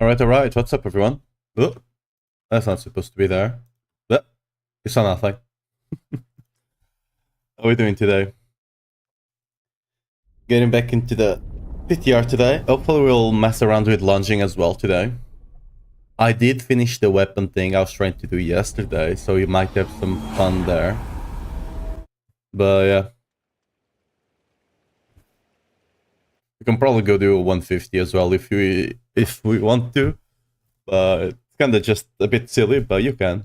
Alright. What's up, everyone? Oh, that's not supposed to be there. But you saw nothing. How are we doing today? Getting back into the PTR today. Hopefully we'll mess around with lunging as well today. I did finish the weapon thing I was trying to do yesterday, so you might have some fun there. But yeah. We can probably go do a 150 as well if we want to. But it's kinda just a bit silly, but you can.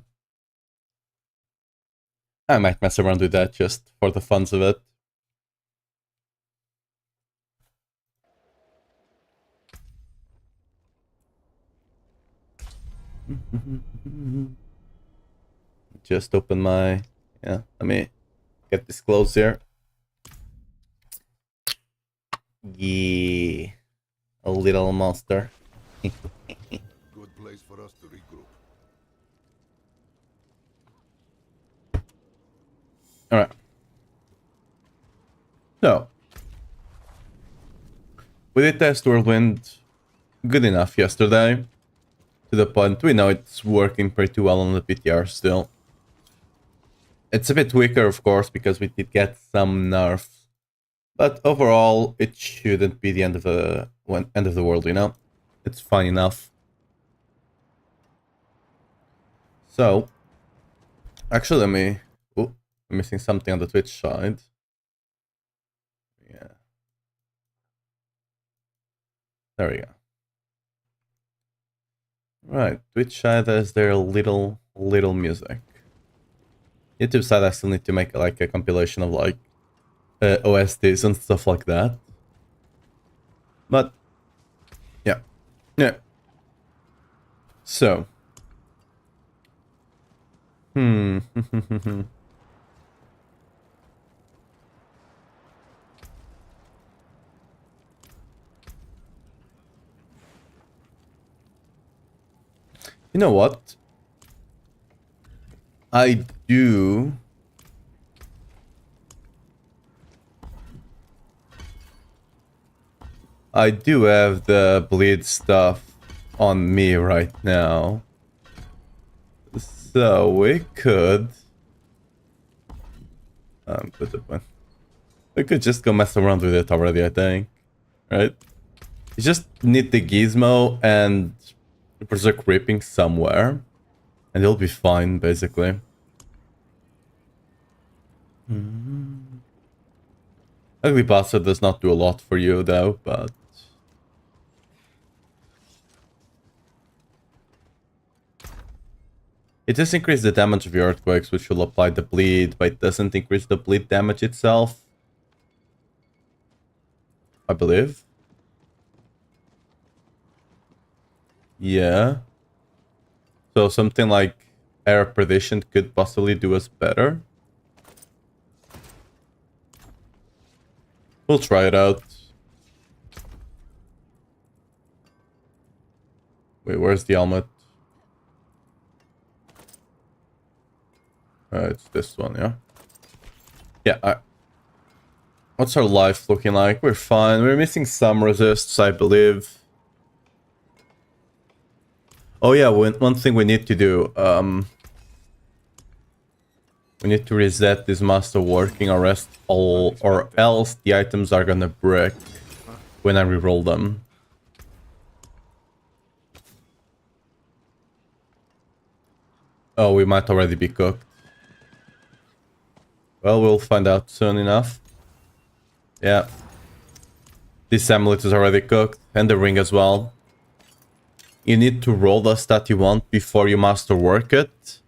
I might mess around with that just for the funs of it. Just open my... Yeah, let me get this close here. Yeah. A little monster. Good place for us to regroup. Alright. So. We did test Whirlwind good enough yesterday. To the point we know it's working pretty well on the PTR still. It's a bit weaker, of course, because we did get some nerfs. But overall, it shouldn't be the end of the world, you know? It's fine enough. So, actually, let me... Oh, I'm missing something on the Twitch side. Yeah. There we go. Right, Twitch side has their little music. YouTube side I still need to make like a compilation of like OSTs and stuff like that. But yeah. So You know what? I do have the bleed stuff on me right now. So we could we could just go mess around with it already, I think. Right? You just need the gizmo and berserk ripping somewhere. And it'll be fine, basically. Ugly Bastard does not do a lot for you, though, but... It does increase the damage of your earthquakes, which will apply the bleed, but it doesn't increase the bleed damage itself. I believe. Yeah. So something like Air Perdition could possibly do us better. We'll try it out. Wait, where's the helmet? It's this one, yeah? Yeah, what's our life looking like? We're fine. We're missing some resists, I believe. Oh yeah, one thing we need to do. We need to reset this master working or else the items are gonna break when I reroll them. Oh, we might already be cooked. Well, we'll find out soon enough. Yeah. This amulet is already cooked, and the ring as well. You need to roll the stat you want before you master work it.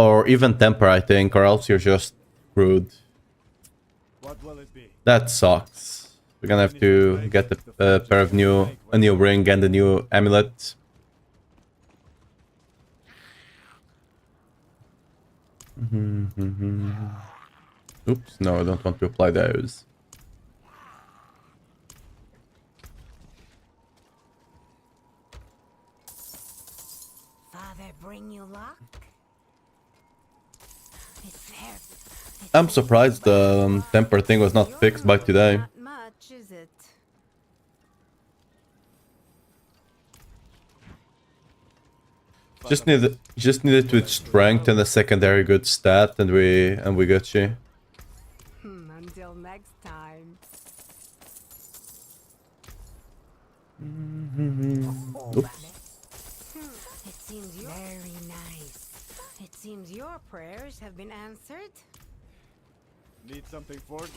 Or even temper, I think, or else you're just screwed. What will it be? That sucks. We're gonna have to get a pair of a new ring and a new amulet. Oops, no, I don't want to apply those. Father bring you luck? I'm surprised the temper thing was not fixed by today. Not much, is it? Just needed with strength and a secondary good stat, and we got you. Until next time. It seems you're very nice. It seems your prayers have been answered. Need something forged?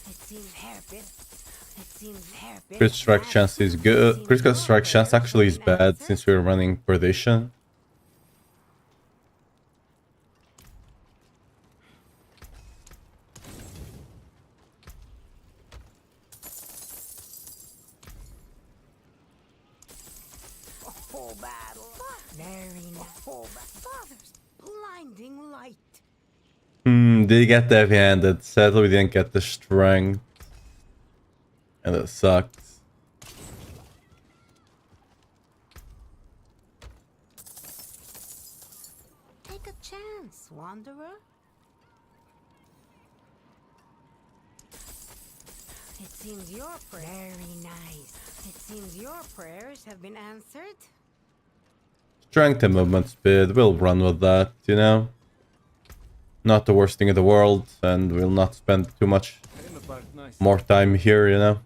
It seems hairpin. It seems hairpin. Crit strike chance is good. Critical strike chance actually is bad since we're running perdition. Oh, battle. Very nice. Father's blinding light. Did get the heavy-handed. Sadly, we didn't get the strength. And that sucks. Take a chance, wanderer. It seems your very nice. It seems your prayers have been answered. Strength and movement speed. We'll run with that, you know? Not the worst thing in the world, and we'll not spend too much more time here, you know?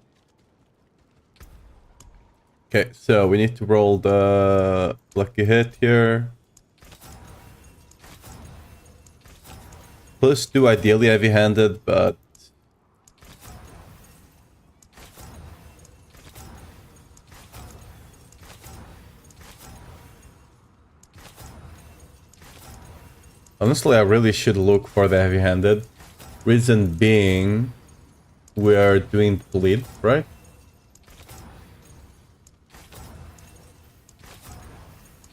Okay, so we need to roll the lucky hit here. +2 ideally heavy-handed, but... honestly, I really should look for the heavy-handed. Reason being, we're doing bleed, right?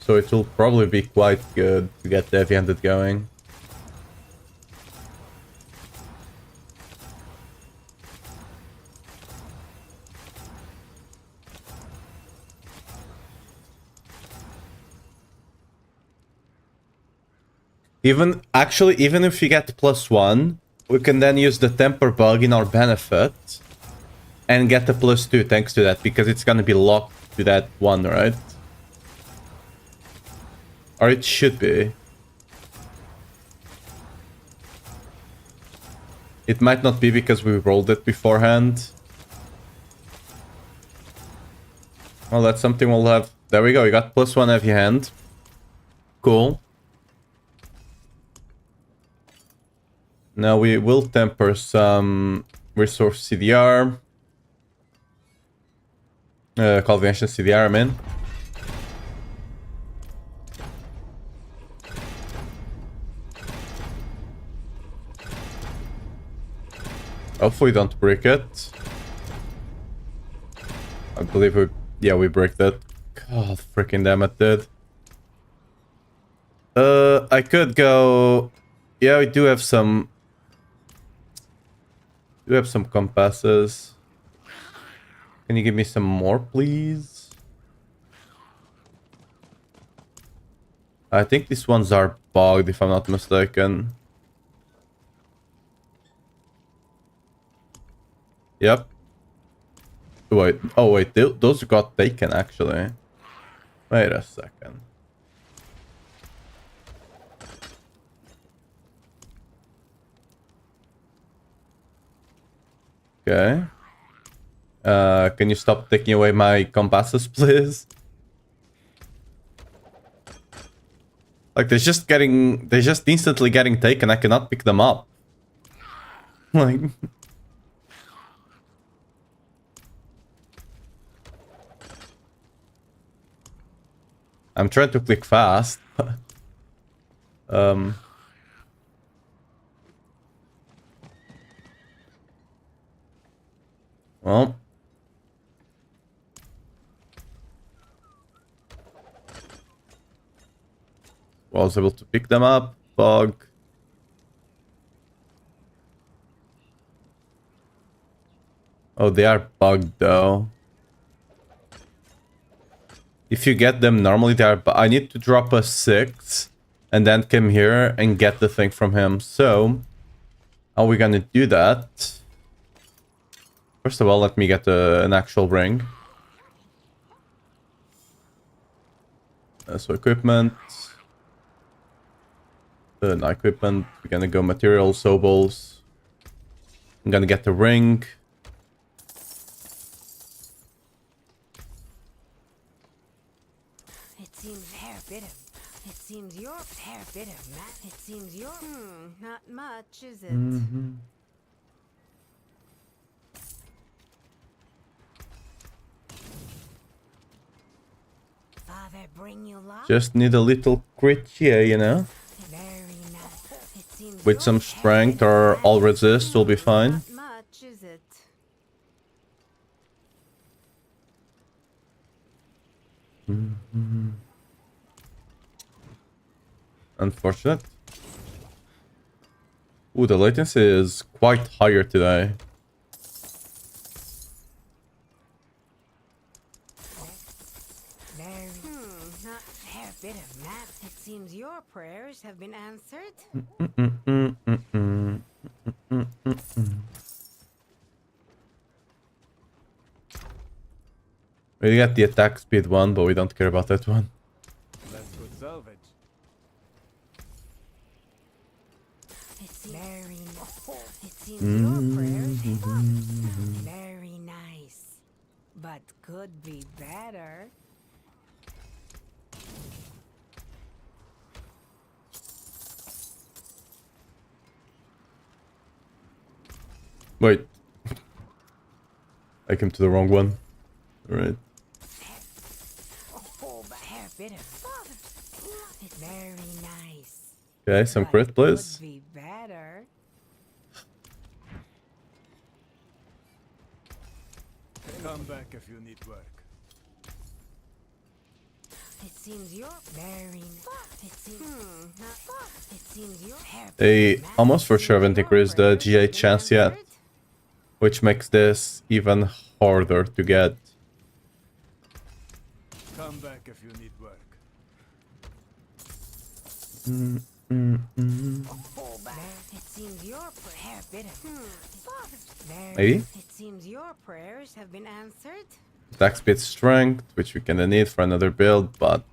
So it will probably be quite good to get the heavy-handed going. Even if you get +1, we can then use the temper bug in our benefit and get the +2 thanks to that, because it's gonna be locked to that one, right? Or it should be. It might not be because we rolled it beforehand. Well, that's something we'll have. There we go, we got +1 heavy hand. Cool. Now we will temper some resource CDR. Cultivation CDR, I mean. Hopefully don't break it. I believe we break that. God, freaking damn it, dude. I could go... yeah, we do have some... compasses. Can you give me some more, please? I think these ones are bugged, if I'm not mistaken. Yep. Wait. Oh, wait. Those got taken, actually. Wait a second. Okay. Can you stop taking away my compasses, please? Like, they're just instantly getting taken. I cannot pick them up. Like... I'm trying to click fast. Well, was able to pick them up. Bug. Oh, they are bugged though. If you get them, normally they are... I need to drop a 6 and then come here and get the thing from him. So, how are we gonna do that? First of all, let me get an actual ring. So equipment. No equipment. We're gonna go materials, obols. I'm gonna get the ring. It seems hair bit of. It seems your hair bit of Matt. It seems your. Not much, is it? Father, bring you luck. Just need a little crit here, you know. Very nice. It seems With your some hair strength bit of or Matt. all resist will be fine. Not much, is it? Unfortunate. Ooh, the latency is quite higher today. Very. Not hair bit of Matt. It seems your prayers have been answered. We got the attack speed one, but we don't care about that one. That's good salvage. It seems very. It seems your prayers very nice, but could be better. Wait. I came to the wrong one. Alright. Oh, but hair bit of father. It's very nice. Okay, some but crit, please. Could be better. Come back if you need work. It seems you're very. It seems. It seems your hair. They almost for sure haven't increased the GA chance yet, which makes this even harder to get. Come back if you need work. It seems your hair bit of. Maybe? It seems your prayers have been answered. Attack speed strength, which we kinda need for another build, but...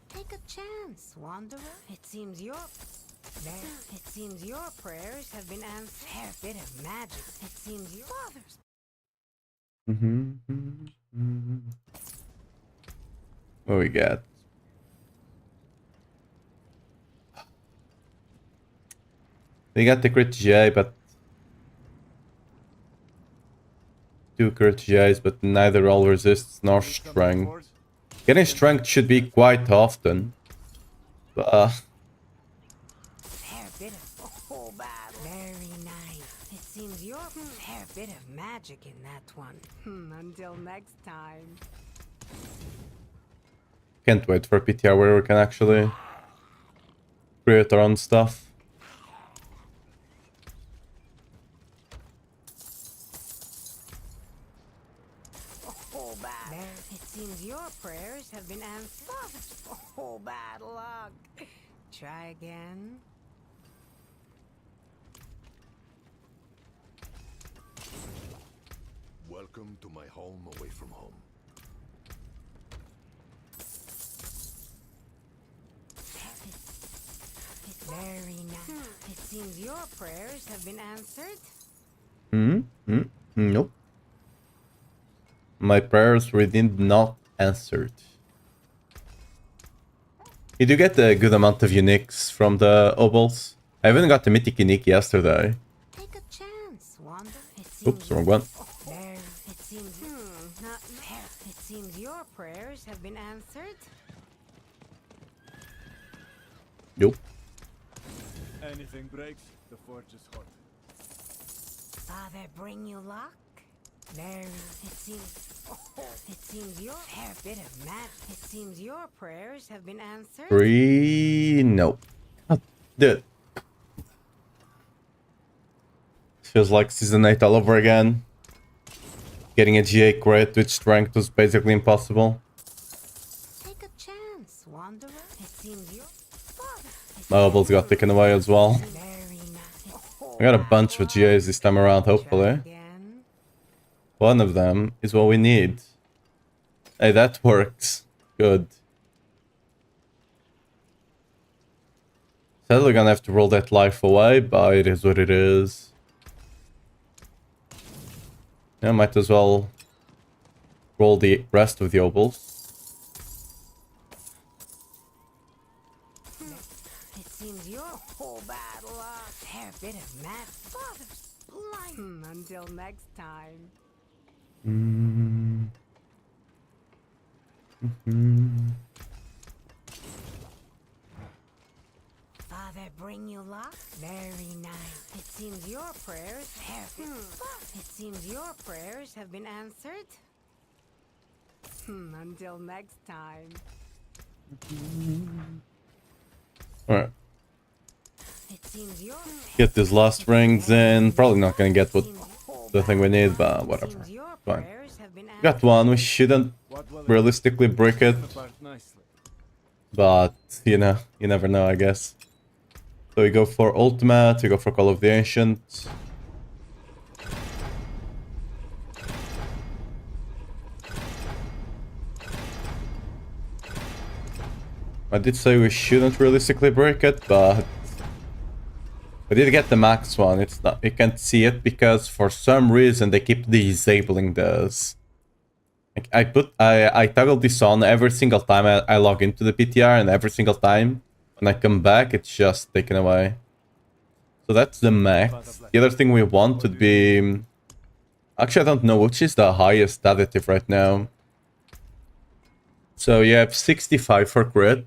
Take a chance, wanderer. It seems your. It seems your prayers have been answered. Hair bit of magic. It seems your father's. What we got? They got the crit GI, but... 2 crit GIs, but neither all resists nor Need something strength. forged? Getting strength should be quite often. But, Hair bit of. Oh, bad. Very nice. It seems your hair bit of magic in that one. Until next time. can't wait for PTR where we can actually create our own stuff. Oh, bad. It seems your prayers have been answered. Oh, bad luck. Try again. Welcome to my home away from home. It's very nice. It seems your prayers have been answered. Nope. My prayers were indeed not answered. You do get a good amount of uniques from the obols. I even got the mythic unique yesterday. Take a chance, Wanda. It seems Oops, wrong one. There, it seems not fair. It seems your prayers have been answered. Nope. Anything breaks, the forge is hot. Father, bring you luck. There, it seems. It seems your hair bit of mat. It seems your prayers have been answered. 3... Nope. Oh, dude. Feels like Season 8 all over again. Getting a GA crit with strength was basically impossible. Take a chance, Wanderer. It seems your father. My obels got taken away as well. Very nice. I got a bunch of GAs this time around, hopefully. Again. One of them is what we need. Hey, that works. Good. Sadly, gonna have to roll that life away, but it is what it is. Yeah, might as well roll the rest of the obels. It seems your whole battle a fair bit of mad father's blind. Until next time. Father, bring you luck? Very nice. It seems your prayers have been... It seems your prayers have been answered. Until next time. Alright. It seems your... Get these last rings in. Probably not gonna get what the thing we need, but whatever. Fine. Got one. We shouldn't What will it realistically break it, apart nicely? but you know, you never know, I guess. So we go for ultimate. We go for Call of the Ancient. I did say we shouldn't realistically break it, but we did get the max one. It's not, you can't see it because for some reason they keep disabling this. Like I toggle this on every single time I log into the PTR, and every single time when I come back it's just taken away. So that's the max. The other thing we want would be, actually I don't know which is the highest additive right now. So you have 65 for crit.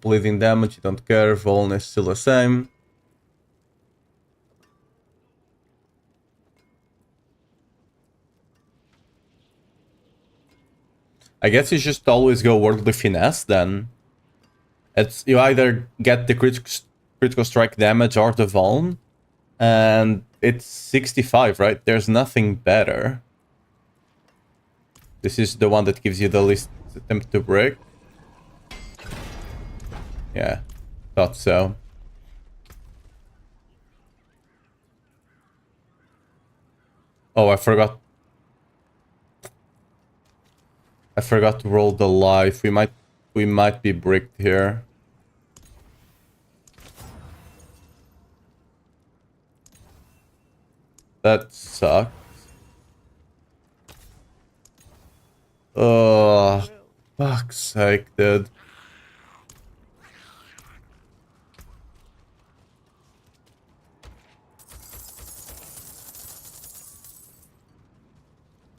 Bleeding damage, you don't care. Voln is still the same. I guess you just always go Worldly Finesse then. It's, you either get the critical strike damage or the Voln, and it's 65, right? There's nothing better. This is the one that gives you the least attempt to break. Yeah, thought so. Oh, I forgot to roll the life. We might be bricked here. That sucks. Oh, fuck's sake, dude.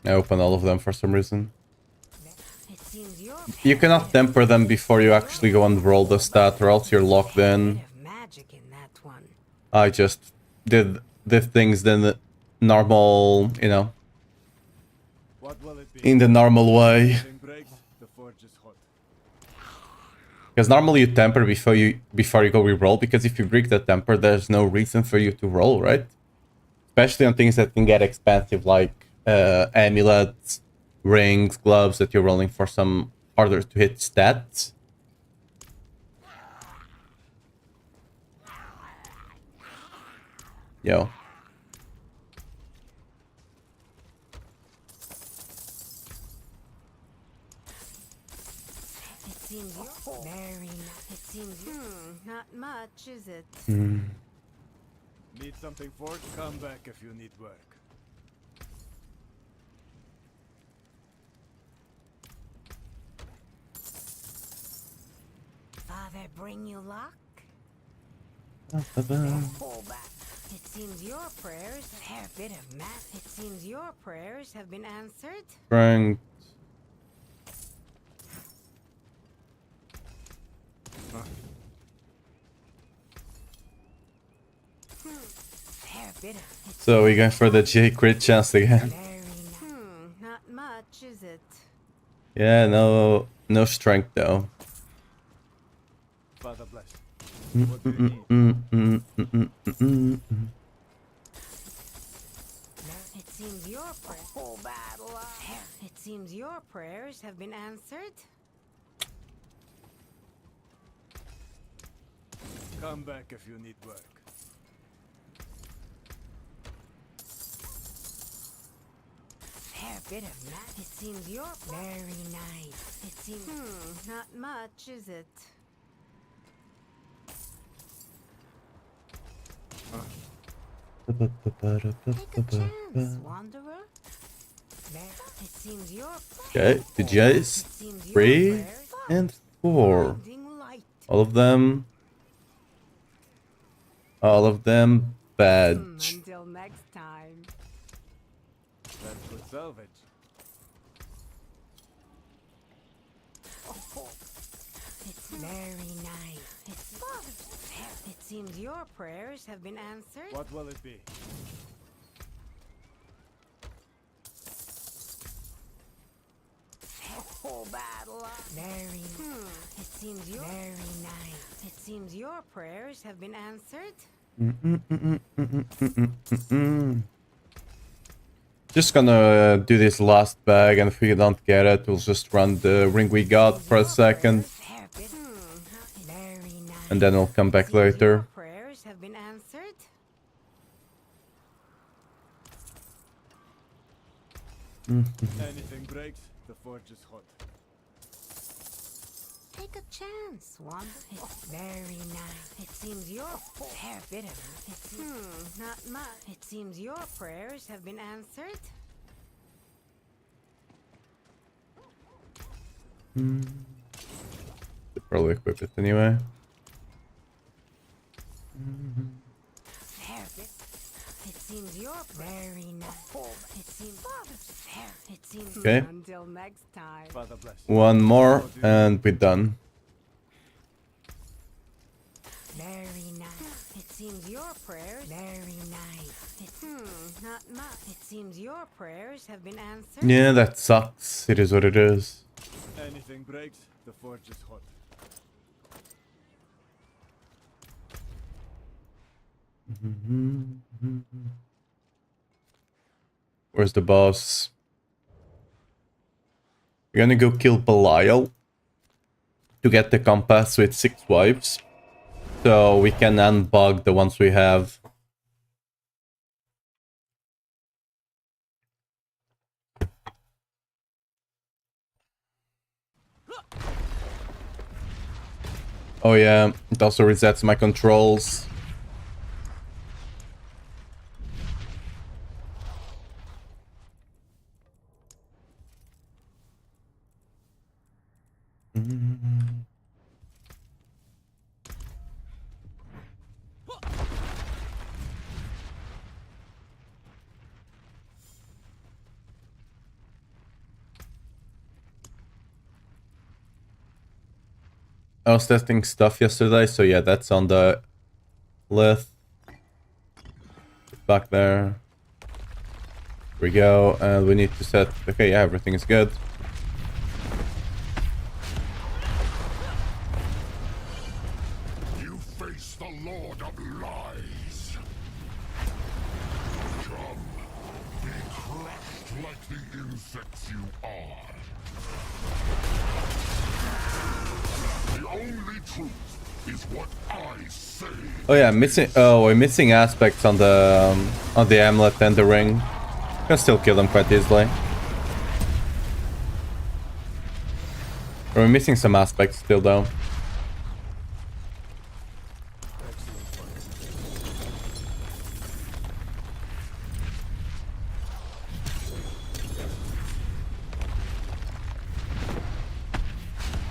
I open all of them for some reason. You cannot temper them before you actually go and roll the stat, or else you're locked in. I just did things in the normal, you know, What will it be? in the normal way. Anything breaks, the forge is hot. Because normally you temper before you go re-roll, because if you break the temper, there's no reason for you to roll, right? Especially on things that can get expensive, like amulets, rings, gloves that you're rolling for some harder to hit stats. Yo. It seems very nice. It seems not much, is it? Need something forged? Come back if you need work. Father, bring you luck? Hold back. It seems your prayers, a fair bit of math. It seems your prayers have been answered. Strength. Fair bit of. So we going for the J crit chance again. Very nice. Not much, is it? Yeah, no strength though. Father bless. What do you need? It seems your whole battle. It seems your prayers have been answered. Come back if you need work. Fair bit of that. It seems you're very nice. It seems not much, is it? Take a chance, wanderer. There. It seems you're Okay, DJs, 3 and 4. All of them badge. Until next time. That's good salvage. It's very nice. It seems your prayers have been answered. What will it be? Whole battle. Very. It seems you're very nice. It seems your prayers have been answered. Just gonna do this last bag, and if we don't get it, we'll just run the ring we got for a second, and then we'll come back later. Prayers have been answered. Anything breaks, the forge is hot. Take a chance, Wanda. It's very nice. It seems your fair bit of it. Seems, not much. It seems your prayers have been answered. Should probably equip it anyway. Fair bit. It seems you're very nice. It seems fair. It seems Okay. until next time. Father bless. One more, and we're done. Very nice. It seems your prayers very nice. It's not much. It seems your prayers have been answered. Yeah, that sucks. It is what it is. Anything breaks, the forge is hot. Where's the boss? We're gonna go kill Belial to get the compass with 6 wives, so we can unbug the ones we have. Oh yeah, it also resets my controls. I was testing stuff yesterday, so yeah, that's on the list. Back there. Here we go, and we need to set... Okay, yeah, everything is good. You face the Lord of Lies. Come, be crushed like the insects you are. The only truth is what I say. Oh yeah, missing... Oh, we're missing aspects on the amulet and the ring. Can still kill them quite easily. We're missing some aspects still, though.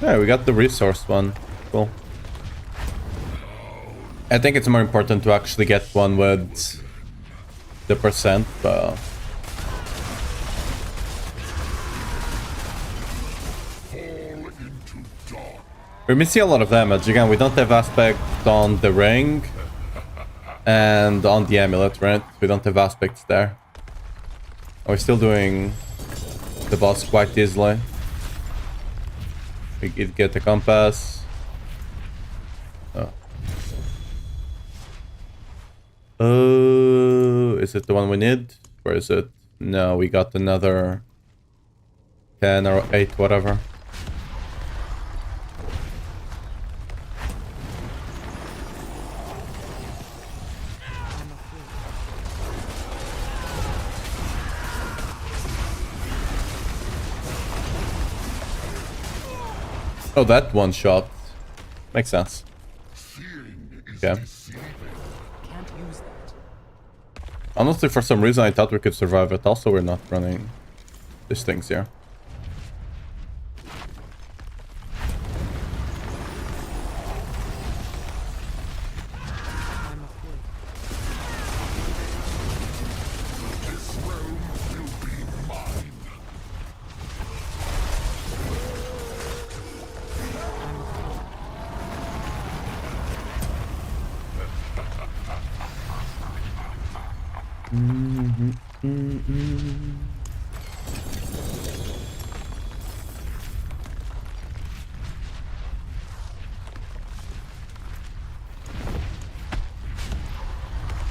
Yeah, we got the resource one. Cool. I think it's more important to actually get one with the percent, but... We're missing a lot of damage. Again, we don't have aspect on the ring and on the amulet, right? We don't have aspects there. We're still doing the boss quite easily. We did get the compass. Oh. Is it the one we need? Where is it? No, we got another 10 or 8, whatever. Oh, that one shot. Makes sense. Seeing is Yeah. deceiving. Can't use that. Honestly, for some reason, I thought we could survive it. Also, we're not running these things here. I'm afraid. This realm will be mine.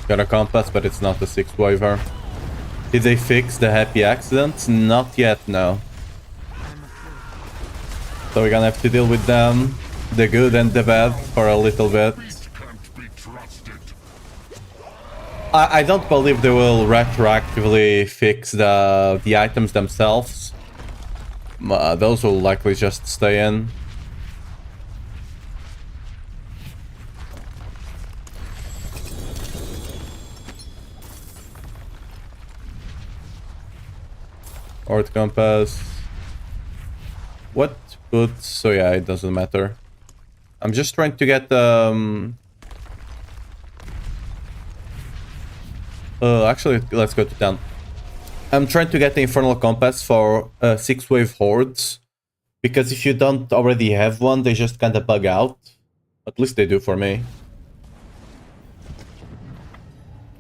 Got a compass, but it's not the 6 waiver. Did they fix the happy accidents? Not yet, no. So we're gonna have to deal with them, the good and the bad, for a little bit. Beast can't be trusted. I don't believe they will retroactively fix the items themselves. Those will likely just stay in. Ort compass. What boots? So yeah, it doesn't matter. I'm just trying to get actually, let's go to town. I'm trying to get the Infernal Compass for 6-wave hordes. Because if you don't already have one, they just kind of bug out. At least they do for me.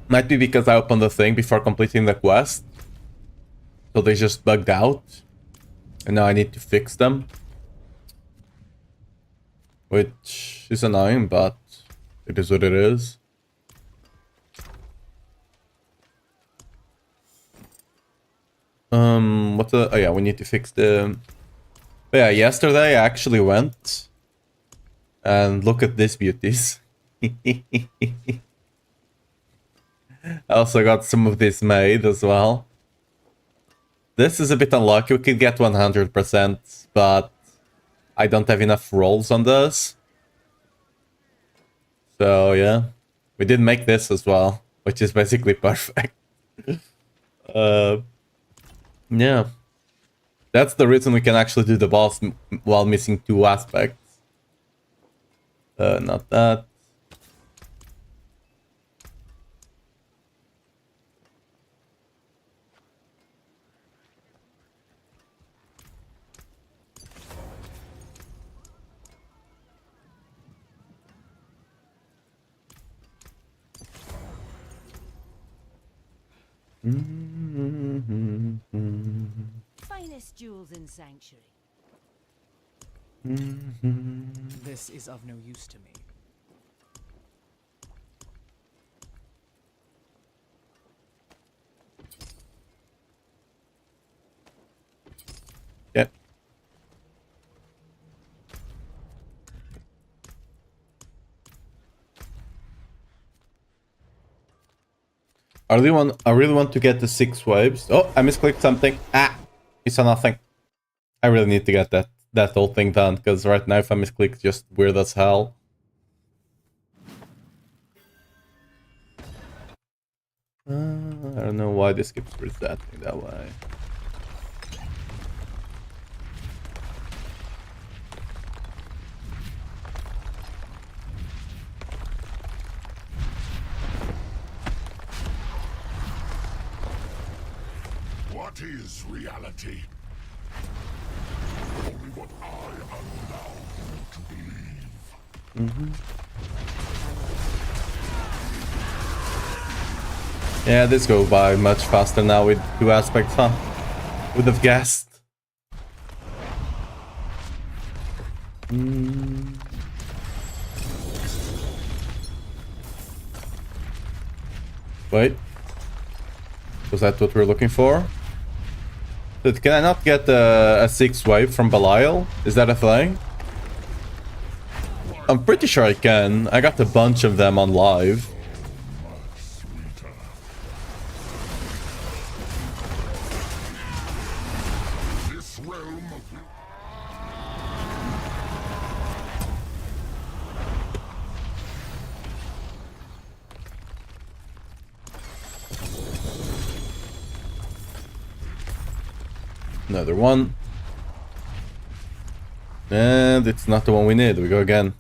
Might be because I opened the thing before completing the quest. So they just bugged out. And now I need to fix them. Which is annoying, but it is what it is. What the... Oh yeah, we need to fix the... But yeah, yesterday I actually went. And look at these beauties. I also got some of this made as well. This is a bit unlucky. We could get 100%, but I don't have enough rolls on this. So yeah, we did make this as well, which is basically perfect. Yeah. That's the reason we can actually do the boss while missing 2 aspects. Not that. Finest jewels in Sanctuary. This is of no use to me. Yep. I really want to get the 6 waves. Oh, I misclicked something. Ah, it's a nothing. I really need to get that whole thing done, because right now if I misclick, it's just weird as hell. I don't know why this keeps resetting that way. What is reality? Only what I allow you to believe. Yeah, this go by much faster now with 2 aspects, huh? Would have guessed. Wait. Was that what we're looking for? Dude, can I not get a 6 wave from Belial? Is that a thing? I'm pretty sure I can. I got a bunch of them on live. This realm Another one. And it's not the one we need. We go again.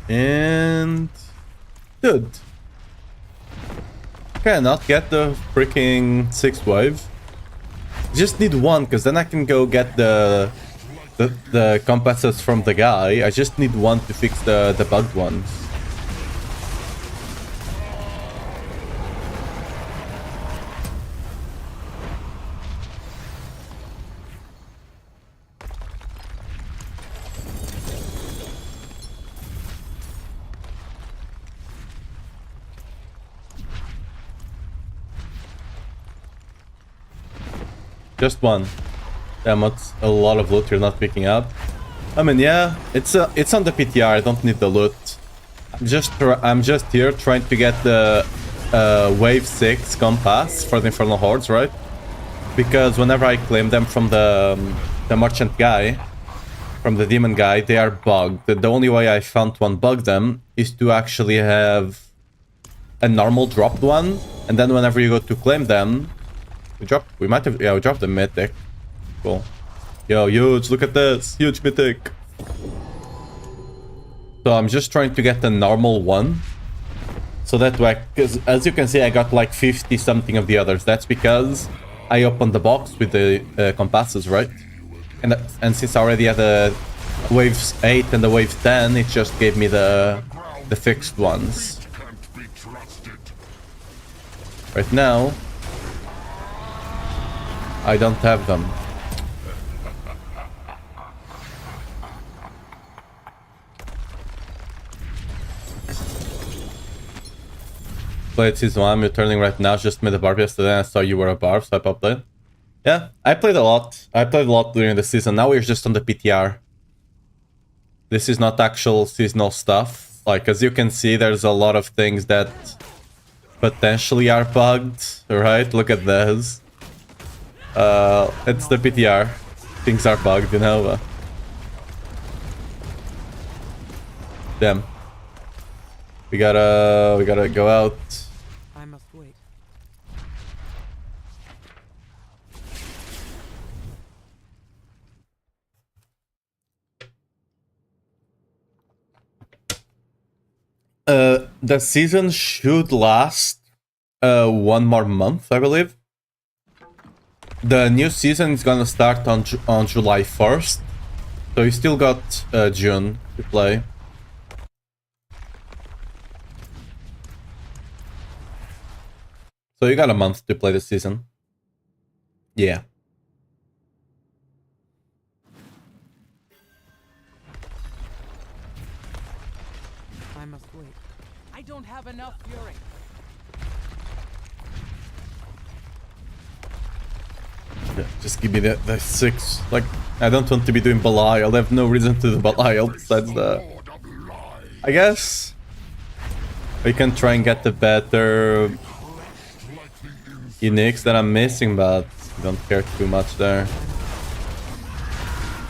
And... Dude. Can I not get the freaking 6 wave? Just need one, because then I can go get the compasses from the guy. I just need one to fix the bugged ones. Just one. Damn, it's a lot of loot you're not picking up. I mean, yeah, it's on the PTR. I don't need the loot. I'm just here trying to get the wave 6 compass for the Infernal Hordes, right? Because whenever I claim them from the merchant guy, from the demon guy, they are bugged. The only way I found to unbug them is to actually have a normal dropped one, and then whenever you go to claim them, we dropped the mythic. Cool. Yo, huge, look at this. Huge mythic. So I'm just trying to get the normal one. So that way, because as you can see, I got like 50 something of the others. That's because I opened the box with the compasses, right? And since I already had the waves 8 and the waves 10, it just gave me the fixed ones. can't be trusted. Right now, I don't have them. Played season 1, you're turning right now, just made a barb yesterday and I saw you were a barb, so I popped in. Yeah, I played a lot. I played a lot during the season. Now we're just on the PTR. This is not actual seasonal stuff. Like, as you can see, there's a lot of things that potentially are bugged, right? Look at this. It's the PTR. Things are bugged, you know. Damn. We gotta go out. I must wait. The season should last 1 more month, I believe. The new season is gonna start on July 1st, so you still got June to play. So you got a month to play this season. Yeah. I must wait. I don't have enough fury. Yeah, just give me the 6. Like, I don't want to be doing Belial. I have no reason to do Belial besides the... Lord of lies. I guess we can try and get the better uniques that I'm missing, but I don't care too much there.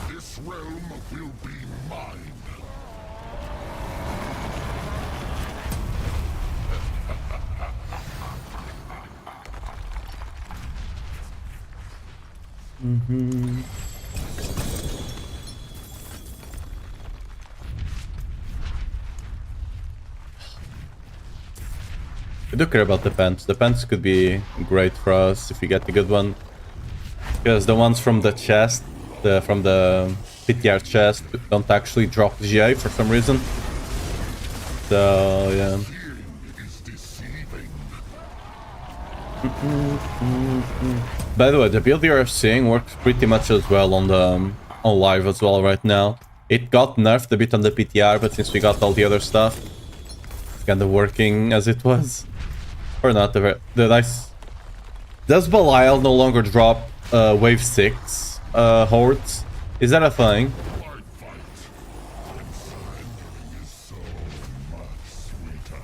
This realm will be mine. I do care about the pants. The pants could be great for us if we get the good one. Because the ones from the chest, from the PTR chest, don't actually drop GA for some reason. So, yeah. Is deceiving. By the way, the build you're seeing works pretty much as well on the on live as well right now. It got nerfed a bit on the PTR, but since we got all the other stuff, it's kind of working as it was. Or not, the nice... Does Belial no longer drop wave 6 hordes? Is that a thing? Why fight? When surrendering is so much sweeter.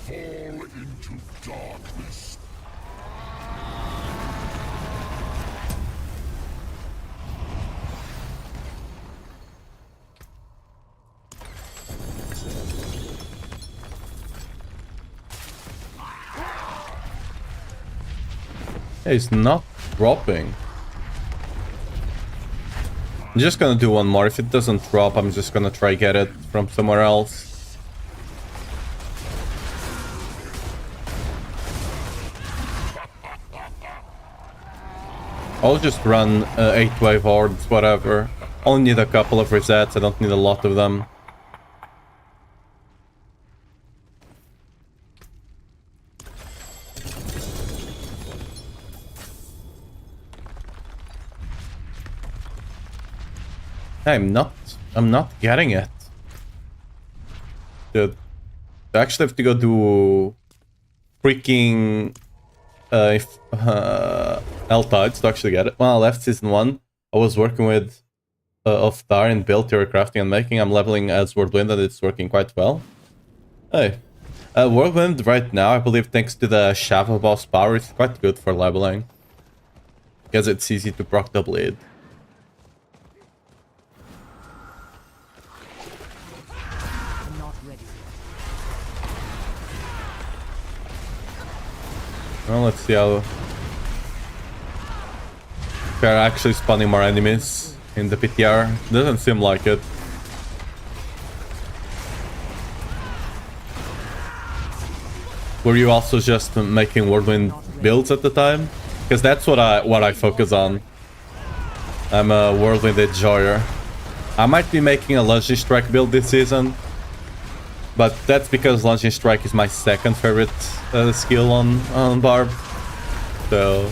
Fall into darkness. Hey, it's not dropping. I'm just gonna do one more. If it doesn't drop, I'm just gonna try get it from somewhere else. I'll just run 8 wave hordes, whatever. Only need a couple of resets, I don't need a lot of them. I'm not getting it. Dude, I actually have to go do freaking L-Tides to actually get it. When I left Season 1, I was working with Oftar in build, theory crafting and making. I'm leveling as Whirlwind and it's working quite well. Hey. Whirlwind right now, I believe thanks to the Shava boss power, it's quite good for leveling. Because it's easy to proc the bleed. Well, let's see how... They're actually spawning more enemies in the PTR. Doesn't seem like it. Were you also just making Whirlwind builds at the time? Because that's what I focus on. I'm a Whirlwind enjoyer. I might be making a Lunging Strike build this season. But that's because Lunging Strike is my second favorite skill on Barb. So...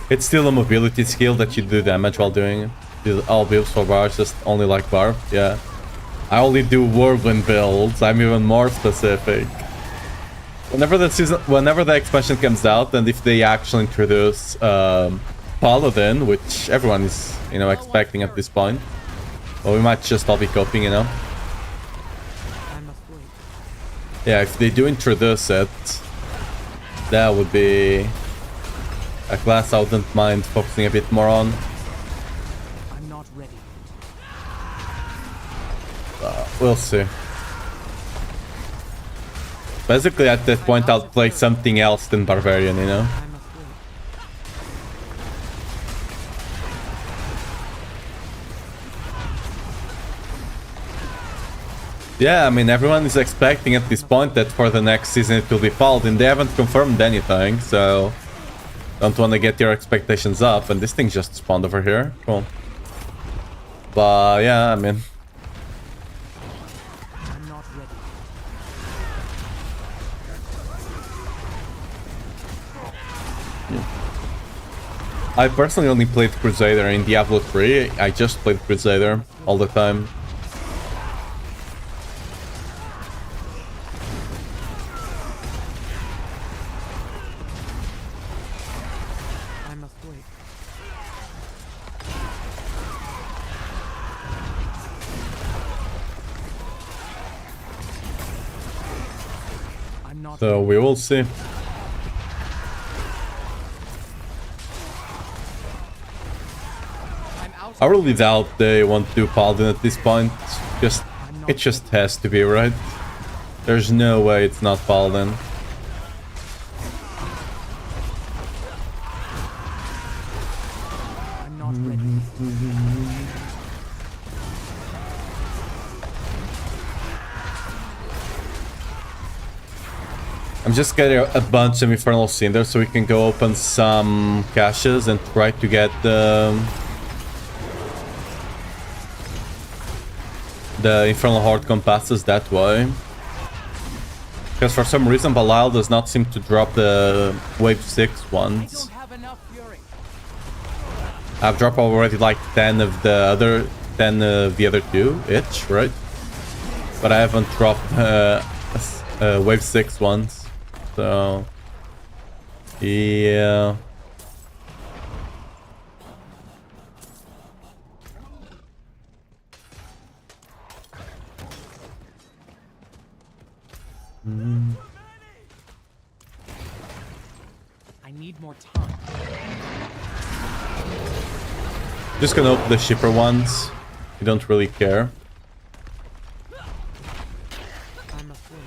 It's still a mobility skill that you do damage while doing it. All builds for Barb just only like Barb, yeah. I only do Whirlwind builds, I'm even more specific. Whenever the expansion comes out, and if they actually introduce Paladin, which everyone is, you know, expecting at this point, well, we might just all be coping, you know. Yeah, if they do introduce it, that would be a class I wouldn't mind focusing a bit more on. I'm not ready. We'll see. Basically, at that point, I'll play something else than Barbarian, you know? I must wait. Yeah, I mean, everyone is expecting at this point that for the next season it will be Paladin. They haven't confirmed anything, so... Don't want to get your expectations up, and this thing just spawned over here. Cool. But, yeah, I mean... I'm not ready. I personally only played Crusader in Diablo 3. I just played Crusader all the time. I must wait. I'm not So we will see. I'm out. I really doubt they want to do Paladin at this point. It just has to be, right? There's no way it's not Paladin. I'm not ready. I'm just getting a bunch of Infernal Cinders so we can go open some caches and try to get the Infernal Horde compasses that way. Because for some reason Belial does not seem to drop the wave 6 ones. I've dropped already like 10 of the other 10 of the other two each, right? But I haven't dropped wave 6 ones. So yeah. I need more time. Just gonna open the shipper ones. You don't really care. I must wait.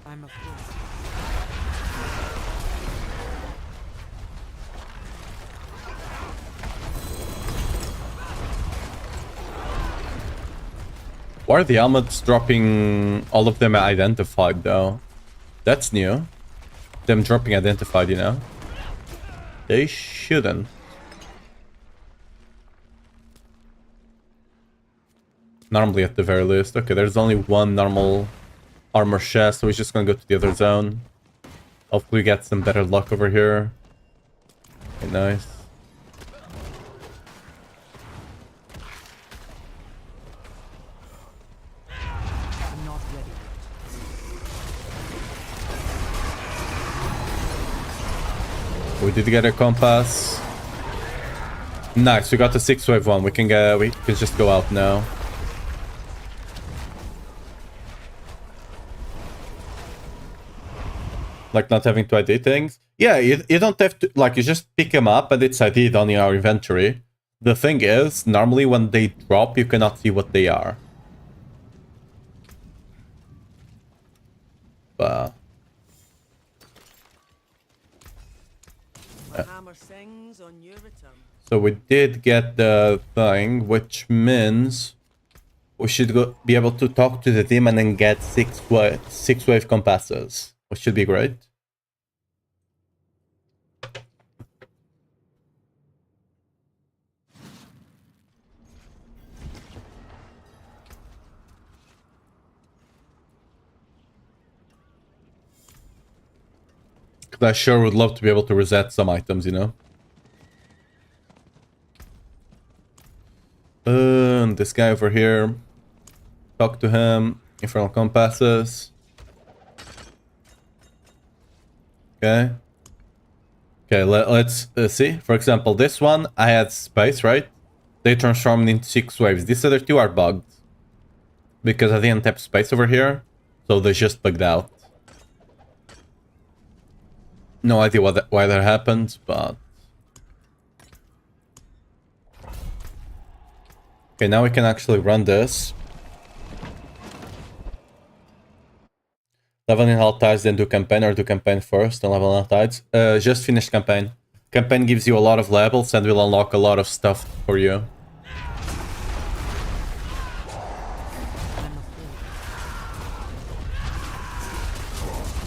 I must wait. Why are the helmets dropping all of them identified though? That's new. Them dropping identified, you know? They shouldn't. Normally at the very least. Okay, there's only one normal armor chest, so we're just gonna go to the other zone. Hopefully we get some better luck over here. Okay, nice. I'm not ready yet. We did get a compass. Nice, we got the 6 wave one. We can just go out now. Like not having to ID things. Yeah, you don't have to, like, you just pick them up and it's ID'd on your inventory. The thing is, normally when they drop, you cannot see what they are. But My hammer sings on your return. so we did get the thing, which means we should be able to talk to the demon and get 6 wave compasses, which should be great. Because I sure would love to be able to reset some items, you know? And this guy over here. Talk to him. Infernal compasses. Okay. Okay, let's see. For example, this one, I had space, right? They transformed into 6 waves. These other 2 are bugged. Because I didn't have space over here. So they just bugged out. No idea why that happened, but... Okay, now we can actually run this. Level in all tides, then do campaign, or do campaign first and level in all tides. Just finish campaign. Campaign gives you a lot of levels and will unlock a lot of stuff for you.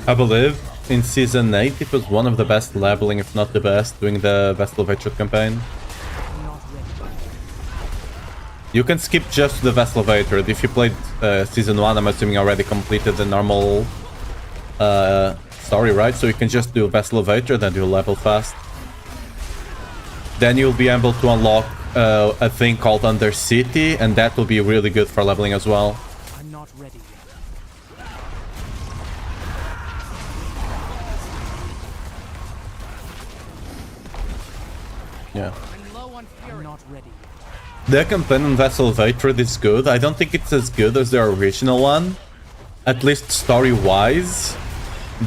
I believe in Season 8 it was one of the best leveling, if not the best, doing the Vestal of Hatred campaign. I'm not ready. You can skip just the Vestal of Hatred. If you played Season 1, I'm assuming you already completed the normal story, right? So you can just do Vestal of Hatred and you'll level fast. Then you'll be able to unlock a thing called Undercity, and that will be really good for leveling as well. I'm not ready yet. Yeah. I'm low on fury. I'm not ready yet. The campaign on Vessel of Hatred is good. I don't think it's as good as the original one. At least story-wise.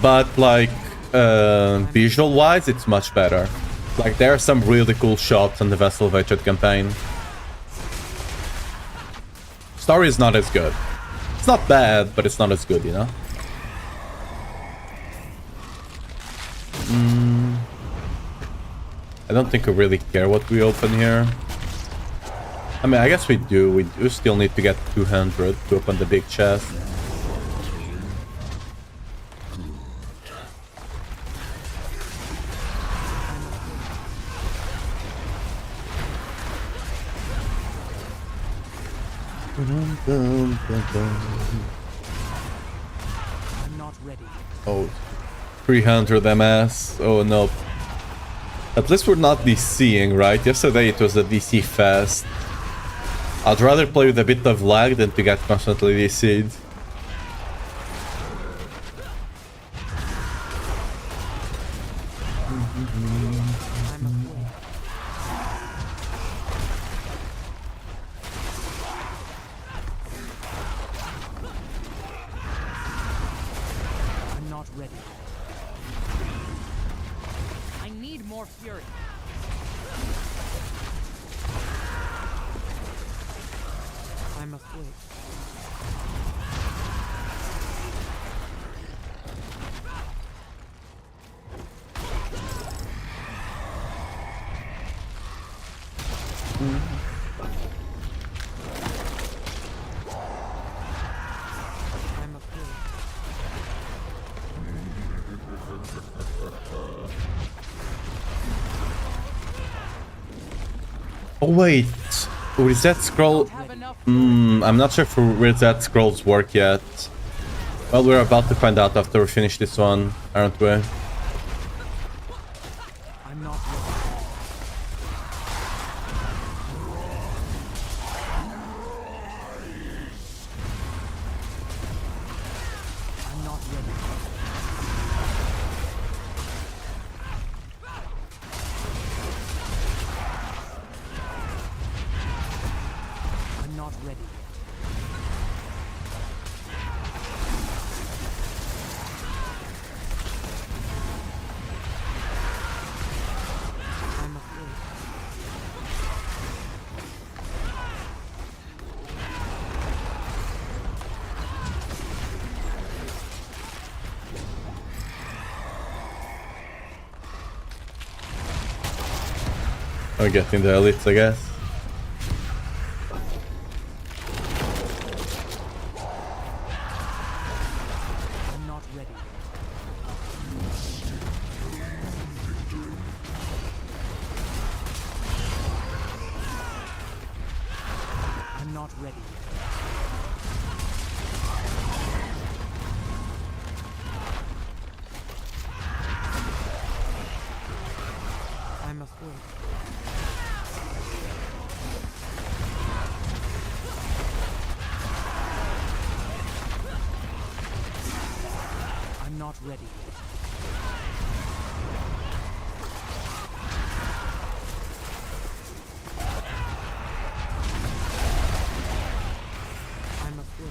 But, like, visual-wise, it's much better. Like, there are some really cool shots on the Vessel of Hatred campaign. Story is not as good. It's not bad, but it's not as good, you know? I don't think we really care what we open here. I mean, I guess we do. We do still need to get 200 to open the big chest. I'm not ready. Oh, 300 MS. Oh no. At least we're not DCing, right? Yesterday it was a DC fest. I'd rather play with a bit of lag than to get constantly DC'd. I'm not ready. I need more fury. I must wait. I must wait. Oh wait, reset scroll. Have enough. I'm not sure if reset scrolls work yet. Well, we're about to find out after we finish this one, aren't we? I'm not ready. I'm not ready. I'm not ready. I must wait. We're getting the elites, I guess. I'm not ready. I'm not ready. I must wait. I'm not ready. I must wait.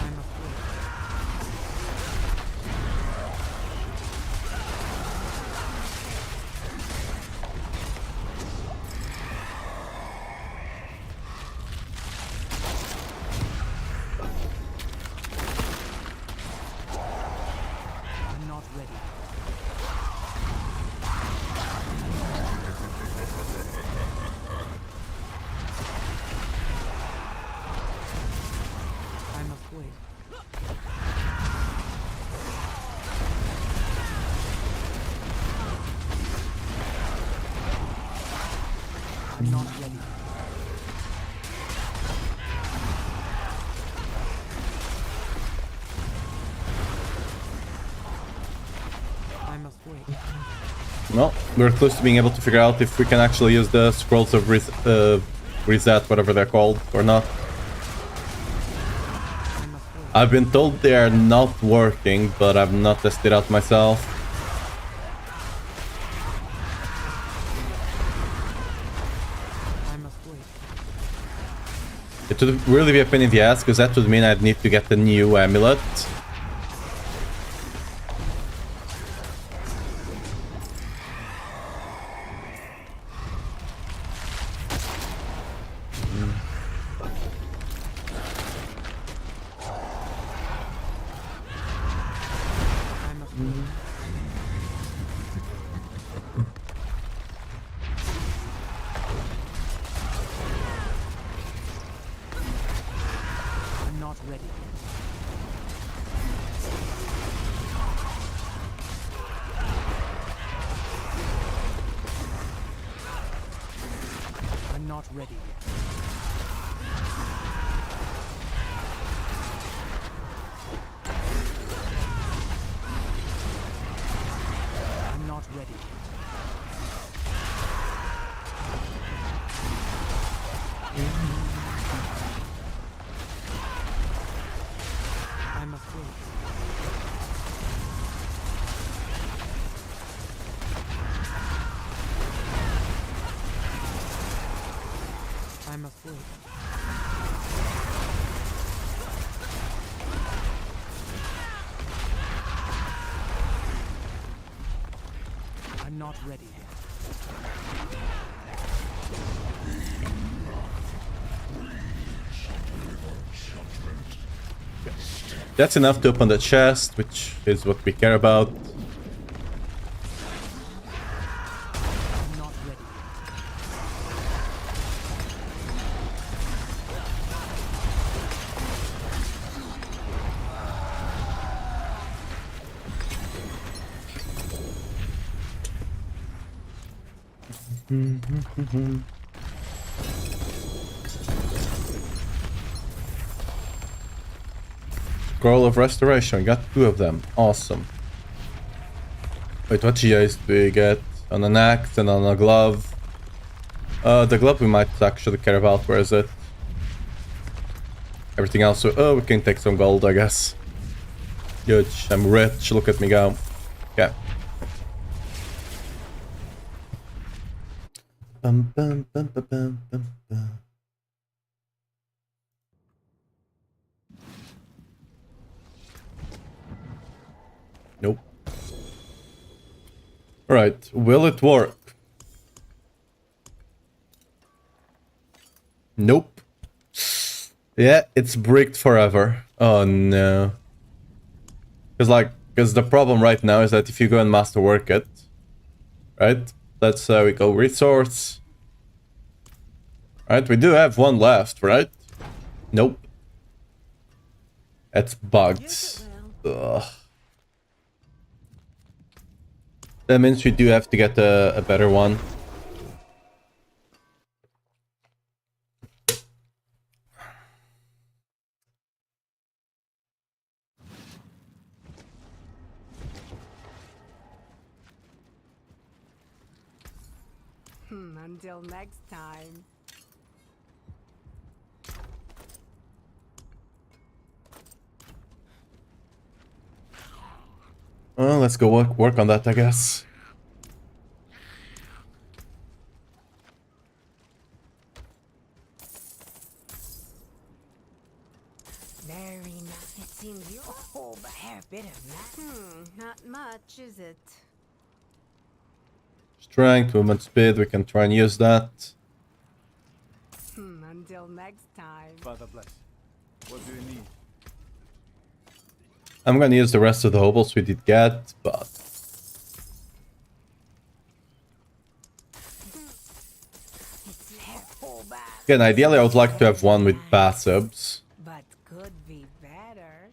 I must wait. I'm not ready. I must wait. I'm not ready. I must wait. Well, we're close to being able to figure out if we can actually use the scrolls of reset, whatever they're called, or not. I must wait. I've been told they are not working, but I've not tested out myself. I must wait. It would really be a pain in the ass, because that would mean I'd need to get a new amulet. ready yet. I'm not ready yet. I'm not ready yet. I must wait. I must wait. I'm not ready yet. That's enough to open the chest, which is what we care about. I'm not ready yet. Scroll of Restoration, got 2 of them. Awesome. Wait, what GIs do we get? On an axe and on a glove. The glove we might actually care about. Where is it? Everything else. Oh, we can take some gold, I guess. Good. I'm rich. Look at me go. Okay. Bum, bum, bum, bum, bum, bum, bum. Nope. Alright, will it work? Nope. Yeah, it's bricked forever. Oh no. Because the problem right now is that if you go and masterwork it, right? Let's we go resource. Right, we do have one left, right? Nope. It's bugged. Ugh. That means we do have to get a better one. Until next time. Well, let's go work on that, I guess. Very nice. It seems you're a whole fair bit of that. Not much, is it? Strength, movement speed, we can try and use that. Until next time. Father bless. What do you need? I'm gonna use the rest of the hobbles we did get, but... It's full back. Again, ideally I would like to have one with passives. But could be better.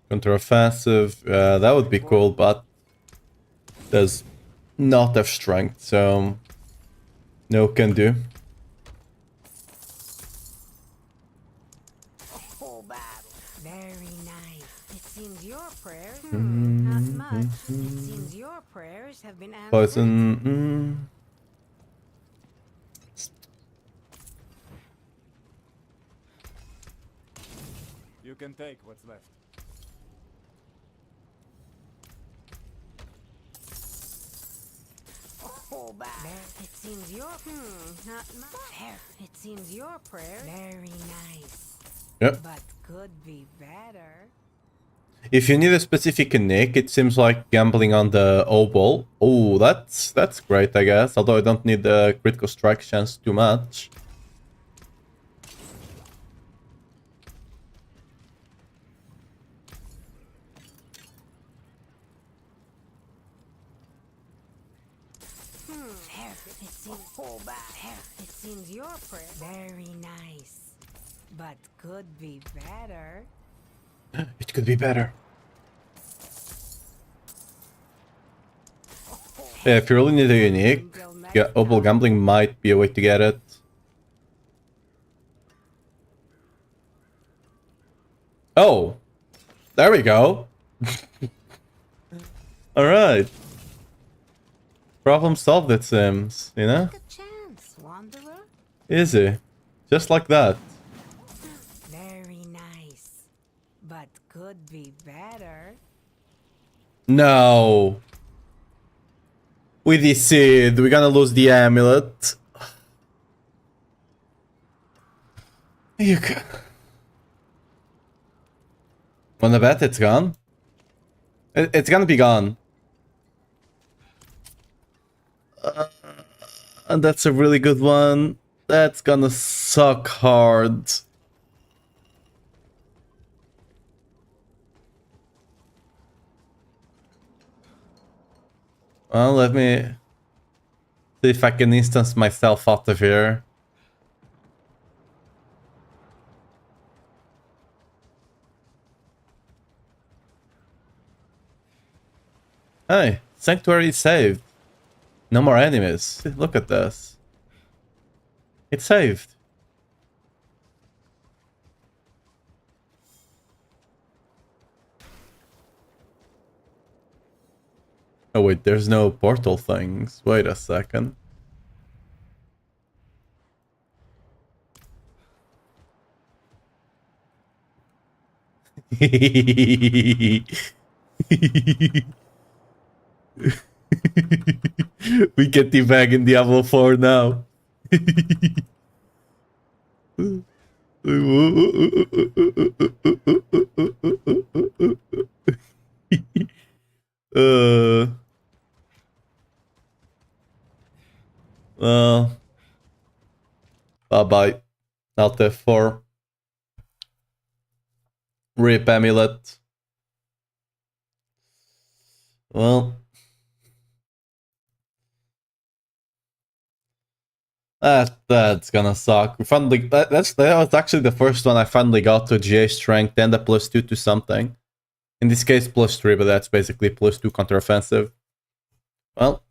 Counter-offensive, that would be cool, but... does not have strength, so... no can do. Full battle. Very nice. It seems your prayers. Not much. It seems your prayers have been answered. Poison... You can take what's left. Full back. It seems your not much. It seems your prayers. Very nice. Yep. But could be better. If you need a specific nick, it seems like gambling on the O-ball. Oh, that's great, I guess. Although I don't need the critical strike chance too much. It seems full back. It seems your prayer very nice, but could be better. It could be better. Yeah, if you really need a unique, yeah, Opal Gambling might be a way to get it. Oh, there we go. All right. Problem solved, it seems, you know? Take a chance, wanderer. Easy. Just like that. Very nice, but could be better. No. We decide. We're gonna lose the amulet. You can... Wanna bet it's gone? It's gonna be gone. And that's a really good one. That's gonna suck hard. Well, let me see if I can instance myself out of here. Hey, Sanctuary is saved. No more enemies. Look at this. It's saved. Oh wait, there's no portal things. Wait a second. We get the bag in Diablo 4 now. uh, well, bye-bye. Alt F4. Rip amulet. Well, that's gonna suck. We finally that was actually the first one I finally got to GA strength and a +2 to something. In this case, +3, but that's basically +2 counteroffensive. Well,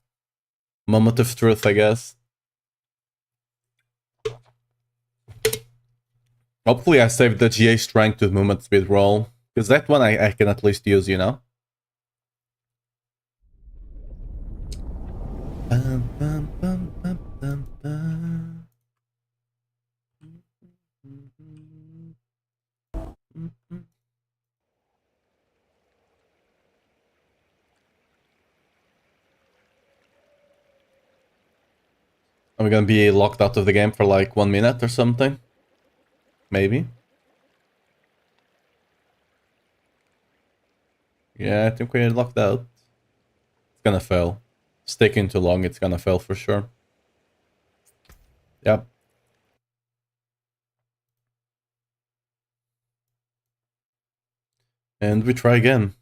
moment of truth, I guess. Hopefully, I saved the GA strength with movement speed roll, because that one I can at least use, you know. Bum, bum, bum, bum, bum, bum. Are we gonna be locked out of the game for like 1 minute or something? Maybe. Yeah, I think we're locked out. It's gonna fail. It's taking too long, it's gonna fail for sure. Yep. And we try again.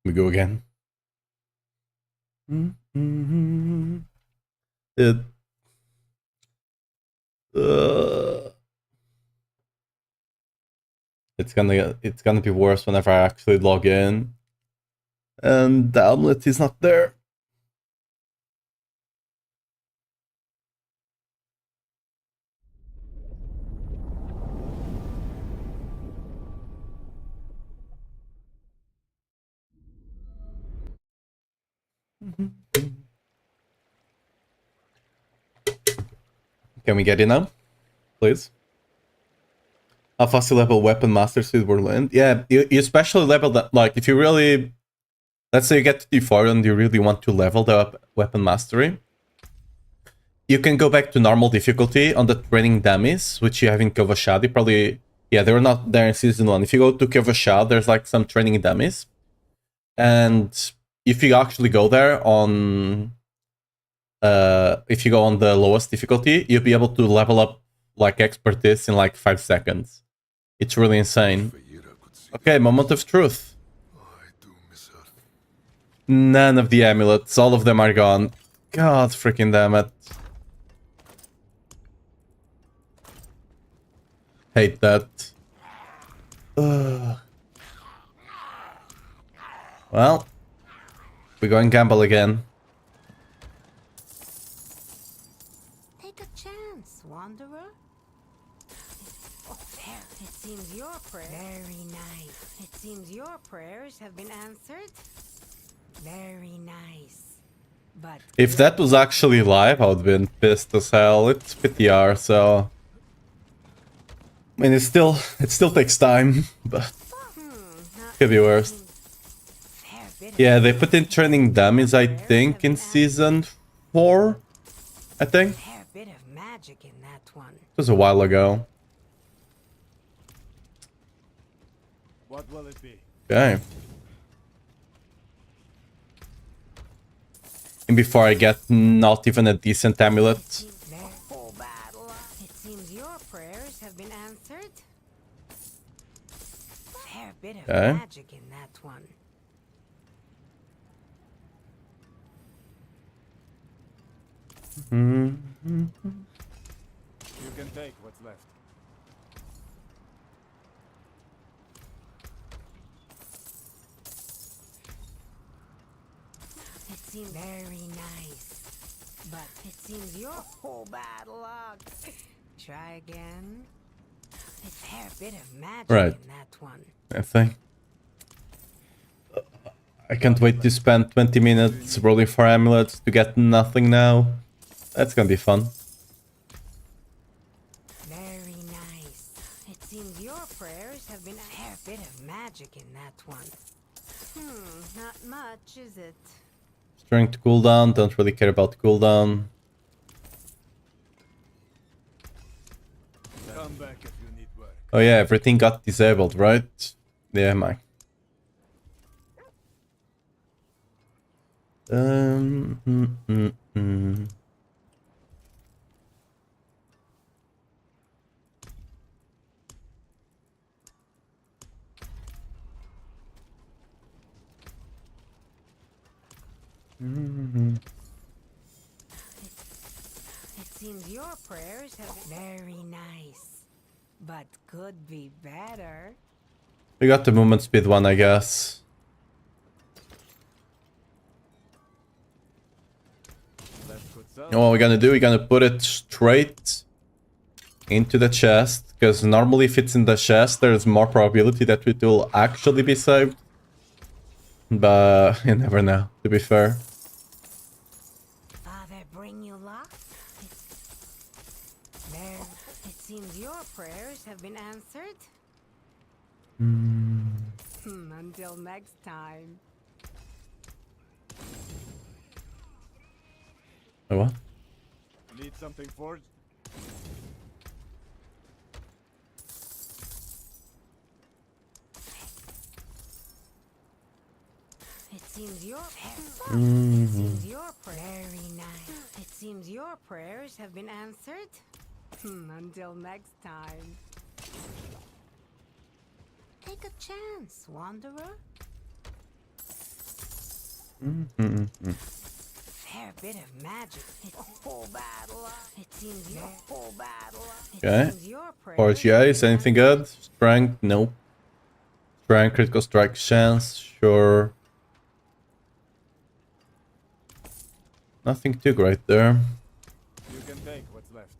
We go again. It. It's gonna be worse whenever I actually log in, and the omelet is not there. Can we get in now? Please. How fast you level weapon masters with Whirlwind? Yeah, you especially level that, like, if you really... Let's say you get to D4 and you really want to level the weapon mastery. You can go back to normal difficulty on the training dummies, which you have in Kovashad. Probably... Yeah, they were not there in Season 1. If you go to Kovashad, there's like some training dummies. And if you actually go there on... if you go on the lowest difficulty, you'll be able to level up like expertise in like 5 seconds. It's really insane. Okay, moment of truth. I do miss her. None of the amulets. All of them are gone. God freaking damn it. Hate that. Ugh. Well, we're going gamble again. Take a chance, wanderer. Oh, there. It seems your prayer. Very nice. It seems your prayers have been answered. Very nice. But If that was actually live, I would have been pissed as hell. It's PTR, so... I mean, it still takes time, but could be worse. fair bit of Yeah, they put in training dummies, I think, in Season 4, I think. fair bit of magic in that one. It was a while ago. What will it be? Okay. And before I get not even a decent amulet. Full battle. It seems your prayers have been answered. Fair bit of Okay. magic in that one. You can take what's left. It seems very nice. But it seems your whole bad luck. Try again. A fair bit of magic Right. in that one. I think. I can't wait to spend 20 minutes rolling for amulets to get nothing now. That's gonna be fun. Very nice. It seems your prayers have been a fair bit of magic in that one. Not much, is it? Strength cooldown, don't really care about cooldown. Come back if you need work. Oh yeah, everything got disabled, right? Yeah, Mike. Mm, mm, mm. It seems your prayers have been very nice. But could be better. We got the movement speed one, I guess. That's good You stuff. know what we're gonna do? We're gonna put it straight into the chest. Because normally if it's in the chest, there's more probability that it will actually be saved. But you never know, to be fair. Father, bring you luck? There. It seems your prayers have been answered. Until next time. Oh, what? Need something forged? It seems your It seems your very nice. It seems your prayers have been answered. Until next time. Take a chance, wanderer. Fair bit of magic. It's whole battle. It seems your whole battle. Okay. Forge, yeah, is anything good? Strength? Nope. Strength, critical strike chance? Sure. Nothing too great there. You can take what's left.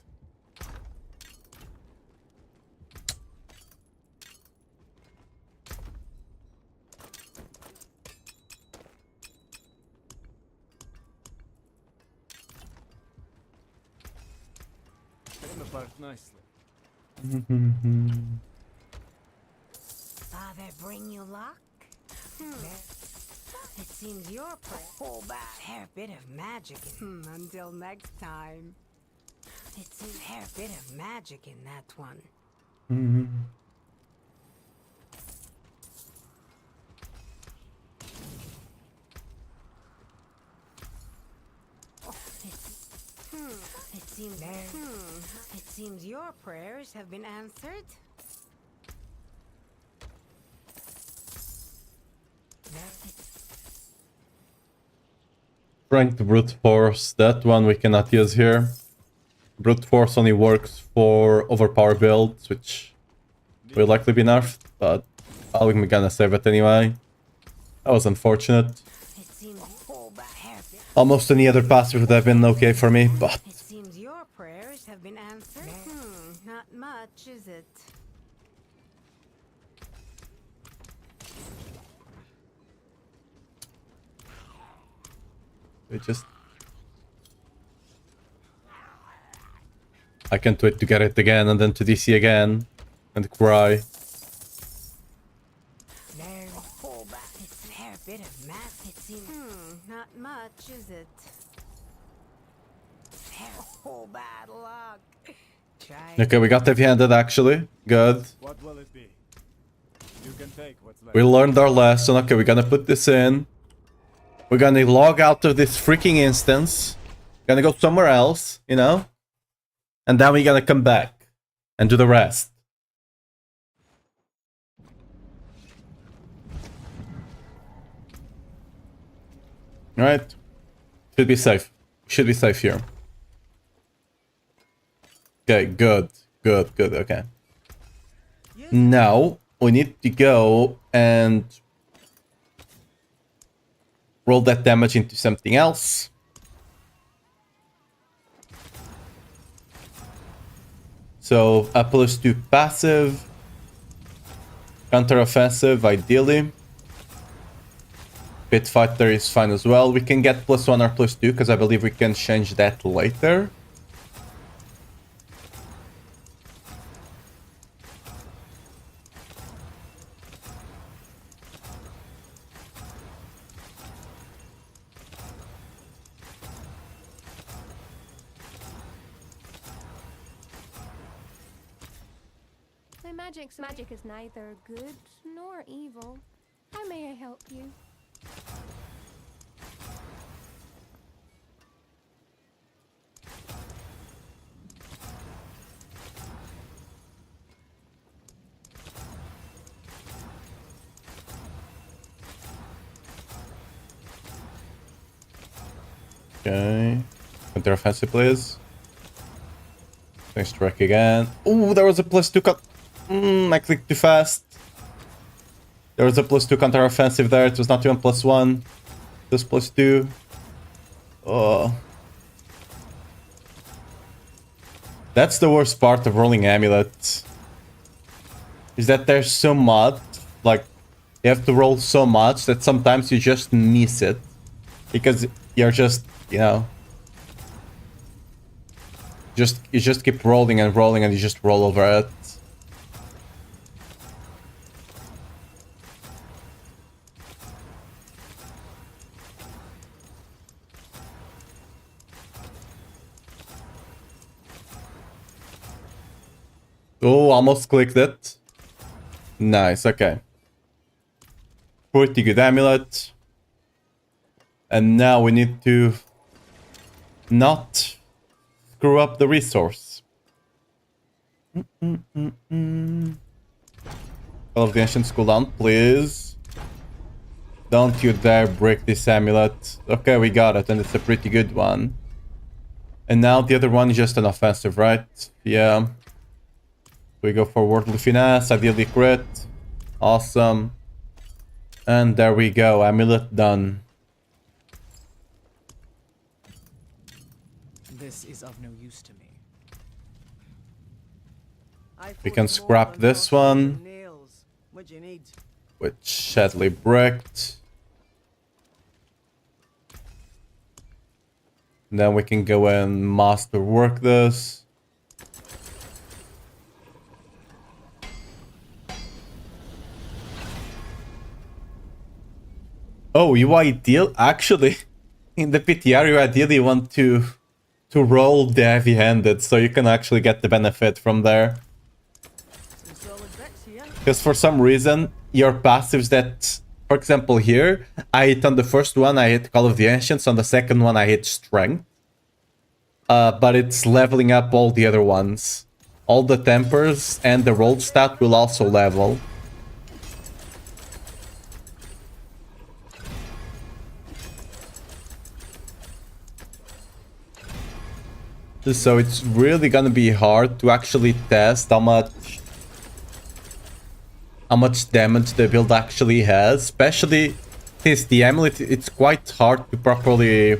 apart nicely. Father bring you luck? It seems your prayer. Oh, fair bit of magic in. Until next time. It seems fair bit of magic in that one. It seems your prayers have been answered. Trying to brute force. That one we cannot use here. Brute force only works for overpower builds, which will likely be nerfed, but I'm gonna save it anyway. That was unfortunate. It seems Almost any other passive would have been okay for me, but It seems your prayers have been answered. Not much, is it? it just... I can't wait to get it again and then to DC again and cry. It's a fair bit of math. It seems. Not much, is it? Bad luck. Try. Okay, we got heavy-handed actually. Good. What will it be? You can take what's left. We learned our lesson. Okay, we're gonna put this in. We're gonna log out of this freaking instance. Gonna go somewhere else, you know? And then we're gonna come back and do the rest. Alright. Should be safe. Should be safe here. Okay, good. Good, good, okay. Now, we need to go and roll that damage into something else. So, a +2 passive. Counter-offensive, ideally. Pit fighter is fine as well. We can get +1 or +2, because I believe we can change that later. My magic is neither good nor evil. How may I help you? Okay. Counter offensive, please. Thanks, strike again. Ooh, there was a +2 cut. I clicked too fast. There was a +2 counter offensive there. It was not even +1. It was +2. Oh. That's the worst part of rolling amulets. Is that there's so much. Like, you have to roll so much that sometimes you just miss it. Because you're just, you know. You just keep rolling and rolling and you just roll over it. Oh, almost clicked it. Nice, okay. Pretty good amulet. And now we need to not screw up the resource. All of the ancients cooldown, please. Don't you dare break this amulet. Okay, we got it, and it's a pretty good one. And now the other one is just an offensive, right? Yeah. We go for Worldly Finesse, ideally crit. Awesome. And there we go, amulet done. This is of no use to me. We can scrap this one, What you need? which sadly bricked. Then we can go and master work this. Oh, you ideal actually in the PTR you ideally want to roll the heavy-handed so you can actually get the benefit from there. Some solid bits here. Because for some reason your passives that, for example here, I hit on the first one, I hit Call of the Ancients, on the second one I hit Strength. But it's leveling up all the other ones. All the tempers and the rolled stat will also level. So it's really gonna be hard to actually test how much damage the build actually has, especially since the amulet, it's quite hard to properly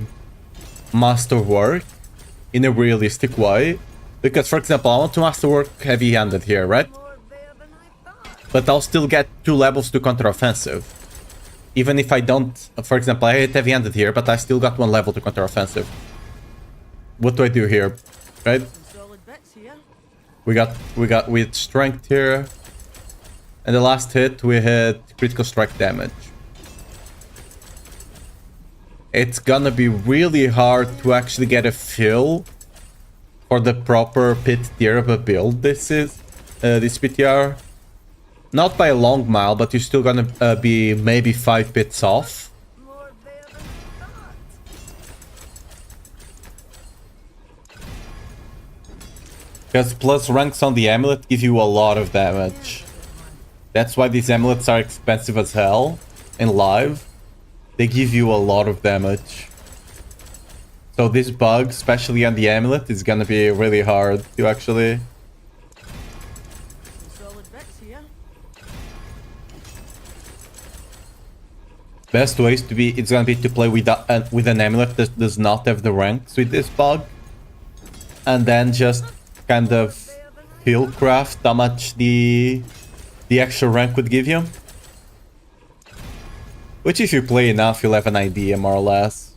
master work in a realistic way. Because, for example, I want to master work heavy-handed here, right? But I'll still get 2 levels to counter-offensive. Even if I don't, for example, I hit heavy-handed here, but I still got 1 level to counter-offensive. What do I do here, right? Some solid bits here. We got with strength here. And the last hit, we hit critical strike damage. It's gonna be really hard to actually get a feel for the proper pit tier of a build. This PTR. Not by a long mile, but you're still gonna be maybe 5 pits off. Because plus ranks on the amulet give you a lot of damage. That's why these amulets are expensive as hell in live. They give you a lot of damage. So this bug, especially on the amulet, is gonna be really hard to actually... Some solid bits here. Best ways to be, it's gonna be to play with an amulet that does not have the ranks with this bug. And then just kind of field craft how much the extra rank would give you. Which if you play enough, you'll have an idea more or less.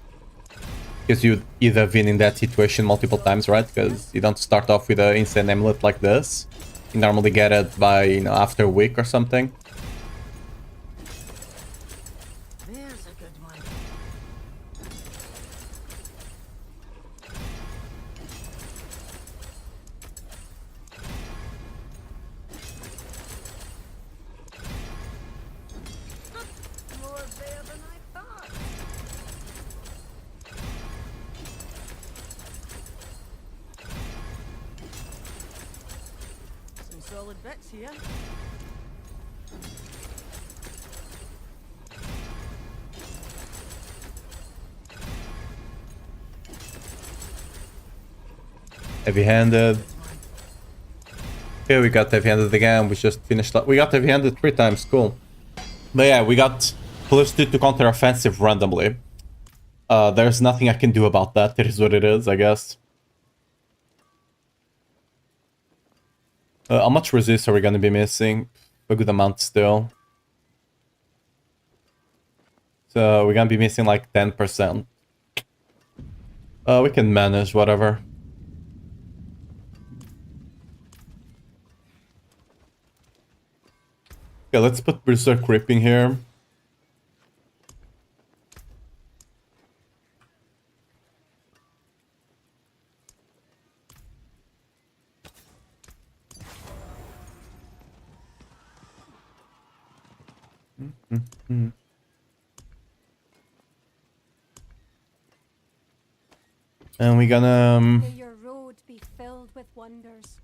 Because you'd either been in that situation multiple times, right? Because you don't start off with an instant amulet like this. You normally get it by, you know, after a week or something. There's a good one. Some solid bits here. Heavy-handed. Okay, we got heavy-handed again. We just finished up. We got heavy-handed 3 times. Cool. But yeah, we got +2 to counter-offensive randomly. There's nothing I can do about that. It is what it is, I guess. How much resist are we gonna be missing? A good amount still. So we're gonna be missing like 10%. We can manage, whatever. Okay, let's put Berserk Ripping here. And we're gonna... May your road be filled with wonders.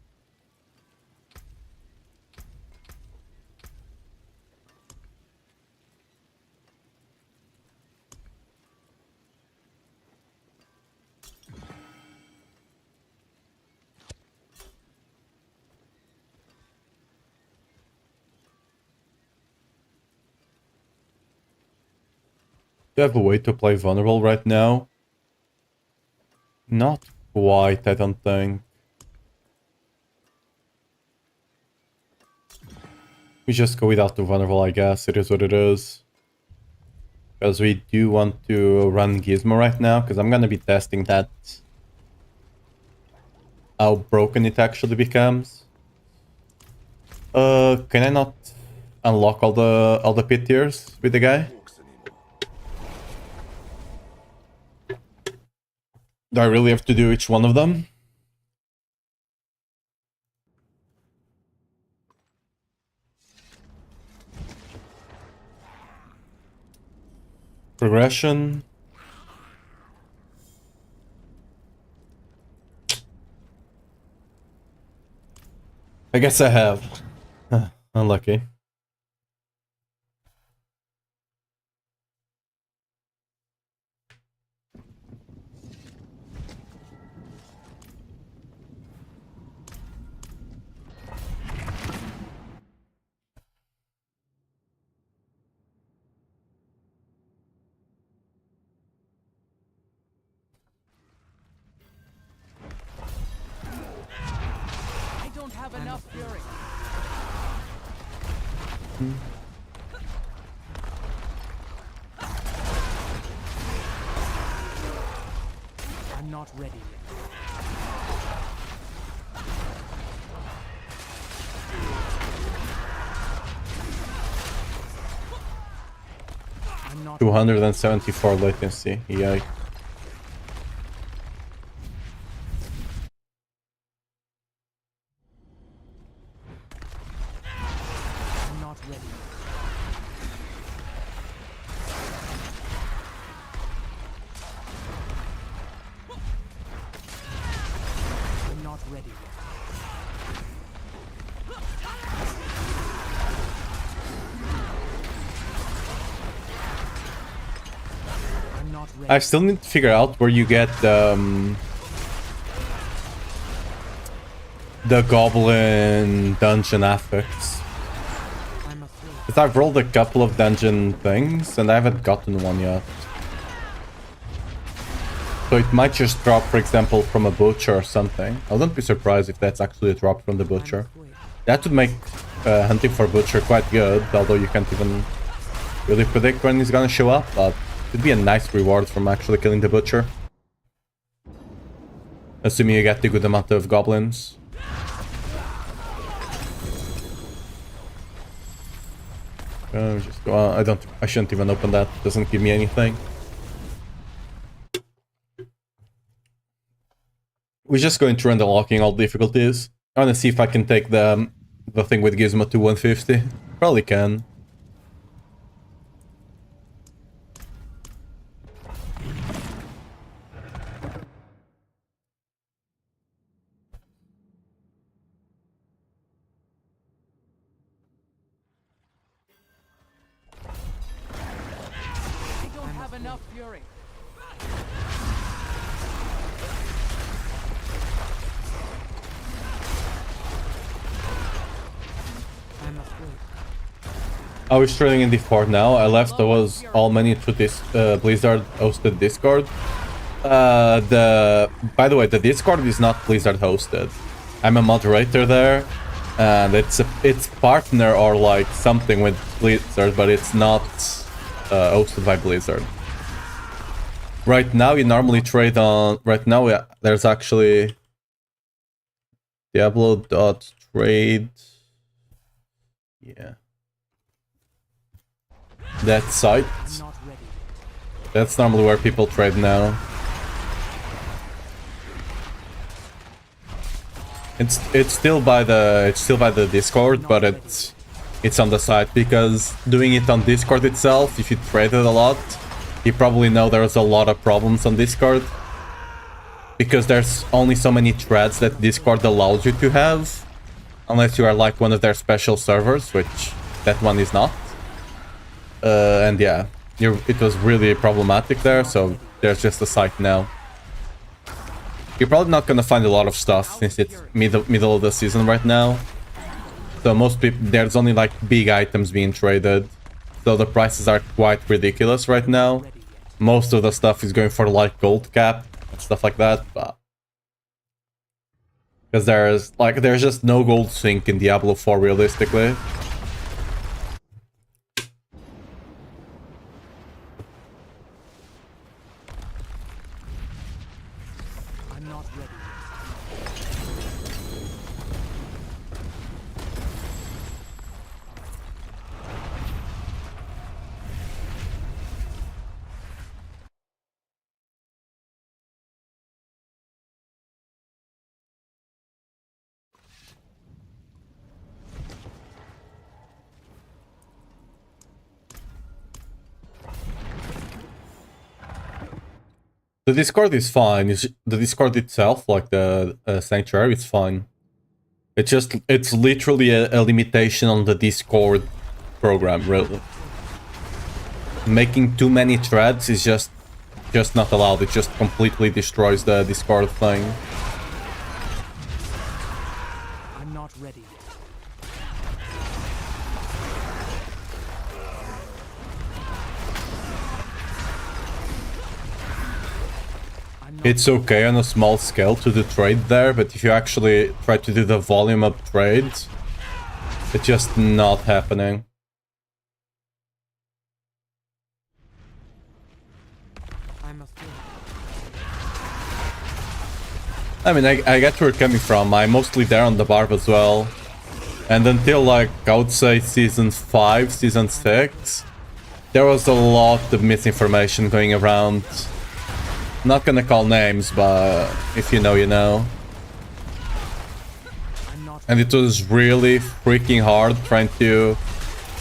Do you have a way to play vulnerable right now? Not quite, I don't think. We just go without the vulnerable, I guess. It is what it is. Because we do want to run Gizmo right now, because I'm gonna be testing that. How broken it actually becomes. Can I not unlock all the pit tiers with the guy? Do I really have to do each one of them? Progression. I guess I have. Unlucky. I don't have enough fury. I'm not ready yet. I'm not 274 latency. Yikes. I'm not ready yet. I'm not ready yet. I'm not ready. I still need to figure out where you get the goblin dungeon affix. I'm afraid. Because I've rolled a couple of dungeon things and I haven't gotten one yet. So it might just drop, for example, from a butcher or something. I wouldn't be surprised if that's actually a drop from the butcher. That would make hunting for butcher quite good, although you can't even really predict when he's gonna show up, but it would be a nice reward from actually killing the butcher. Assuming you get a good amount of goblins. Just go on. I shouldn't even open that. It doesn't give me anything. We're just going through and unlocking all difficulties. I want to see if I can take the thing with Gizmo to 150. Probably can. I don't have enough fury. I'm afraid. I was trading in D4 now. I left. I was all money to this Blizzard hosted Discord. By the way, the Discord is not Blizzard hosted. I'm a moderator there, and it's partner or like something with Blizzard, but it's not hosted by Blizzard. Right now, you normally trade on. Right now, yeah, there's actually Diablo.trade. Yeah. That site. I'm not ready. That's normally where people trade now. It's still by the Discord, but it's on the site, because doing it on Discord itself, if you traded a lot, you probably know there's a lot of problems on Discord. Because there's only so many threads that Discord allows you to have, unless you are like one of their special servers, which that one is not. And yeah, it was really problematic there, so there's just a site now. You're probably not gonna find a lot of stuff since it's middle of the season right now. So most people, there's only like big items being traded. So the prices are quite ridiculous right now. Most of the stuff is going for like gold cap and stuff like that, but because there's just no gold sink in Diablo 4 realistically. The Discord is fine. The Discord itself, like the Sanctuary, is fine. It's literally a limitation on the Discord program, really. Making too many threads is just not allowed. It just completely destroys the Discord thing. I'm not ready. It's okay on a small scale to do trade there, but if you actually try to do the volume up trades, it's just not happening. I must wait. I mean, I get where you're coming from. I'm mostly there on the barb as well. And until, like, I would say Season 5, Season 6, there was a lot of misinformation going around. Not gonna call names, but if you know, you know. And it was really freaking hard trying to...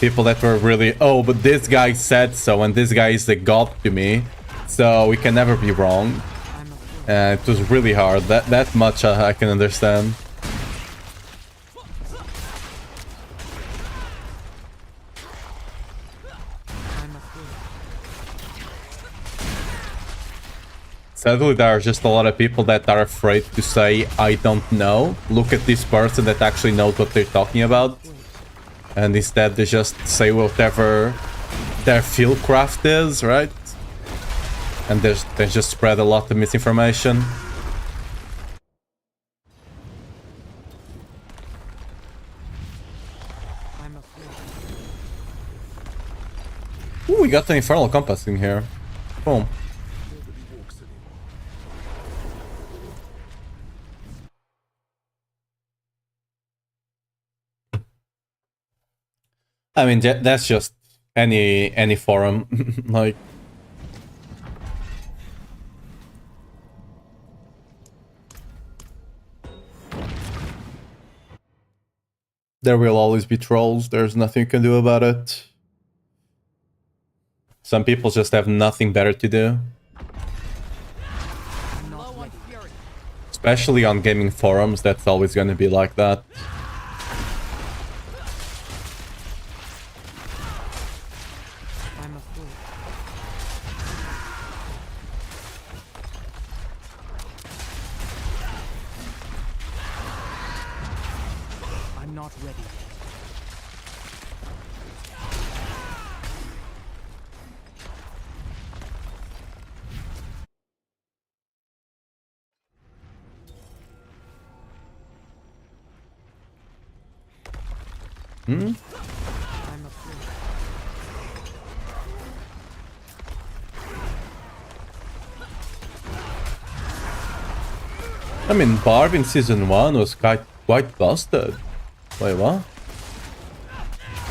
People that were really, oh, but this guy said so, and this guy is a god to me, so we can never be wrong. And it was really hard. That much I can understand. Sadly, there are just a lot of people that are afraid to say, I don't know. Look at this person that actually knows what they're talking about. And instead they just say whatever their field craft is, right? And they just spread a lot of misinformation. Ooh, we got the Infernal Compass in here. Boom. I mean, that's just any forum. Like, there will always be trolls. There's nothing you can do about it. Some people just have nothing better to do. Especially on gaming forums, that's always going to be like that. I'm not ready. Hmm? I mean, Barb in Season 1 was quite busted. Wait, what?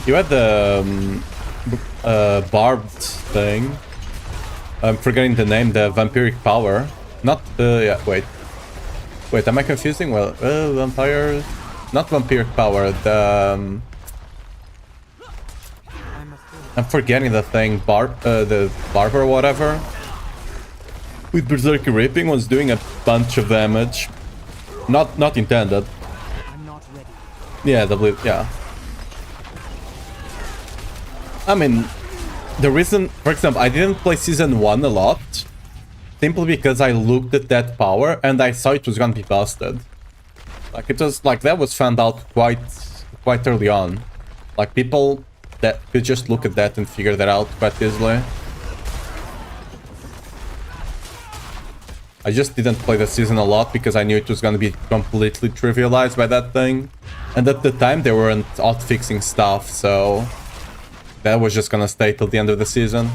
You had the barbed thing. I'm forgetting the name, the vampiric power. Not, yeah, wait. Wait, am I confusing? Well, vampire... Not vampiric power, the... I'm forgetting the thing, the barber or whatever. With Berserker Ripping was doing a bunch of damage. Not intended. I'm not ready. Yeah, yeah. I mean, the reason, for example, I didn't play Season 1 a lot, simply because I looked at that power and I saw it was gonna be busted. Like, it was, like, that was found out quite early on. Like, people that could just look at that and figure that out quite easily. I just didn't play the season a lot because I knew it was gonna be completely trivialized by that thing. And at the time they weren't out-fixing stuff, so... that was just gonna stay till the end of the season.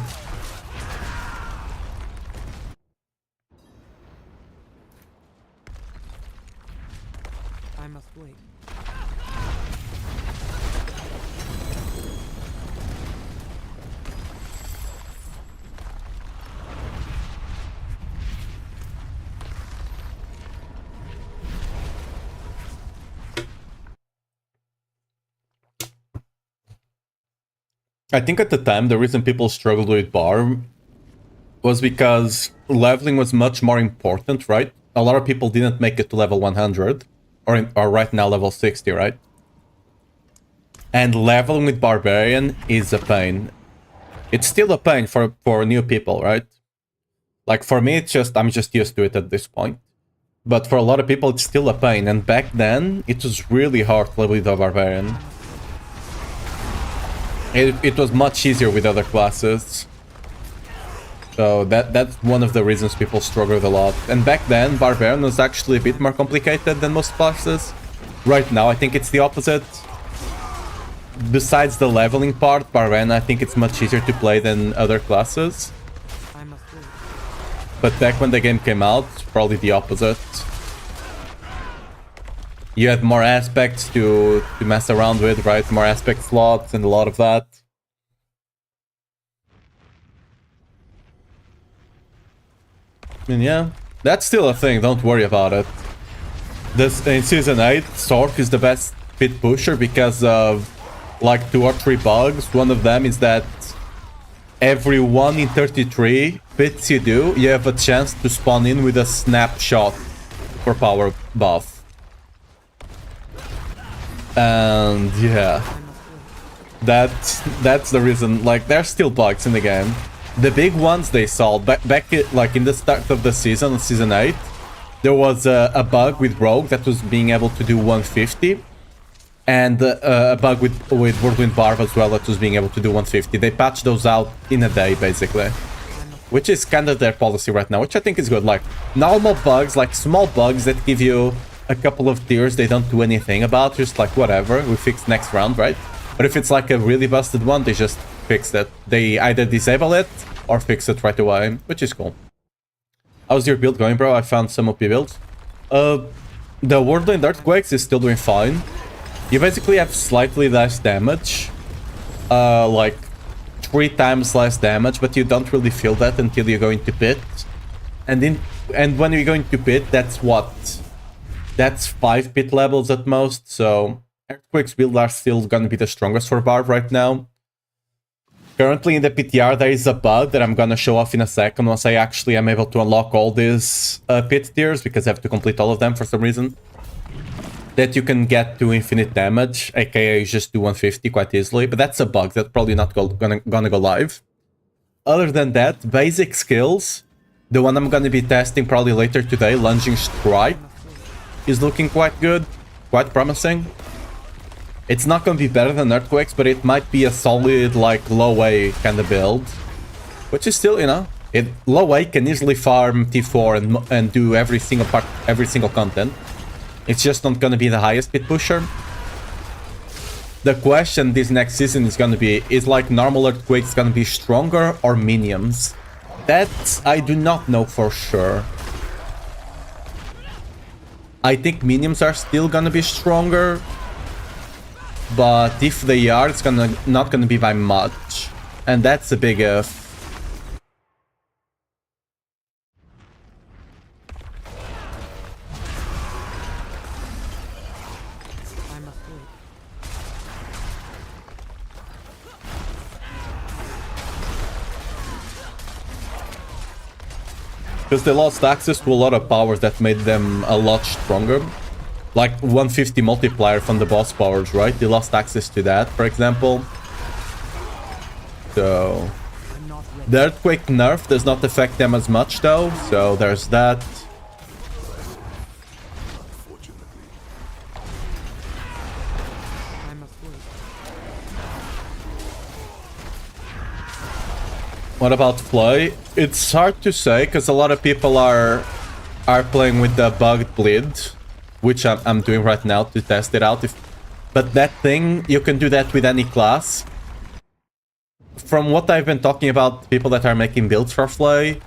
I must wait. I think at the time the reason people struggled with Barb was because leveling was much more important, right? A lot of people didn't make it to level 100, or right now level 60, right? And leveling with Barbarian is a pain. It's still a pain for new people, right? Like for me, I'm just used to it at this point. But for a lot of people, it's still a pain. And back then, it was really hard to level with the Barbarian. It was much easier with other classes. So that's one of the reasons people struggled a lot. And back then, Barbarian was actually a bit more complicated than most classes. Right now, I think it's the opposite. Besides the leveling part, Barbarian, I think it's much easier to play than other classes. But back when the game came out, probably the opposite. You had more aspects to mess around with, right? More aspect slots and a lot of that. And yeah, that's still a thing, don't worry about it. This in Season 8, Sork is the best pit pusher because of like 2 or 3 bugs. One of them is that every 1 in 33 pits you do, you have a chance to spawn in with a snapshot for power buff. And yeah, that's the reason. Like, there's still bugs in the game. The big ones they solved back like in the start of the season, Season 8, there was a bug with Rogue that was being able to do 150, and a bug with Whirlwind Barb as well that was being able to do 150. They patched those out in a day, basically, which is kind of their policy right now, which I think is good. Like, normal bugs, like small bugs that give you a couple of tiers they don't do anything about, just like whatever, we fix next round, right? But if it's like a really busted one, they just fix it. They either disable it or fix it right away, which is cool. How's your build going, bro? I found some OP builds. The Whirlwind Earthquakes is still doing fine. You basically have slightly less damage. Like 3 times less damage, but you don't really feel that until you go into pit. And when you go into pit, that's what? That's 5 pit levels at most, so Earthquake's build are still gonna be the strongest for Barb right now. Currently in the PTR there is a bug that I'm gonna show off in a second once I actually am able to unlock all these pit tiers, because I have to complete all of them for some reason. That you can get to infinite damage, aka you just do 150 quite easily, but that's a bug that's probably not gonna go live. Other than that, basic skills, the one I'm gonna be testing probably later today, Lunging Strike, is looking quite good, quite promising. It's not gonna be better than Earthquakes, but it might be a solid, like, low A kind of build. Which is still, you know, low A can easily farm T4 and do every single content. It's just not gonna be the highest pit pusher. The question this next season is gonna be, is like normal Earthquakes gonna be stronger or minions? That I do not know for sure. I think minions are still gonna be stronger, but if they are, it's not gonna be by much, and that's a big if. Because they lost access to a lot of powers that made them a lot stronger. Like 150 multiplier from the boss powers, right? They lost access to that, for example. So the Earthquake nerf does not affect them as much though, so there's that. What about Fly? It's hard to say because a lot of people are playing with the bugged bleed, which I'm doing right now to test it out. But that thing, you can do that with any class. From what I've been talking about, people that are making builds for Flay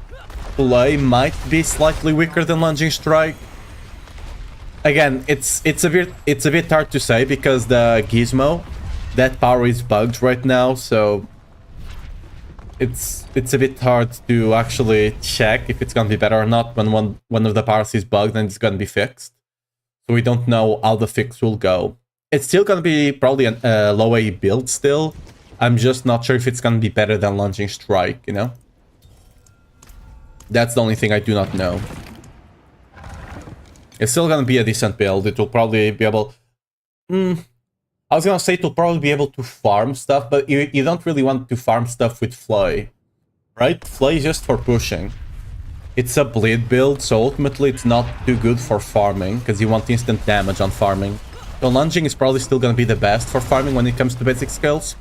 might be slightly weaker than Lunging Strike. Again, it's a bit hard to say because the Gizmo, that power is bugged right now, so it's a bit hard to actually check if it's gonna be better or not when one of the powers is bugged and it's gonna be fixed. So we don't know how the fix will go. It's still gonna be probably a low A build still. I'm just not sure if it's gonna be better than Lunging Strike, you know? That's the only thing I do not know. It's still gonna be a decent build. It will probably be able... I was gonna say it will probably be able to farm stuff, but you don't really want to farm stuff with Flay. Right? Flay is just for pushing. It's a bleed build, so ultimately it's not too good for farming, because you want instant damage on farming. So lunging is probably still gonna be the best for farming when it comes to basic skills.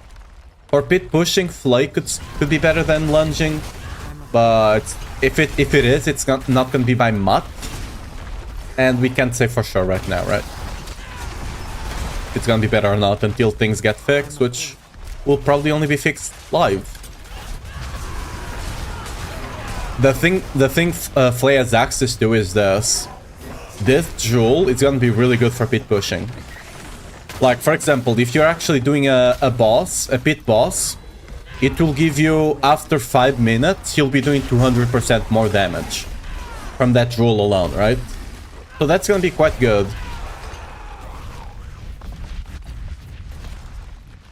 For pit pushing, Flay could be better than lunging, but if it is, it's not gonna be by much. And we can't say for sure right now, right? It's gonna be better or not until things get fixed, which will probably only be fixed live. The thing Flay has access to is this. This jewel is gonna be really good for pit pushing. Like, for example, if you're actually doing a pit boss, it will give you, after 5 minutes, you'll be doing 200% more damage from that jewel alone, right? So that's gonna be quite good.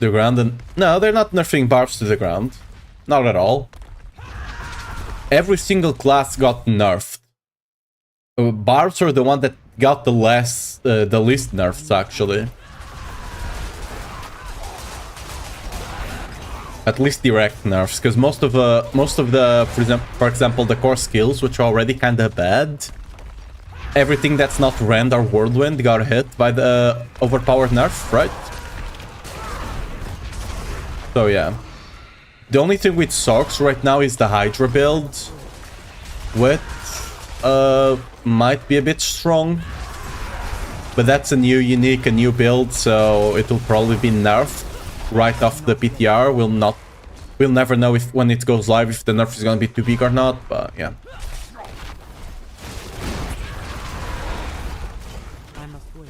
The ground and... No, they're not nerfing barbs to the ground. Not at all. Every single class got nerfed. Barbs were the one that got the least nerfs, actually. At least direct nerfs, because most of the, for example, the core skills, which are already kind of bad, everything that's not Rend or Whirlwind got hit by the overpowered nerf, right? So yeah. The only thing with Sorks right now is the Hydra build, which might be a bit strong. But that's a new unique, a new build, so it will probably be nerfed right off the PTR. We'll never know if when it goes live if the nerf is gonna be too big or not, but yeah. I must wait.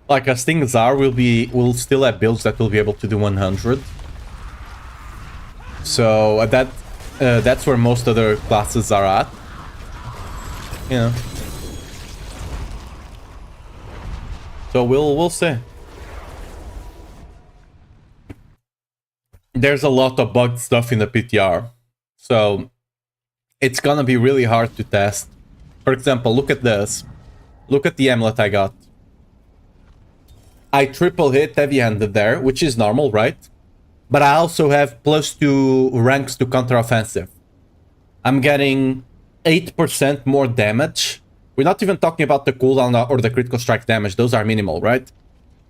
Like as things are, we'll still have builds that will be able to do 100. So that's where most other classes are at. You know. So we'll see. There's a lot of bugged stuff in the PTR, so it's gonna be really hard to test. For example, look at this. Look at the amulet I got. I triple hit heavy-handed there, which is normal, right? But I also have +2 ranks to counter-offensive. I'm getting 8% more damage. We're not even talking about the cooldown or the critical strike damage. Those are minimal, right?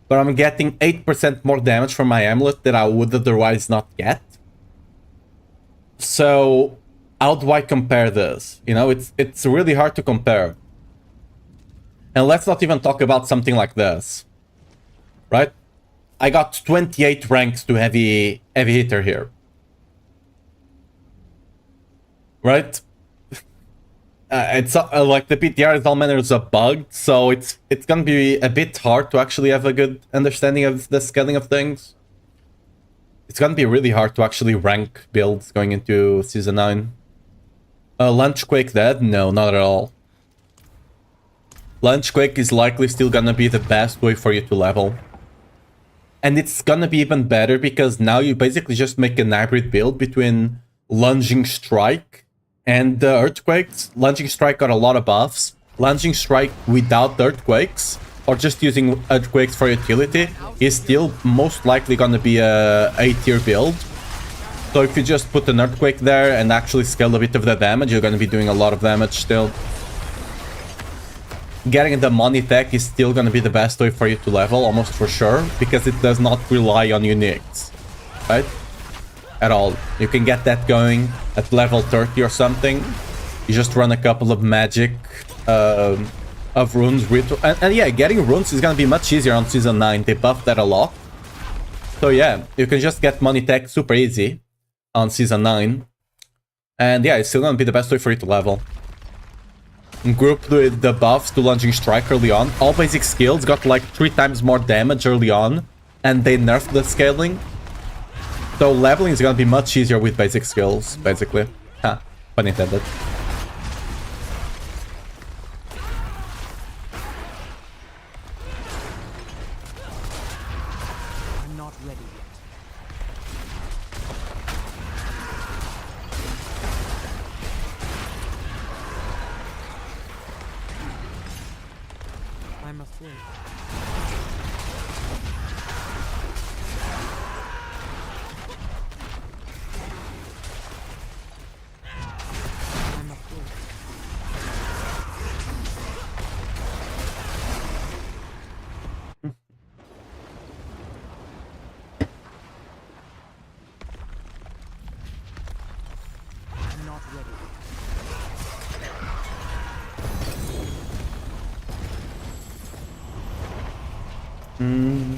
But I'm getting 8% more damage from my amulet that I would otherwise not get. So how do I compare this? You know, it's really hard to compare. And let's not even talk about something like this. Right? I got 28 ranks to heavy hitter here. Right? It's like the PTR is all manners of bugged, so it's gonna be a bit hard to actually have a good understanding of the scaling of things. It's gonna be really hard to actually rank builds going into Season 9. Lunchquake dead? No, not at all. Lunchquake is likely still gonna be the best way for you to level. And it's gonna be even better because now you basically just make an hybrid build between Lunging Strike and the Earthquakes. Lunging Strike got a lot of buffs. Lunging Strike without Earthquakes, or just using Earthquakes for utility, is still most likely gonna be a A-tier build. So if you just put an Earthquake there and actually scale a bit of the damage, you're gonna be doing a lot of damage still. Getting the money tech is still gonna be the best way for you to level, almost for sure, because it does not rely on uniques, right? At all. You can get that going at level 30 or something. You just run a couple of magic of runes. And yeah, getting runes is gonna be much easier on Season 9. They buffed that a lot. So yeah, you can just get money tech super easy on Season 9. And yeah, it's still gonna be the best way for you to level. Grouped with the buffs to Lunging Strike early on. All basic skills got like 3 times more damage early on, and they nerfed the scaling. So leveling is gonna be much easier with basic skills, basically. Ha, pun intended. I'm not ready yet. wait. I must wait. I'm not ready. Hmm.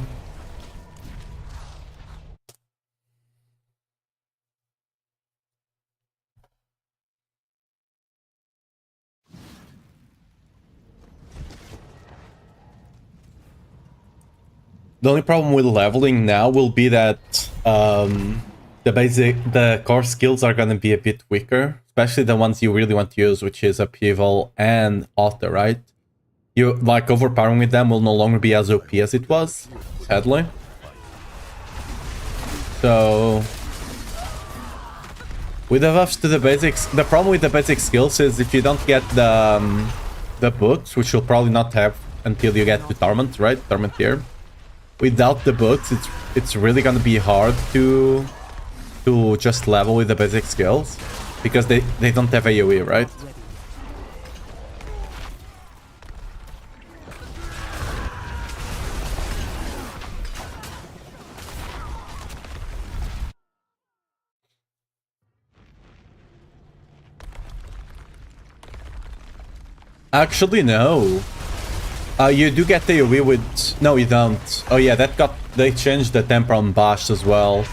The only problem with leveling now will be that the core skills are gonna be a bit weaker, especially the ones you really want to use, which is upheaval and auto, right? You like overpowering with them will no longer be as OP as it was, sadly. So with the buffs to the basics, the problem with the basic skills is if you don't get the boots, which you'll probably not have until you get to Torment, right? Torment here. Without the boots, it's really gonna be hard to just level with the basic skills because they don't have AoE, right? Actually, no. You do get AoE with... No, you don't. Oh yeah, they changed the tempo on Bash as well.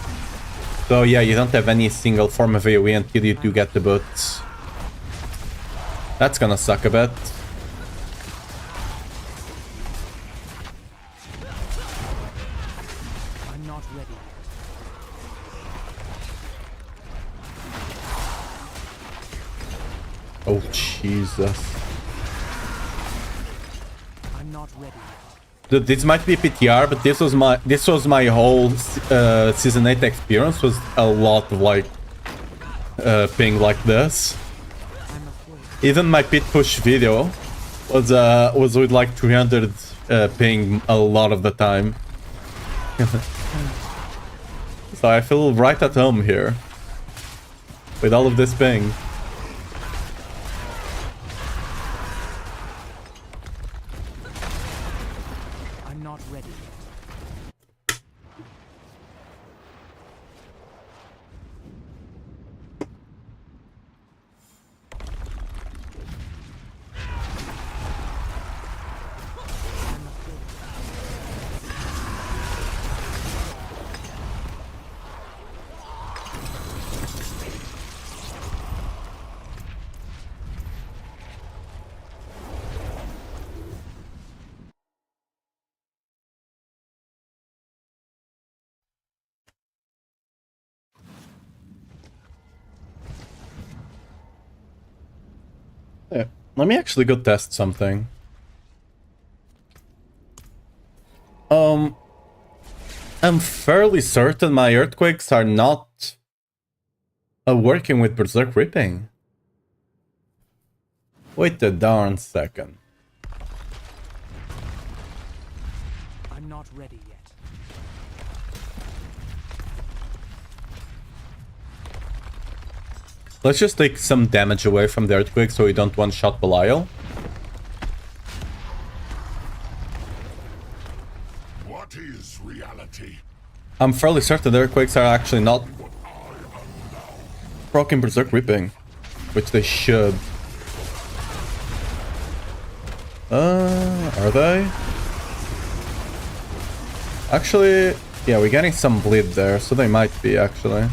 So yeah, you don't have any single form of AoE until you do get the boots. That's gonna suck a bit. I'm not ready. Oh Jesus. I'm not ready. Dude, this might be PTR, but this was my whole season 8 experience. Was a lot of like ping like this. I must wait. Even my pit push video was with like 300 ping a lot of the time. So I feel right at home here with all of this ping. I'm not ready. Yeah, let me actually go test something. I'm fairly certain my earthquakes are not working with Berserk Ripping. Wait a darn second. I'm not ready yet. Let's just take some damage away from the earthquake so we don't one-shot Belial. What is reality? I'm fairly certain the earthquakes are actually not proccing Berserk Ripping, which they should. Are they? Actually, yeah, we're getting some bleed there, so they might be actually.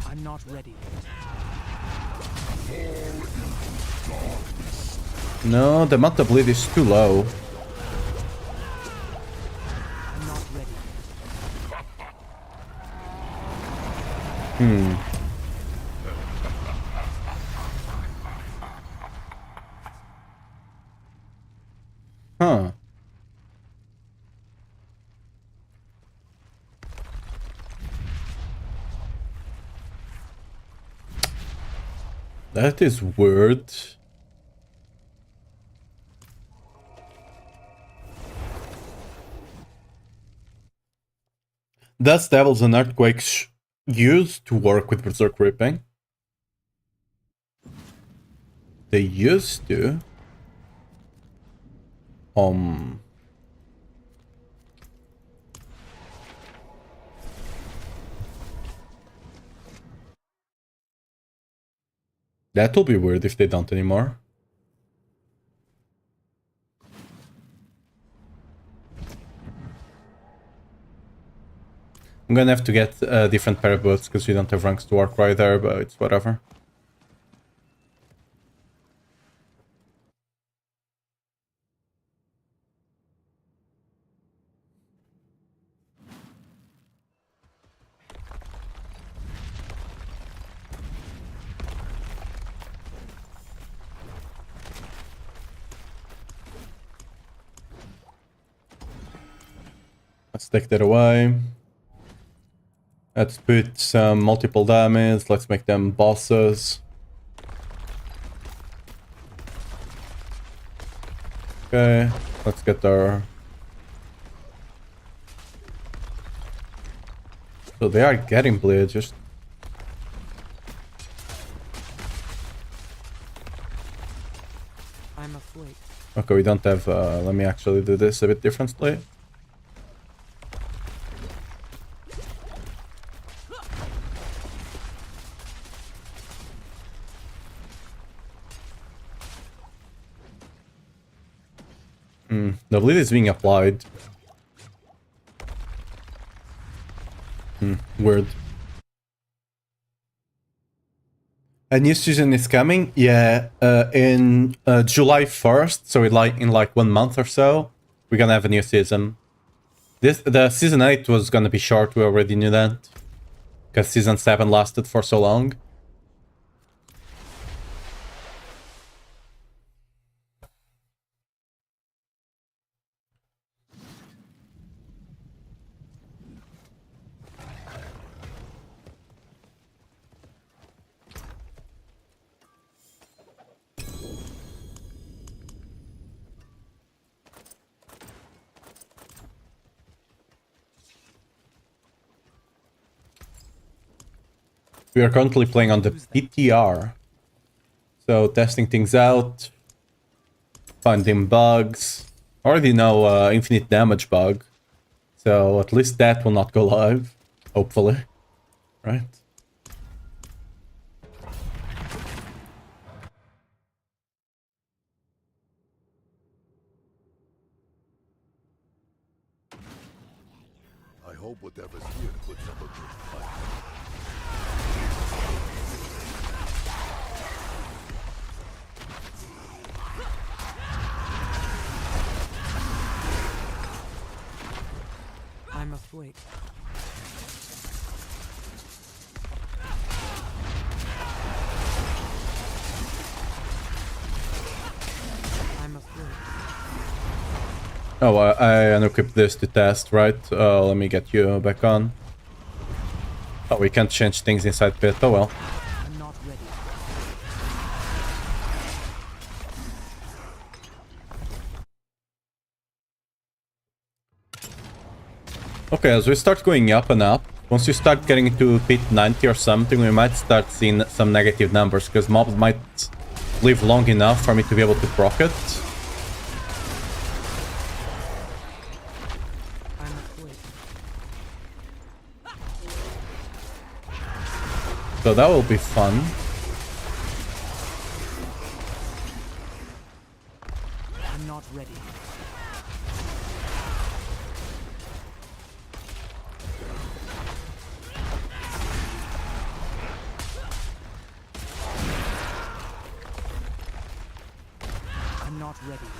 I'm not ready yet. No, the amount of bleed is too low. I'm not ready. Huh. That is weird. Dust Devils and Earthquakes used to work with Berserk Ripping. They used to. That will be weird if they don't anymore. I'm gonna have to get a different pair of boots because we don't have ranks to work right there, but it's whatever. Let's take that away. Let's put some multiple damage. Let's make them bosses. Okay, let's get our... So they are getting bleed, just... I must wait. Okay, we don't have... let me actually do this a bit differently. The bleed is being applied. Weird. A new season is coming? Yeah, in July 1st, so in like 1 month or so, we're gonna have a new season. The season 8 was gonna be short, we already knew that. Because season 7 lasted for so long. We are currently playing on the PTR. So testing things out. Finding bugs. Already know infinite damage bug. So at least that will not go live. Hopefully. Right? I hope whatever's here puts up a good fight. I must wait. I must wait. Oh, I unequipped this to test, right? Let me get you back on. Oh, we can't change things inside pit. Oh well. I'm not ready. Okay, as we start going up and up, once you start getting to pit 90 or something, we might start seeing some negative numbers, because mobs might live long enough for me to be able to proc it. I must wait. So that will be fun. I'm not ready. I'm not ready yet.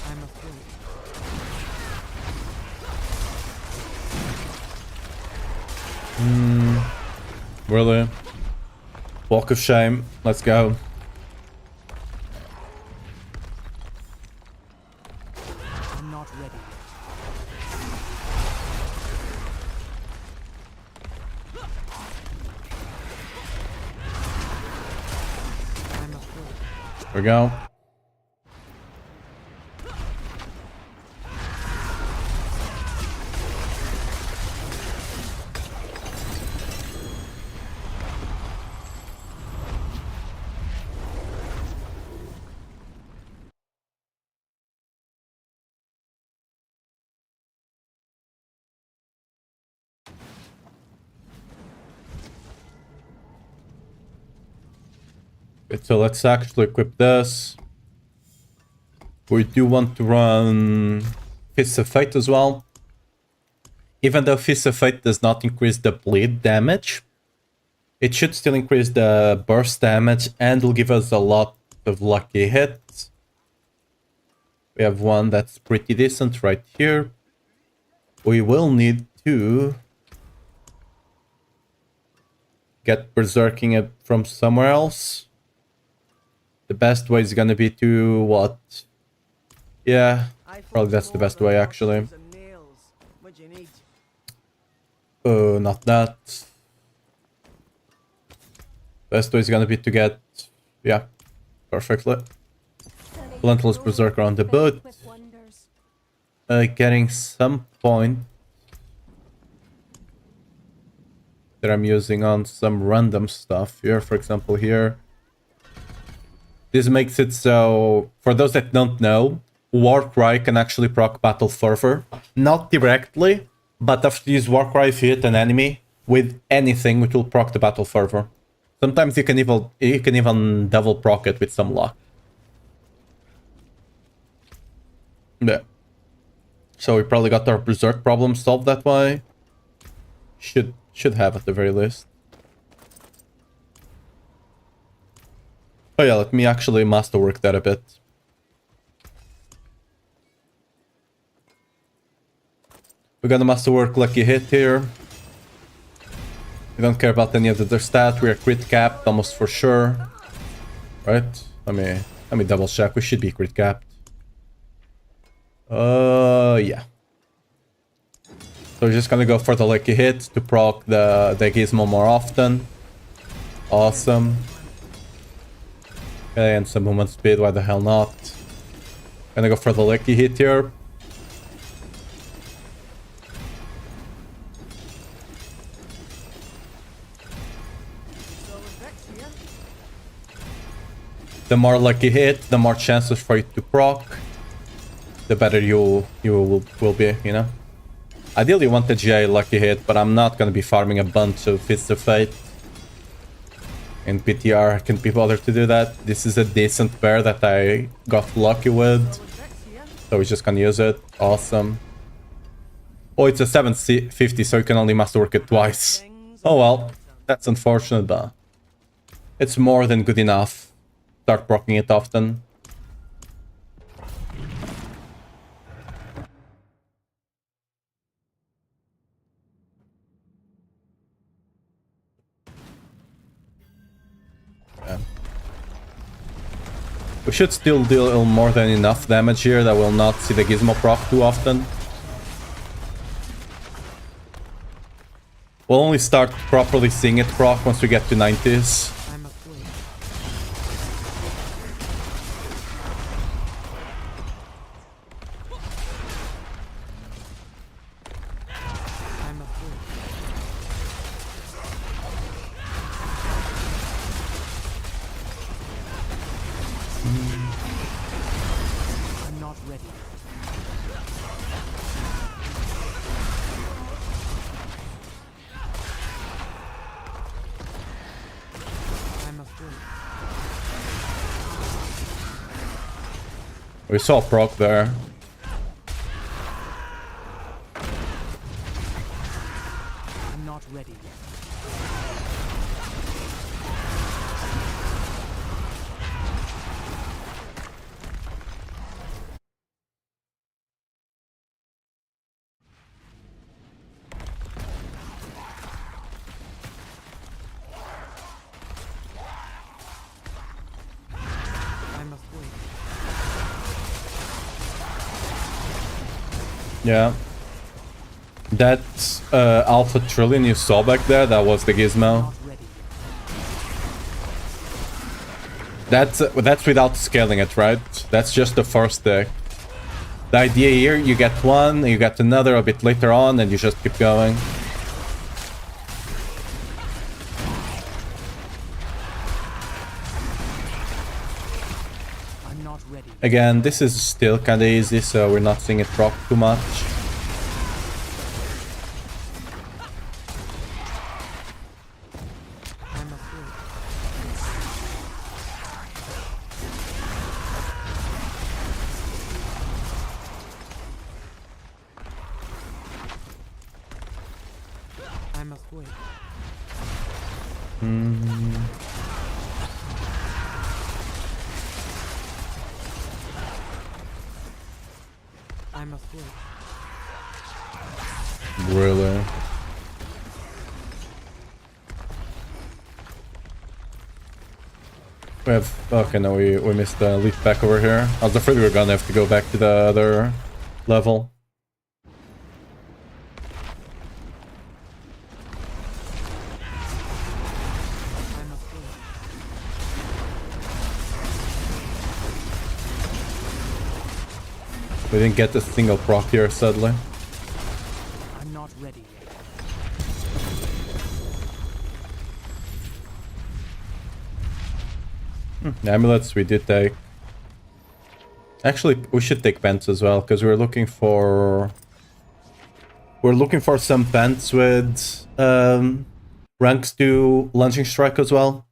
I must wait. Really? Walk of shame. Let's go. I'm not ready yet. I must wait. There we go. Okay, so let's actually equip this. We do want to run Fist of Fate as well. Even though Fist of Fate does not increase the bleed damage, it should still increase the burst damage and will give us a lot of lucky hits. We have one that's pretty decent right here. We will need to get berserking it from somewhere else. The best way is gonna be to what? Yeah, probably that's the best way actually. Not that. Best way is gonna be to get, yeah, perfectly. Relentless Berserker on the boot. Getting some point that I'm using on some random stuff here. For example, here. This makes it so, for those that don't know, Warcry can actually proc Battle Fervor. Not directly, but after you use Warcry, if you hit an enemy with anything, it will proc the Battle Fervor. Sometimes you can even double proc it with some luck. Yeah. So we probably got our Berserk problem solved that way. Should have at the very least. Oh yeah, let me actually masterwork that a bit. We got a masterwork lucky hit here. We don't care about any of the other stats. We are crit capped almost for sure. Right? Let me double check. We should be crit capped. Yeah. So we're just gonna go for the lucky hit to proc the gizmo more often. Awesome. Okay, and some movement speed, why the hell not? Gonna go for the lucky hit here. The more lucky hit, the more chances for you to proc, the better you will be, you know? Ideally you want the GA lucky hit, but I'm not gonna be farming a bunch of Fists of Fate. In PTR, I can't be bothered to do that. This is a decent pair that I got lucky with. So we're just gonna use it. Awesome. Oh, it's a 750, so you can only masterwork it twice. Oh well, that's unfortunate, but it's more than good enough. Start proccing it often. We should still deal more than enough damage here that we'll not see the gizmo proc too often. We'll only start properly seeing it proc once we get to 90s. We saw proc there. I'm not ready yet. I must wait. Yeah. That Alpha Trillion you saw back there, that was the gizmo. Not ready That's without scaling it, right? That's just the first deck. The idea here, you get one, you get another a bit later on, and you just keep going. I'm not ready. Again, this is still kinda easy, so we're not seeing it proc too much. I must wait. I must wait. I must wait. Really? We have... Okay, no, we missed the leap back over here. I was afraid we were gonna have to go back to the other level. I must wait. We didn't get a single proc here, sadly. I'm not ready yet. The amulets we did take. Actually, we should take pants as well, because we're looking for... We're looking for some pants with ranks to launching strike as well.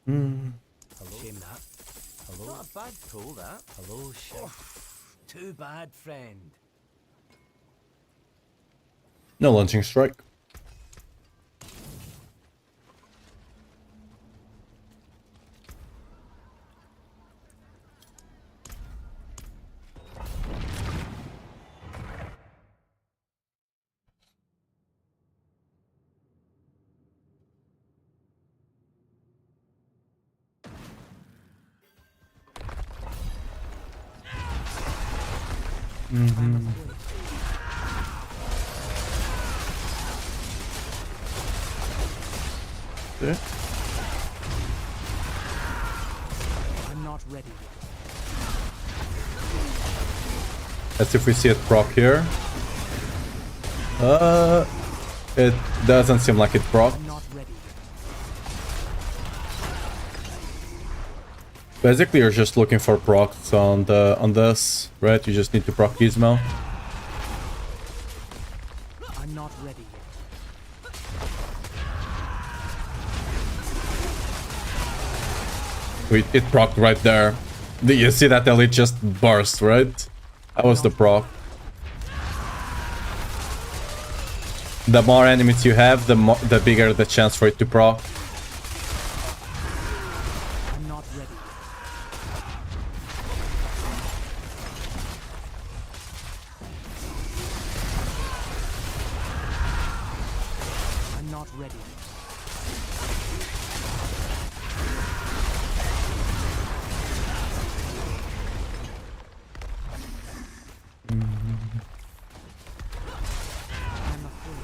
Shame that. Hello. Not a bad pull, that. Hello, shit. Too bad, friend. No launching strike. I must wait. Yeah. I'm not ready yet. Let's see if we see it proc here. It doesn't seem like it proc. I'm not ready yet. Basically, you're just looking for procs on this, right? You just need to proc Gizmo. I'm not ready yet. It procced right there. You see that elite just burst, right? That was the proc. The more enemies you have, the bigger the chance for it to proc. I'm not ready yet. I'm not ready yet. I must wait.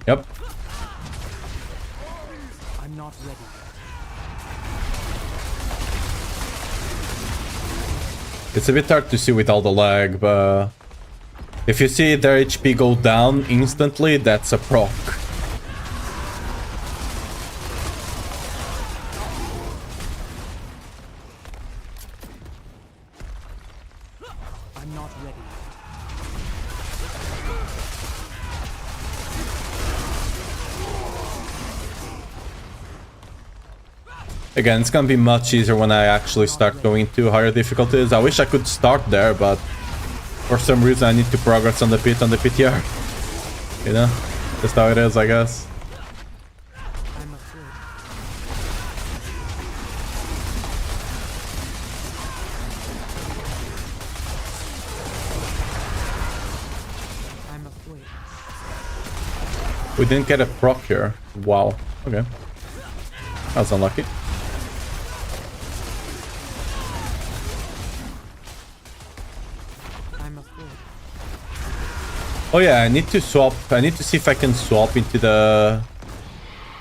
Yep. I'm not ready yet. It's a bit hard to see with all the lag, but if you see their HP go down instantly, that's a proc. I'm not ready yet. Again, it's gonna be much easier when I actually start going to higher difficulties. I wish I could start there, but for some reason I need to progress on the PTR. You know? Just how it is, I guess. I must wait. I must wait. We didn't get a proc here. Wow. Okay. I was unlucky. I must wait. Oh yeah, I need to swap. I need to see if I can swap into the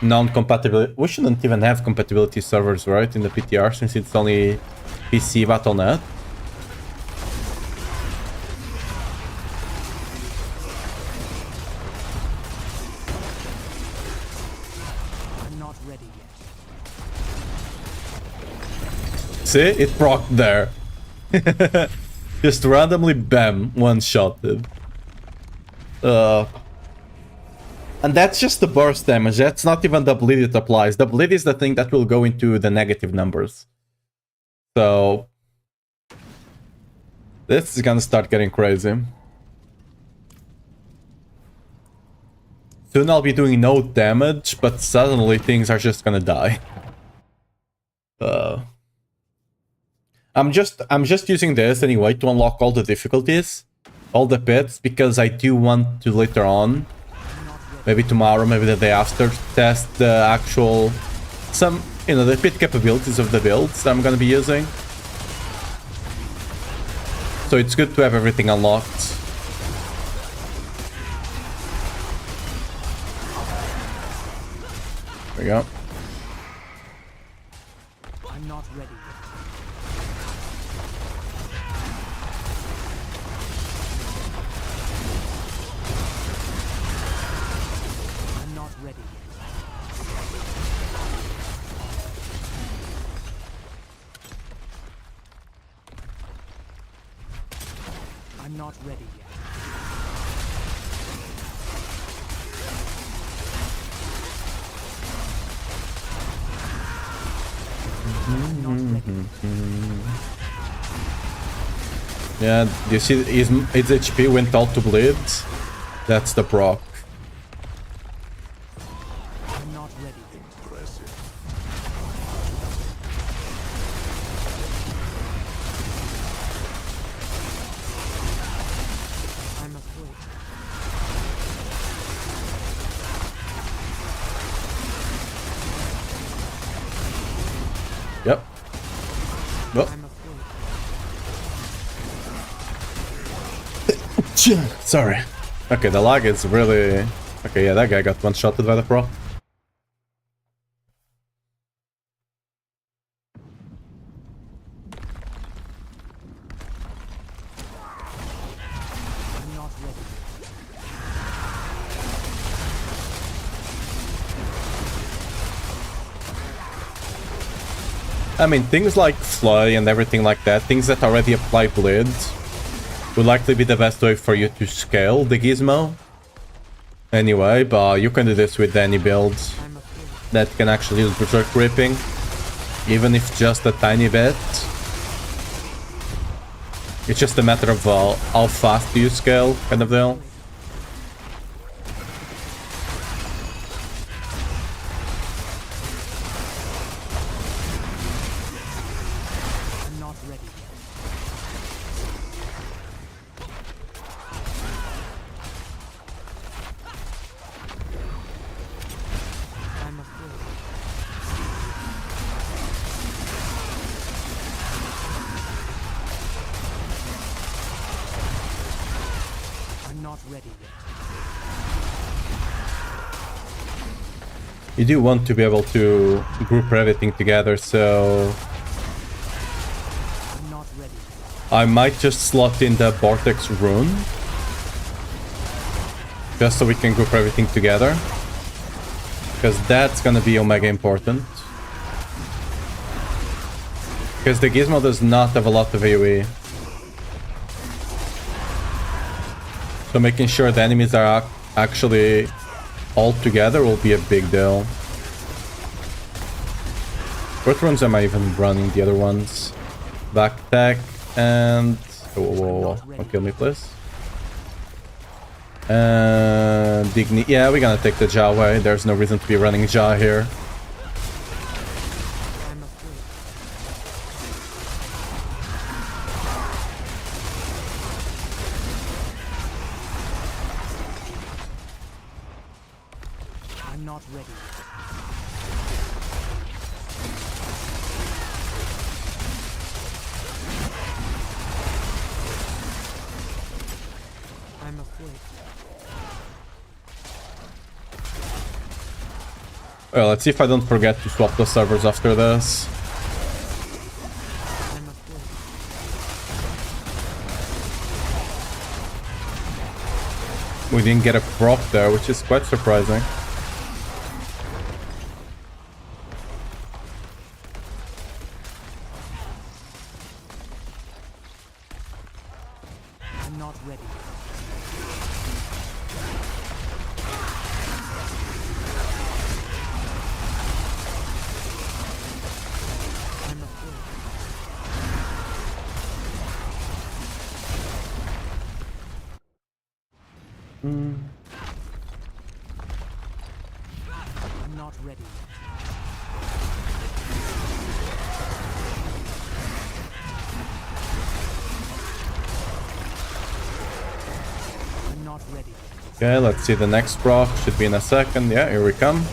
non-compatibility. We shouldn't even have compatibility servers, right, in the PTR, since it's only PC Battle.net. I'm not ready yet. See, it procced there. Just randomly, bam, one-shotted. And that's just the burst damage. That's not even the bleed it applies. The bleed is the thing that will go into the negative numbers. So this is gonna start getting crazy. Soon I'll be doing no damage, but suddenly things are just gonna die. I'm just using this anyway to unlock all the difficulties, all the pits, because I do want to later on, maybe tomorrow, maybe the day after, test the actual, the pit capabilities of the builds that I'm gonna be using. So it's good to have everything unlocked. There we go. I'm not ready yet. I'm not ready yet. I'm not ready yet. Yeah, you see his HP went out to bleed. That's the proc. I'm not ready yet. Impressive. I must wait. Yep. Oh. I must wait. Sorry. Okay, the lag is really... Okay, yeah, that guy got one-shotted by the pro. I'm not ready yet. I mean, things like Fly and everything like that, things that already apply bleed, would likely be the best way for you to scale the gizmo. Anyway, but you can do this with any build I must wait. that can actually use Berserk Ripping, even if just a tiny bit. It's just a matter of how fast do you scale, kind of deal. I'm not ready yet. I must wait. I'm not ready yet. You do want to be able to group everything together, so I'm not ready yet. I might just slot in the Vortex rune, just so we can group everything together, because that's gonna be omega important. Because the gizmo does not have a lot of AoE. So making sure the enemies are actually all together will be a big deal. What runes am I even running? The other ones? Back attack and... Whoa. Don't kill me, please. Digni... Yeah, we're gonna take the Ja away. There's no reason to be running Ja here. I must wait. I'm not ready yet. I must wait. Well, let's see if I don't forget to swap the servers after this. I must wait. We didn't get a proc there, which is quite surprising. I'm not ready. I must wait. I'm not ready. I'm not ready. Okay, let's see the next proc. Should be in a second. Yeah, here we come.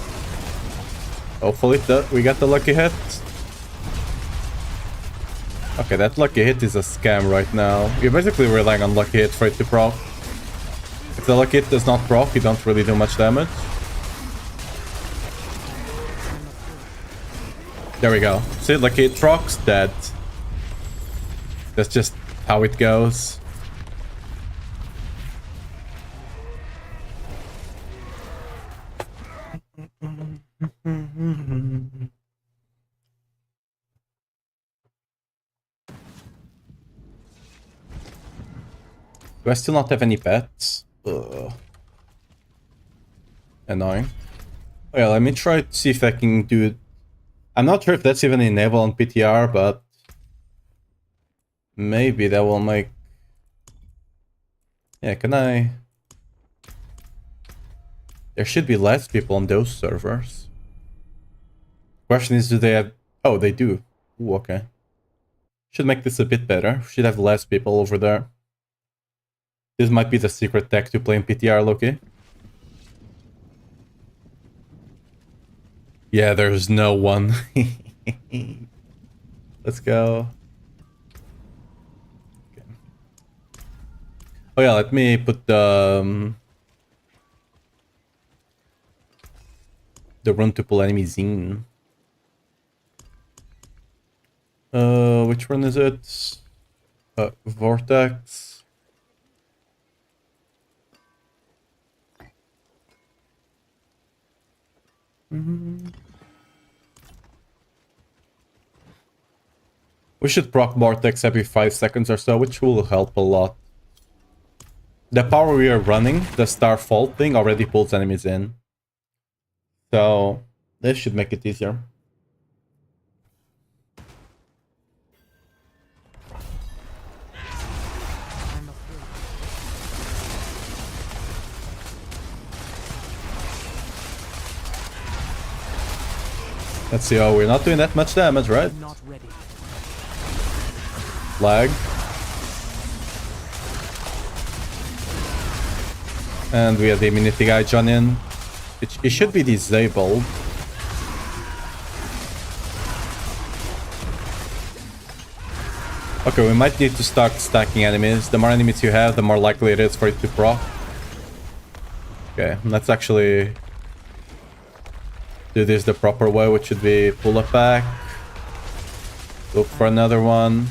Hopefully we get the lucky hit. Okay, that lucky hit is a scam right now. You're basically relying on lucky hit for it to proc. If the lucky hit does not proc, you don't really do much damage. There we go. See, lucky hit procs, dead. That's just how it goes. Do I still not have any pets? Ugh. Annoying. Oh yeah, let me try to see if I can do it. I'm not sure if that's even enabled on PTR, but maybe that will make... Yeah, can I... There should be less people on those servers. Question is, do they have... Oh, they do. Ooh, okay. Should make this a bit better. Should have less people over there. This might be the secret tech to play in PTR, Loki. Yeah, there's no one. Let's go. Okay. Oh yeah, let me put the run to pull enemies in. Which one is it? Vortex. We should proc Vortex every 5 seconds or so, which will help a lot. The power we are running, the Starfall thing, already pulls enemies in. So, this should make it easier. Let's see, oh, we're not doing that much damage, right? I'm not ready. Lag. And we have the immunity guy John in. It should be disabled. Okay, we might need to start stacking enemies. The more enemies you have, the more likely it is for it to proc. Okay, let's actually do this the proper way, which should be pull it back. Look for another one.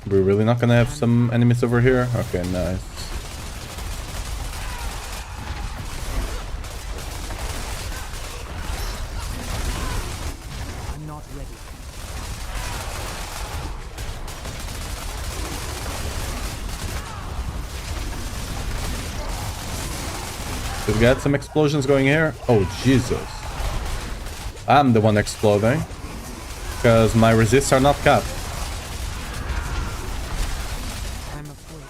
We're really not gonna have some enemies over here? Okay, nice. I'm not ready. We've got some explosions going here. Oh, Jesus. I'm the one exploding. Because my resists are not capped. I'm afraid.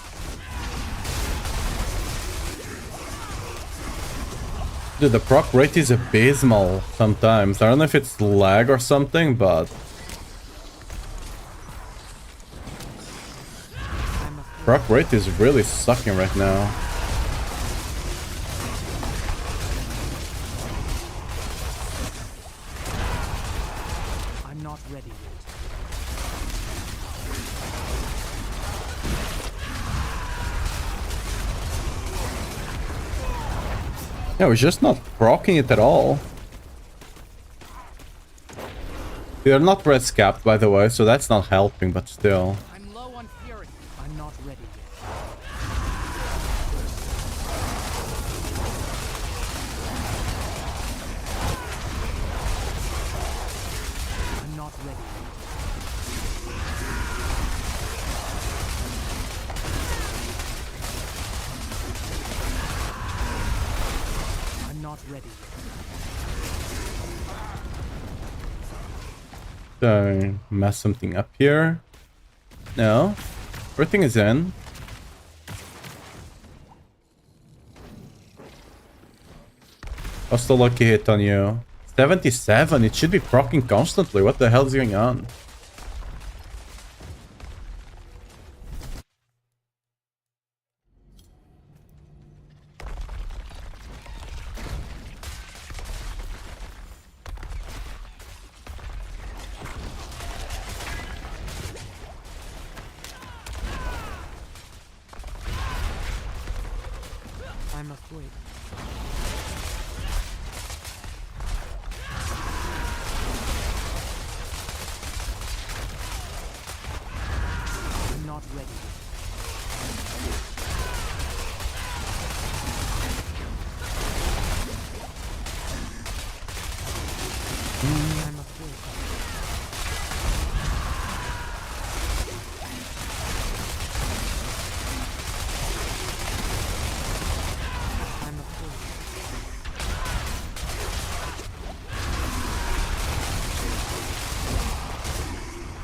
Dude, the proc rate is abysmal sometimes. I don't know if it's lag or something, but... proc rate is really sucking right now. Yeah, we're just not proccing it at all. We are not red capped, by the way, so that's not helping, but still. I'm low on fury. I'm not ready yet. I'm not ready yet. I'm not ready yet. So, mess something up here. No. Everything is in. What's the lucky hit on you? 77. It should be proccing constantly. What the hell is going on? I must wait. I'm not ready. I must wait. I must wait.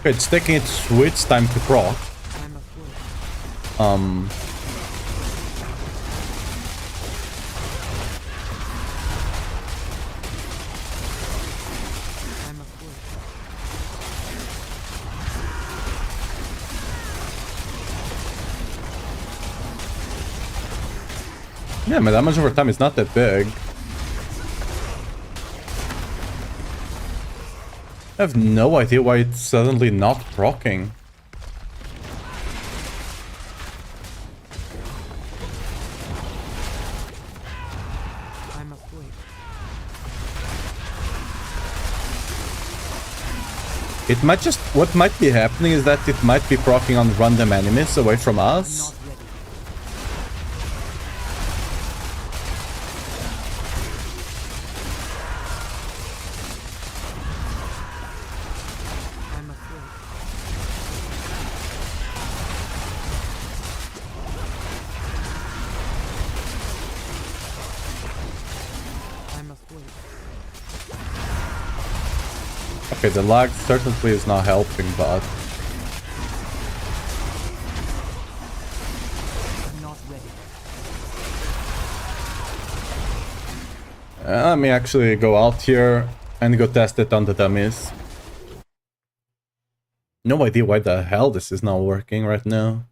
Okay, it's taking its sweet time to proc. I must wait. I must wait. Yeah, my damage over time is not that big. I have no idea why it's suddenly not proccing. I must wait. It might just... What might be happening is that it might be proccing on random enemies away from I'm us. not ready. I must wait. I must wait. Okay, the lag certainly is not helping, but... I'm not ready. Let me actually go out here and go test it on the dummies. No idea why the hell this is not working right now.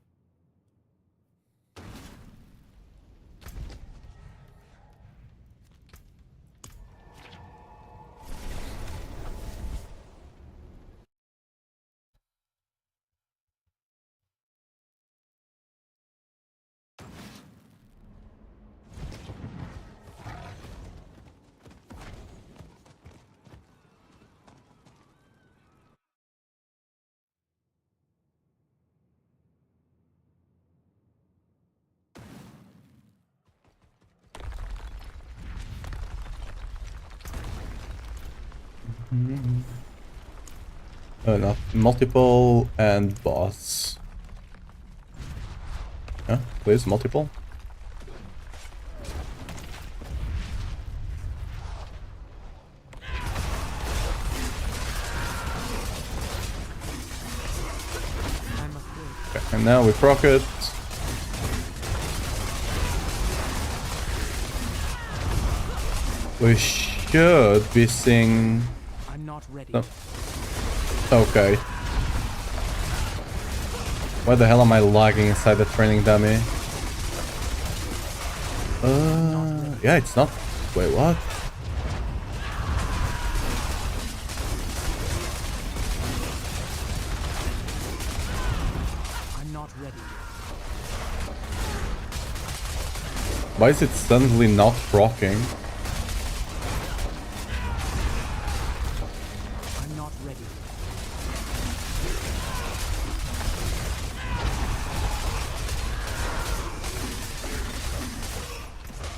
Not multiple and boss. Yeah, please, multiple. I must wait. Okay, and now we proc it. We should be seeing... I'm not ready. No. Okay. Why the hell am I lagging inside the training dummy? Yeah, it's not... Wait, what? I'm not ready. Why is it suddenly not proccing? I'm not ready.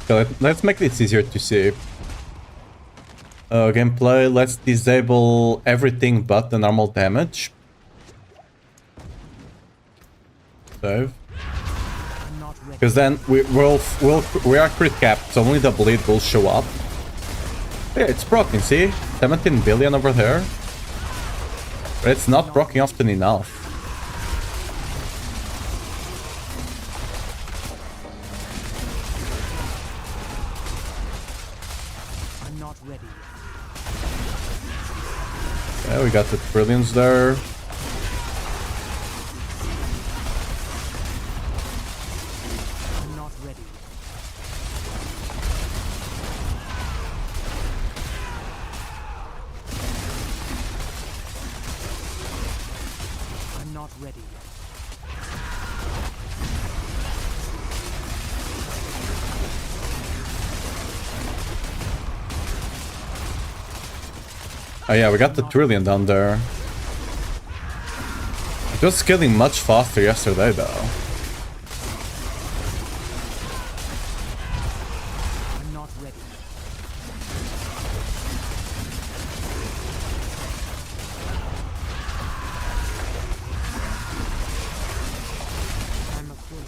Okay, let's make this easier to see. Gameplay, let's disable everything but the normal damage. Save. I'm not ready. Because then we are crit capped, so only the bleed will show up. Yeah, it's proccing, see? 17 billion over there. But it's not proccing often enough. I'm not ready. Yeah, we got the trillions there. I'm not ready. I'm not ready. Oh yeah, we got the trillion down there. It was killing much faster yesterday though. I'm not ready. I must wait.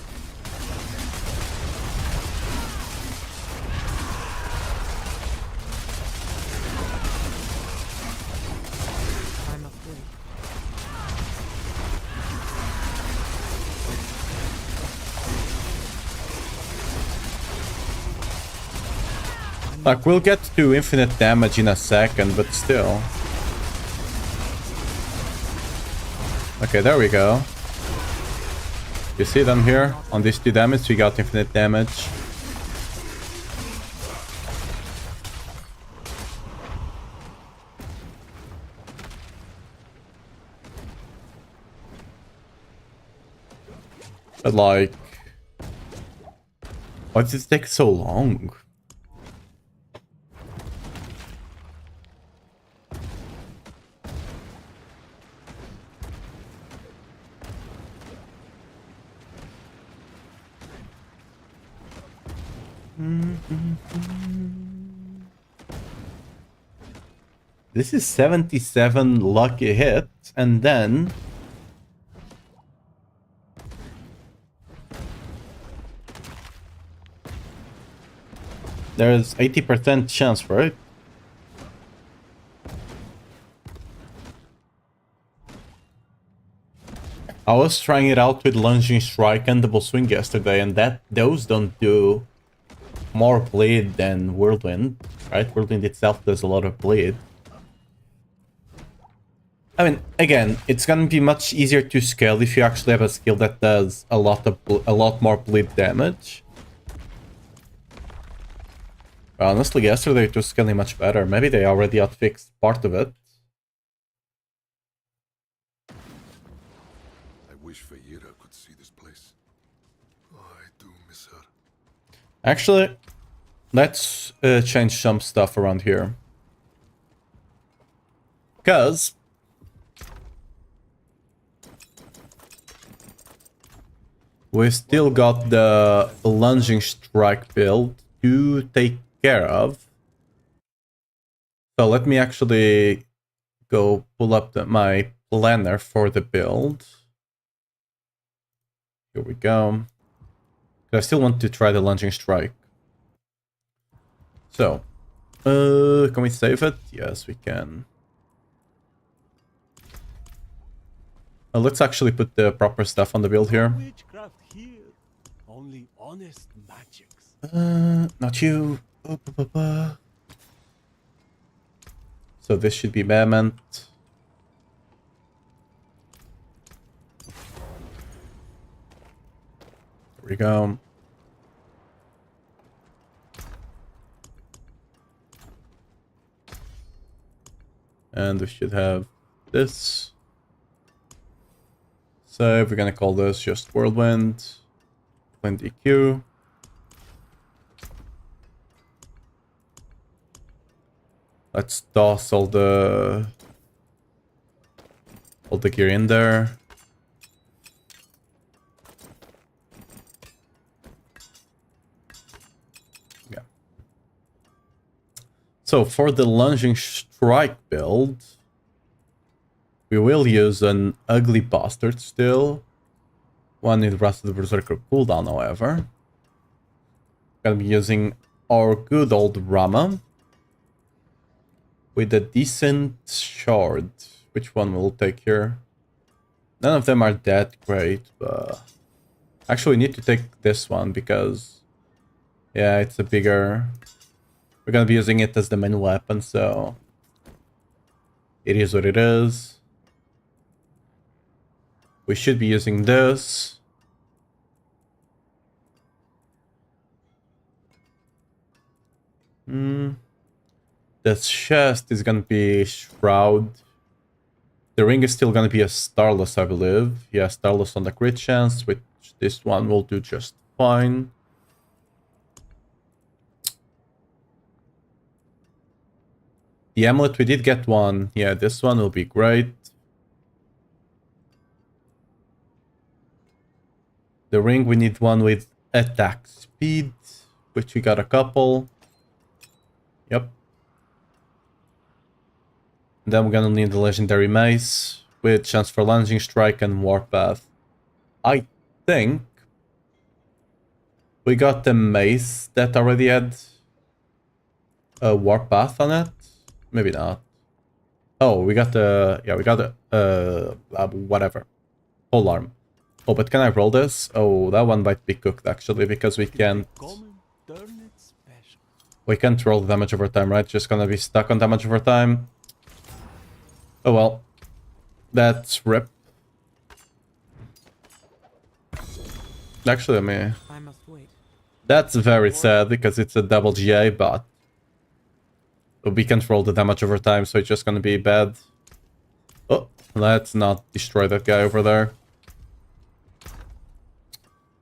I must wait. Like, we'll get to infinite damage in a second, but still. Okay, there we go. You see them here? On these 2 damage, we got infinite damage. But like... why does it take so long? This is 77 lucky hits, and then... there's 80% chance, right? I was trying it out with lunging strike and double swing yesterday, and those don't do more bleed than whirlwind, right? Whirlwind itself does a lot of bleed. I mean, again, it's gonna be much easier to scale if you actually have a skill that does a lot more bleed damage. But honestly, yesterday it was scaling much better. Maybe they already outfixed part of it. I wish Feyera could see this place. Oh, I do miss her. Actually, let's change some stuff around here. Because we still got the lunging strike build to take care of. So let me actually go pull up my planner for the build. Here we go. I still want to try the lunging strike. So, can we save it? Yes, we can. Let's actually put the proper stuff on the build here. Witchcraft here. Only honest magics. Not you. So this should be Mammoth. There we go. And we should have this. So we're gonna call this just Whirlwind. Wind EQ. Let's toss all the gear in there. Yeah. So for the lunging strike build, we will use an ugly bastard still. One with Wrath of the Berserker cooldown, however. Gonna be using our good old Rama with a decent shard. Which one will take here? None of them are that great, but actually we need to take this one because yeah, it's a bigger. We're gonna be using it as the main weapon, so it is what it is. We should be using this. The chest is gonna be Shroud. The ring is still gonna be a Starless, I believe. Yeah, Starless on the crit chance, which this one will do just fine. The amulet, we did get one. Yeah, this one will be great. The ring, we need one with attack speed, which we got a couple. Yep. And then we're gonna need the legendary mace with chance for lunging strike and warpath. I think we got the mace that already had a warpath on it. Maybe not. Oh, we got the whatever pole arm. Oh, but can I roll this? Oh, that one might be cooked actually because we can't roll damage over time, right? Just gonna be stuck on damage over time. Oh well, that's rip. Actually, I must wait. that's very sad because it's a double GA, but we can't roll the damage over time, so it's just gonna be bad. Oh, let's not destroy that guy over there.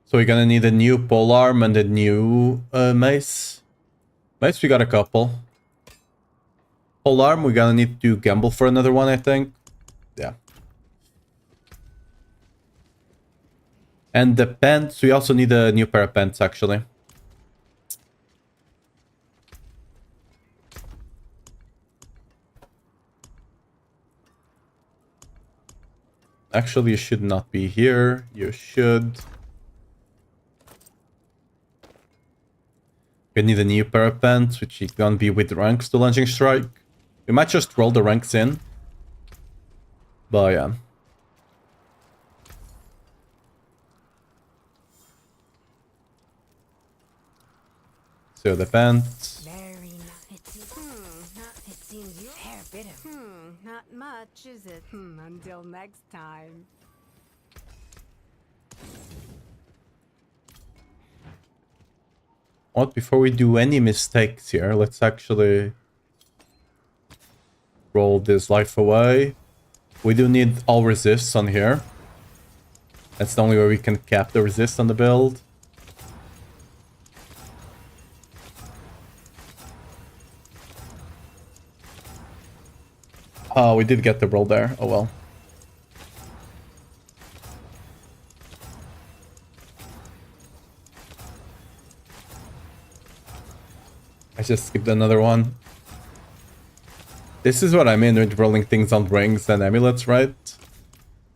So we're gonna need a new polearm and a new mace. Mace, we got a couple. Polearm, we're gonna need to gamble for another one, I think. Yeah. And the pants, we also need a new pair of pants, actually. Actually, you should not be here. You should. We need a new pair of pants, which is gonna be with ranks to lunging strike. We might just roll the ranks in. But yeah. So the pants. Very nice. It seems you're hair bit of. Not much, is it? Until next time. What? Before we do any mistakes here, let's actually roll this life away. We do need all resists on here. That's the only way we can cap the resist on the build. Oh, we did get the roll there. Oh well. I just skipped another one. This is what I mean with rolling things on rings and amulets, right?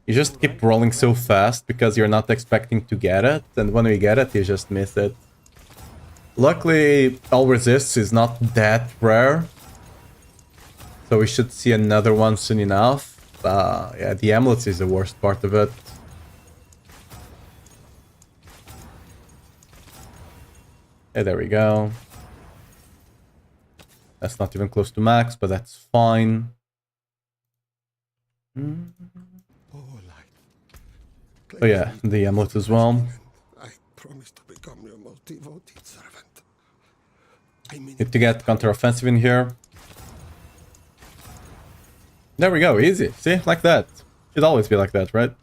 You just keep rolling so fast because you're not expecting to get it, and when you get it, you just miss it. Luckily, all resists is not that rare. So we should see another one soon enough. Yeah, the amulets is the worst part of it. Yeah, there we go. That's not even close to max, but that's fine. Oh yeah, the amulet as well. I promise to become your most devoted servant. Need to get counter-offensive in here. There we go, easy. See, like that. Should always be like that, right?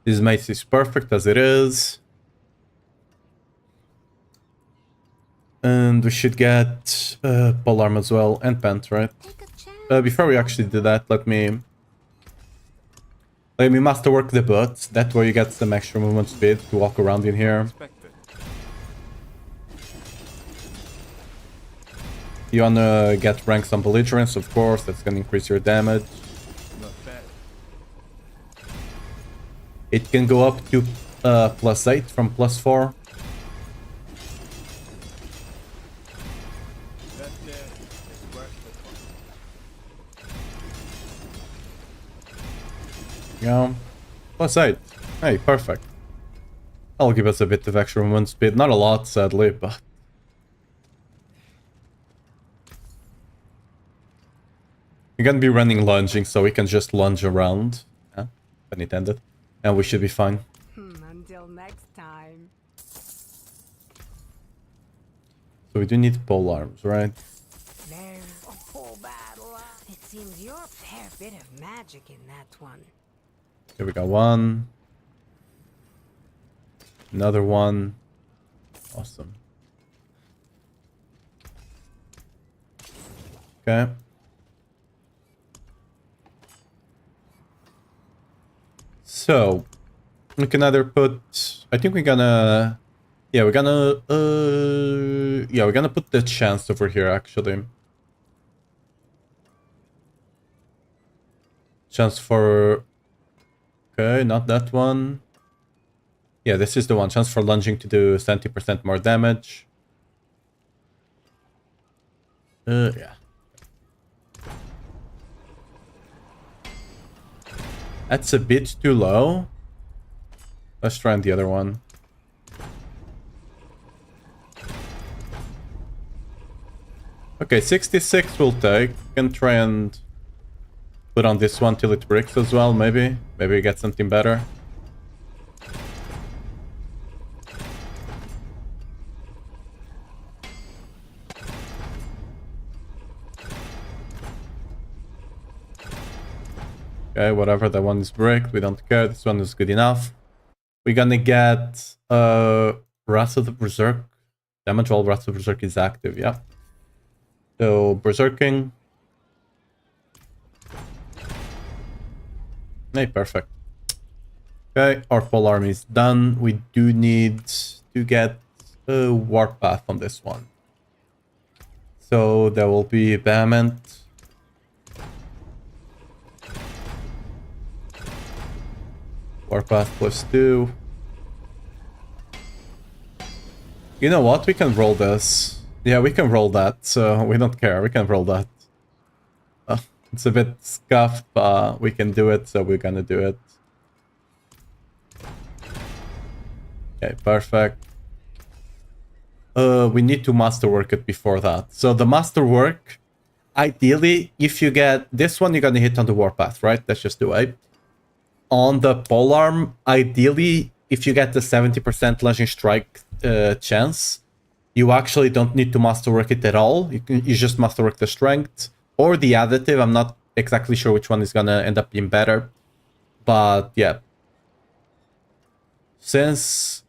This mace is perfect as it is. And we should get polearm as well, and pant, right? Take a chance. Before we actually do that, let me masterwork the boot. That way you get some extra movement speed to walk around in here. You wanna get ranks on belligerence, of course, that's gonna increase your damage. It can go up to +8 from +4. Yeah, +8. Hey, perfect. That'll give us a bit of extra movement speed. Not a lot, sadly, but... We're gonna be running lunging, so we can just lunge around. Yeah, pun intended. And we should be fine. Until next time. So we do need polearms, right? There's a full battle. It seems you're a fair bit of magic in that one. Here we got one. Another one. Awesome. Okay. So, we can either put... I think we're gonna... Yeah, we're gonna... yeah, we're gonna put the chance over here, actually. Chance for... Okay, not that one. Yeah, this is the one. Chance for lunging to do 70% more damage. Yeah. That's a bit too low. Let's try on the other one. Okay, 66 will take. Can try and put on this one till it breaks as well, maybe. Maybe we get something better. Okay, whatever, that one is bricked, we don't care, this one is good enough. We're gonna get Wrath of the Berserk. Damage while Wrath of the Berserk is active, yeah. So, Berserking. Hey, perfect. Okay, our polearm is done. We do need to get a warpath on this one. So, there will be Vehement. Warpath +2. You know what? We can roll this. Yeah, we can roll that, so we don't care. We can roll that. It's a bit scuffed, but we can do it, so we're gonna do it. Okay, perfect. We need to masterwork it before that. So the masterwork, ideally, if you get this one, you're gonna hit on the warpath, right? That's just the way. On the polearm, ideally, if you get the 70% lunging strike chance, you actually don't need to masterwork it at all. You just masterwork the strength or the additive. I'm not exactly sure which one is gonna end up being better, but yeah. Since...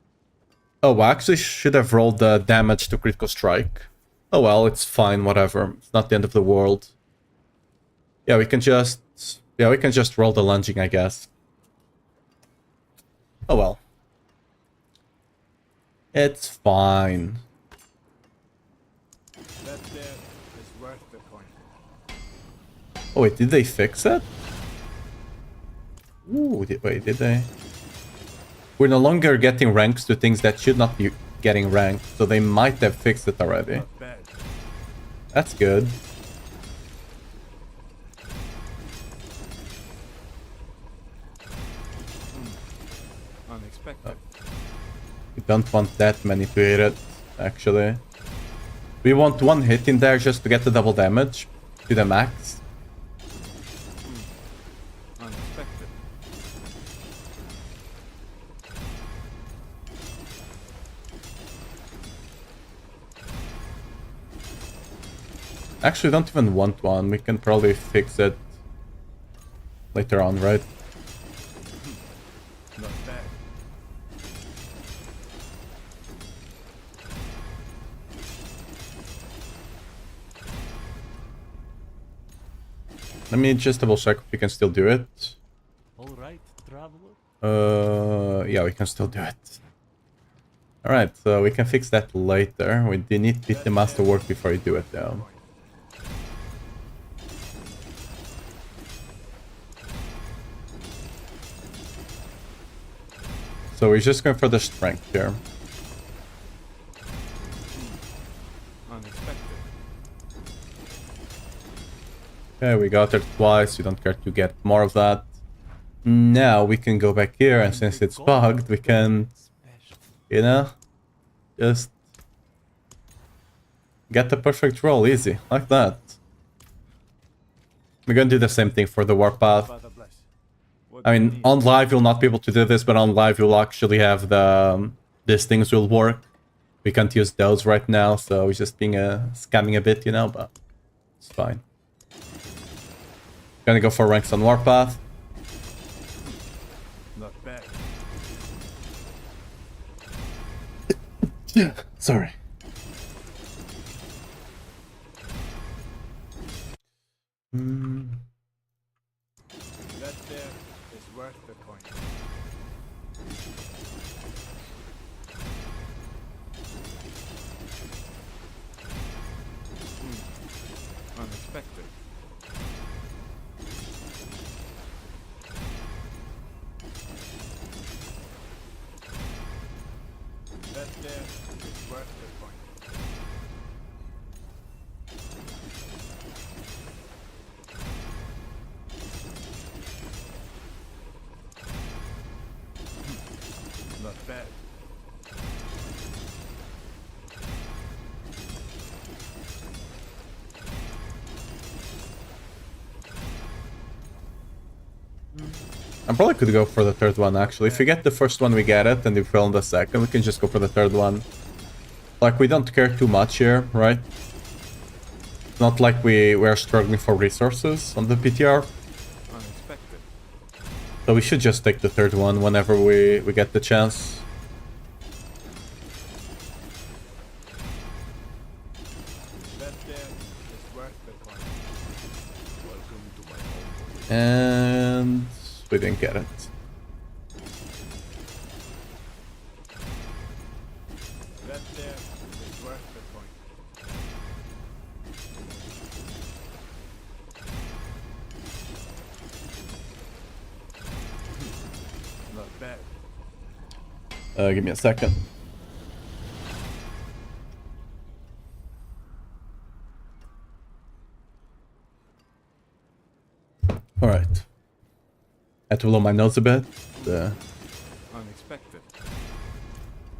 Oh, I actually should have rolled the damage to critical strike. Oh well, it's fine, whatever. It's not the end of the world. Yeah, we can just... Yeah, we can just roll the lunging, I guess. Oh well. It's fine. That there is worth the coin. Oh wait, did they fix it? Ooh, wait, did they? We're no longer getting ranks to things that should not be getting ranked, so they might have fixed it already. Not bad. That's good. Unexpected. We don't want that many to hit it, actually. We want one hit in there just to get the double damage to the max. Unexpected. Actually, don't even want one. We can probably fix it later on, right? Not bad. Let me just double check if we can still do it. All right, traveler. Yeah, we can still do it. Alright, so we can fix that later. We do need to beat the masterwork before you do it though. So we're just going for the strength here. Unexpected. Okay, we got it twice. We don't care to get more of that. Now we can go back here, and since it's bugged, we can, you know, just get the perfect roll easy, like that. We're gonna do the same thing for the warpath. Father bless. What I do you mean, need? on live you'll not be able to do this, but on live you'll actually have the these things will work. We can't use those right now, so we're just being scamming a bit, you know, but it's fine. Gonna go for ranks on warpath. Not bad. Yeah, sorry. That there is worth the coin. Unexpected. That there is worth the coin. Not bad. I probably could go for the third one actually. If we get the first one, we get it, and if we fail on the second, we can just go for the third one. Like, we don't care too much here, right? Not like we're struggling for resources on the PTR. Unexpected. So we should just take the third one whenever we get the chance. That there is worth the coin. Welcome to my home. And we didn't get it. That there is worth the coin. Not bad. Give me a second. Alright. Had to blow my nose a bit. The Unexpected.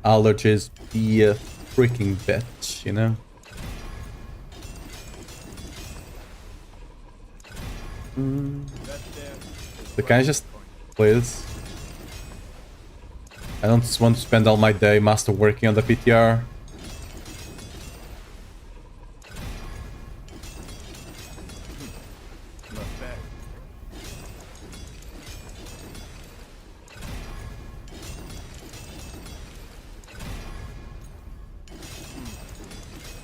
allergies be a freaking bitch, you know? That there is So can I just play this? I don't just want to spend all my day master working on the PTR. not bad.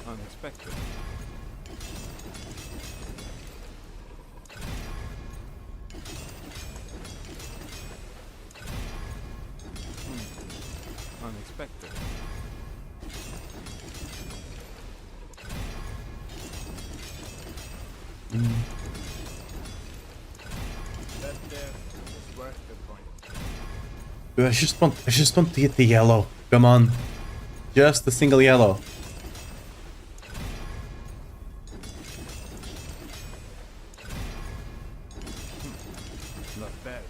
Unexpected. Unexpected. That there is worth the coin. Dude, I just want to hit the yellow. Come on. Just a single yellow. Not bad.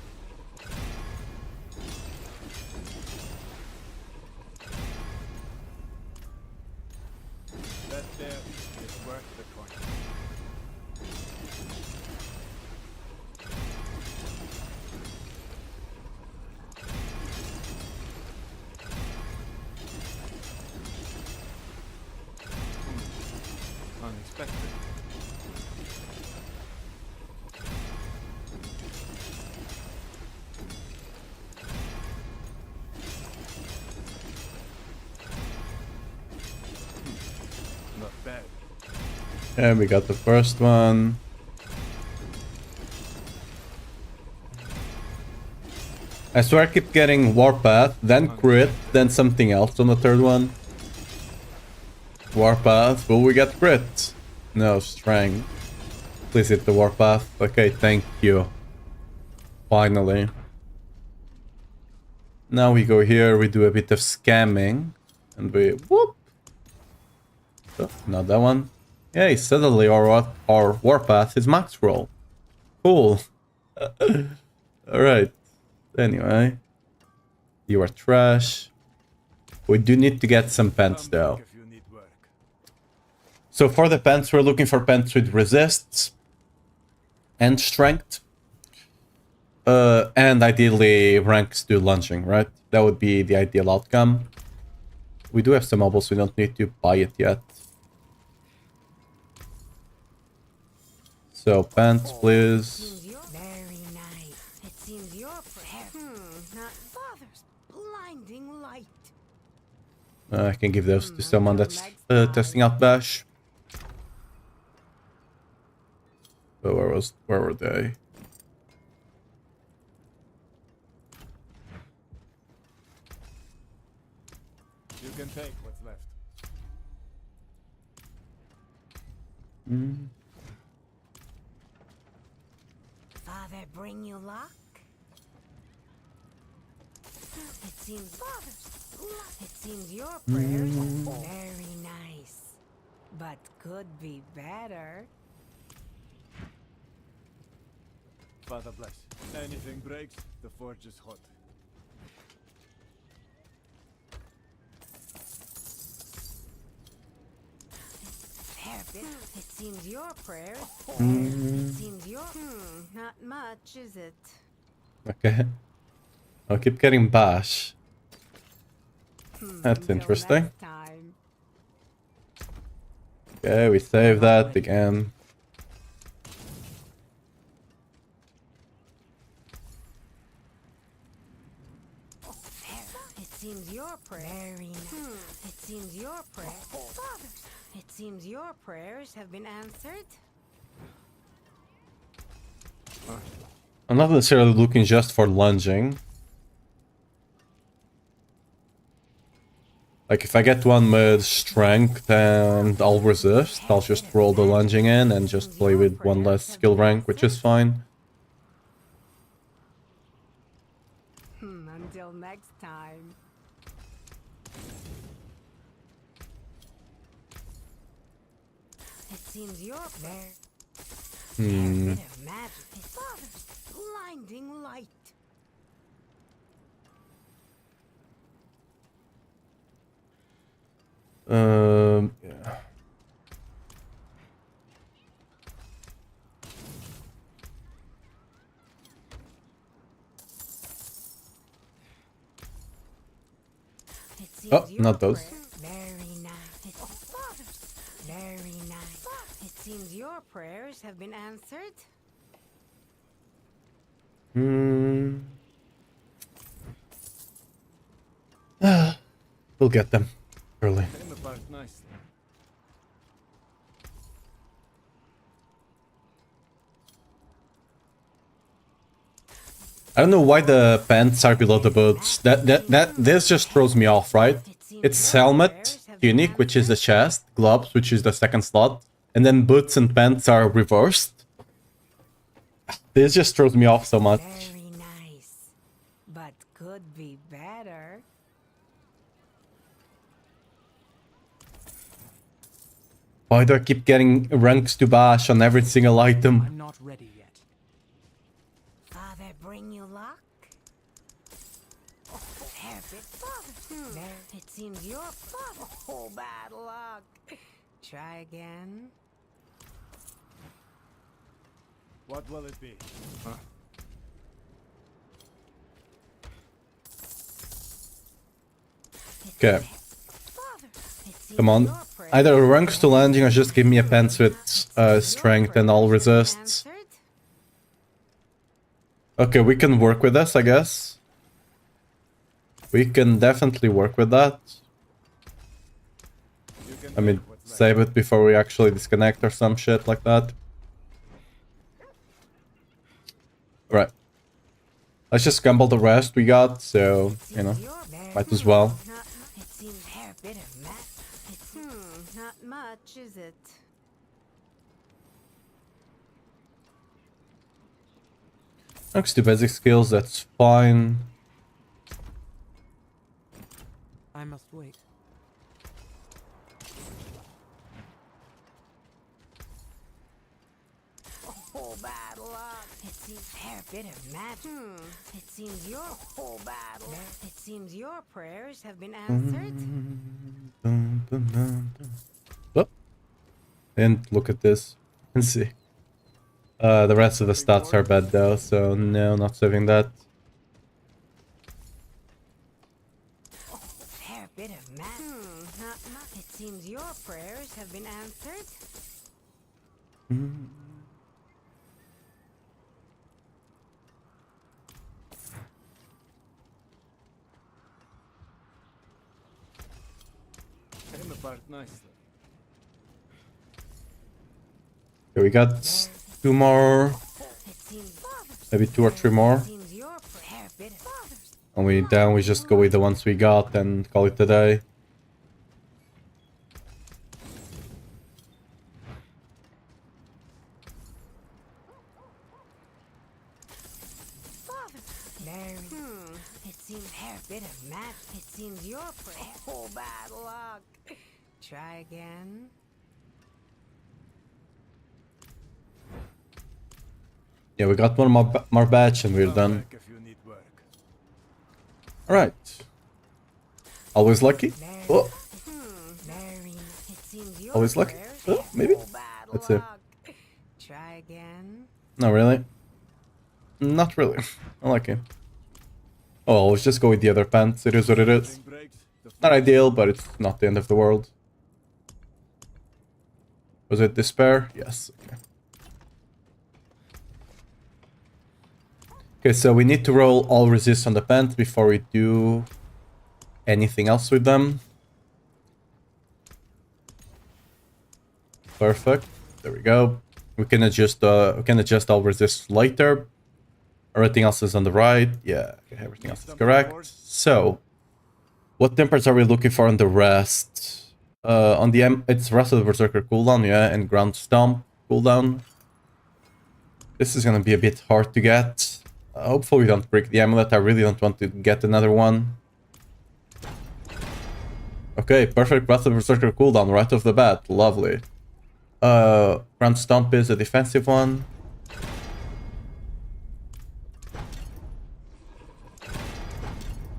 That there is worth the coin. Unexpected. Not bad. And we got the first one. I swear I keep getting Warpath, then crit, then something else on the third one. Warpath, will we get crit? No, strength. Please hit the Warpath. Okay, thank you. Finally. Now we go here, we do a bit of scamming. And we... whoop! Oh, not that one. Yay, suddenly our Warpath is max roll. Cool. Alright. Anyway. You are trash. We do need to get some pants though. So for the pants, we're looking for pants with resists and strength. And ideally ranks to lunging, right? That would be the ideal outcome. We do have some mobile, so we don't need to buy it yet. So pants, please. Very nice. It seems your prayer. Not bothers. Blinding light. I can give those to someone that's testing out Bash. Oh, where were they? You can take what's left. Father, bring you luck. It seems bothers. It seems your prayers are very nice, but could be better. Father bless. Anything breaks, the forge is hot. It seems your prayers. It seems your. Not much, is it? Okay. I'll keep getting Bash. That's Until interesting. next time. Okay, we save that again. It seems your prayer. Very nice. It seems your prayer. It seems your prayers have been answered. I'm not necessarily looking just for lunging. Like if I get one with strength and I'll resist, I'll just roll the lunging in and just play with one less skill rank, which is fine. Until next time. It seems your prayer. Bit of magic. It bothers. Blinding light. Yeah. It seems Oh, your not those. prayer- Very nice. It bothers. Very nice. It seems your prayers have been answered. We'll get them early. Came apart nicely. I don't know why the pants are below the boots. This just throws me off, right? It's helmet, tunic, which is the chest, gloves, which is the second slot, and then boots and pants are reversed. This just throws me off so much. Very nice. But could be better. Why do I keep getting ranks to bash on every single item? I'm not ready yet. Father, bring you luck? Hairpit, father. There, it seems your father. Oh, bad luck. Try again. What will it be? Okay, Father, it seems come on. your prayer- Either ranks to landing or just give me a pants with strength and all resists. Answered? Okay, we can work with this, I guess. We can definitely work with that. You can I mean, take what's left. save it before we actually disconnect or some shit like that. Right. Let's just gamble the rest we got, so, you know, might as well. It seems hair bit of mat. It's not much, is it? Next to basic skills, that's fine. I must wait. Oh, bad luck. It seems hair bit of magic. It seems your whole battle. It seems your prayers have been answered. Oh. And look at this and see. The rest of the stats are bad though, so no, not saving that. Hair bit of magic. Not much. It seems your prayers have been answered. Came apart nicely. Okay, we got 2 more, It seems maybe 2 or 3 more. it seems your hair bit of And we just go with the ones we got and call it a day. Mary. It seems hair bit of magic. It seems your prayer. Oh, bad luck. Try again. Yeah, we got one more batch and we're done. Back if you need work. Alright. Always lucky? Oh, Mary. It seems your always lucky? prayers Oh, have maybe? oh, bad Let's see. luck. Try again. Not really. Not really. Unlucky. Oh, let's just go with the other pants. It is what it is. Breaks. The Not ideal, but it's not the end of the world. Was it despair? Yes. Okay. Okay, so we need to roll all resist on the pants before we do anything else with them. Perfect. There we go. We can adjust all resist later. Everything else is on the right. Yeah, okay, everything else is correct. So, what temperatures are we looking for on the rest? On the M, it's Wrath of the Berserker cooldown, yeah, and Ground Stomp cooldown. This is gonna be a bit hard to get. Hopefully we don't break the amulet. I really don't want to get another one. Okay, perfect Wrath of the Berserker cooldown right off the bat. Lovely. Ground Stomp is a defensive one.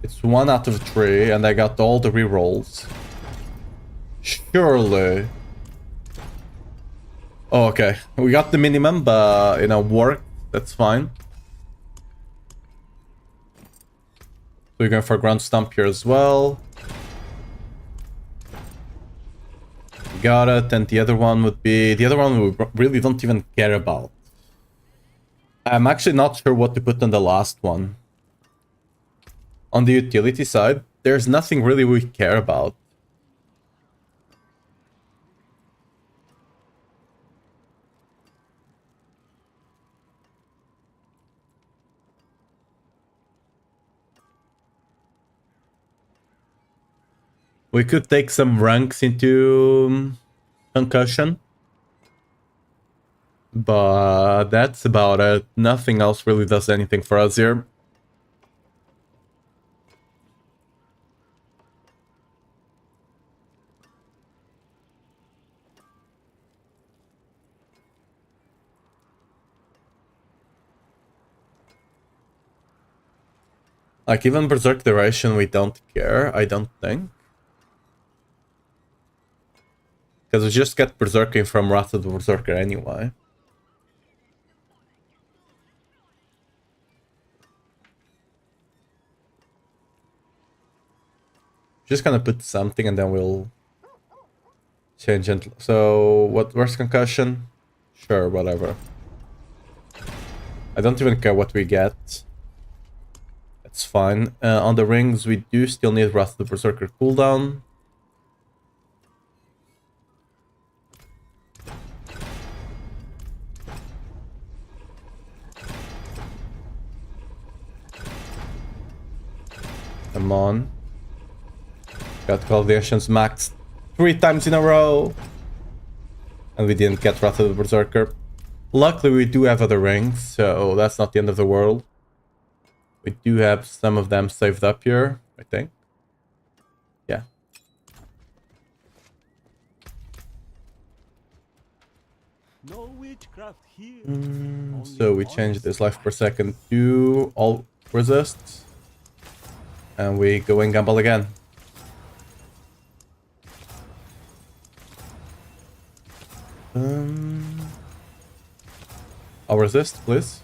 It's 1 out of 3, and I got all the rerolls. Surely. Oh, okay. We got the minimum, but, you know, work. That's fine. So we're going for Ground Stomp here as well. Got it, and the other one would be... The other one we really don't even care about. I'm actually not sure what to put on the last one. On the utility side, there's nothing really we care about. We could take some ranks into concussion. But that's about it. Nothing else really does anything for us here. Like, even Berserk duration, we don't care, I don't think. Because we just get Berserking from Wrath of the Berserker anyway. Just gonna put something and then we'll change it. So, where's concussion? Sure, whatever. I don't even care what we get. That's fine. On the rings, we do still need Wrath of the Berserker cooldown. Come on. Got Cultivations maxed 3 times in a row. And we didn't get Wrath of the Berserker. Luckily, we do have other rings, so that's not the end of the world. We do have some of them saved up here, I think. Yeah. No witchcraft here. So we change this life per second to all resists. And we go and gamble again. I'll resist, please.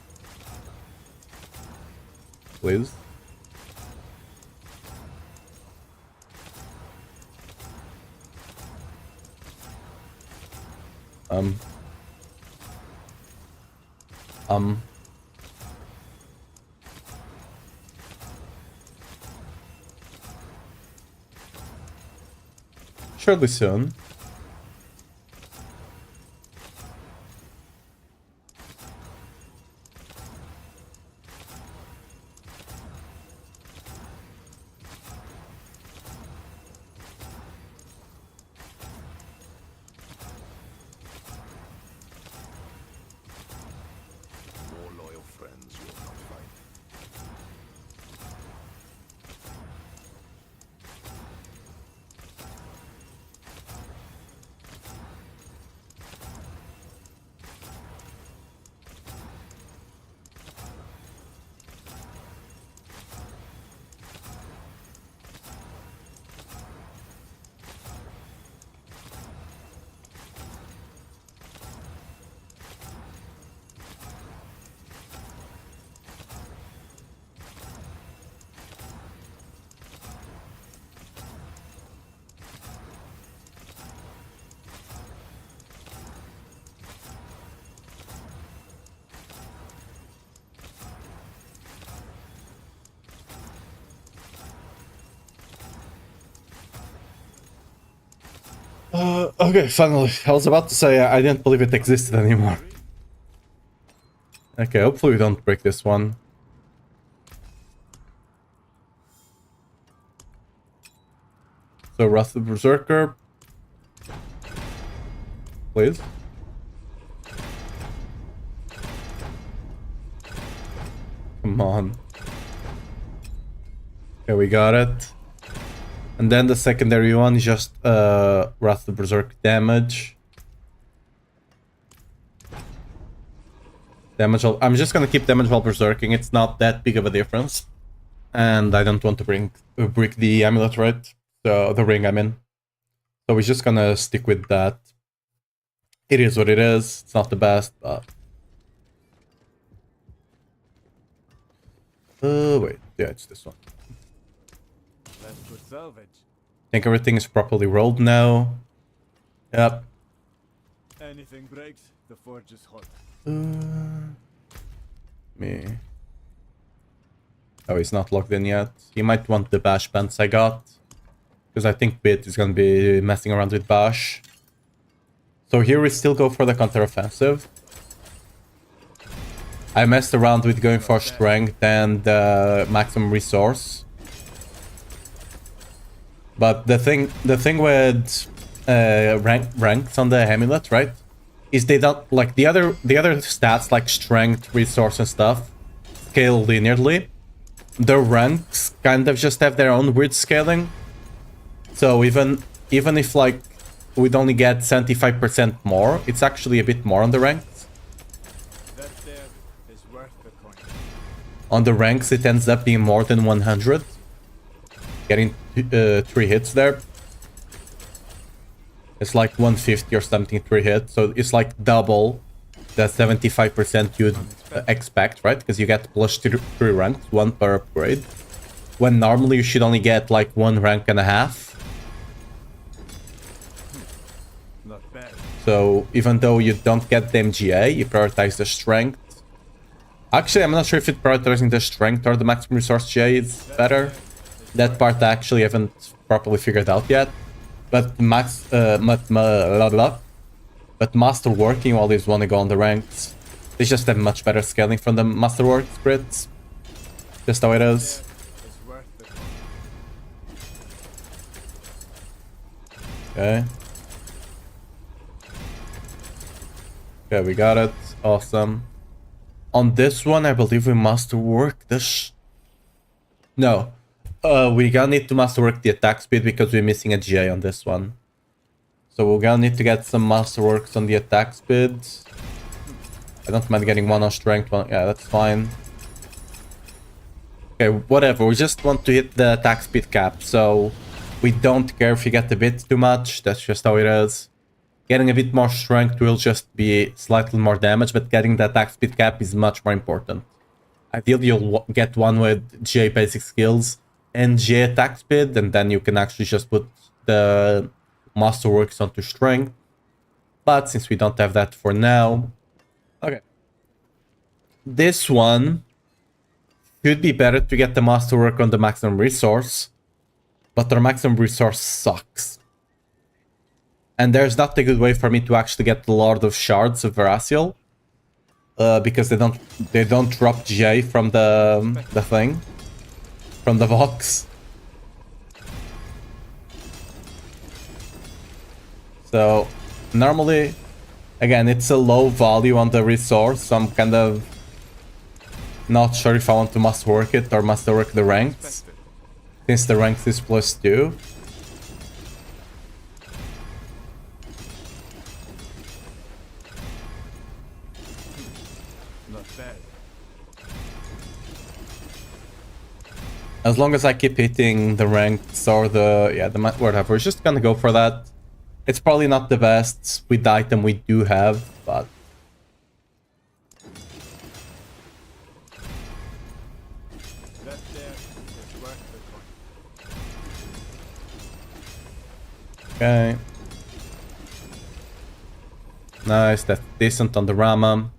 Please. Um. Surely soon. More loyal friends you will not find. Okay, finally. I was about to say I didn't believe it existed anymore. Okay, hopefully we don't break this one. So, Wrath of the Berserker. Please. Come on. Okay, we got it. And then the secondary one is just Wrath of the Berserk damage. I'm just gonna keep damage while berserking. It's not that big of a difference. And I don't want to break the amulet, right? The ring, I mean. So we're just gonna stick with that. It is what it is. It's not the best, but... wait. Yeah, it's this one. That's good salvage. I think everything is properly rolled now. Yep. Anything breaks, the forge is hot. Me. Oh, he's not locked in yet. He might want the bash pants I got. Because I think Bit is going to be messing around with bash. So here we still go for the counter-offensive. I messed around with going for strength and maximum resource. But the thing with ranks on the amulet, right, is they don't like the other stats like strength, resource, and stuff scale linearly. The ranks kind of just have their own weird scaling. So even if like we'd only get 75% more, it's actually a bit more on the ranks. That there is worth the coin. On the ranks, it ends up being more than 100. Getting 3 hits there. It's like 150 or something, 3 hits. So it's like double the 75% you'd expect, right? Because you get plus 3 ranks, 1 per upgrade. When normally you should only get like 1 rank and a half. Not bad. So even though you don't get the MGA, you prioritize the strength. Actually, I'm not sure if it prioritizing the strength or the maximum resource GA is better. That part I actually haven't properly figured out yet. But Masterwork, you always want to go on the ranks. They just have much better scaling from the Masterwork scripts. Just how it is. Okay. Okay, we got it. Awesome. On this one, I believe we must work this. No. We gonna need to masterwork the attack speed because we're missing a GA on this one. So we're gonna need to get some masterworks on the attack speed. I don't mind getting one on strength. One, yeah, that's fine. Okay, whatever. We just want to hit the attack speed cap, so we don't care if you get a bit too much. That's just how it is. Getting a bit more strength will just be slightly more damage, but getting the attack speed cap is much more important. Ideally, you'll get one with GA basic skills and GA attack speed, and then you can actually just put the masterworks onto strength. But since we don't have that for now... Okay. This one should be better to get the masterwork on the maximum resource, but our maximum resource sucks. And there's not a good way for me to actually get the Lord of Shards of Veracial. Because they don't drop GA from the thing. From the box. So normally, again, it's a low value on the resource, so I'm kind of not sure if I want to masterwork it or masterwork the ranks. Since the ranks is +2. As long as I keep hitting the ranks or the whatever, we're just gonna go for that. It's probably not the best with the item we do have, but... Okay. Nice, that's decent on the Rama.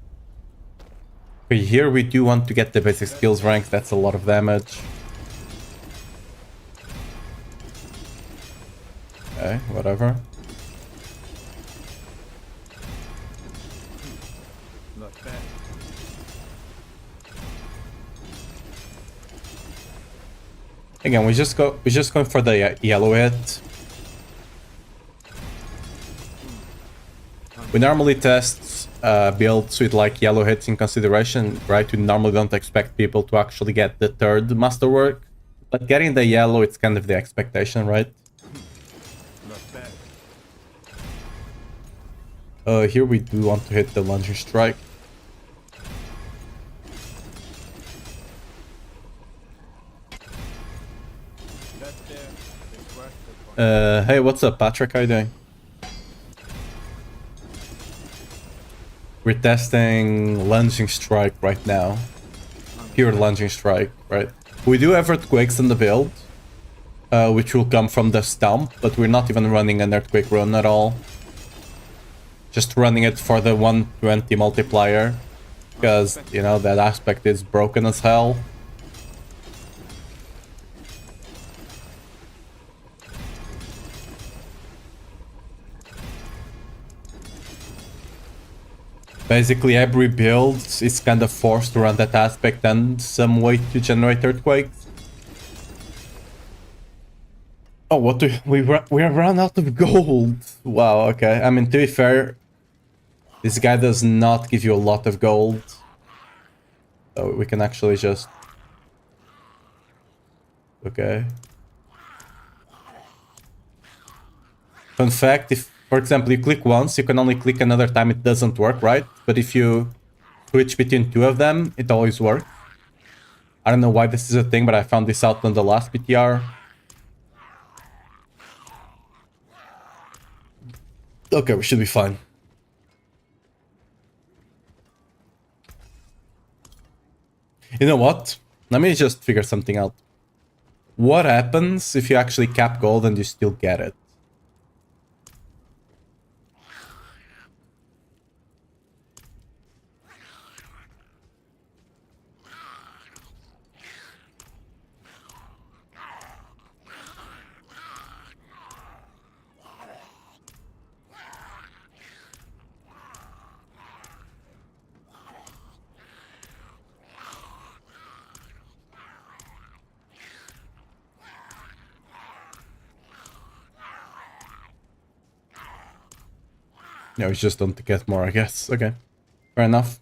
Okay, here we do want to get the basic skills ranks, that's a lot of damage. Okay, whatever. Again, we're just going for the yellow hit. We normally test builds with like yellow hits in consideration, right? We normally don't expect people to actually get the third masterwork, but getting the yellow, it's kind of the expectation, right? Here we do want to hit the lunging strike. Hey, what's up, Patrick? How you doing? We're testing lunging strike right now. Pure lunging strike, right? We do have earthquakes in the build, which will come from the stump, but we're not even running an earthquake run at all. Just running it for the 120 multiplier, because, you know, that aspect is broken as hell. Basically, every build is kind of forced to run that aspect and some way to generate earthquakes. Oh, what do we run out of gold? Wow, okay. I mean, to be fair, this guy does not give you a lot of gold. So we can actually just... Okay. Fun fact, if, for example, you click once, you can only click another time it doesn't work, right? But if you switch between two of them, it always works. I don't know why this is a thing, but I found this out on the last PTR. Okay, we should be fine. You know what? Let me just figure something out. What happens if you actually cap gold and you still get it? Yeah, we just don't get more, I guess. Okay. Fair enough.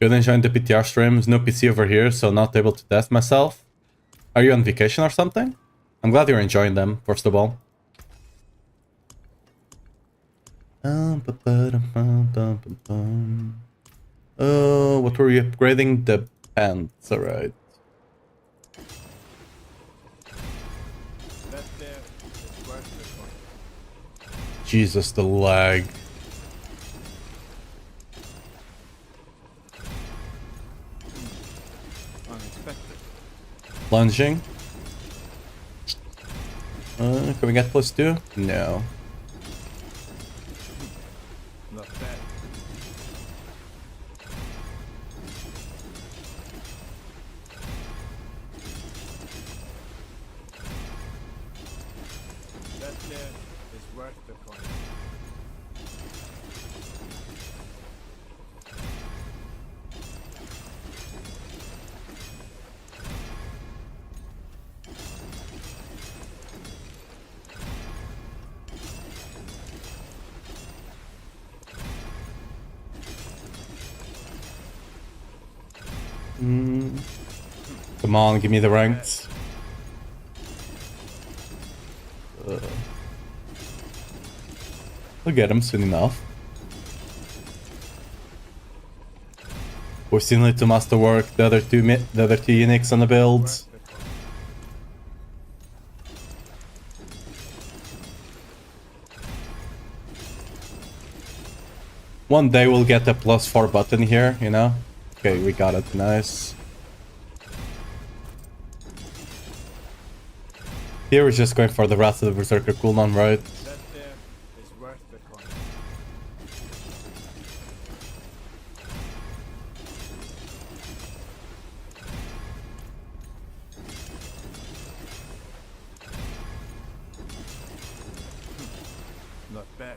Good enjoying the PTR streams. No PC over here, so not able to test myself. Are you on vacation or something? I'm glad you're enjoying them, first of all. Oh, what were you upgrading? The pants, alright. Jesus, the lag. Lunging. Can we get +2? No. Come on, give me the ranks. We'll get him soon enough. We still need to masterwork the other two uniques on the builds. One day we'll get a +4 button here, you know? Okay, we got it. Nice. Here we're just going for the rest of the Berserker cooldown, right? Not bad.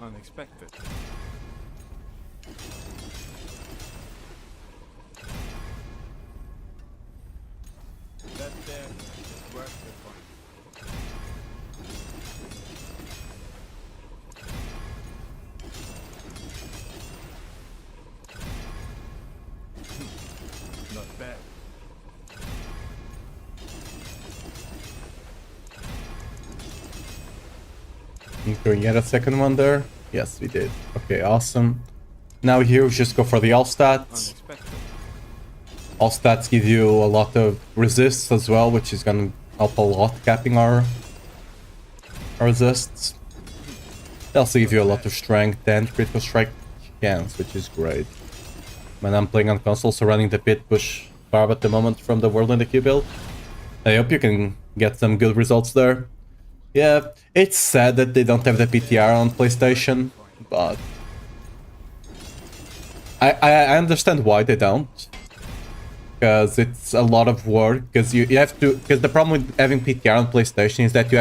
Unexpected. That there is worth the fun. Not bad. Can we get a second one there? Yes, we did. Okay, awesome. Now here we just go for the all stats. Unexpected. All stats give you a lot of resists as well, which is gonna help a lot capping our resists. They also give you a lot of strength and critical strike chance, which is great. When I'm playing on console, so running the pit push barb at the moment from the World in the Q build. I hope you can get some good results there. Yeah, it's sad that they don't have the PTR on PlayStation, but I understand why they don't. Because it's a lot of work. Because you have to. Because the problem with having PTR on PlayStation is that you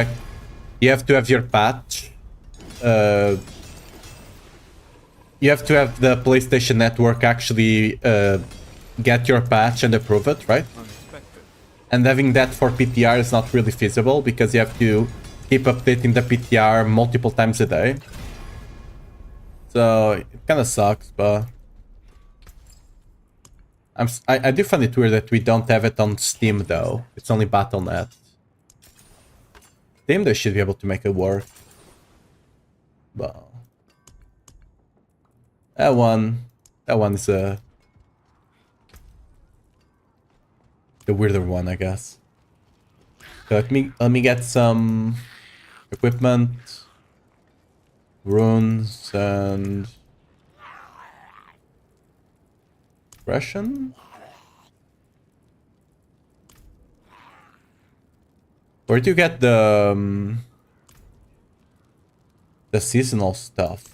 have to have your patch. You have to have the PlayStation Network actually get your patch and approve it, right? Unexpected. And having that for PTR is not really feasible because you have to keep updating the PTR multiple times a day. So it kind of sucks, but I do find it weird that we don't have it on Steam though. It's only Battle.net. Steam they should be able to make it work. But that one is the weirder one, I guess. So let me get some equipment, runes, and Russian. Where do you get the seasonal stuff?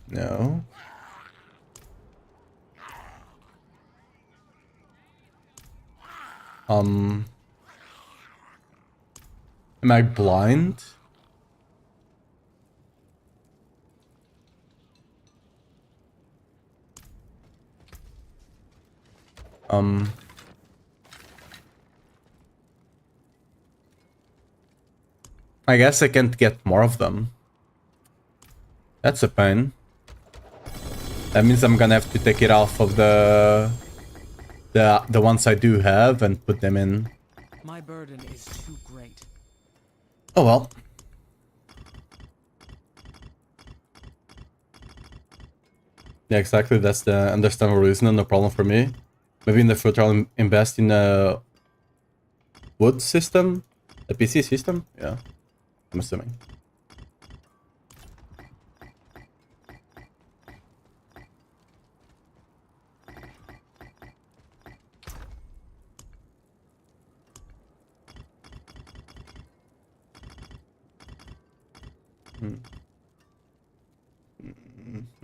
No. Am I blind? I guess I can't get more of them. That's a pain. That means I'm gonna have to take it off of the ones I do have and put them in. My burden is too great. Oh well. Yeah, exactly. That's the understandable reason. No problem for me. Maybe in the future I'll invest in a wood system, a PC system. Yeah, I'm assuming.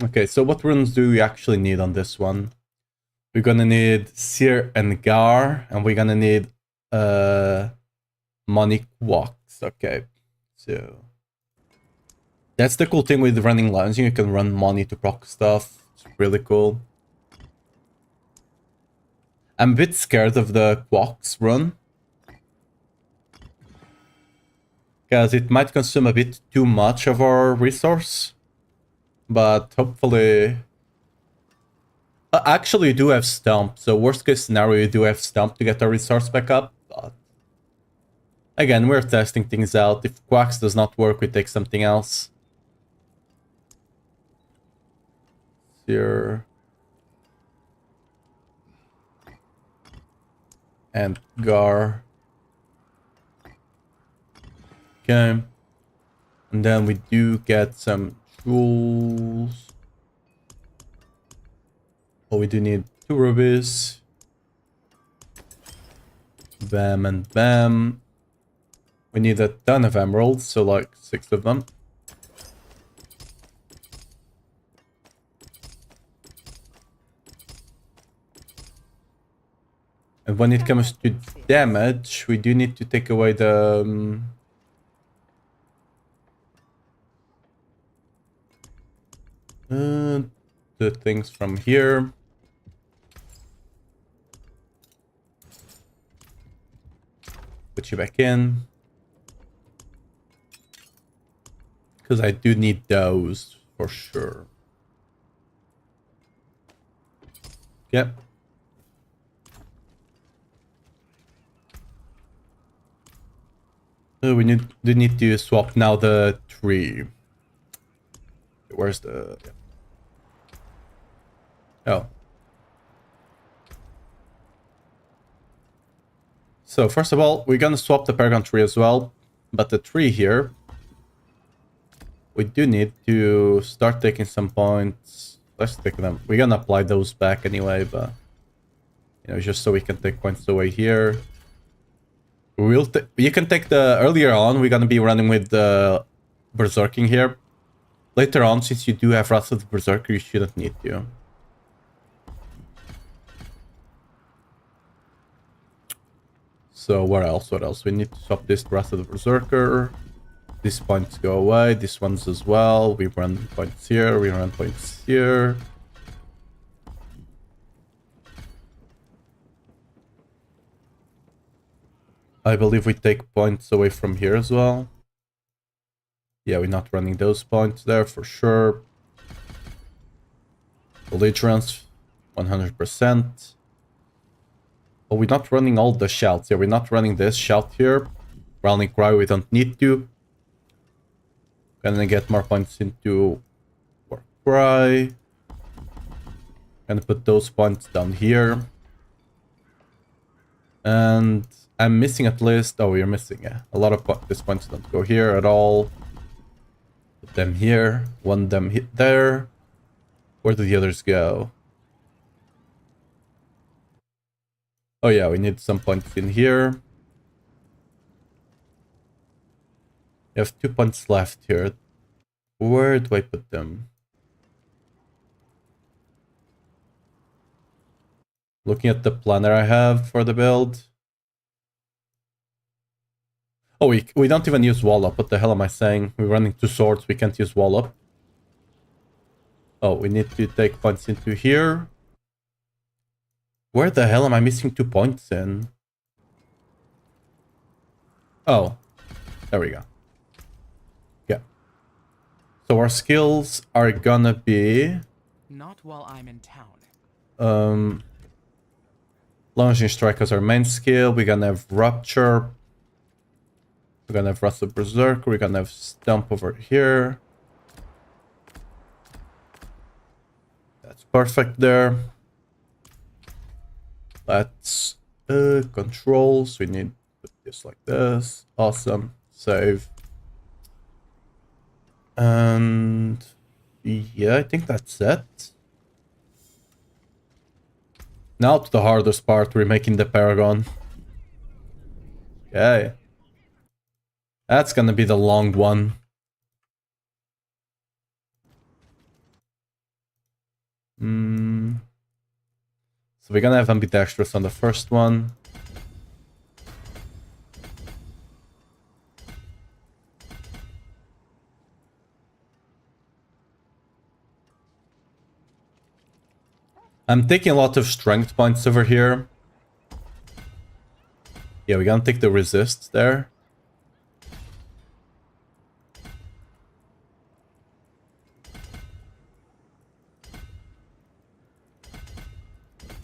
Okay, so what runes do we actually need on this one? We're gonna need Seer and Gar, and we're gonna need Money Walks. Okay, so that's the cool thing with running lounging. You can run money to proc stuff. It's really cool. I'm a bit scared of the Quox run, because it might consume a bit too much of our resource. But hopefully... actually, you do have Stomp, so worst case scenario, you do have Stomp to get our resource back up. But again, we're testing things out. If Quax does not work, we take something else. Here. And Gar. Okay. And then we do get some jewels. Oh, we do need 2 rubies. Bam and bam. We need a ton of emeralds, so like 6 of them. And when it comes to damage, we do need to take away the... the things from here. Put you back in. Because I do need those for sure. Yep. So we do need to swap now the tree. Where's the... Oh. So first of all, we're gonna swap the Paragon tree as well. But the tree here, we do need to start taking some points. Let's take them. We're gonna apply those back anyway, but... you know, just so we can take points away here. You can take the... earlier on, we're gonna be running with the Berserking here. Later on, since you do have Wrath of the Berserker, you shouldn't need to. So what else? What else? We need to swap this Wrath of the Berserker. These points go away. These ones as well. We run points here. We run points here. I believe we take points away from here as well. Yeah, we're not running those points there for sure. Belligerence, 100%. Oh, we're not running all the shouts. Yeah, we're not running this shout here. Running cry, we don't need to. Gonna get more points into war cry. Gonna put those points down here. And I'm missing at least... oh, you're missing, yeah. A lot of these points don't go here at all. Put them here. One them hit there. Where do the others go? Oh yeah, we need some points in here. We have 2 points left here. Where do I put them? Looking at the planner I have for the build. Oh, we don't even use wall up. What the hell am I saying? We're running 2 swords. We can't use wall up. Oh, we need to take points into here. Where the hell am I missing 2 points in? Oh, there we go. Yeah. So our skills are gonna be... Not while I'm in town. Lunging Strike as our main skill. We're gonna have Rupture. We're gonna have Wrath of Berserker. We're gonna have Stomp over here. That's perfect there. Let's controls. We need to put this like this. Awesome. Save. And yeah, I think that's it. Now to the hardest part, we're making the Paragon. Okay. That's gonna be the long one. So we're gonna have ambidextrous on the first one. I'm taking a lot of strength points over here. Yeah, we're gonna take the resist there.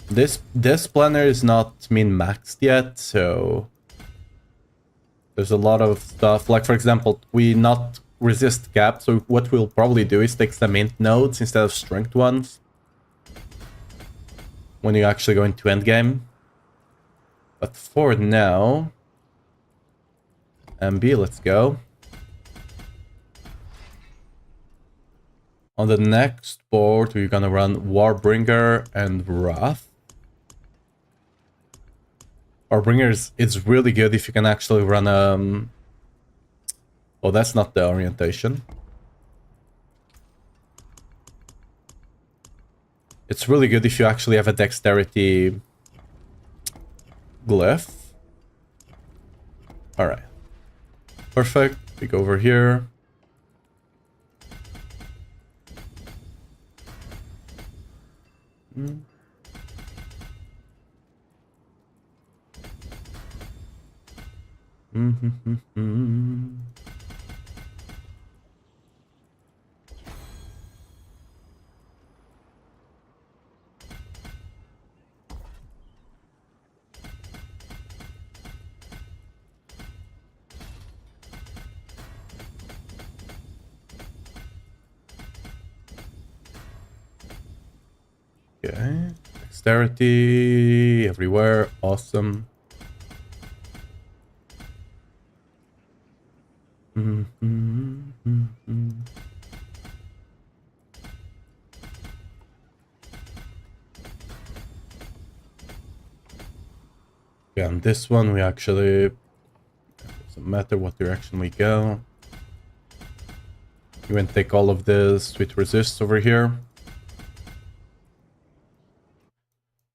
This planner is not min-maxed yet, so there's a lot of stuff. Like, for example, we not resist cap, so what we'll probably do is take some int nodes instead of strength ones when you actually go into endgame. But for now, MB, let's go. On the next board, we're gonna run Warbringer and Wrath. Warbringer is really good if you can actually run oh, that's not the orientation. It's really good if you actually have a dexterity glyph. Alright. Perfect. We go over here. Okay. Dexterity everywhere. Awesome. Yeah, on this one we actually... It doesn't matter what direction we go. You can take all of this with resist over here.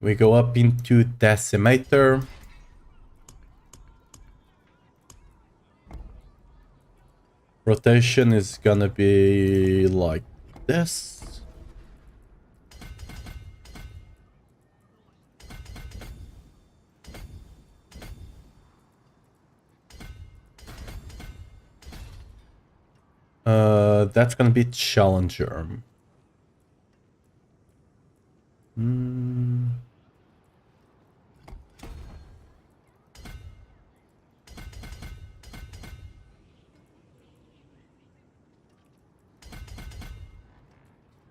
We go up into Decimator. Rotation is gonna be like this. That's gonna be Challenger.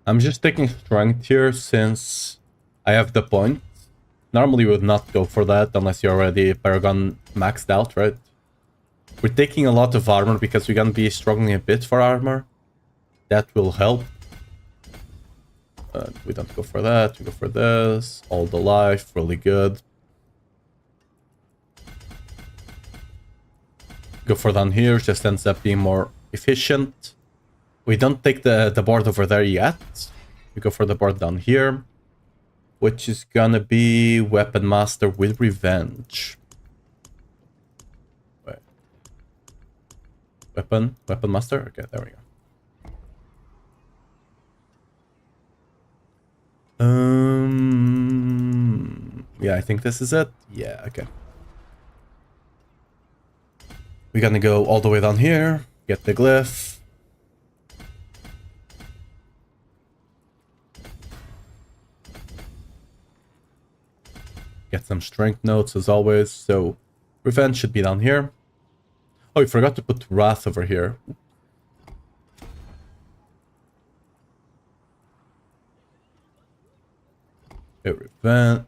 I'm just taking strength here since I have the point. Normally would not go for that unless you're already Paragon maxed out, right? We're taking a lot of armor because we're gonna be struggling a bit for armor. That will help. We don't go for that, we go for this. All the life, really good. Go for down here, just ends up being more efficient. We don't take the board over there yet. We go for the board down here, which is gonna be Weapon Master with Revenge. Wait. Weapon master? Okay, there we go. Yeah, I think this is it. Yeah, okay. We're gonna go all the way down here, get the glyph. Get some strength notes as always, so revenge should be down here. Oh, we forgot to put wrath over here. Okay,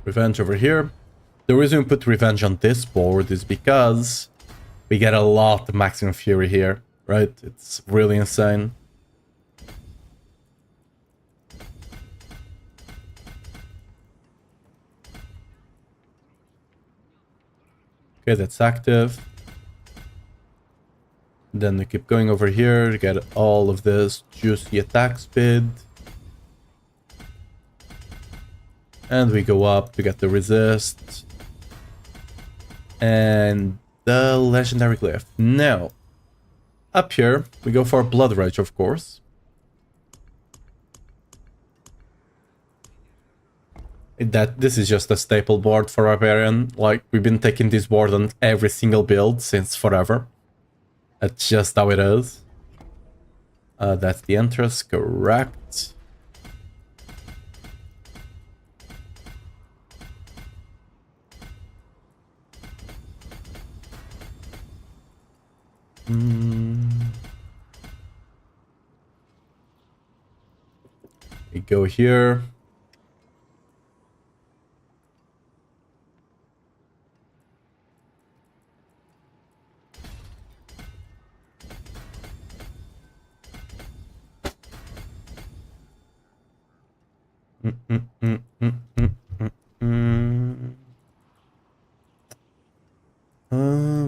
revenge over here. The reason we put revenge on this board is because we get a lot of maximum fury here, right? It's really insane. Okay, that's active. Then we keep going over here to get all of this juicy attack speed. And we go up to get the resist. And the legendary glyph. Now, up here, we go for Blood Rage, of course. This is just a staple board for Barbarian. Like, we've been taking this board on every single build since forever. That's just how it is. That's the entrance, correct. We go here.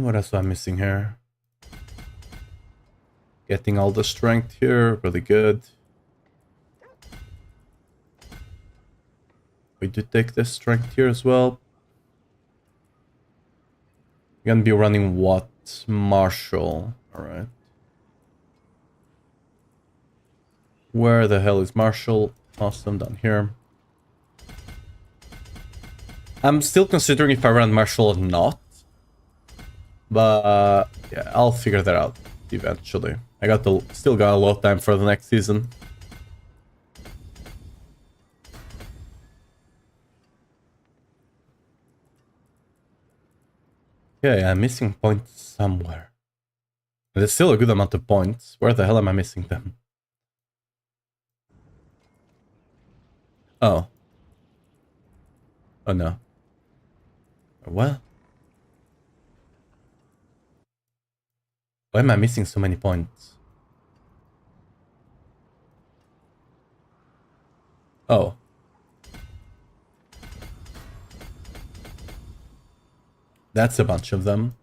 What else am I missing here? Getting all the strength here, really good. We do take this strength here as well. We're gonna be running what? Marshall. Alright. Where the hell is Marshall? Awesome, down here. I'm still considering if I run Marshall or not. But yeah, I'll figure that out eventually. Still got a lot of time for the next season. Okay, I'm missing points somewhere. There's still a good amount of points. Where the hell am I missing them? Oh. Oh no. What? Why am I missing so many points? Oh. That's a bunch of them.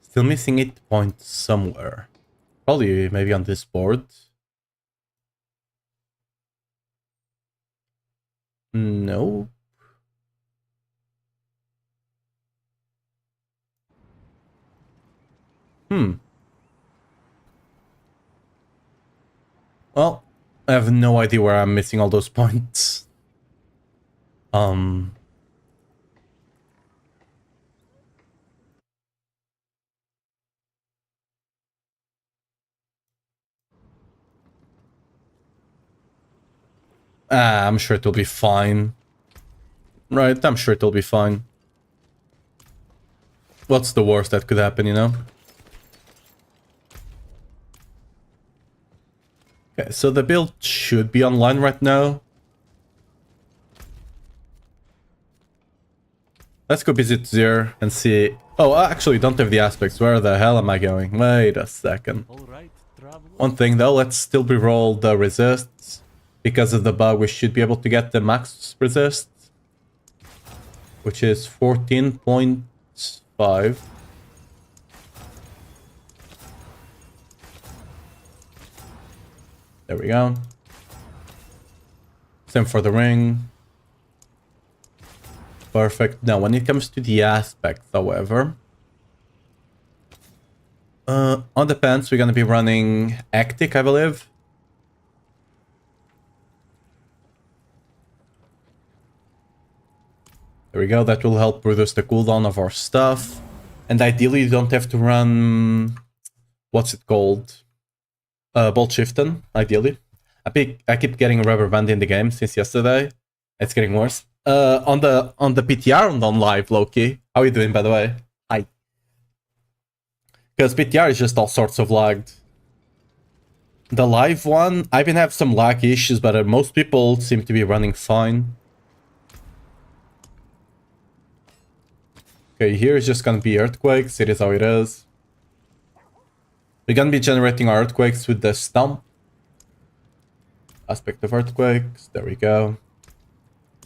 Still missing 8 points somewhere. Probably maybe on this board. No. Well, I have no idea where I'm missing all those points. I'm sure it'll be fine. Right, I'm sure it'll be fine. What's the worst that could happen, you know? Okay, so the build should be online right now. Let's go visit Zir and see... Oh, I actually don't have the aspects. Where the hell am I going? Wait a second. One thing though, let's still re-roll the resists. Because of the bug, we should be able to get the max resist. Which is 14.5. There we go. Same for the ring. Perfect. Now, when it comes to the aspects, however, on the pants, we're gonna be running Hectic, I believe. There we go. That will help reduce the cooldown of our stuff. And ideally, you don't have to run... What's it called? Bolt Shiften, ideally. I keep getting rubber band in the game since yesterday. It's getting worse. On the PTR and on live, Loki. How are you doing, by the way? Hi. Because PTR is just all sorts of lagged. The live one, I've been having some lag issues, but most people seem to be running fine. Okay, here is just gonna be earthquakes. It is how it is. We're gonna be generating our earthquakes with the stump. Aspect of earthquakes. There we go.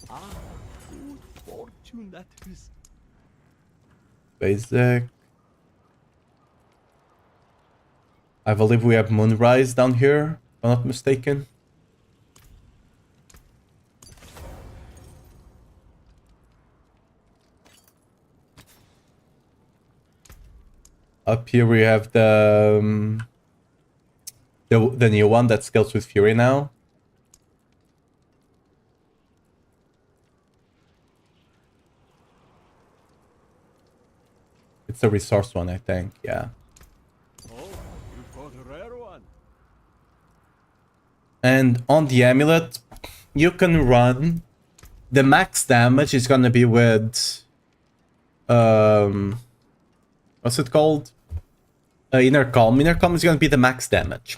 Good fortune that is. Basic. I believe we have Moonrise down here, if I'm not mistaken. Up here we have the new one that scales with Fury now. It's the resource one, I think. Yeah. Oh, you got a rare one. And on the amulet, you can run. The max damage is gonna be with what's it called? Inner Calm. Inner Calm is gonna be the max damage.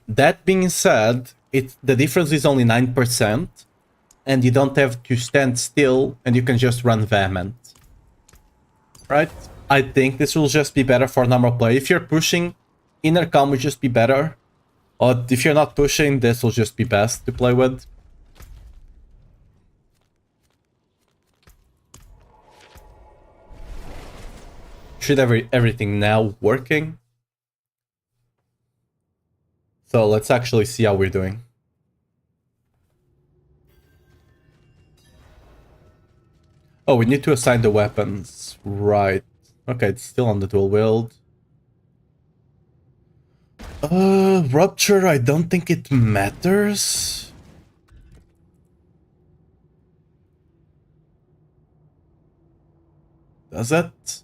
That being said, the difference is only 9%, and you don't have to stand still, and you can just run Vehement. Right? I think this will just be better for normal play. If you're pushing, Inner Calm will just be better. Or if you're not pushing, this will just be best to play with. Should have everything now working. So let's actually see how we're doing. Oh, we need to assign the weapons. Right. Okay, it's still on the dual wield. Rupture, I don't think it matters. Does it?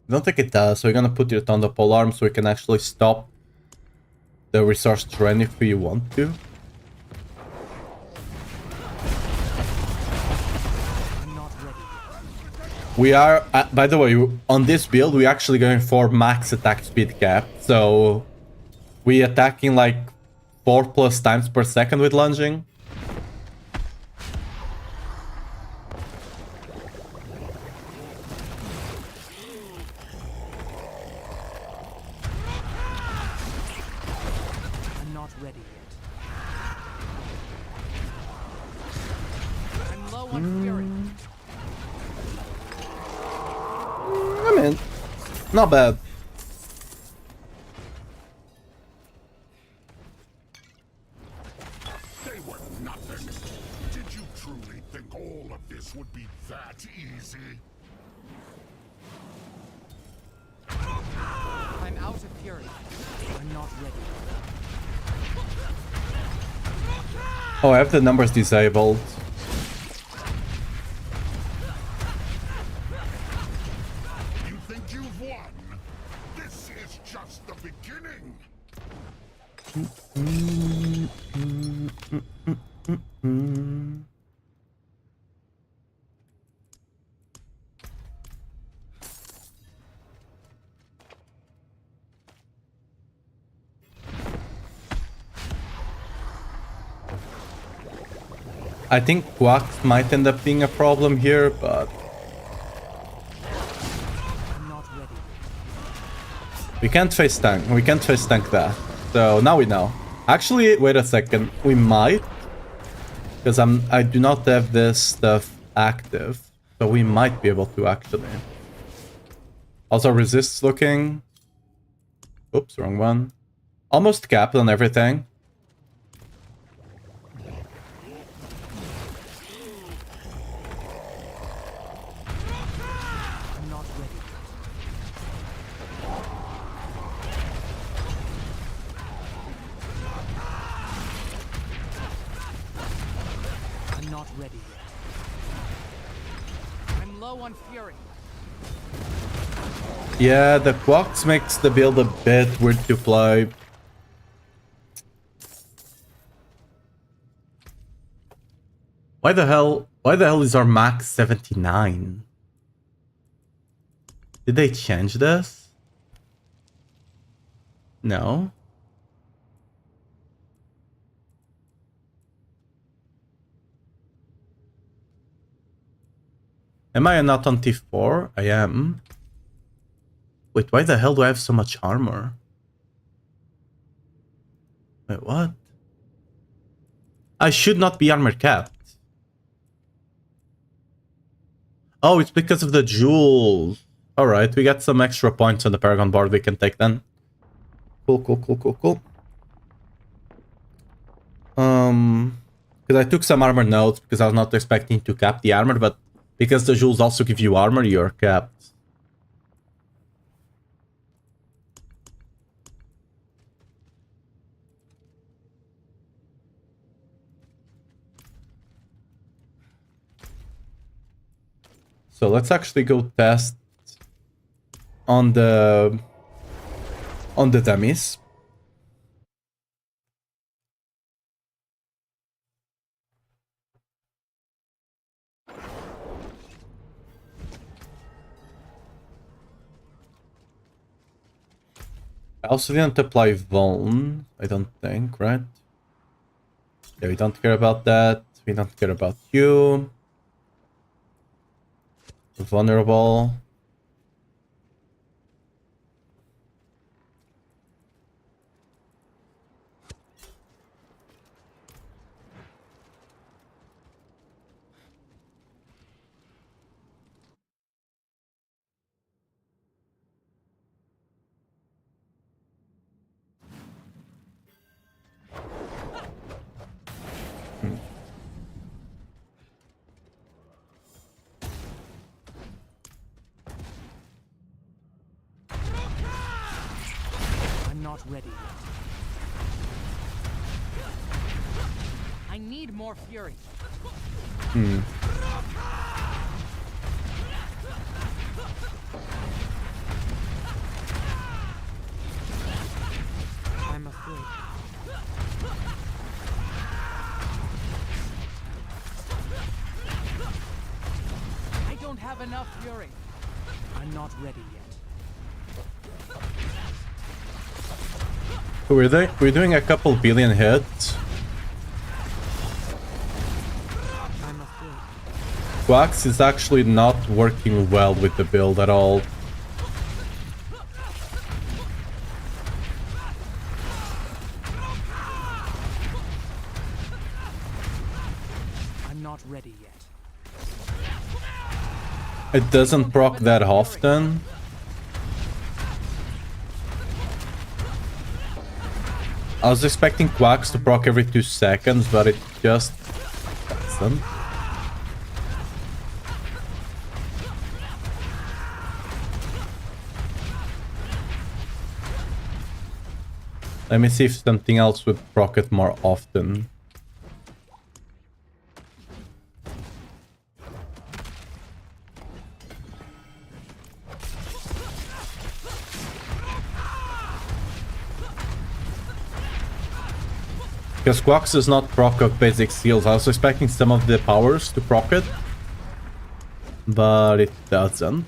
I don't think it does, so we're gonna put it on the polearm so we can actually stop the resource drain if we want to. We are, by the way, on this build, we're actually going for max attack speed cap, so we're attacking like 4+ times per second with lunging. Not bad. They were nothing. Did you truly think all of this would be that easy? I'm out of fury. I'm not ready. Oh, I have the numbers disabled. I think Quacks might end up being a problem here, but we can't face tank. We can't face tank that. So now we know. Actually, wait a second. We might, because I do not have this stuff active, so we might be able to actually. Also, resists looking. Oops, wrong one. Almost capped on everything. ready yet. I'm low on fury. Yeah, the Quax makes the build a bit weird to play. Why the hell is our max 79? Did they change this? No. Am I not on T4? I am. Wait, why the hell do I have so much armor? Wait, what? I should not be armor capped. Oh, it's because of the jewels. Alright, we got some extra points on the Paragon board we can take then. Cool. Because I took some armor notes because I was not expecting to cap the armor, but because the jewels also give you armor, you're capped. So let's actually go test on the dummies. I also didn't apply Vuln, I don't think, right? Yeah, we don't care about that. We don't care about you. Vulnerable. I'm not ready yet. I need more fury. I must wait. I don't have enough fury. I'm not ready yet. We're doing a couple billion hits. I must wait. Quax is actually not working well with the build at all. I'm not ready yet. It doesn't proc that often. I was expecting Quax to proc every 2 seconds, but it just doesn't. Let me see if something else would proc it more often. Because Quax does not proc of basic seals. I was expecting some of the powers to proc it, but it doesn't.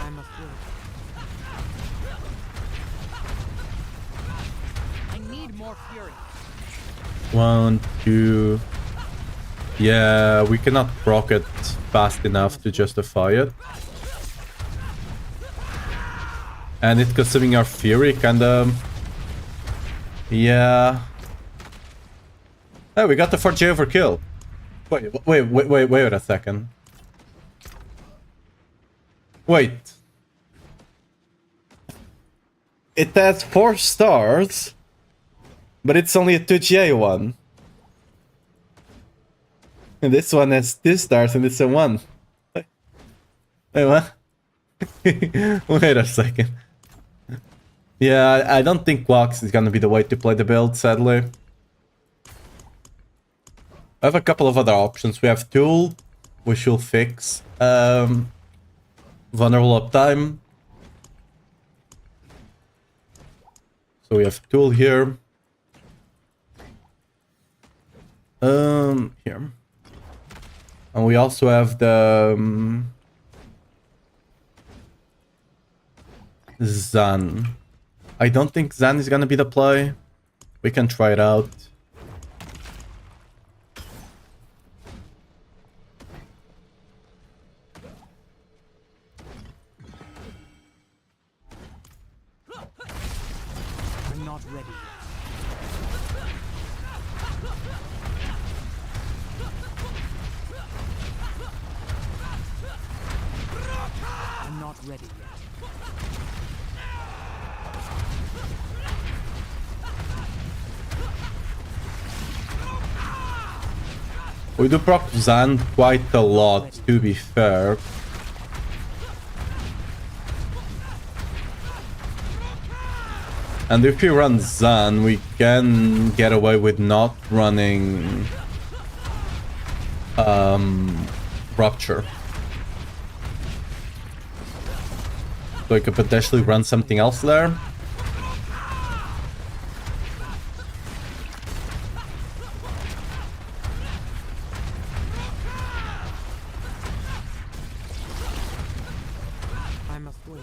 I must wait. I need more fury. 1, 2... Yeah, we cannot proc it fast enough to justify it. And it consuming our fury, kinda... Yeah... Oh, we got the 4J overkill. Wait a second. Wait. It has 4 stars, but it's only a 2GA one. And this one has 2 stars and it's a 1. Wait, what? Wait a second. Yeah, I don't think Wax is gonna be the way to play the build, sadly. I have a couple of other options. We have Tool, which will fix vulnerable uptime. So we have Tool here. Here. And we also have the Zan. I don't think Zan is gonna be the play. We can try it out. I'm not ready. I'm not ready yet. We do proc Zan quite a lot, to be fair. And if we run Zan, we can get away with not running Rupture. So we could potentially run something else there. I must wait.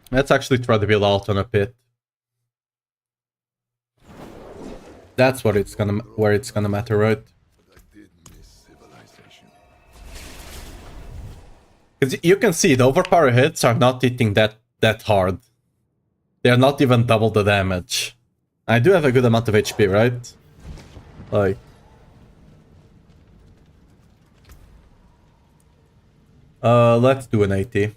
Let's actually try to build out on a pit. That's what it's gonna where it's gonna matter, right? But I did miss civilization. Because you can see the overpower hits are not hitting that hard. They're not even double the damage. I do have a good amount of HP, right? Like... let's do an 80.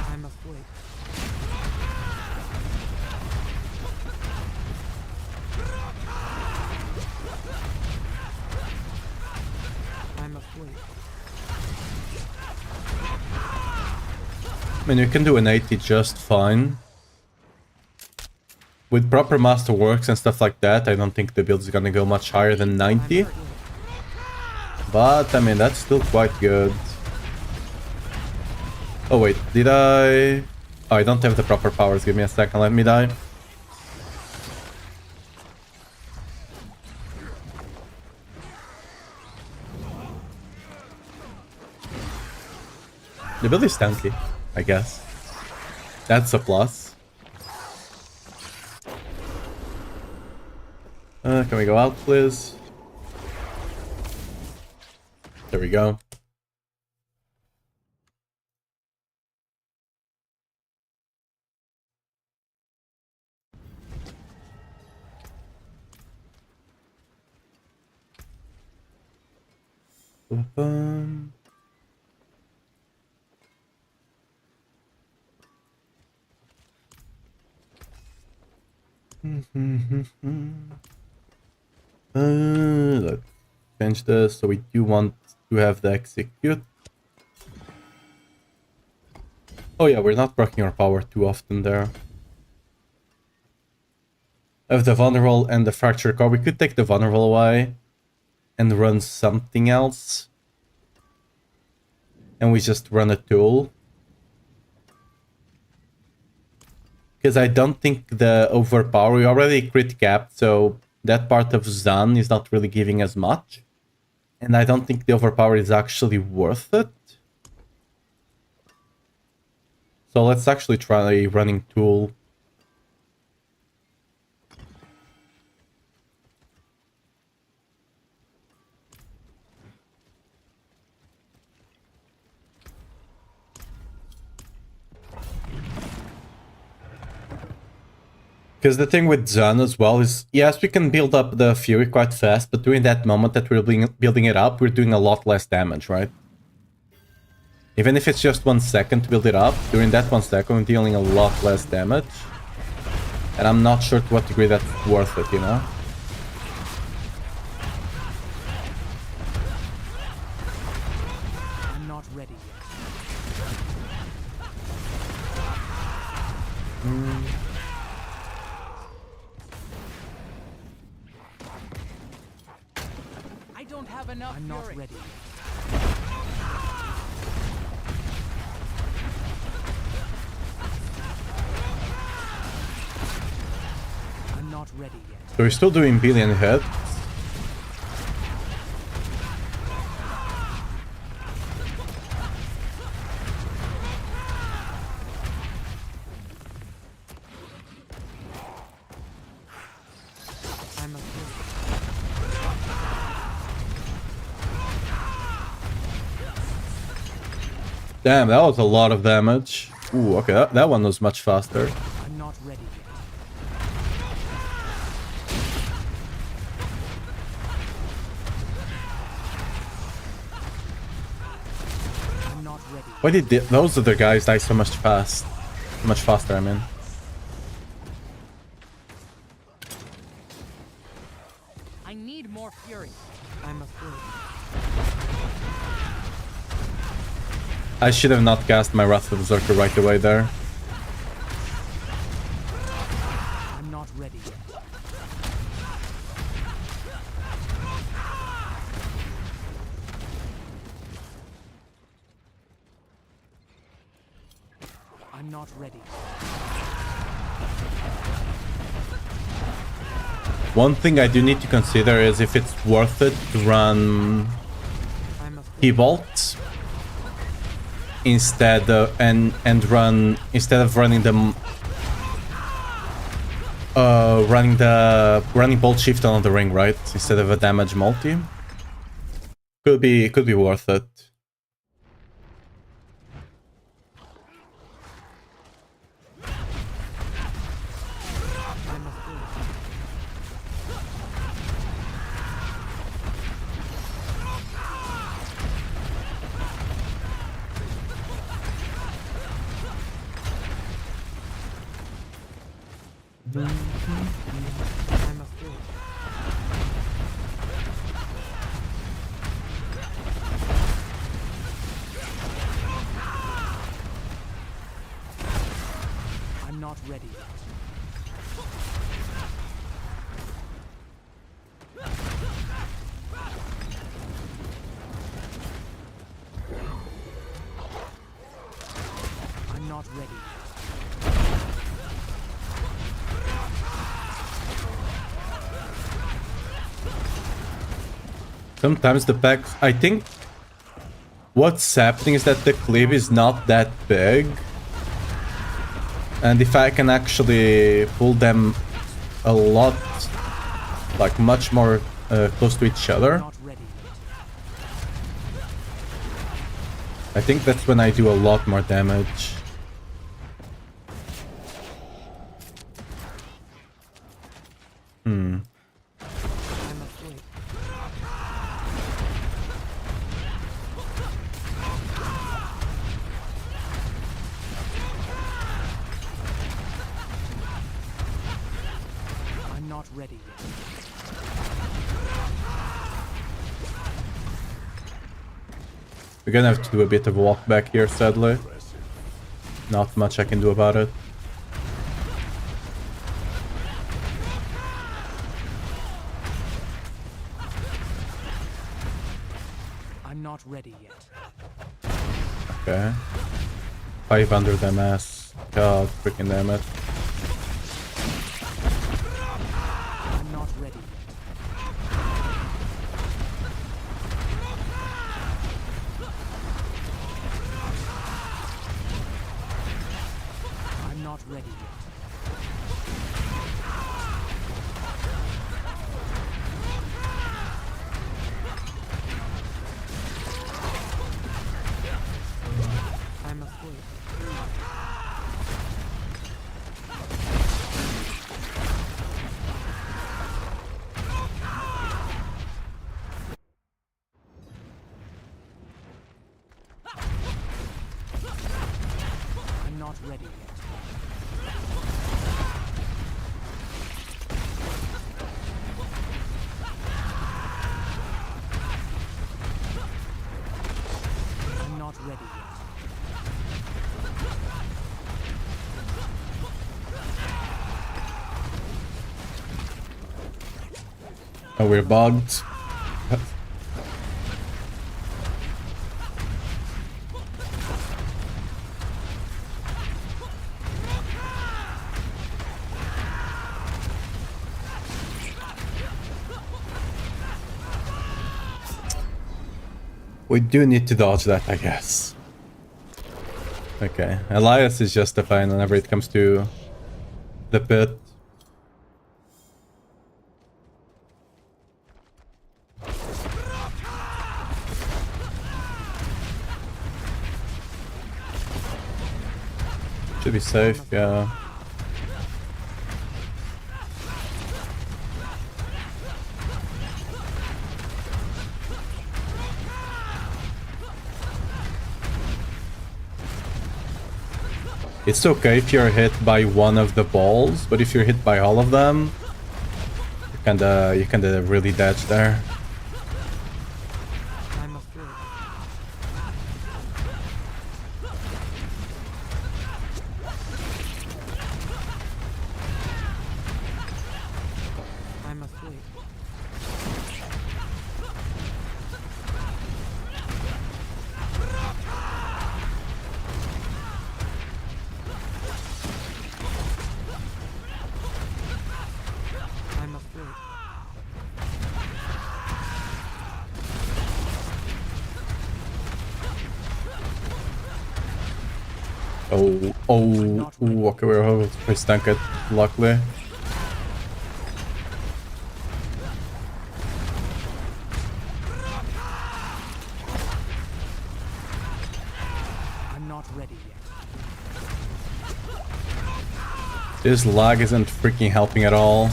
I must wait. I must wait. I mean, you can do an 80 just fine. With proper masterworks and stuff like that, I don't think the build is gonna go much higher than 90. But, I mean, that's still quite good. Oh wait, did I... Oh, I don't have the proper powers. Give me a second, let me die. The build is tanky, I guess. That's a plus. Can we go out, please? There we go. Ba-bum. Let's change this. So we do want to have the execute. Oh yeah, we're not proccing our power too often there. Of the vulnerable and the fracture core, we could take the vulnerable away and run something else. And we just run a tool. Because I don't think the overpower, we already crit capped, so that part of Zan is not really giving as much. And I don't think the overpower is actually worth it. So let's actually try running tool. Because the thing with Zun as well is, yes, we can build up the Fury quite fast, but during that moment that we're building it up, we're doing a lot less damage, right? Even if it's just 1 second to build it up, during that 1 second, we're dealing a lot less damage. And I'm not sure to what degree that's worth it, you know? I'm not ready yet. I don't have enough I'm not ready. I'm not ready yet. So we're still doing billion hits. I'm afraid. Damn, that was a lot of damage. Ooh, okay, that one was much faster. I'm not ready yet. I'm not ready. Why did those other guys die so much faster, I mean. I need more fury. I'm afraid. I should have not cast my Wrath of Berserker right away there. I'm not ready yet. I'm not ready. One thing I do need to consider is if it's worth it to run I'm afraid. T-Bolt instead of running running Bolt Shift on the ring, right? Instead of a damage multi. Could be worth it. I'm afraid. I'm afraid. I'm not ready yet. I'm not ready yet. Sometimes the packs, I think what's happening is that the clip is not that big. And if I can actually pull them a lot, like much more close to each other, Not ready yet. I think that's when I do a lot more damage. I'm afraid. I'm not ready yet. We're gonna have to do a bit of a walk back here, sadly. Not much I can do about it. I'm not ready yet. Okay. 500 MS. God freaking damn it. I'm not ready yet. I'm not ready yet. I'm afraid. Oh, we're bugged. We do need to dodge that, I guess. Okay, Elias is just a pain whenever it comes to the pit. Should be safe, yeah. It's okay if you're hit by one of the balls, but if you're hit by all of them, you kinda really dodge there. I'm afraid. I'm afraid. I'm afraid. Ooh, okay, we're able to pre-stunk it, luckily. I'm not ready yet. This lag isn't freaking helping at all.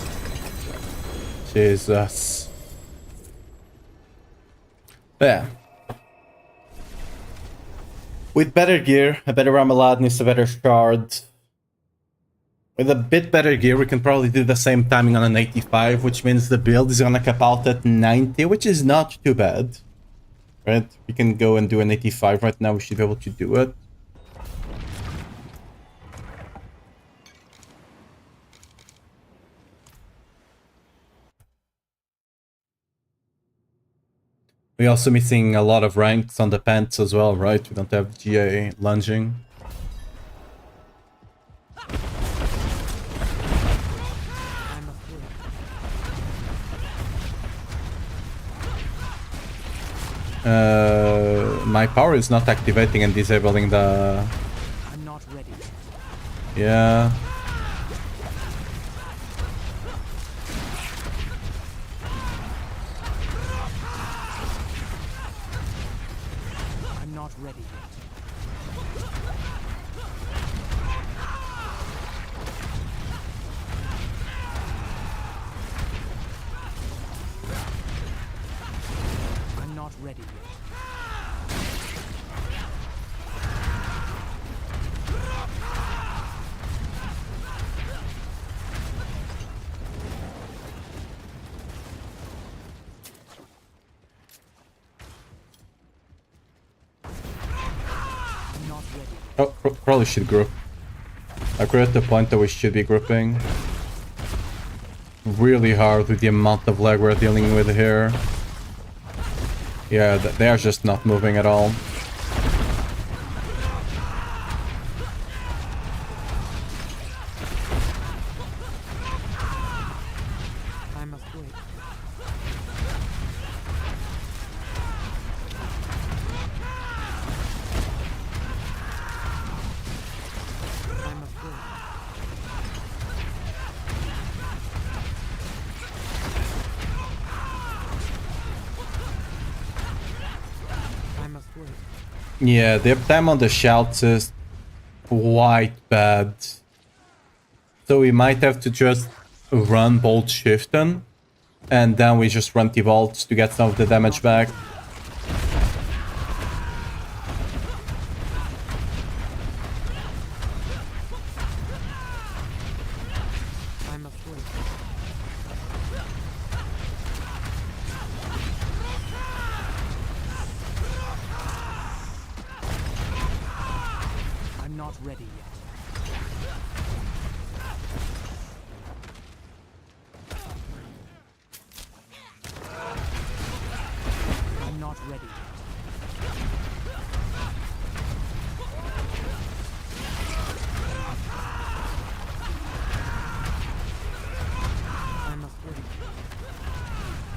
Jesus. Yeah. With better gear, a better Ramaladnis, a better shard. With a bit better gear, we can probably do the same timing on an 85, which means the build is gonna cap out at 90, which is not too bad. Right? We can go and do an 85 right now, we should be able to do it. We're also missing a lot of ranks on the pants as well, right? We don't have GA lunging. I'm afraid. My power is not activating and disabling the... I'm not ready yet. Yeah. I'm not ready yet. I'm not ready yet. I'm not ready. Oh, probably should group. We're at the point that we should be grouping. Really hard with the amount of lag we're dealing with here. Yeah, they are just not moving at all. I'm afraid. I'm afraid. I'm afraid. Yeah, the uptime on the shouts is quite bad. So we might have to just run Bolt Shiften, and then we just run T-Volts to get some of the damage back. I'm afraid. I'm not ready yet.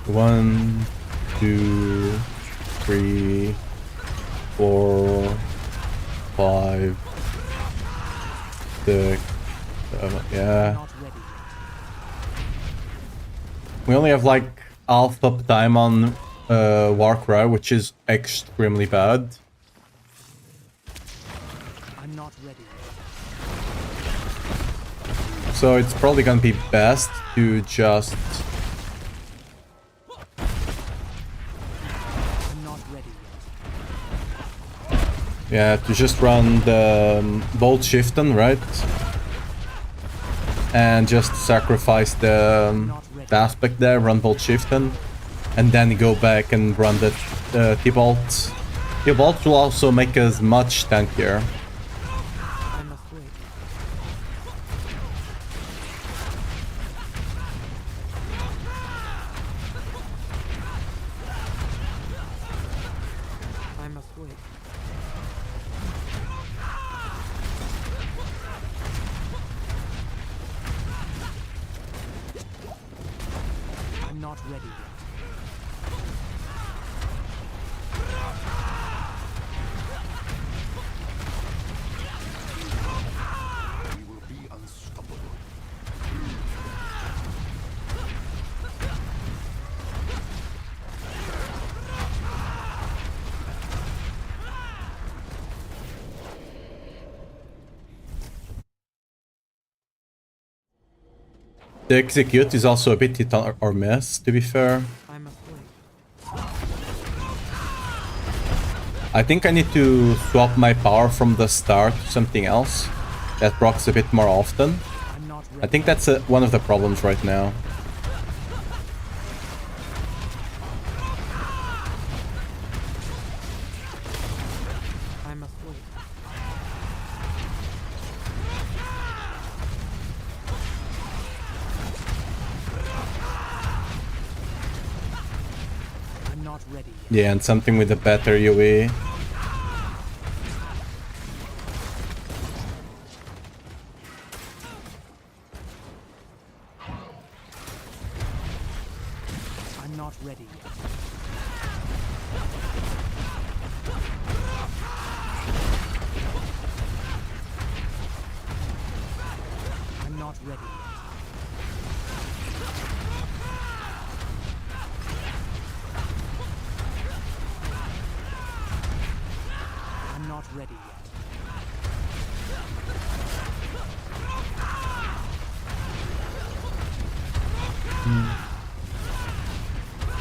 1, 2, 3, 4, 5, 6, 7. Yeah. Not ready yet. We only have like half up time on Warcry, which is extremely bad. I'm not ready yet. So it's probably gonna be best to just I'm not ready yet. to just run the Bolt Shiften, right? And just sacrifice the aspect there, run Bolt Shiften, and then go back and run the T-Bolt. T-Bolt will also make us much tankier. I'm afraid. I'm afraid. I'm not ready yet. We will be unstoppable. The execute is also a bit hit or miss, to be fair. I'm afraid. I think I need to swap my power from the start to something else that procs a bit more often. I'm not I ready. think that's one of the problems right now. I'm afraid. I'm not ready yet. Yeah, and something with a better UE. I'm not ready yet. I'm not ready yet. I'm not ready yet.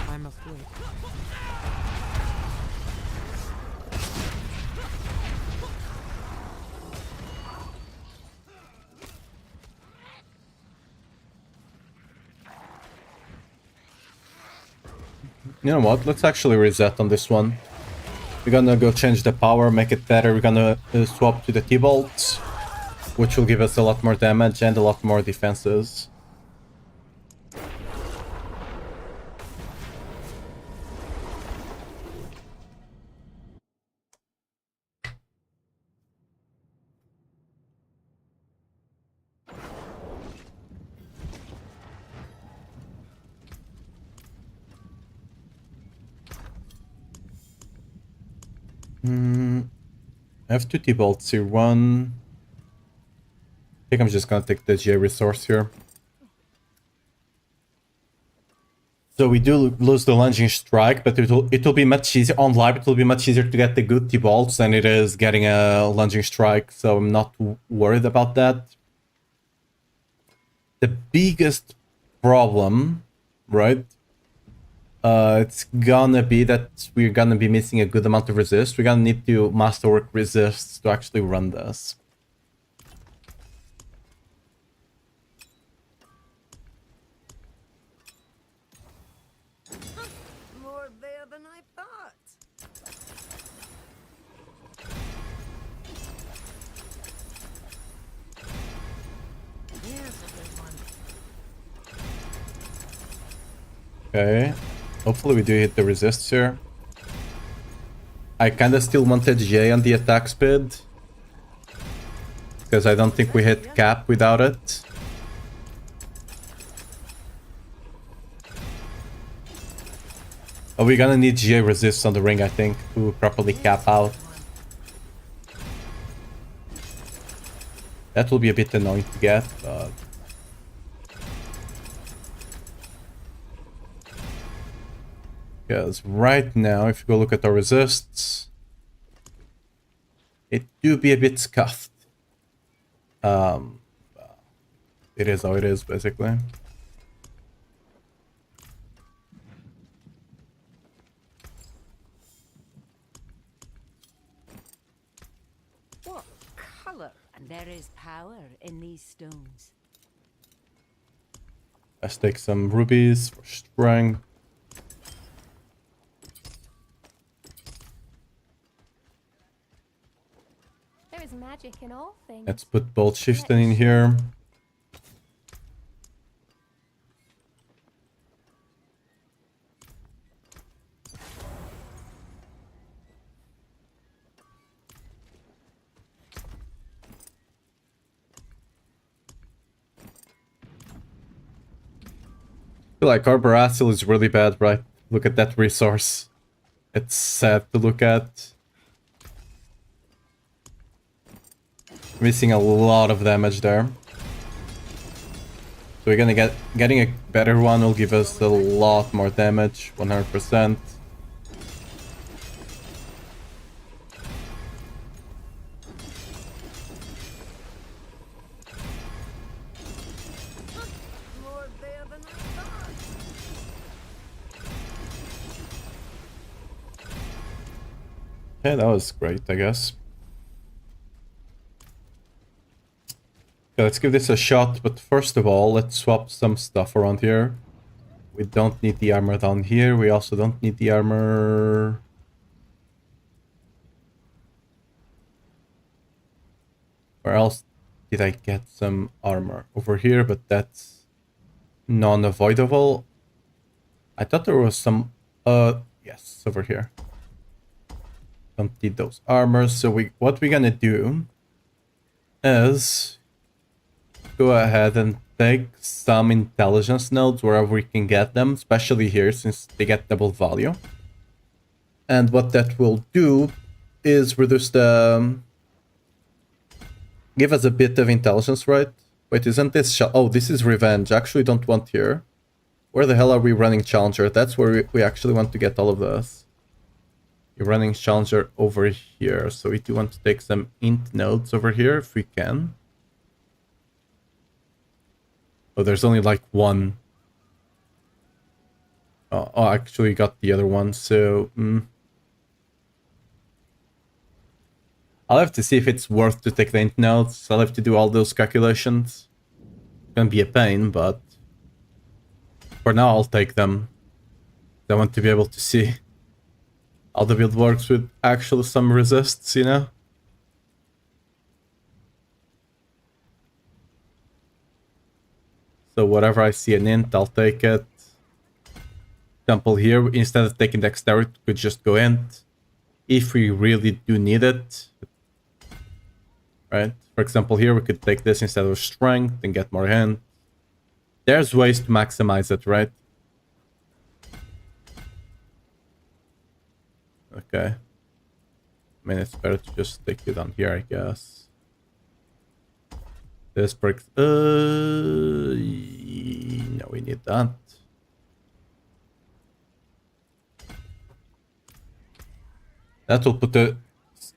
I'm afraid. You know what? Let's actually reset on this one. We're gonna go change the power, make it better. We're gonna swap to the T-Bolt, which will give us a lot more damage and a lot more defenses. I have two T-Bolts here. One... I think I'm just gonna take the GA resource here. So we do lose the lunging strike, but it'll be much easier on live. It will be much easier to get the good T-Bolts than it is getting a lunging strike. So I'm not worried about that. The biggest problem, right? It's gonna be that we're gonna be missing a good amount of resist. We're gonna need to masterwork resists to actually run this. More there than I thought. Here's a good one. Okay. Hopefully we do hit the resists here. I kinda still wanted J on the attack speed, because I don't think we hit cap without it. Are we gonna need GA resist on the ring, I think, to properly cap out. That will be a bit annoying to get, but... Because right now, if you go look at our resists, it do be a bit scuffed. It is how it is, basically. What color? And there is power in these stones. Let's take some rubies for strength. There is magic in all things. Let's put bolt shifting in here. I feel like our Barasil is really bad, right? Look at that resource. It's sad to look at. Missing a lot of damage there. So we're gonna getting a better one will give us a lot more damage, 100%. Okay, that was great, I guess. Okay, let's give this a shot, but first of all, let's swap some stuff around here. We don't need the armor down here. We also don't need the armor... Where else did I get some armor? Over here, but that's non-avoidable. I thought there was some... yes, over here. Don't need those armors, so what we're gonna do is go ahead and take some intelligence nodes wherever we can get them, especially here since they get double value. And what that will do is reduce the... give us a bit of intelligence, right? Wait, isn't this... oh, this is revenge. Actually, don't want here. Where the hell are we running Challenger? That's where we actually want to get all of this. You're running Challenger over here, so we do want to take some int nodes over here if we can. Oh, there's only like one. Oh, I actually got the other one, so... I'll have to see if it's worth to take the int nodes. I'll have to do all those calculations. It's gonna be a pain, but... for now, I'll take them. I want to be able to see how the build works with actually some resists, you know? So whatever I see an int, I'll take it. Example here, instead of taking dexterity, we could just go int. If we really do need it. Right? For example here, we could take this instead of strength and get more hint. There's ways to maximize it, right? Okay. I mean, it's better to just stick it on here, I guess. This breaks... no, we need that. That will put it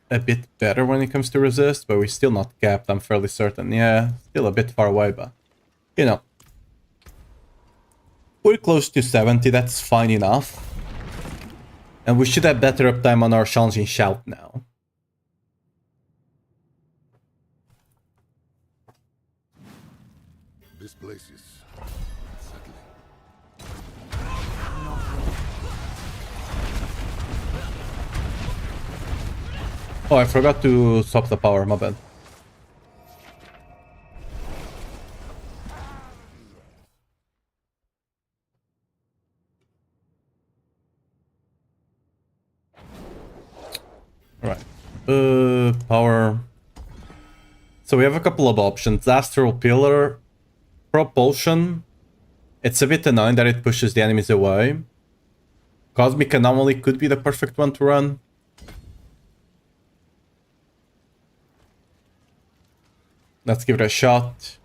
a bit better when it comes to resist, but we're still not capped, I'm fairly certain. Yeah, still a bit far away, but... you know. We're close to 70, that's fine enough. And we should have better uptime on our challenging shout now. This place is unsettling. Oh, I forgot to swap the power, my bad. Right. Power. So we have a couple of options. Astral Pillar, Propulsion. It's a bit annoying that it pushes the enemies away. Cosmic Anomaly could be the perfect one to run. Let's give it a shot.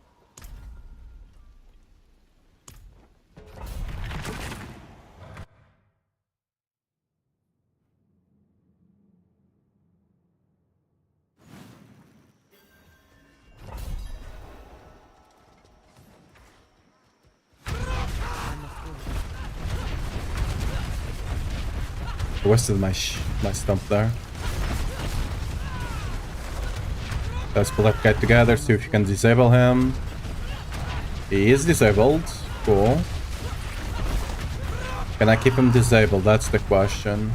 I wasted my stump there. Let's pull that guy together, see if you can disable him. He is disabled. Cool. Can I keep him disabled? That's the question.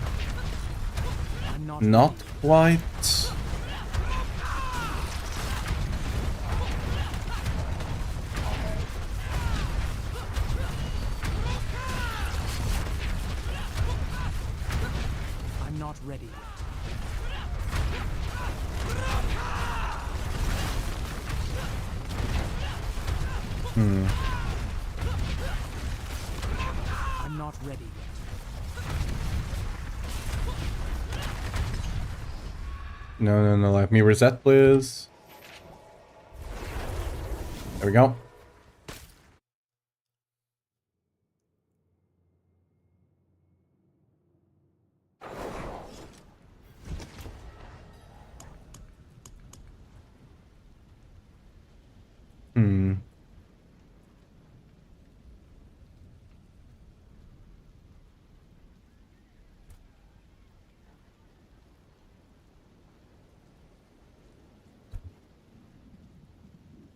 Not quite. I'm not ready. I'm not ready yet. No, let me reset, please. There we go.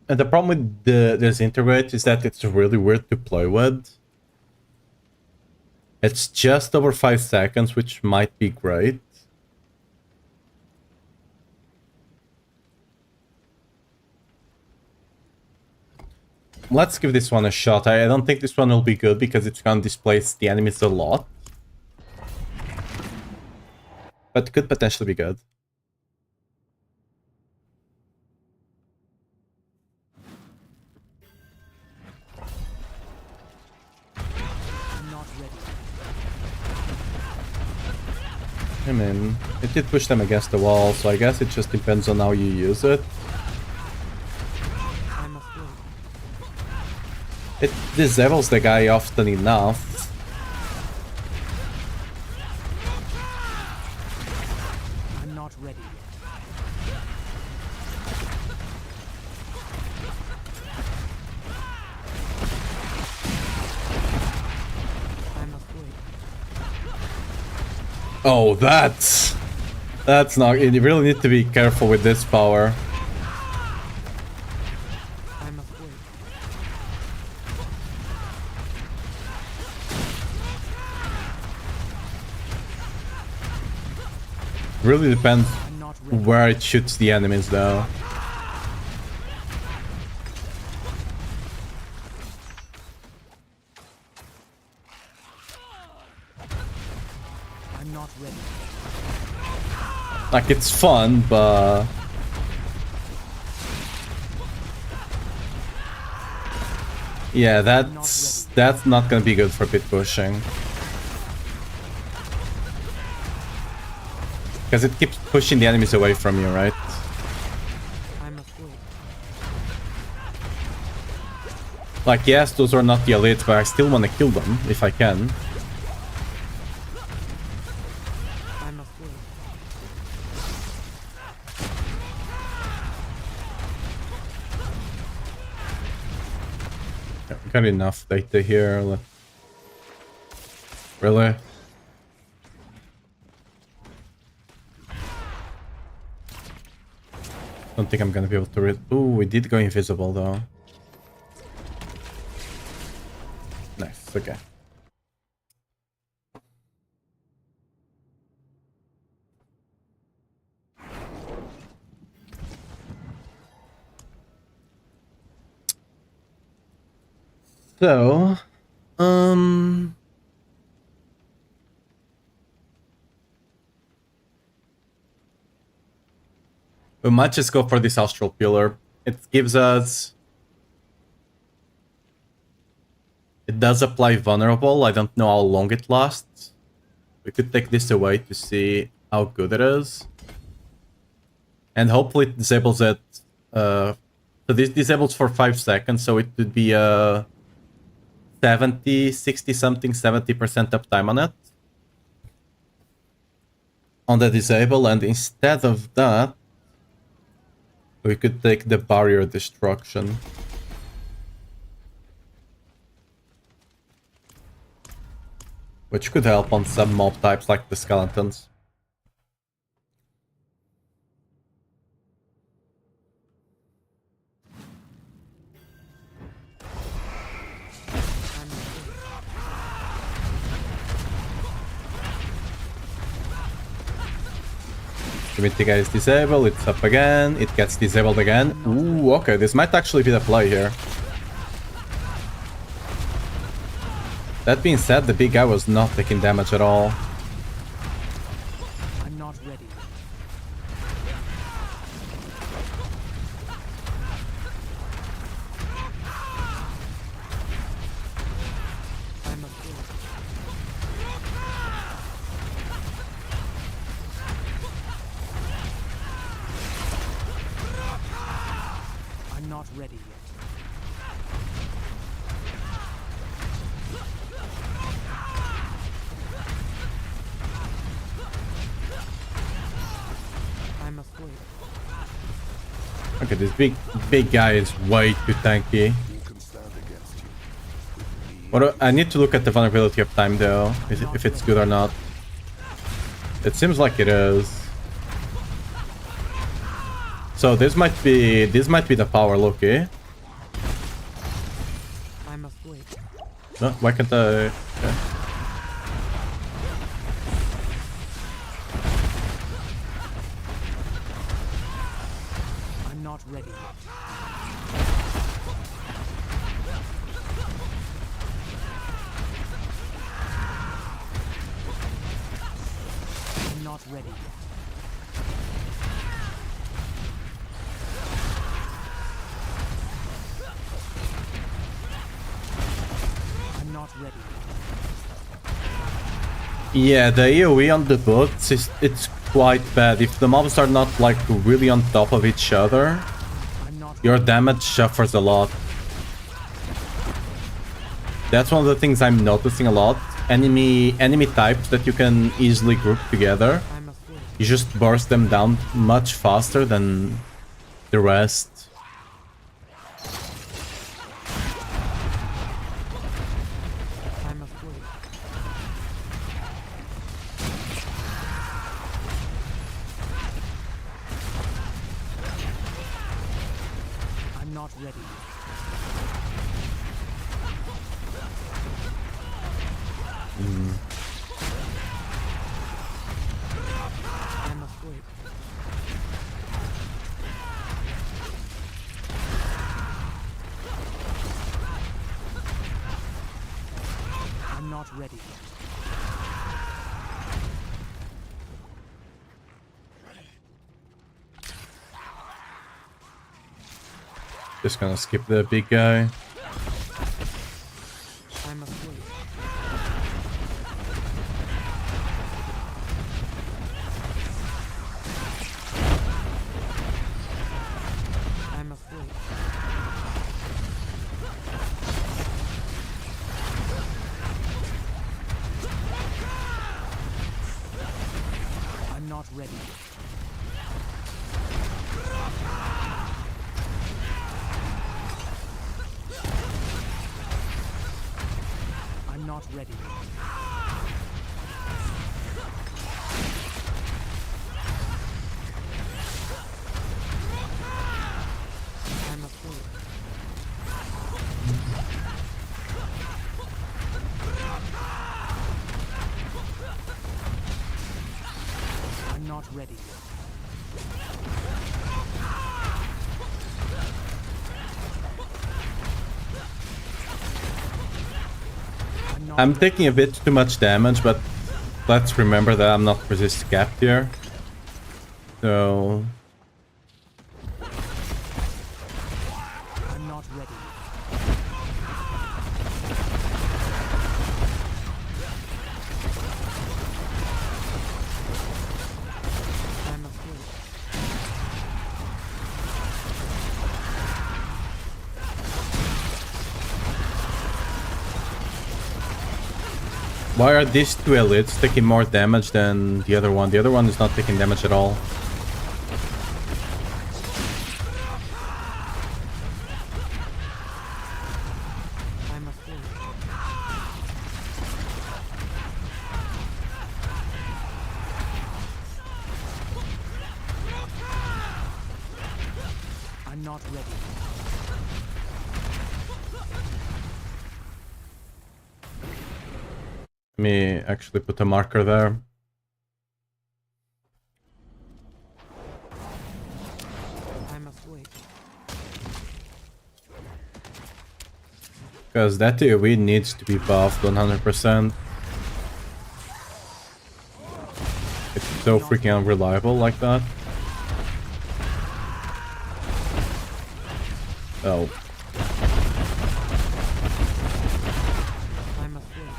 And the problem with this integrate is that it's really weird to play with. It's just over 5 seconds, which might be great. Let's give this one a shot. I don't think this one will be good because it's gonna displace the enemies a lot. But could potentially be good. I'm not ready. I mean, it did push them against the wall, so I guess it just depends on how you use it. I'm afraid. It disables the guy often enough. I'm not ready yet. I'm afraid. Oh, that's not. You really need to be careful with this power. I'm afraid. Really depends I'm not ready. where it shoots the enemies, though. I'm not ready. Like, it's fun, but yeah, that's not gonna be good for pit pushing. Because it keeps pushing the enemies away from you, right? I'm afraid. Like, yes, those are not the elite, but I still want to kill them, if I can. I'm afraid. Got enough data here. Really? Don't think I'm gonna be able to read. Ooh, we did go invisible though. Nice, okay. So, we might just go for this Astral Pillar. It gives us... It does apply vulnerable. I don't know how long it lasts. We could take this away to see how good it is. And hopefully it disables it. So this disables for 5 seconds, so it would be 70, 60 something, 70% uptime on it. On the disable, and instead of that, we could take the barrier destruction. Which could help on some mob types like the skeletons. Divinity is disabled, it's up again, it gets disabled again. Ooh, okay, this might actually be the play here. That being said, the big guy was not taking damage at all. I'm not ready. I'm afraid. I'm not ready yet. I'm afraid. Okay, this big guy is way too tanky. Who can stand against you? What I need to look at the vulnerability of time though, if it's good or not. It seems like it is. So this might be the power, Loki. I'm afraid. No, why can't I? Okay. I'm not ready yet. I'm not ready yet. I'm not ready yet. Yeah, the AoE on the bots it's quite bad. If the mobs are not like really on top of each other, I'm not your damage suffers a lot. That's one of the things I'm noticing a lot. Enemy types that you can easily group together. I'm afraid. You just burst them down much faster than the rest. I'm afraid. I'm not ready yet. I'm afraid. I'm not ready yet. Just gonna skip the big guy. I'm afraid. I'm afraid. I'm not ready yet. I'm not ready yet. I'm afraid. I'm not ready yet. I'm not I'm ready. taking a bit too much damage, but let's remember that I'm not resist capped here. So I'm not ready yet. Why are these two elites taking more damage than the other one? The other one is not taking damage at all. I'm afraid. I'm not ready. Let me actually put a marker there. I'm afraid. Because that AoE needs to be buffed 100%. It's so freaking unreliable like that. Oh. I'm afraid.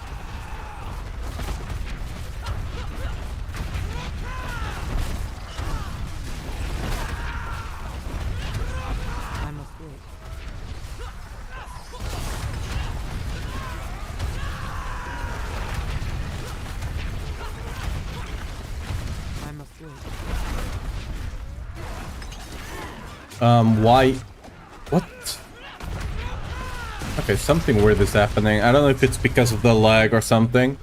I'm afraid. I'm afraid. Why? What? Okay, something weird is happening. I don't know if it's because of the lag or something.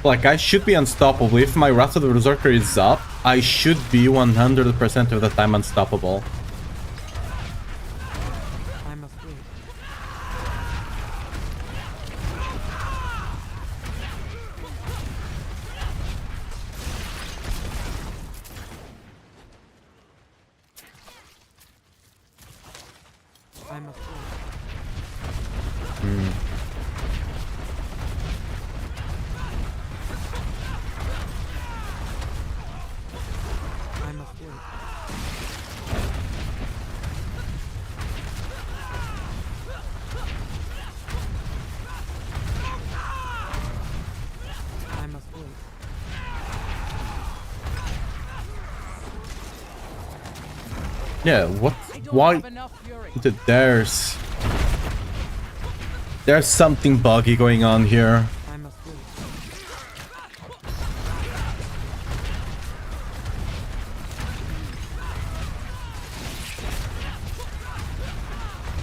Like, I should be unstoppable. If my Wrath of the Berserker is up, I should be 100% of the time unstoppable. I'm afraid. I'm afraid. I'm afraid. I'm afraid. Yeah, what? I don't Why? have enough fury. There's something buggy going on here. I'm afraid.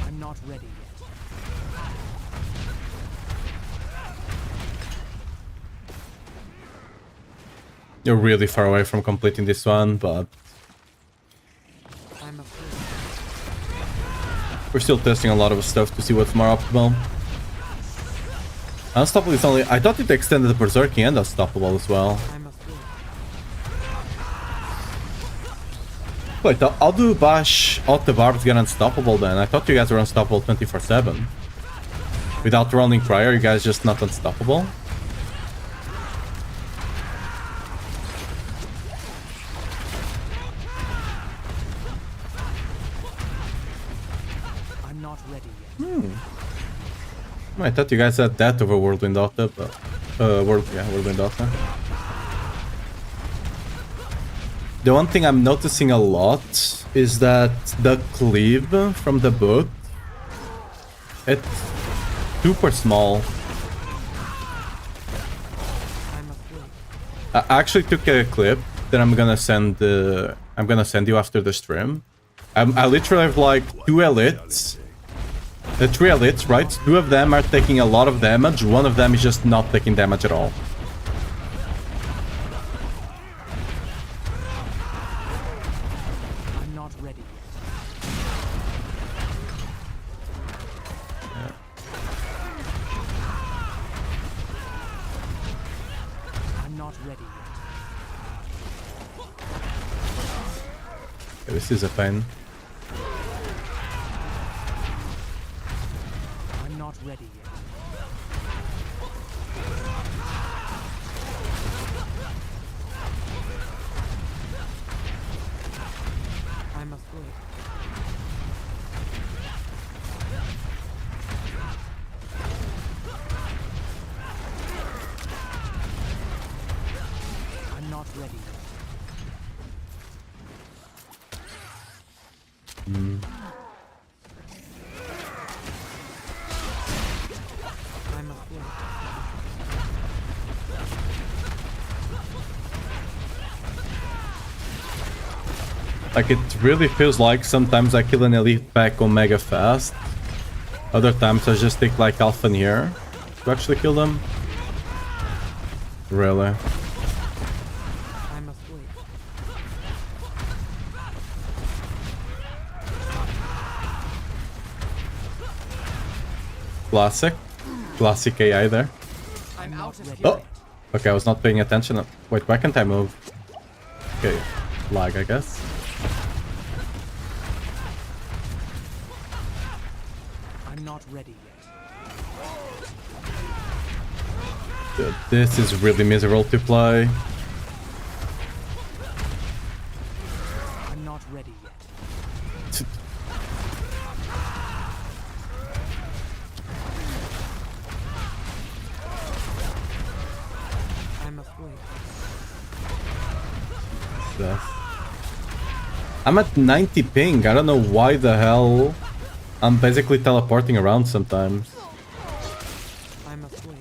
I'm not ready yet. You're really far away from completing this one, but I'm afraid. we're still testing a lot of stuff to see what's more optimal. Unstoppable is only... I thought it extended the Berserking and Unstoppable as well. I'm afraid. Wait, how do Bash out the barbs get Unstoppable then? I thought you guys were unstoppable 24/7. Without rolling prior, you guys just not unstoppable? I'm not ready yet. I thought you guys had that over Whirlwind Dota, but... Whirlwind Dota. The one thing I'm noticing a lot is that the cleave from the book... It's super small. I'm afraid. I actually took a clip that I'm gonna send you after the stream. I literally have like 2 elites. 3 elites, right? 2 of them are taking a lot of damage. 1 of them is just not taking damage at all. I'm not ready yet. I'm not ready yet. Okay, this is a pain. I'm not ready yet. I'm afraid. I'm not ready yet. I'm afraid. Like, it really feels like sometimes I kill an elite pack on mega fast. Other times I just take like Alpha Nier to actually kill them. Really. I must wait. Classic. Classic AI there. I'm out of Oh! fury. Okay, I was not paying attention. Wait, why can't I move? Okay, lag, I guess. I'm not ready yet. Dude, this is really miserable to play. I'm not ready yet. I must wait. I'm at 90 ping. I don't know why the hell I'm basically teleporting around sometimes. I must wait.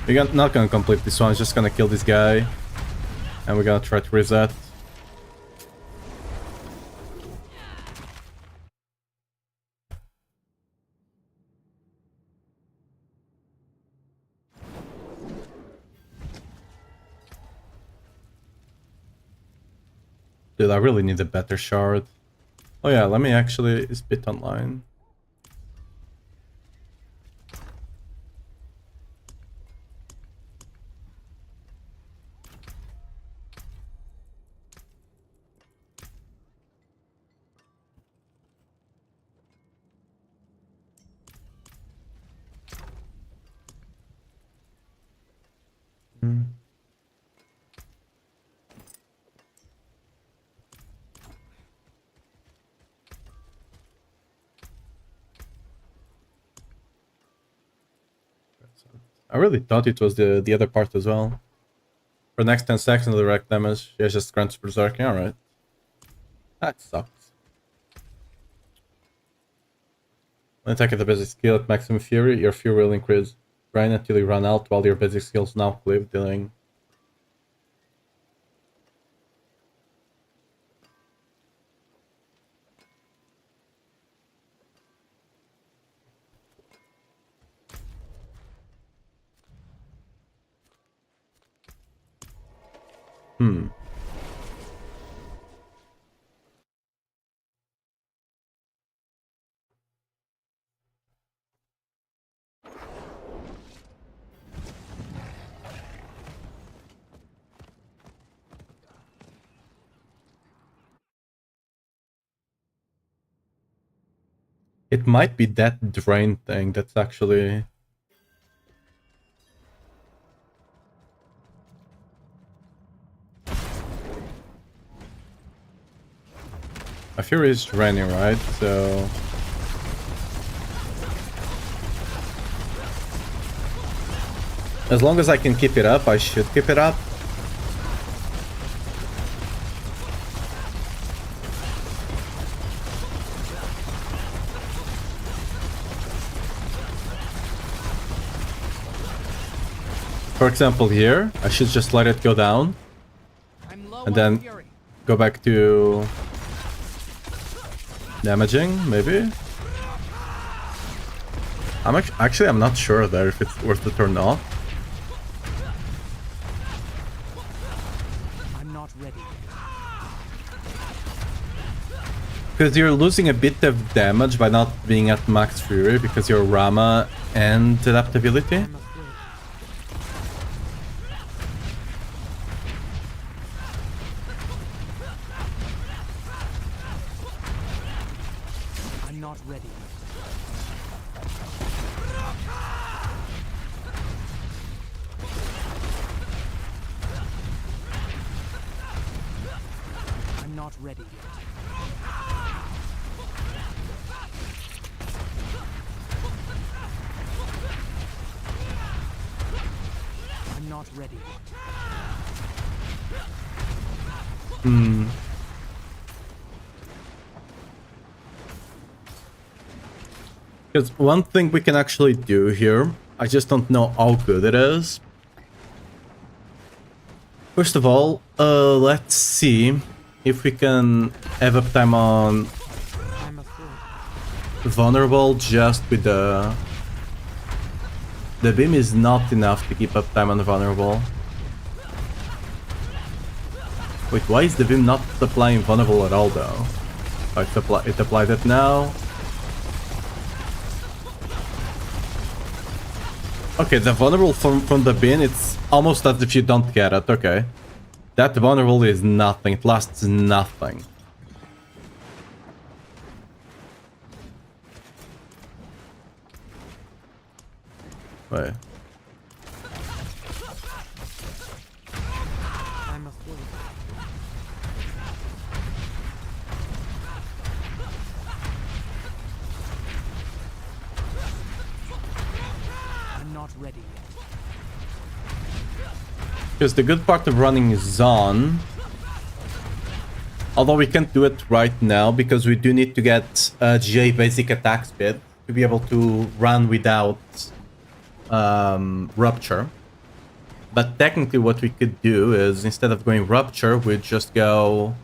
We're not gonna complete this one, just gonna kill this guy. And we're gonna try to reset. Dude, I really need a better shard. Oh yeah, let me actually spit online. I really thought it was the other part as well. For the next 10 seconds of direct damage, yeah, just grants berserking, alright. That sucks. When attacking the basic skill at maximum fury, your fury will increase. Grind until you run out while your basic skills now clip, dealing. It might be that drain thing that's actually... My fury is draining, right? So... As long as I can keep it up, I should keep it up. For example here, I should just let it go down. I'm low And on then fury. go back to... damaging, maybe? Actually, I'm not sure there if it's worth it or not. I'm not ready. Because you're losing a bit of damage by not being at max fury because your Rama and adaptability. I must wait. I'm not ready. I'm not ready yet. I'm not ready yet. Because one thing we can actually do here, I just don't know how good it is, First of all, let's see if we can have uptime on I'm a fool. vulnerable just with the beam is not enough to keep uptime on the vulnerable. Wait, why is the beam not applying vulnerable at all though? Oh, it applied it now. Okay, the vulnerable from the bin, it's almost as if you don't get it. Okay. That vulnerable is nothing. It lasts nothing. Wait. I'm a fool. I'm not ready yet. Because the good part of running is on. Although we can't do it right now because we do need to get GA basic attack speed to be able to run without rupture. But technically what we could do is instead of going rupture, we'd just go...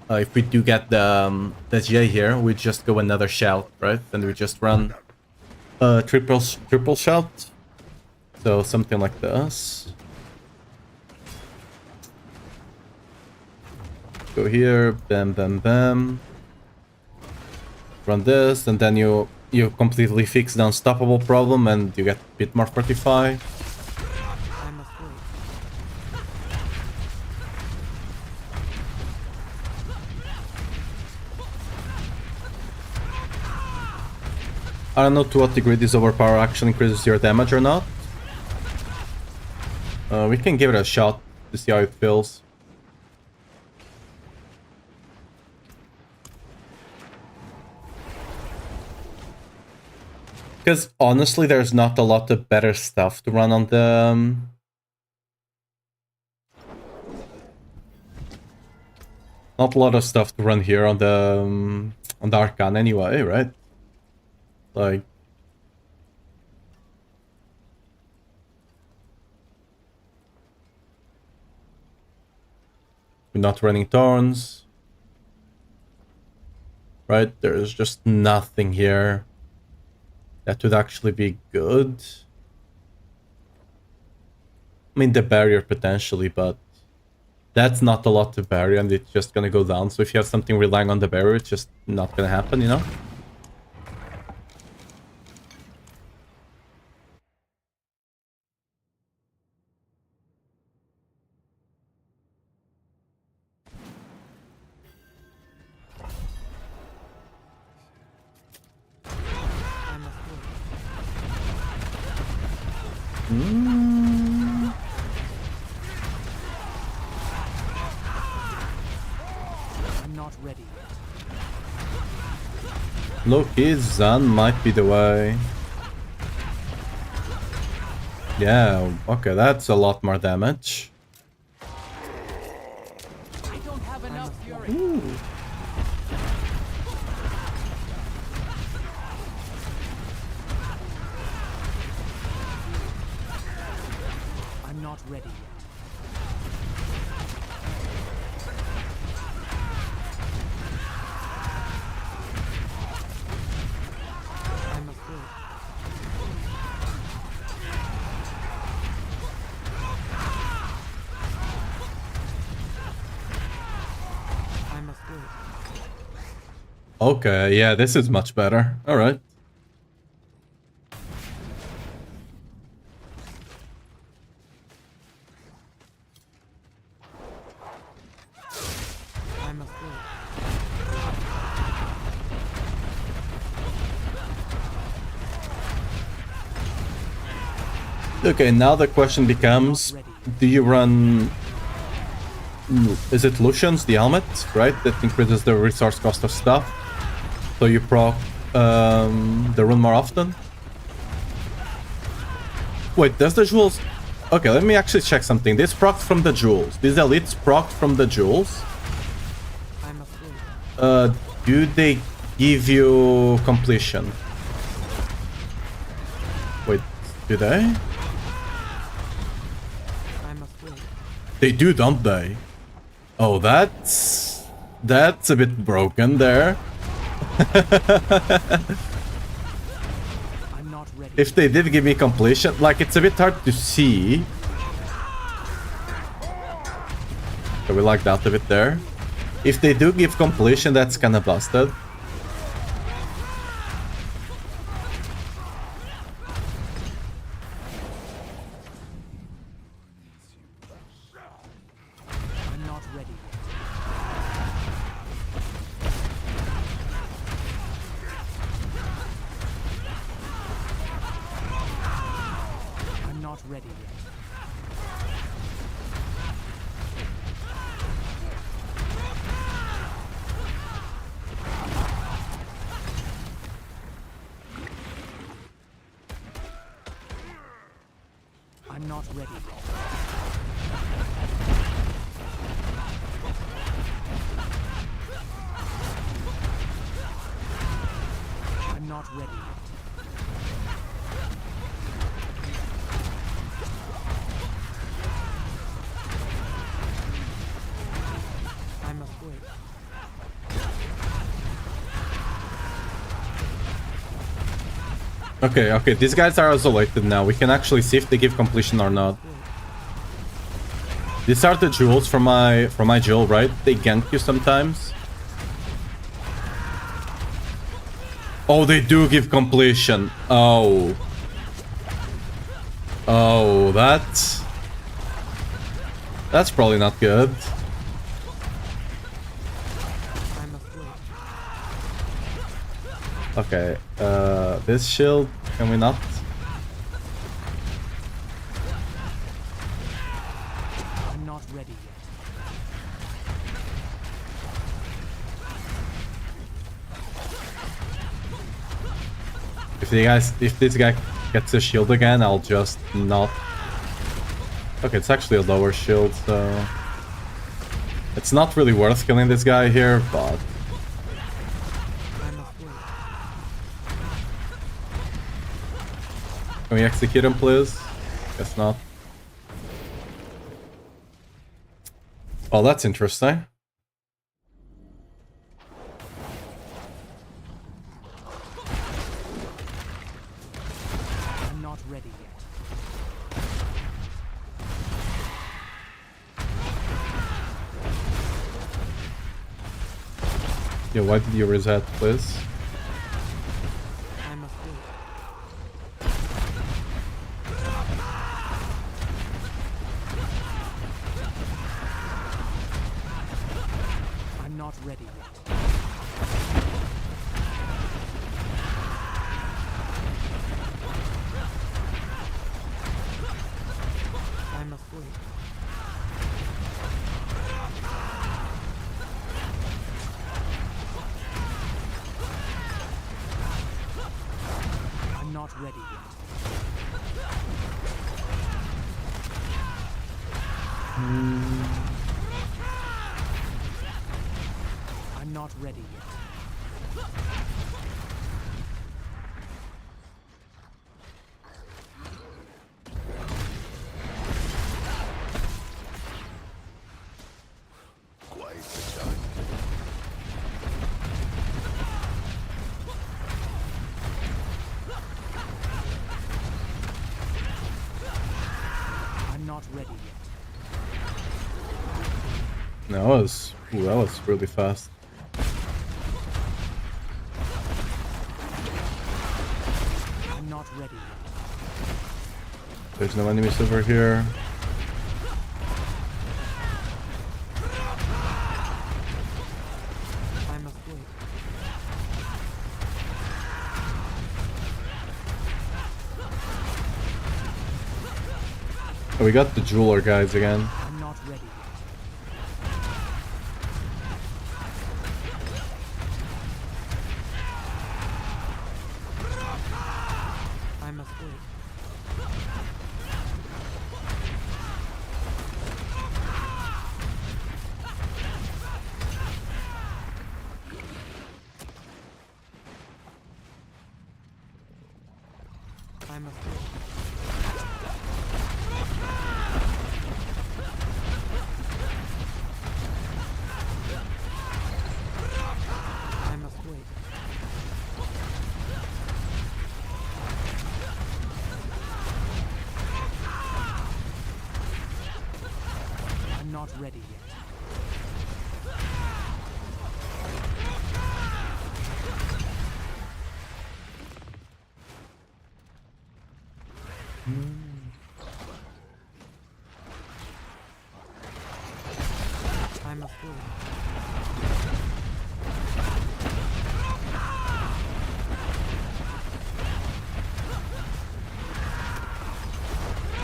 if we do get the GA here, we just go another shout, right? And we just run triple shout. So something like this. Go here, bam, bam, bam. Run this, and then you completely fix the unstoppable problem, and you get a bit more fortify. I'm a fool. I don't know to what degree this overpower actually increases your damage or not. We can give it a shot to see how it feels. Because honestly, there's not a lot of better stuff to run on the... not a lot of stuff to run here on the Arcane anyway, right? Like... we're not running Thorns. Right? There's just nothing here that would actually be good. I mean, the barrier potentially, but that's not a lot to barrier and it's just gonna go down. So if you have something relying on the barrier, it's just not gonna happen, you know? I'm a fool. I'm not ready yet. Low-key, Zan might be the way. Yeah, okay, that's a lot more damage. I don't have enough fury. I'm not ready yet. I'm a fool. I'm a fool. Okay, yeah, this is much better. Alright. I'm a fool. Okay, now the question becomes, do you run... is it Lucian's, the helmet, right? That increases the resource cost of stuff. So you proc the rune more often? Wait, does the jewels... okay, let me actually check something. This procs from the jewels. These elites proc from the jewels. I'm a fool. Do they give you completion? Wait, do they? I'm a fool. They do, don't they? Oh, that's a bit broken there. I'm not ready. If they did give me completion, like, it's a bit hard to see. So we like that a bit there. If they do give completion, that's kind of busted. I'm not ready yet. I'm not ready yet. I'm not ready yet. I'm not ready yet. I'm afraid. Okay, okay, these guys are isolated now. We can actually see if they give completion or not. These are the jewels from my jewel, right? They gank you sometimes. Oh, they do give completion. Oh. Oh, that's probably not good. I'm afraid. Okay, this shield, can we not? I'm not ready yet. If this guy gets a shield again, I'll just not. Okay, it's actually a lower shield, so it's not really worth killing this guy here, but I'm afraid. can we execute him, please? Guess not. Oh, that's interesting. I'm not ready yet. Yeah, why did you reset, please? I'm afraid. I'm not ready yet. I'm afraid. I'm not ready yet. I'm not ready yet. Quite the time. I'm not ready yet. No, that was really fast. I'm not ready yet. There's no enemies over here. I'm afraid. Oh, we got the jeweler guys again. I'm not ready yet. I'm afraid. I'm afraid. wait. I'm not ready yet. I'm a fool.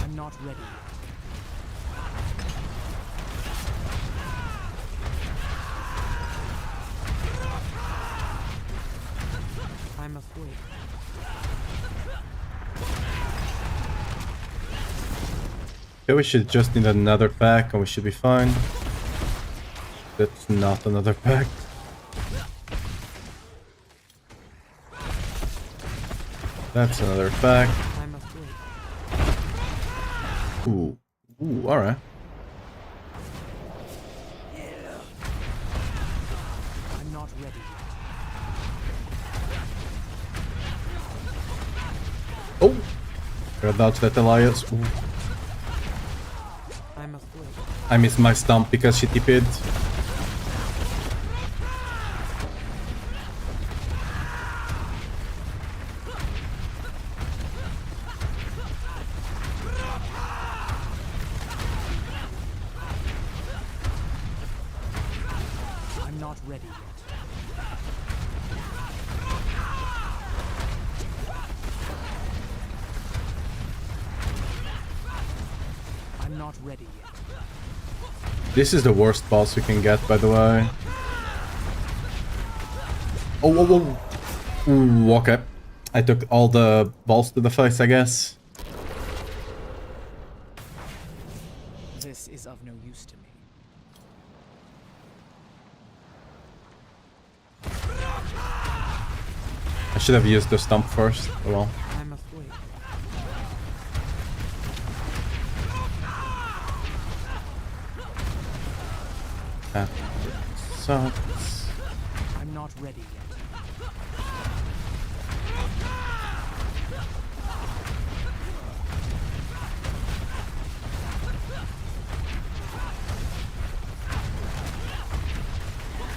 I'm not ready yet. I'm a fool. Okay, we should just need another pack and we should be fine. That's not another pack. That's another pack. I'm a fool. Ooh. Ooh, alright. I'm not ready yet. Oh! Gotta dodge that Elias. Ooh. I'm a fool. I missed my stump because she TP'd. I'm not ready yet. I'm not ready yet. This is the worst boss we can get, by the way. Oh, whoa, whoa. Ooh, okay. I took all the balls to the face, I guess. This is of no use to me. I should have used the stump first. Oh well. I'm a fool. That sucks. I'm not ready yet.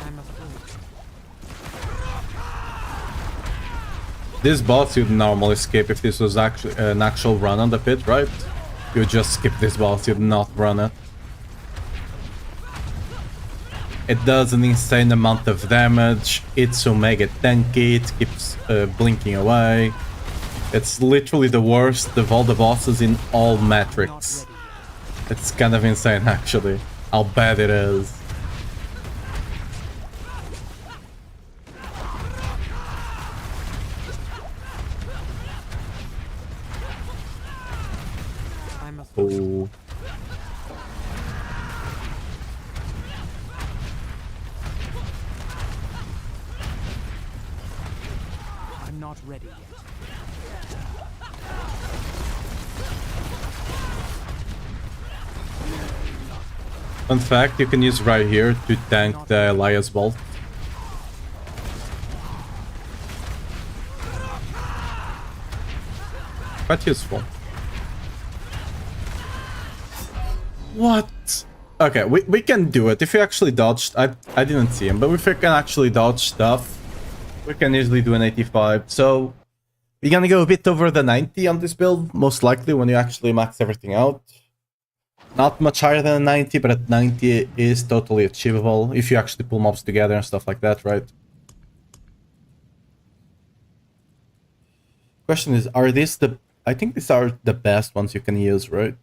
I'm a fool. This boss you'd normally skip if this was actually an actual run on the pit, right? You would just skip this boss, you'd not run it. It does an insane amount of damage, it's so mega tanky, it keeps blinking away. It's literally the worst of all the bosses in all metrics. It's kind of insane actually, how bad it is. I'm a fool. Oh. I'm not ready yet. Fun fact, you can use right here to tank the Elias Bolt. Quite useful. What? Okay, we can do it. If we actually dodged, I didn't see him, but if we can actually dodge stuff, we can easily do an 85. So we're gonna go a bit over the 90 on this build, most likely when you actually max everything out. Not much higher than 90, but at 90 is totally achievable if you actually pull mobs together and stuff like that, right? Question is, are these the... I think these are the best ones you can use, right?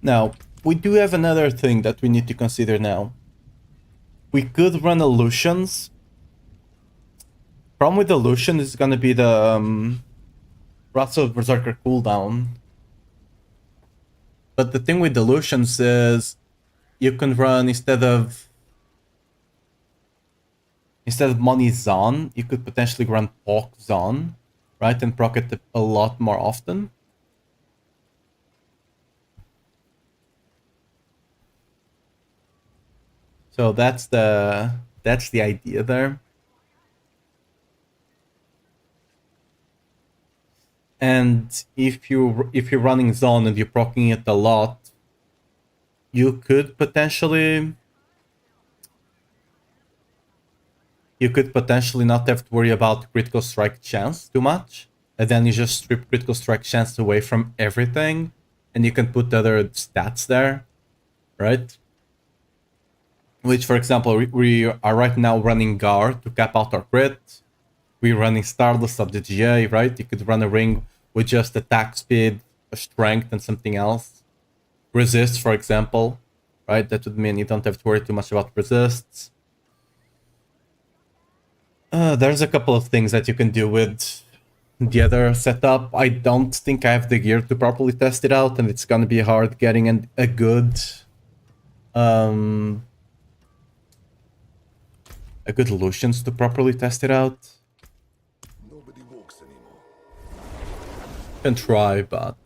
Now, we do have another thing that we need to consider now. We could run illusions. Problem with illusion is gonna be the Wrath of Berserker cooldown. But the thing with illusions is you can run instead of Money Zon, you could potentially run Pock Zon, right? And proc it a lot more often. So that's the That's the idea there. And if you're running zone and you're proccing it a lot, you could potentially not have to worry about critical strike chance too much, and then you just strip critical strike chance away from everything, and you can put other stats there, right? Which, for example, we are right now running Gar to cap out our crit. We're running Starless of the GA, right? You could run a ring with just attack speed, strength, and something else. Resist, for example, right? That would mean you don't have to worry too much about resists. There's a couple of things that you can do with the other setup. I don't think I have the gear to properly test it out, and it's gonna be hard getting a good Lucians to properly test it out. Nobody walks anymore. Can try, but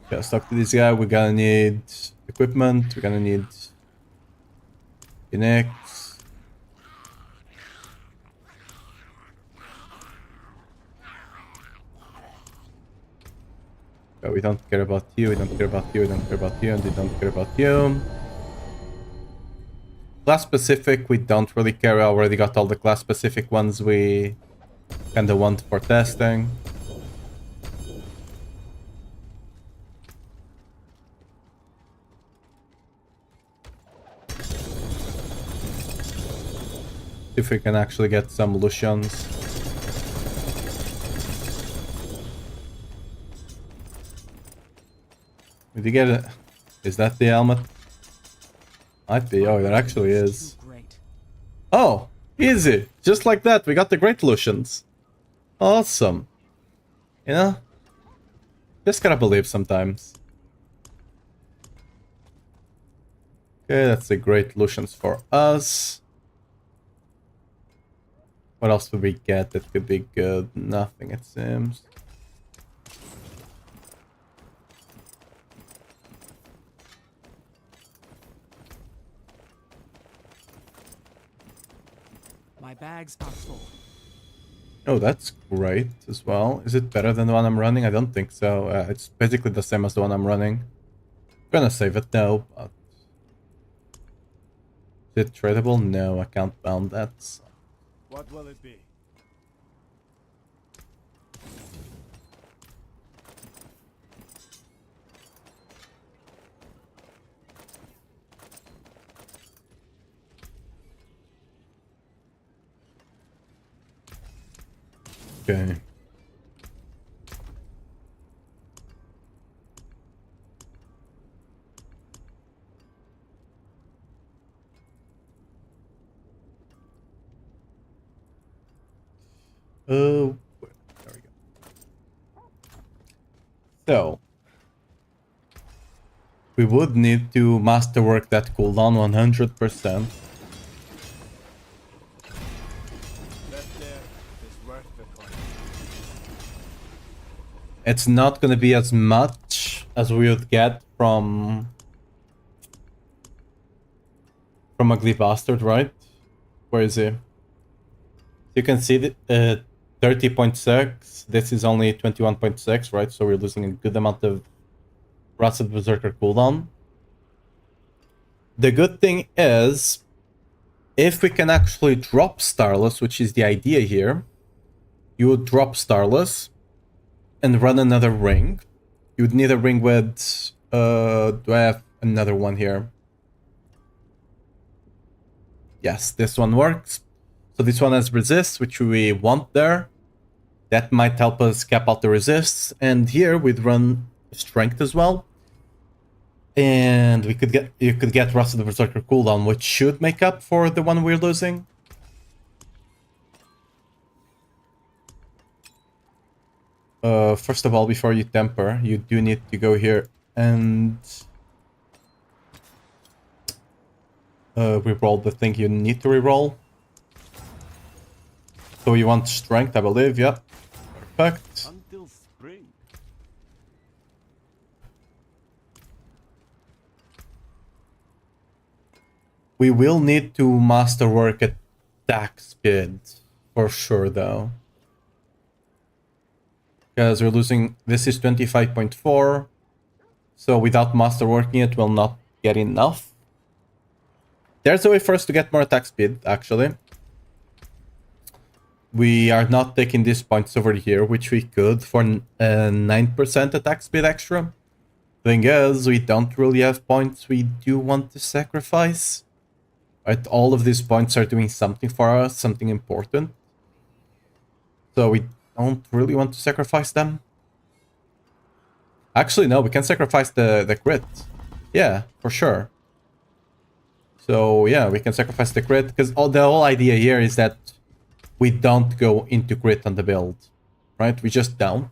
yeah, let's talk to this guy. We're gonna need equipment. We're gonna need Phoenix. We don't care about you, we don't care about you, we don't care about you, and we don't care about you. Class specific, we don't really care. I already got all the class specific ones we kinda want for testing. If we can actually get some Lucians. Did you get it? Is that the helmet? Might be. Oh, there actually is. Great. Oh, easy. Just like that, we got the great Lucians. Awesome. You know? Just gotta believe sometimes. Okay, that's the great Lucians for us. What else would we get that could be good? Nothing, it seems. My bags are full. Oh, that's great as well. Is it better than the one I'm running? I don't think so. It's basically the same as the one I'm running. Gonna save it though, but... Is it tradable? No, I can't bound that. So. What will it be? Okay. There we go. So, we would need to masterwork that cooldown 100%. That there is worth the coin. It's not gonna be as much as we would get from Ugly Bastard, right? Where is he? You can see that 30.6. This is only 21.6, right? So we're losing a good amount of Rusted Berserker cooldown. The good thing is, if we can actually drop Starless, which is the idea here, you would drop Starless and run another ring. You would need a ring with... do I have another one here? Yes, this one works. So this one has resist, which we want there. That might help us cap out the resists. And here we'd run strength as well. And you could get Rusted Berserker cooldown, which should make up for the one we're losing. First of all, before you temper, you do need to go here and reroll the thing you need to reroll. So you want strength, I believe, yeah. Perfect. Until spring. We will need to masterwork attack speed for sure though. Because we're losing, this is 25.4. So without masterworking it will not get enough. There's a way for us to get more attack speed, actually. We are not taking these points over here, which we could for 9% attack speed extra. Thing is, we don't really have points we do want to sacrifice. Right, all of these points are doing something for us, something important. So we don't really want to sacrifice them. Actually, no, we can sacrifice the crit. Yeah, for sure. So yeah, we can sacrifice the crit, because the whole idea here is that we don't go into crit on the build. Right? We just don't.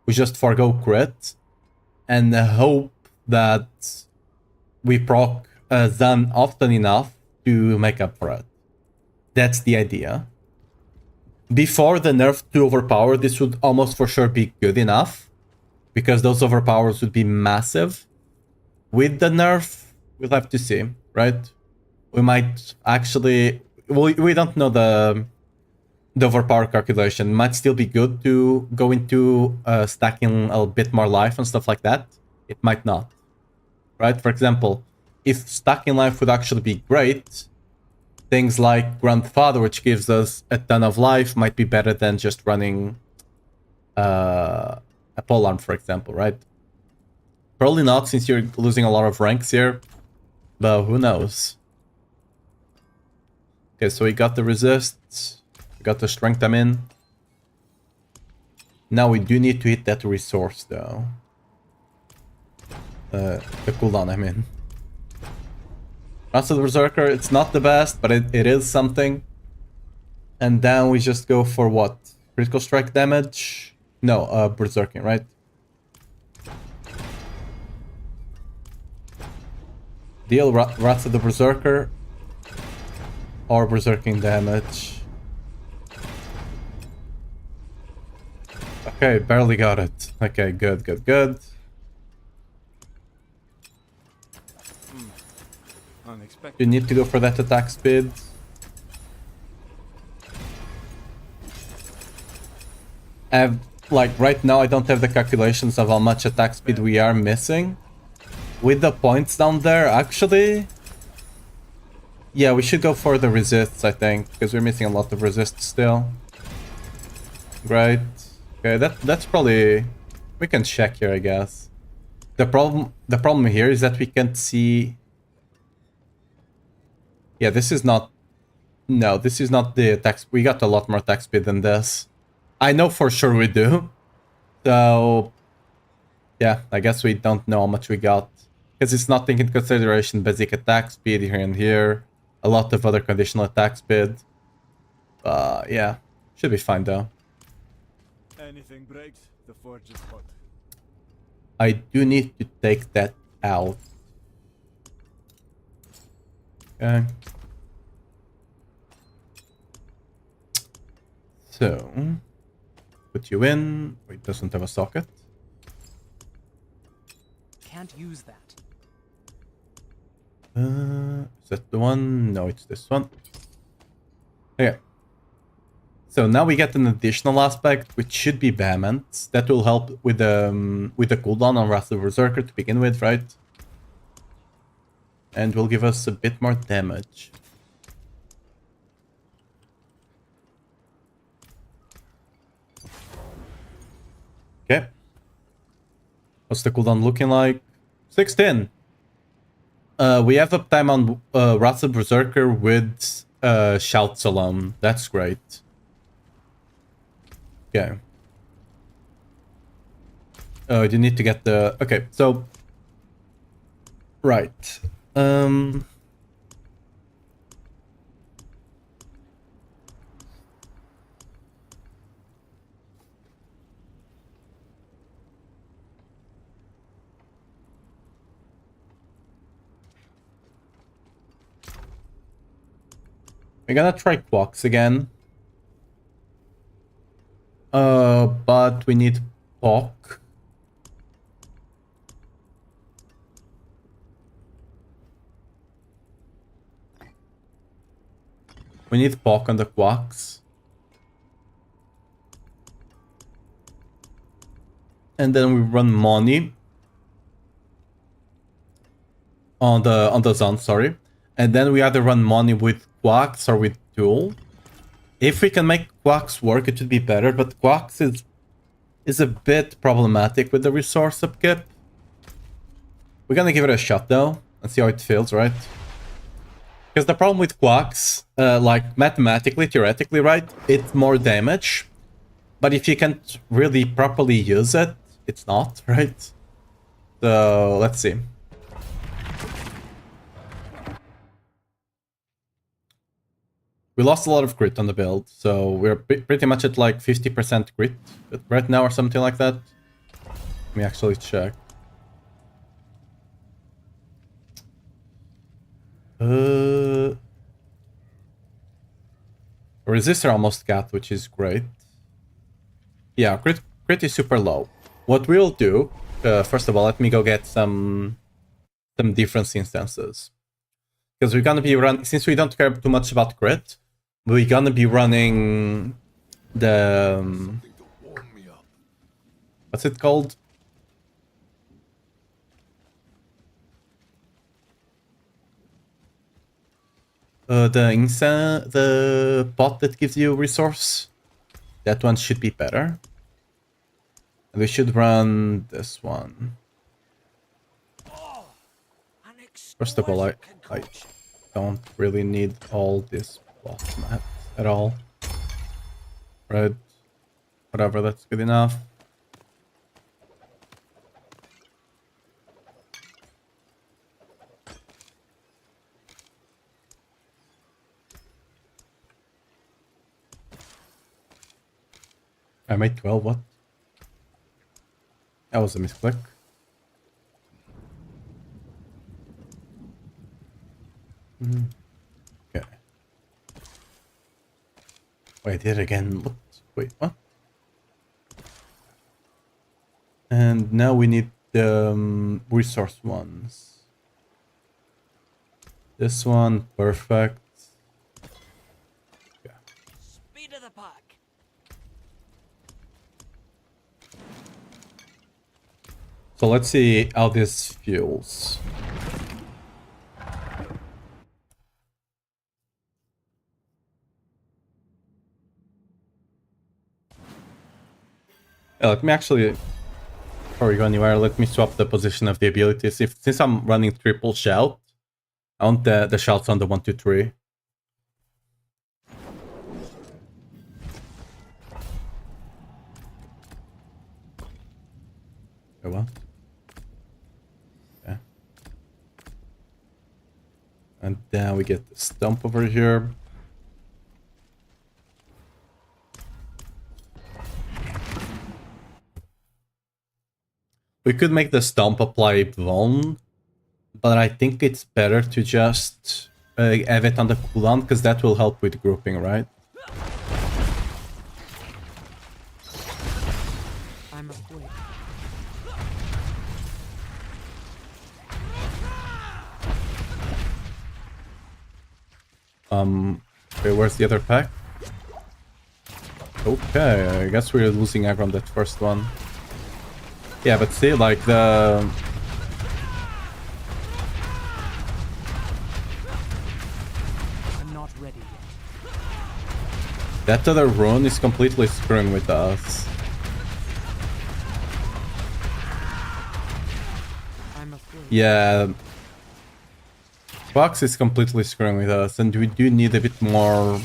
We just forgo crit and hope that we proc Zan often enough to make up for it. That's the idea. Before the nerf to overpower, this would almost for sure be good enough, because those overpowers would be massive. With the nerf, we'll have to see, right? We might actually... we don't know the overpower calculation. It might still be good to go into stacking a bit more life and stuff like that. It might not, right? For example, if stacking life would actually be great, things like Grandfather, which gives us a ton of life, might be better than just running a polearm, for example, right? Probably not, since you're losing a lot of ranks here, but who knows? Okay, so we got the resist, we got the strength I'm in. Now we do need to hit that resource, though. The cooldown, I mean. Wrath of the Berserker, it's not the best, but it is something. And then we just go for what? Critical strike damage? No, Berserking, right? Deal Wrath of the Berserker or Berserking damage. Okay, barely got it. Okay, good, good, good. Unexpected. You need to go for that attack speed. Like, right now I don't have the calculations of how much attack speed we are missing. With the points down there, actually... yeah, we should go for the resists, I think, because we're missing a lot of resists still. Right. Okay, that's probably... we can check here, I guess. The problem here is that we can't see... yeah, this is not... no, this is not the attack... we got a lot more attack speed than this. I know for sure we do. So... yeah, I guess we don't know how much we got. Because it's not taking into consideration basic attack speed here and here. A lot of other conditional attack speed. Yeah, should be fine though. Anything breaks, the forge is hot. I do need to take that out. Okay. So, put you in. It doesn't have a socket. Can't use that. Is that the one? No, it's this one. Okay. So now we get an additional aspect, which should be Vehement. That will help with the cooldown on Wrath of Berserker to begin with, right? And will give us a bit more damage. Okay. What's the cooldown looking like? 16. We have uptime on Wrath of Berserker with Shouts alone. That's great. Okay. Oh, you need to get the... okay, so... right. We're gonna try Quox again. But we need POC. We need POC on the Quacks. And then we run money on the zone, sorry. And then we either run money with Quacks or with Duel. If we can make Quacks work, it would be better, but Quacks is a bit problematic with the resource upkeep. We're gonna give it a shot though, and see how it feels, right? Because the problem with Quacks, like mathematically, theoretically, right, it's more damage. But if you can't really properly use it, it's not, right? So, let's see. We lost a lot of crit on the build, so we're pretty much at like 50% crit right now or something like that. Let me actually check. Resistor almost got, which is great. Yeah, crit is super low. What we'll do, first of all, let me go get some difference instances. Because we're gonna be running, since we don't care too much about crit, we're gonna be running the... what's it called? The pot that gives you resource. That one should be better. And we should run this one. First of all, I don't really need all this boss mats at all. Right? Whatever, that's good enough. I made 12, what? That was a misclick. Okay. Wait, I did it again. Wait, what? And now we need the resource ones. This one, perfect. Yeah. Speed of the pack. So let's see how this feels. Yeah, let me actually, before we go anywhere, let me swap the position of the abilities. Since I'm running triple shout, I want the shouts on the 1, 2, 3. Okay, what? Yeah. And then we get the stump over here. We could make the stomp apply Vuln, but I think it's better to just have it on the cooldown, because that will help with grouping, right? I'm afraid. Okay, where's the other pack? Okay, I guess we're losing aggro on that first one. Yeah, but see, like the... I'm not ready yet. that other rune is completely screwing with us. I'm afraid. Yeah. Box is completely screwing with us, and we do need a bit more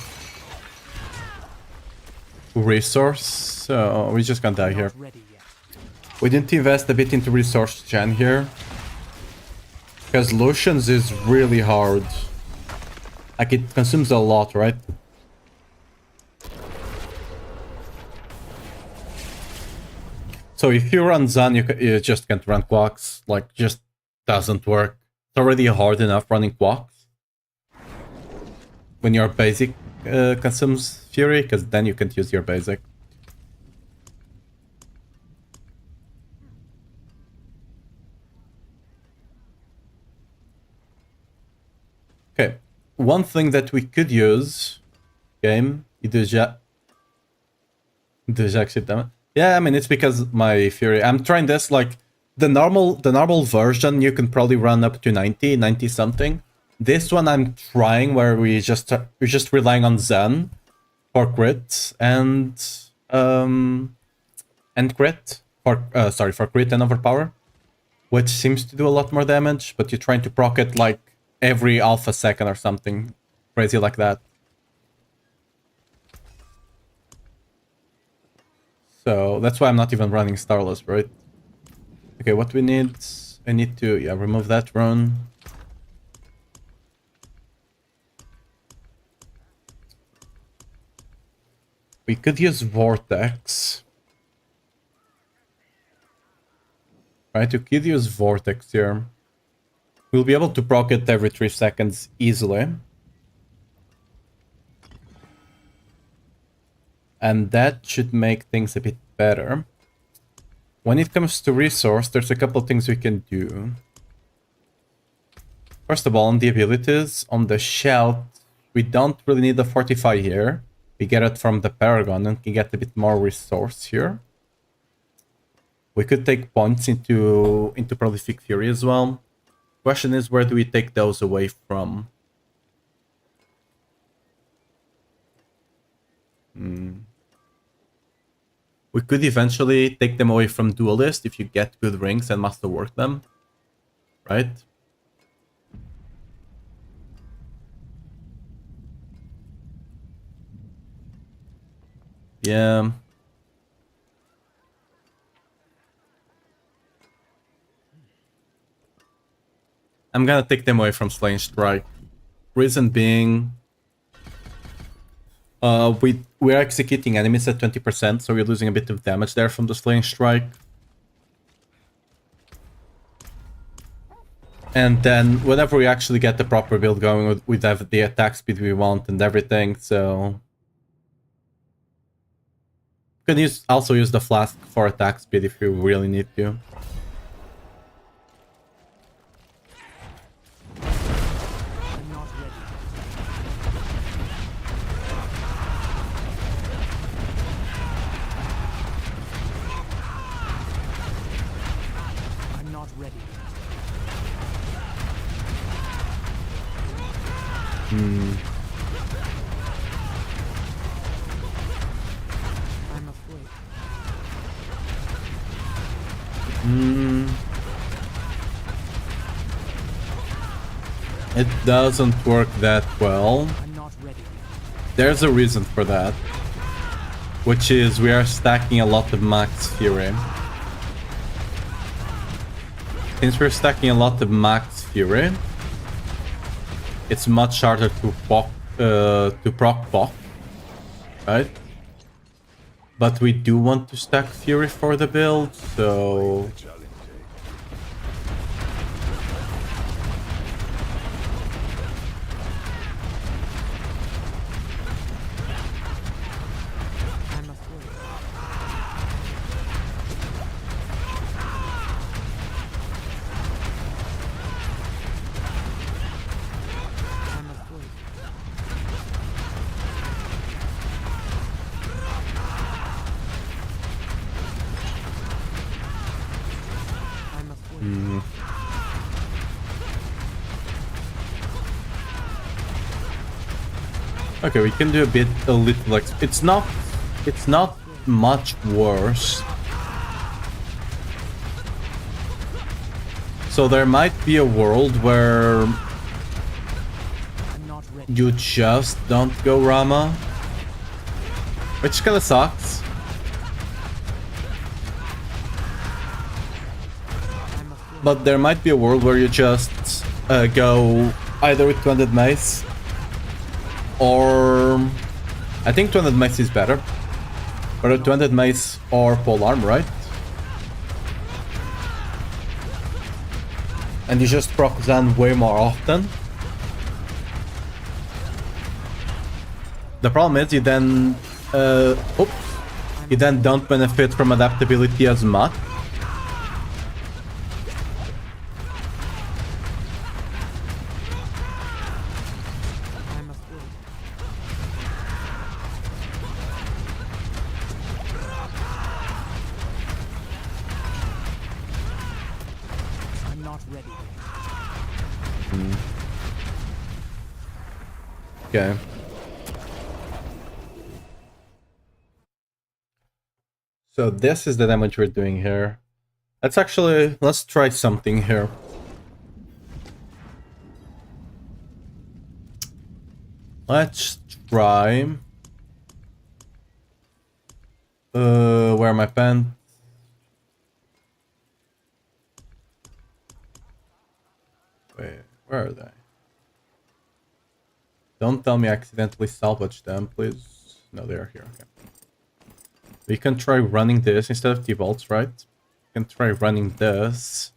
resource, so we're just gonna die here. Not ready yet. We didn't invest a bit into resource gen here, because Lucian's is really hard. Like, it consumes a lot, right? So if you run Zan, you just can't run Quacks. Like, just doesn't work. It's already hard enough running Quacks when your basic consumes Fury, because then you can't use your basic. one thing that we could use, game, déjà accept them. Yeah, I mean it's because my Fury. I'm trying this like the normal version. You can probably run up to 90 something. This one I'm trying where we're just relying on Zen for crit and crit for for crit and overpower, which seems to do a lot more damage. But you're trying to proc it like every alpha second or something crazy like that. So that's why I'm not even running Starless, right? Okay, what we need... I need to, yeah, remove that rune. We could use Vortex. Right, we could use Vortex here. We'll be able to proc it every 3 seconds easily. And that should make things a bit better. When it comes to resource, there's a couple things we can do. First of all, on the abilities, on the shout, we don't really need the fortify here. We get it from the Paragon and can get a bit more resource here. We could take points into Prolific Fury as well. Question is, where do we take those away from? We could eventually take them away from Duelist if you get good rings and masterwork them, right? Yeah. I'm gonna take them away from Slaying Strike. Reason being, we're executing enemies at 20%, so we're losing a bit of damage there from the Slaying Strike. And then whenever we actually get the proper build going, we have the attack speed we want and everything, so... You can also use the flask for attack speed if you really need to. It doesn't work that well. There's a reason for that, which is we are stacking a lot of max Fury. Since we're stacking a lot of max Fury, it's much harder to proc pop, right? But we do want to stack Fury for the build, so... Okay, we can do a little like it's not much worse. So there might be a world where you just don't go Rama, which kind of sucks. But there might be a world where you just go either with 200 mace, or I think 200 mace is better. Or 200 mace or pole arm, right? And you just proc Zan way more often. The problem is you then you then don't benefit from adaptability as much. not ready. Okay. So this is the damage we're doing here. Let's try something here. Let's try. Where are my pants? Wait, where are they? Don't tell me I accidentally salvaged them, please. No, they are here. Okay. We can try running this instead of T-Bolts, right? We can try running this.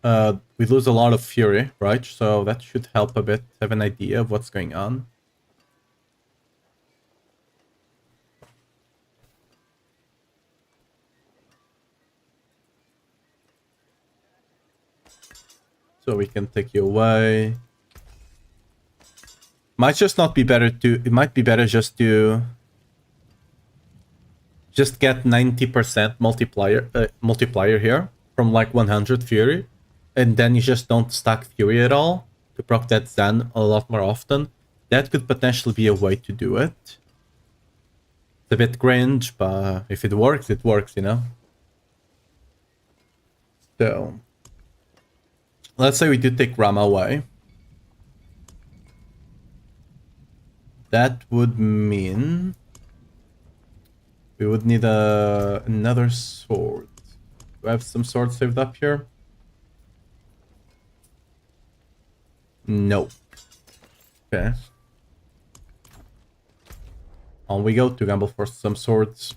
We lose a lot of fury, right? So that should help a bit, have an idea of what's going on. So we can take you away. Might just not be better to... It might be better just to... Just get 90% multiplier here from like 100 fury. And then you just don't stack fury at all to proc that Zen a lot more often. That could potentially be a way to do it. It's a bit cringe, but if it works, you know? So... Let's say we do take Rama away. That would mean... We would need another sword. Do I have some swords saved up here? No. Okay. On we go to gamble for some swords.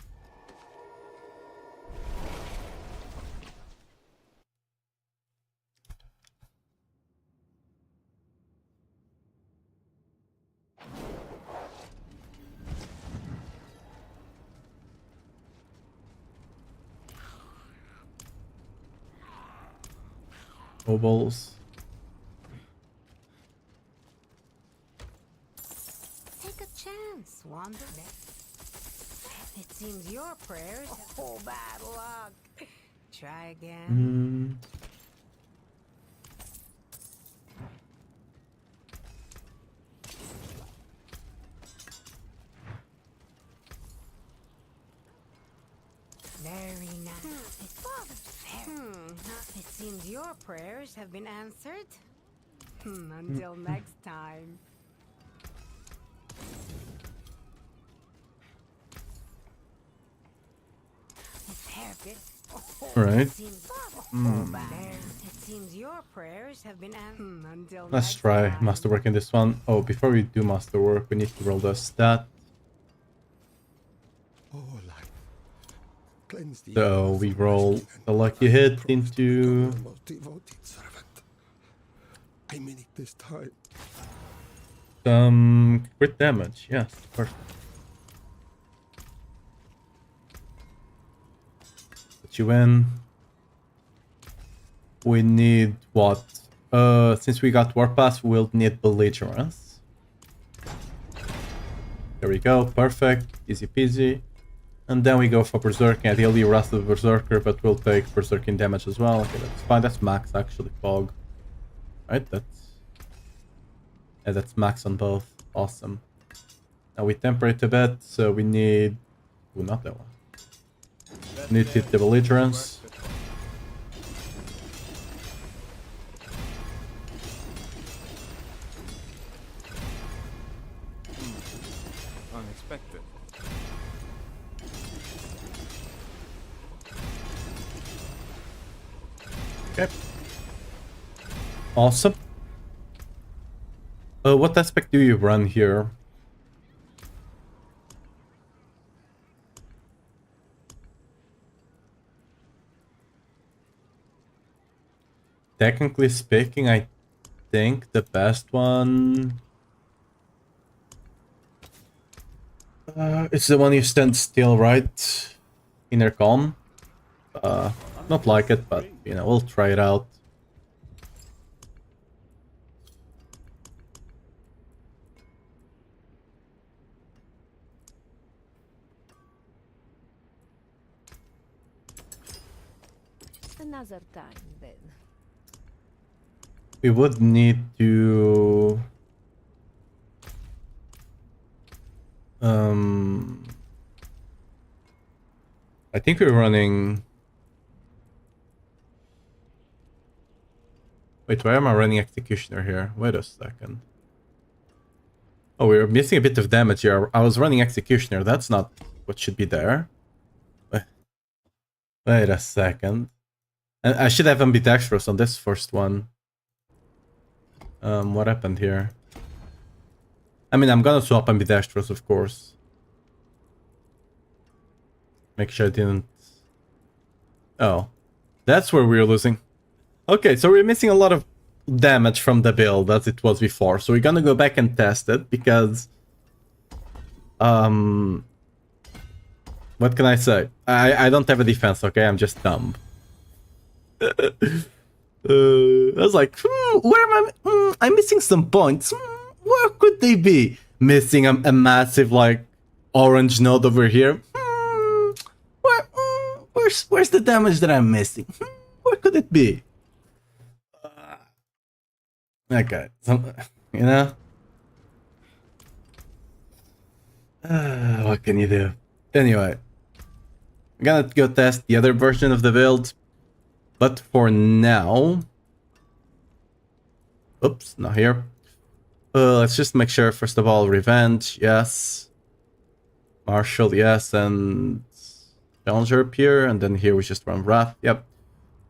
Mobiles. Take a chance, Wanderer. It seems your prayers. Oh, bad luck. Try again. Very nice. It seems your prayers have been answered. Until next time. Alright. It seems your prayers have been answered. Until Let's next try time. masterwork in this one. Oh, before we do masterwork, we need to roll the stat. Oh, life. Cleanse the So we roll the lucky hit into... most devoted servant. I mean it this time. some crit damage. Yes, perfect. Put you in. We need what? Since we got Warpath, we'll need Belligerence. There we go, perfect, easy peasy. And then we go for Berserking, ideally Wrath of the Berserker, but we'll take Berserking damage as well. Okay, that's fine, that's max actually, Fog. Right, that's max on both, awesome. Now we temper it a bit, so we need... Oh, not that one. Need to hit the Belligerence. Unexpected. Okay. Awesome. What aspect do you run here? Technically speaking, I think the best one... it's the one you stand still, right? Inner calm. Not like it, but, you know, we'll try it out. Another time, then. We would need to... I think we're running... Wait, why am I running Executioner here? Wait a second. Oh, we're missing a bit of damage here. I was running Executioner. That's not what should be there. Wait a second. And I should have ambidextrous on this first one. What happened here? I mean, I'm gonna swap ambidextrous, of course. Make sure I didn't... Oh. That's where we're losing. Okay, so we're missing a lot of damage from the build as it was before. So we're gonna go back and test it because... What can I say? I don't have a defense, okay? I'm just dumb. I was like, where am I? I'm missing some points. Where could they be? Missing a massive, like, orange node over here. Where's the damage that I'm missing? Where could it be? Okay, you know? What can you do? Anyway, I'm gonna go test the other version of the build. But for now... Oops, not here. Let's just make sure, first of all, Revenge, yes. Marshall, yes, and... Challenger up here, and then here we just run Wrath, yep.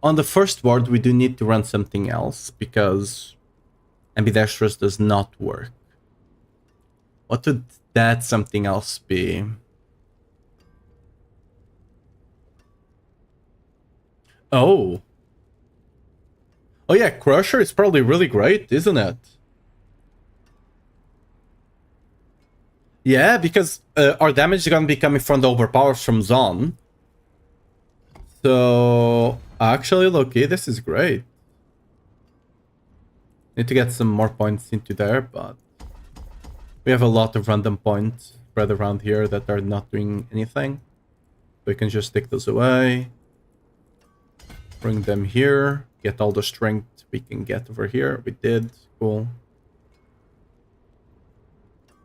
On the first ward, we do need to run something else, because... Ambidextrous does not work. What would that something else be? Oh. Oh yeah, Crusher is probably really great, isn't it? Yeah, because our damage is gonna be coming from the overpowers from Zon. So, actually, Loki, this is great. Need to get some more points into there, but... We have a lot of random points spread around here that are not doing anything. We can just take those away. Bring them here. Get all the strength we can get over here. We did. Cool.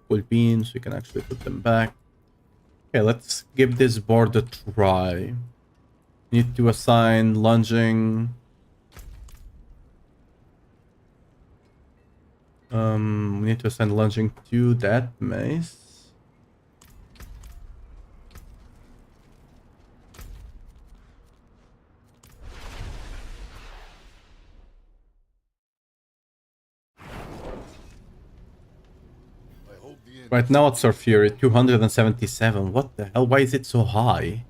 Full beans. We can actually put them back. Okay, let's give this board a try. Need to assign lunging. We need to assign lunging to that mace. Right now it's our Fury, 277. What the hell? Why is it so high?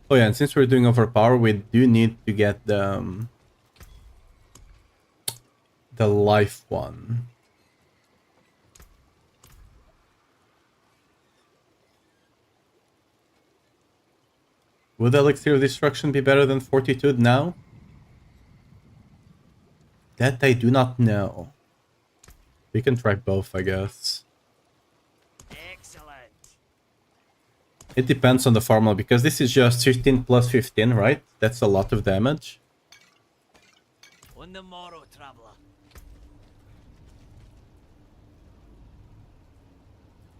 Oh yeah, and since we're doing overpower, we do need to get the life one. Would Elixir of Destruction be better than Fortitude now? That I do not know. We can try both, I guess. Excellent. It depends on the formula, because this is just 15 plus 15, right? That's a lot of damage. On the morrow, traveler.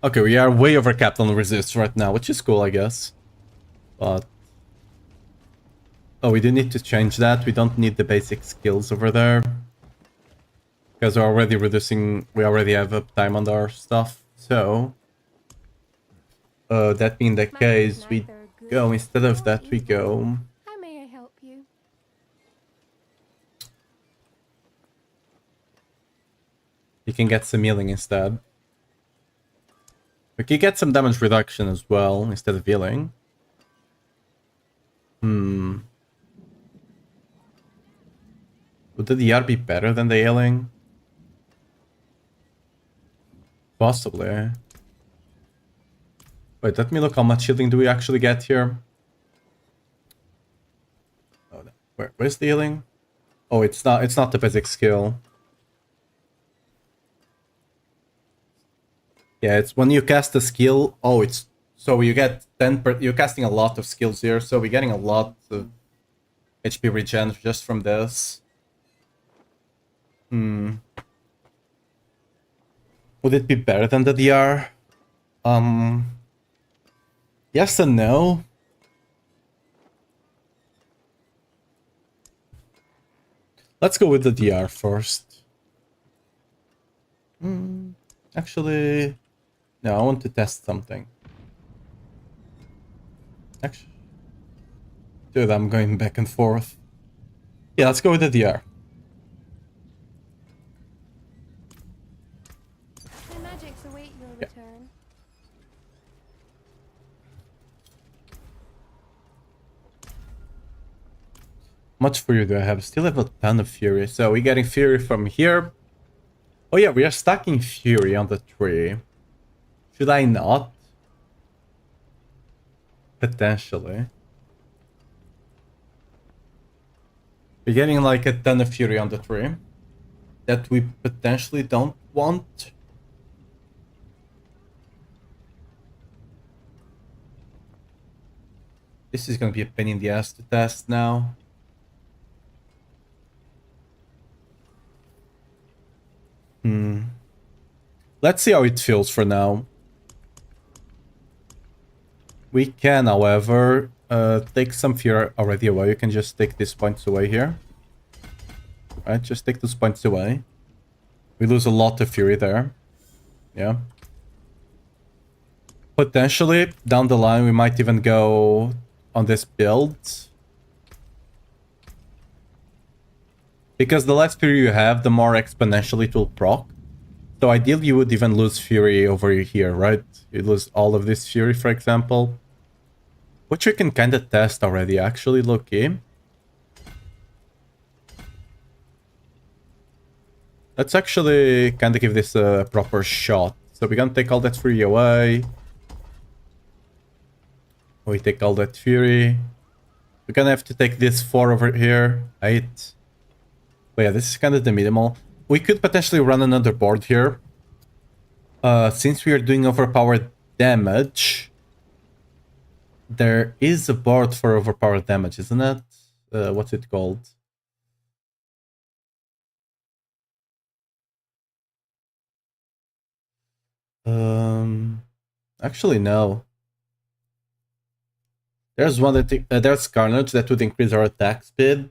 Okay, we are way overcapped on resist right now, which is cool, I guess. But... Oh, we do need to change that. We don't need the basic skills over there. Because we're already reducing... We already have uptime on our stuff, so... that being the case, we go... Instead of that, we go... How may I help you? You can get some healing instead. We can get some damage reduction as well, instead of healing. Would the DR be better than the healing? Possibly. Wait, let me look how much healing do we actually get here. Oh, where's the healing? Oh, it's not the basic skill. Yeah, it's when you cast a skill. Oh, it's so you get 10 per, you're casting a lot of skills here, so we're getting a lot of HP regen just from this. Would it be better than the DR? Yes and no. Let's go with the DR first. Actually, no, I want to test something. Actually, dude, I'm going back and forth. Yeah, let's go with the DR. My magics await your Yeah. return. Much fury do I have? Still have a ton of fury. So we're getting fury from here. Oh yeah, we are stacking fury on the tree. Should I not? Potentially. We're getting like a ton of fury on the tree that we potentially don't want. This is gonna be a pain in the ass to test now. Let's see how it feels for now. We can, however, take some fear already away. You can just take these points away here. Right, just take those points away. We lose a lot of fury there. Yeah. Potentially, down the line, we might even go on this build. Because the less fury you have, the more exponentially it will proc. So ideally, you would even lose fury over here, right? You lose all of this fury, for example. Which we can kind of test already, actually, low-key. Let's actually kind of give this a proper shot. So we're gonna take all that fury away. We take all that fury. We're gonna have to take this 4 over here. 8. But yeah, this is kind of the minimal. We could potentially run another board here. Since we are doing overpowered damage, there is a board for overpowered damage, isn't it? What's it called? Actually, no. There's one that there's Carnage that would increase our attack speed.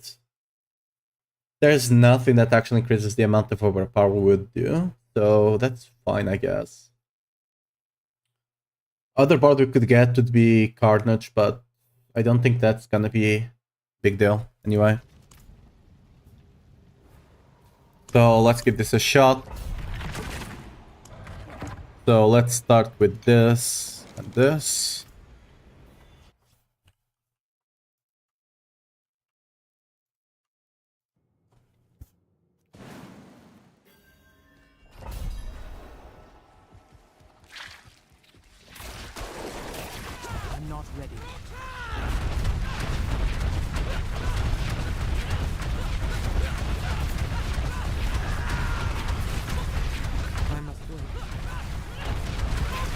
There's nothing that actually increases the amount of overpower we would do, so that's fine, I guess. Other board we could get would be Carnage, but I don't think that's gonna be a big deal anyway. So let's give this a shot. So let's start with this and this. I'm not ready. I must wait.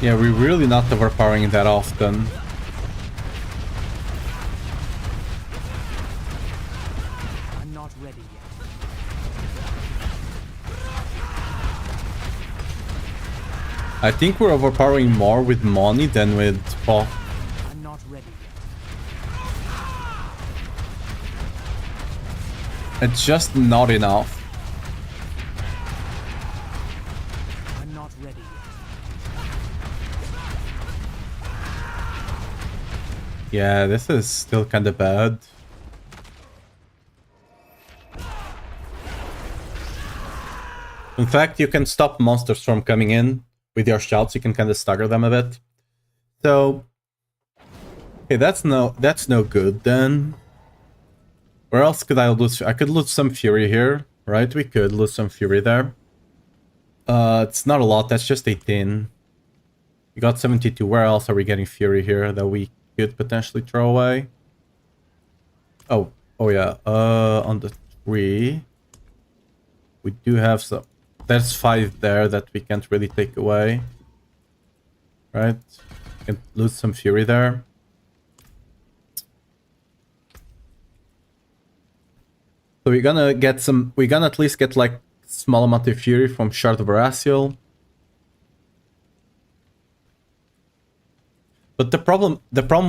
Yeah, we're really not overpowering that often. I'm not ready yet. I think we're overpowering more with money than with pop. I'm not ready yet. It's just not enough. I'm not ready yet. Yeah, this is still kind of bad. In fact, you can stop monsters from coming in with your shouts. You can kind of stagger them a bit. So, okay, that's no good then. Where else could I lose? I could lose some fury here, right? We could lose some fury there. It's not a lot. That's just 18. We got 72. Where else are we getting fury here that we could potentially throw away? Oh yeah. On the tree, we do have some. There's 5 there that we can't really take away. Right? Can lose some fury there. So we're gonna get some. We're gonna at least get like small amount of fury from Shard of Araciel. But the problem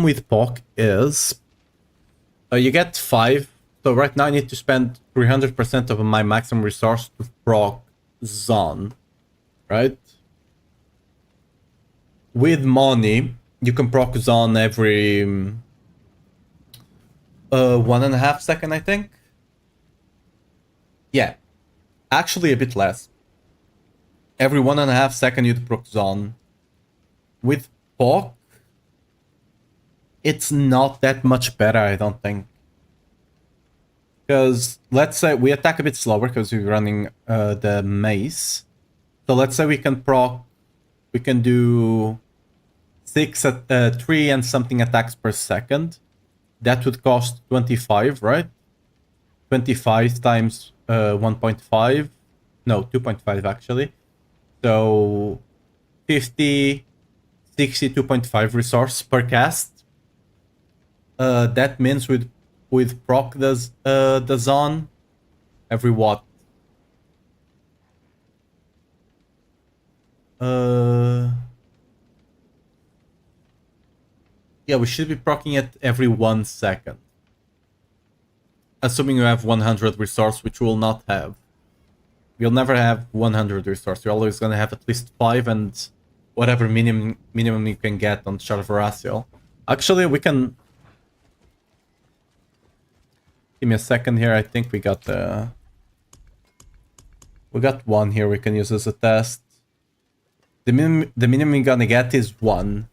with POC is you get 5. So right now I need to spend 300% of my maximum resource to proc Zon, right? With money, you can proc Zon every 1.5 second, I think. Yeah, actually a bit less. Every 1.5 second you'd proc Zon. With POC, it's not that much better, I don't think. Because let's say we attack a bit slower because we're running the mace. So let's say we can do 3 and something attacks per second. That would cost 25, right? 25 times 1.5. No, 2.5 actually. So 50, 60, 2.5 resource per cast. That means with proc the Zon every what? Yeah, we should be proccing it every 1 second. Assuming you have 100 resource, which we will not have. You'll never have 100 resource. You're always gonna have at least 5 and whatever minimum you can get on Shard of Araciel. Actually, we can... Give me a second here. I think we got one here we can use as a test. The minimum you're gonna get is 1.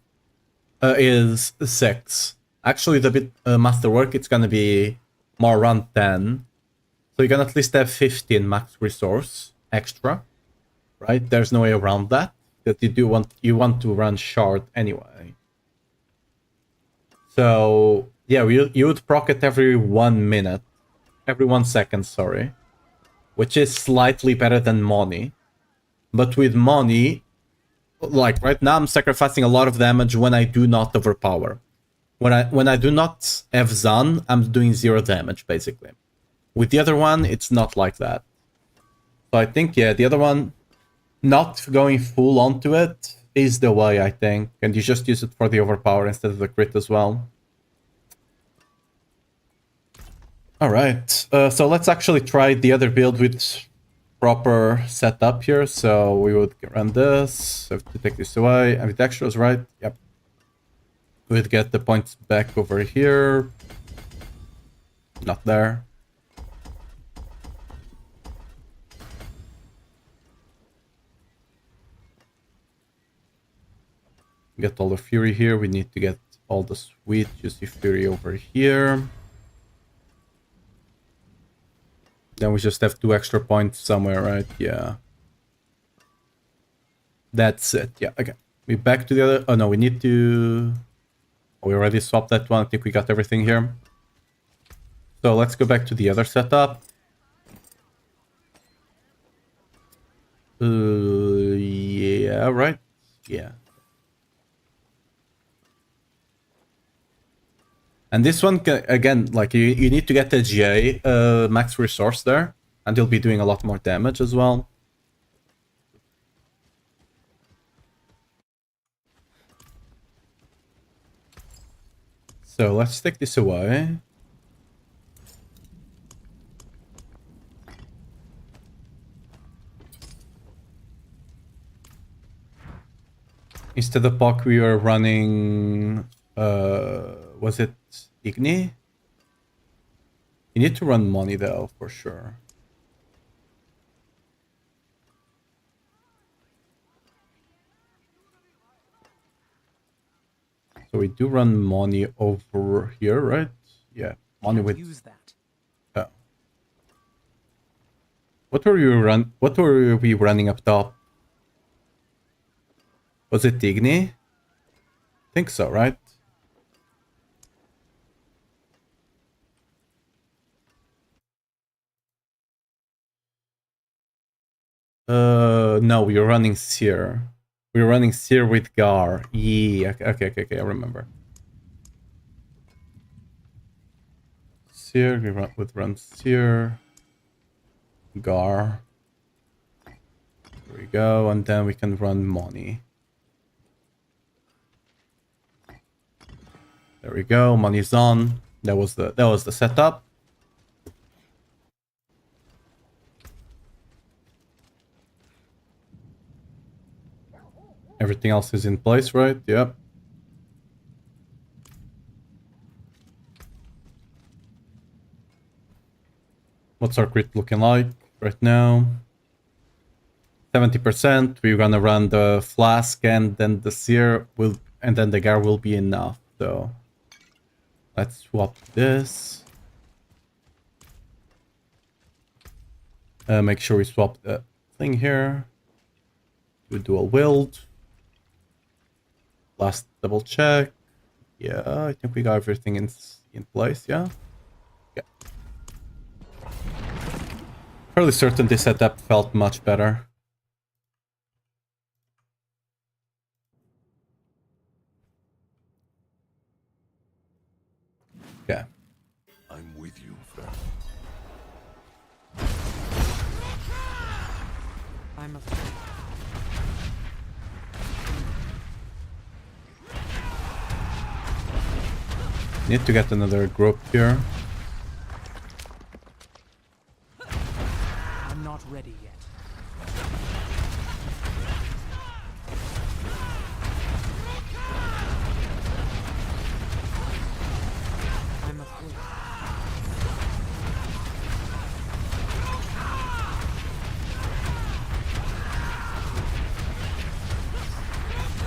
Is 6. Actually, the bit masterwork, it's gonna be more around 10. So you're gonna at least have 15 max resource extra, right? There's no way around that. That you want to run shard anyway. So yeah, you would proc it every 1 minute, every 1 second, sorry, which is slightly better than money. But with money, like right now, I'm sacrificing a lot of damage when I do not overpower. When I do not have Zan, I'm doing 0 damage basically. With the other one, it's not like that. So I think, yeah, the other one, not going full onto it is the way, I think. And you just use it for the overpower instead of the crit as well. Alright, so let's actually try the other build with proper setup here. So we would run this, have to take this away. Ambidextrous, right? Yep. We'd get the points back over here. Not there. Get all the fury here. We need to get all the sweet juicy fury over here. Then we just have 2 extra points somewhere, right? Yeah. That's it. Yeah, okay. We back to the other... Oh, no, we need to... We already swapped that one. I think we got everything here. So let's go back to the other setup. Yeah, right? Yeah. And this one, again, like you need to get the GA max resource there, and you'll be doing a lot more damage as well. So let's take this away. Instead of POC, we are running... was it Igni? You need to run money though, for sure. So we do run money over here, right? Yeah, money with... Use that. Oh. What were we running up top? Was it Igni? I think so, right? No, we were running Seer. We were running Seer with Gar. Yeah, okay, I remember. Seer, we would run Seer. Gar. There we go, and then we can run money. There we go, money's on. That was the setup. Everything else is in place, right? Yep. What's our crit looking like right now? 70%. We're gonna run the flask and then the sear will, and then the gar will be enough. So let's swap this. Make sure we swap the thing here. Do dual wield. Last double check. Yeah, I think we got everything in place. Yeah. Yeah. Fairly certain this setup felt much better. Yeah. I'm with you, friend. I'm afraid. Need to get another group here. I'm not ready yet. I'm afraid.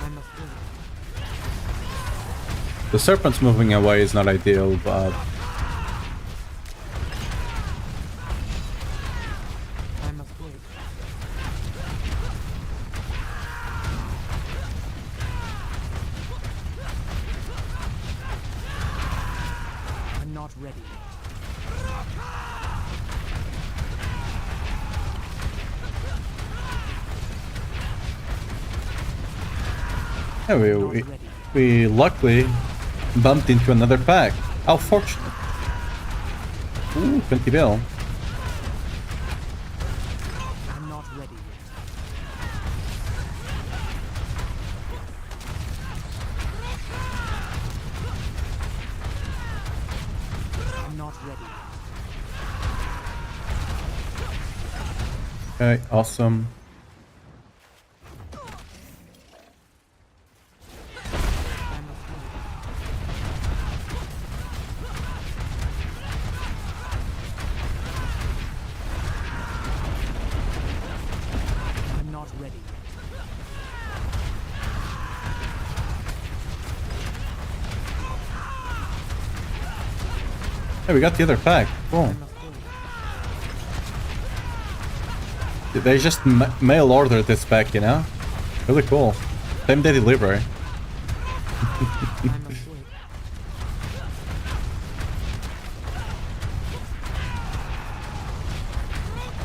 I'm afraid. The serpent's moving away is not ideal, but I'm afraid. I'm not ready yet. yeah, we luckily bumped into another pack. How fortunate. Ooh, 20 bill. I'm not ready yet. I'm not ready yet. Okay, awesome. I'm afraid. I'm not ready yet. Hey, we got the other pack. Cool. I'm afraid. They just mail ordered this pack, you know? Really cool. Same day delivery. I'm afraid.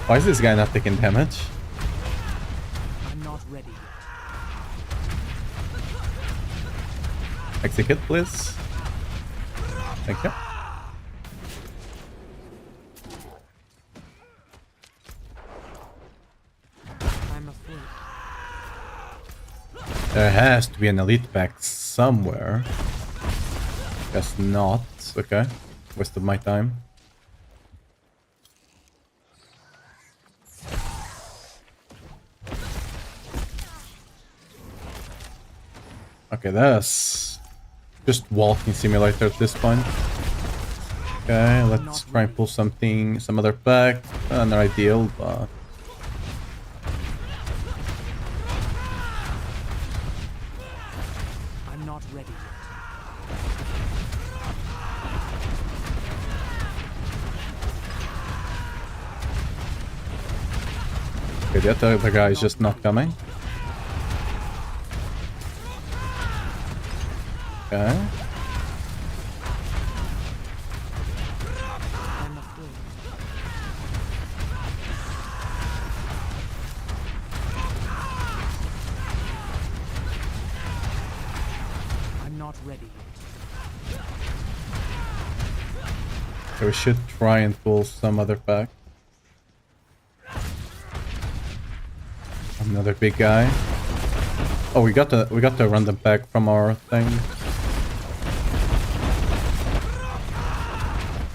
Why is this guy not taking damage? I'm not ready yet. Execute, please. Thank you. I'm afraid. There has to be an elite pack somewhere. Guess not. Okay. Wasted my time. Okay, that's just walking simulator at this point. Okay, let's try and pull something, some other pack. Not ideal, but I'm not ready yet. okay, the other guy is just not coming. Okay. I'm afraid. I'm not ready yet. So we should try and pull some other pack. Another big guy. Oh, we got the random pack from our thing.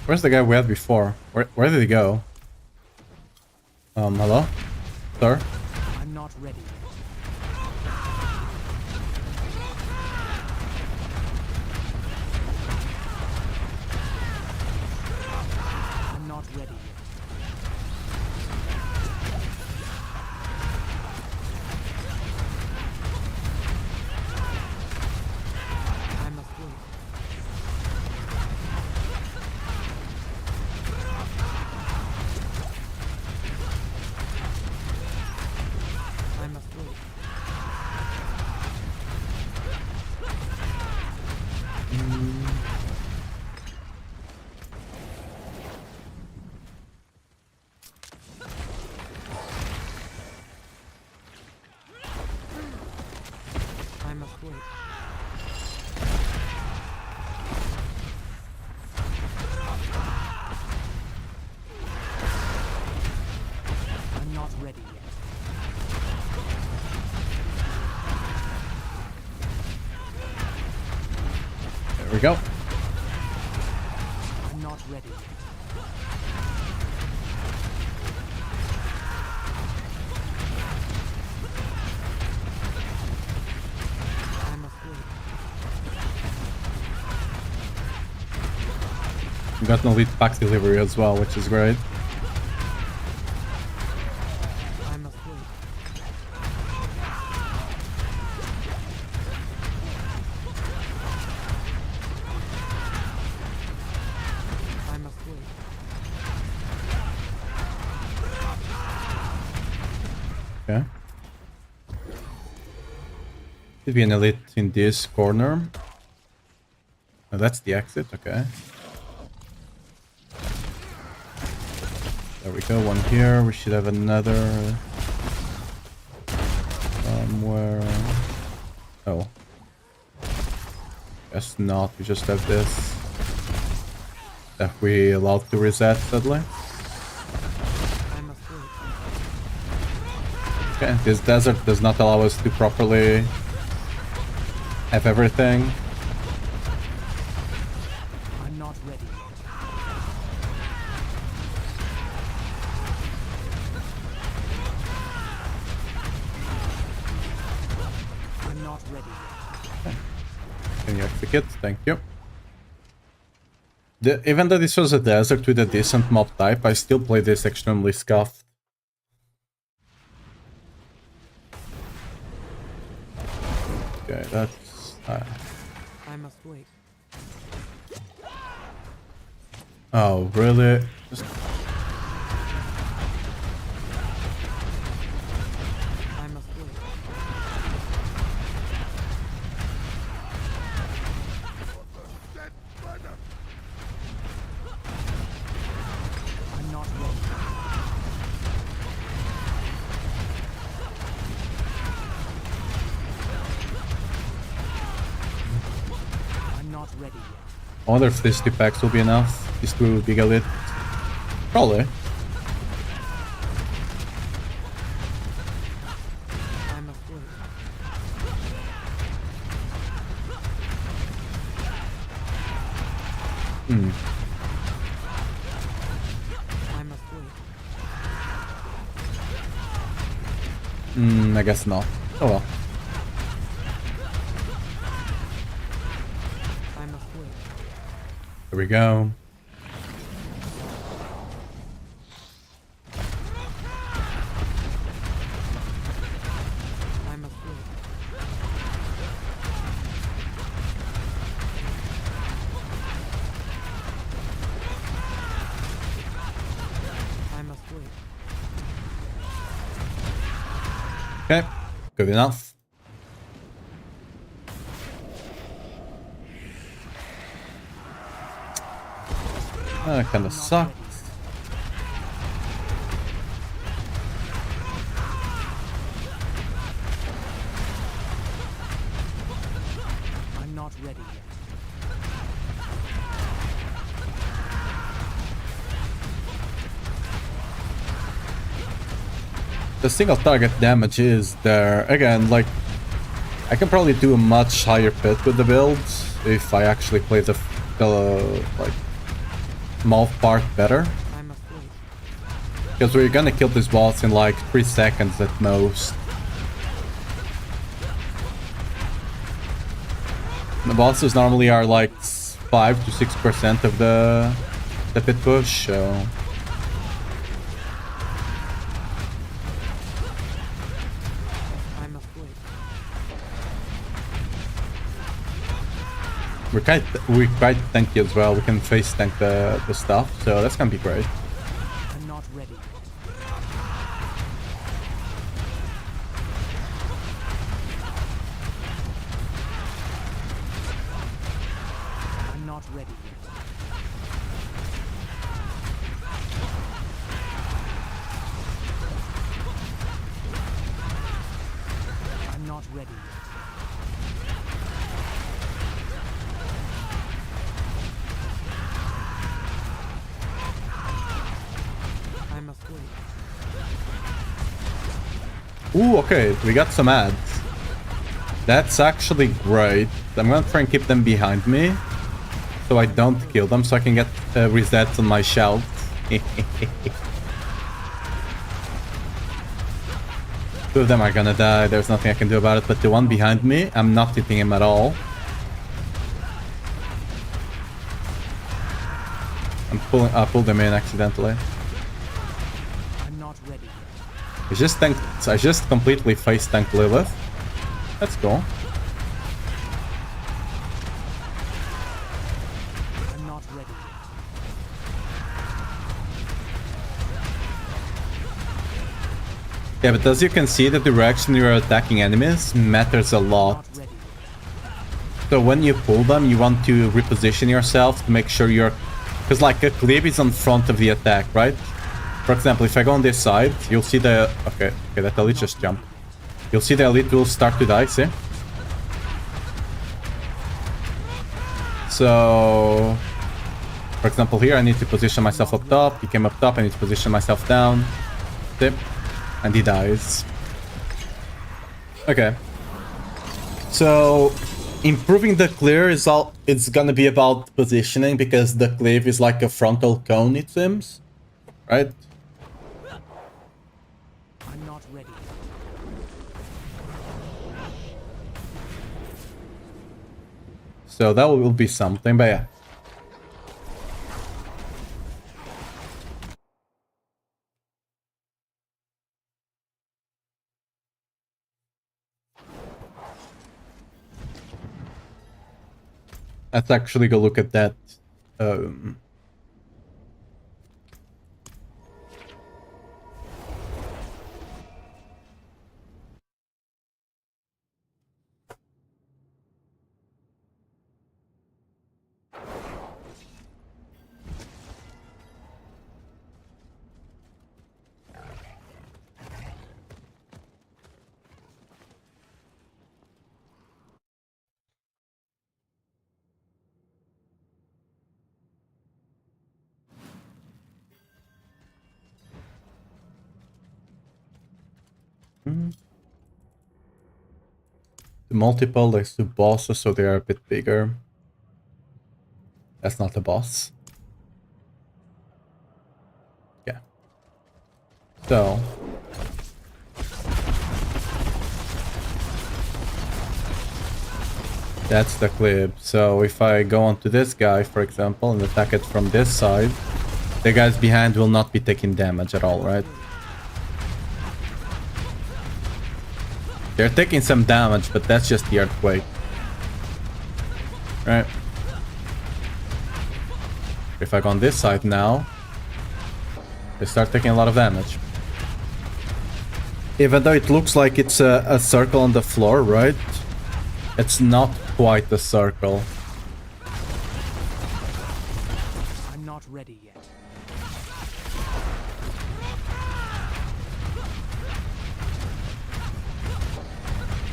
Where's the guy we had before? Where did he go? Hello? Sir? I'm not ready. I'm not ready. I'm afraid. I'm afraid. I'm afraid. I'm not ready yet. There we go. I'm not ready yet. I'm afraid. We got an elite pack delivery as well, which is great. I'm afraid. I'm afraid. Okay. Could be an elite in this corner. Oh, that's the exit, okay. There we go, one here. We should have another somewhere. Oh. Guess not, we just have this. That we allowed to reset, sadly. I'm afraid. Okay, this desert does not allow us to properly have everything. I'm not ready yet. I'm not ready yet. Can you execute? Thank you. Even though this was a desert with a decent mob type, I still play this extremely scuffed. Okay, that's... I'm afraid. oh, really? Just... I'm afraid. I'm not ready. I'm not ready yet. I wonder if these two packs will be enough. These two big elite. Probably. I'm afraid. Hmm. I'm afraid. I guess not. Oh well. I'm afraid. Here we go. I'm afraid. I'm afraid. Okay. Good enough. That kind of sucks. I'm not ready yet. The single target damage is there. Again, like, I can probably do a much higher pit with the build if I actually play the like, mouth part better. I'm afraid. Because we're gonna kill this boss in like 3 seconds at most. The bosses normally are like 5 to 6% of the pit push, so... I'm afraid. We're quite tanky as well. We can face tank the stuff, so that's gonna be great. I'm not ready. I'm not ready yet. I'm not ready yet. I'm afraid. Ooh, okay, we got some ads. That's actually great. I'm gonna try and keep them behind me, so I don't kill them, so I can get resets on my shelf. Two of them are gonna die, there's nothing I can do about it, but the one behind me, I'm not hitting him at all. I pulled him in accidentally. I'm not ready yet. I just completely face tanked Lilith. That's cool. I'm not ready yet. Yeah, but as you can see, the direction you're attacking enemies matters a lot. Not ready yet. So when you pull them, you want to reposition yourself to make sure you're... Because like a cleave is on front of the attack, right? For example, if I go on this side, you'll see the... Okay, that elite just jumped. You'll see the elite will start to die, see? So... For example, here I need to position myself up top. He came up top, I need to position myself down. See? And he dies. Okay. So... Improving the clear is all. It's gonna be about positioning because the cleave is like a frontal cone, it seems, right? I'm not ready yet. So that will be something, but yeah. Let's actually go look at that. The multiple, there's two bosses, so they are a bit bigger. That's not a boss. Yeah. So... That's the clip. So if I go onto this guy, for example, and attack it from this side, the guys behind will not be taking damage at all, right? They're taking some damage, but that's just the earthquake. Right? If I go on this side now, they start taking a lot of damage. Even though it looks like it's a circle on the floor, right? It's not quite a circle. I'm not ready yet.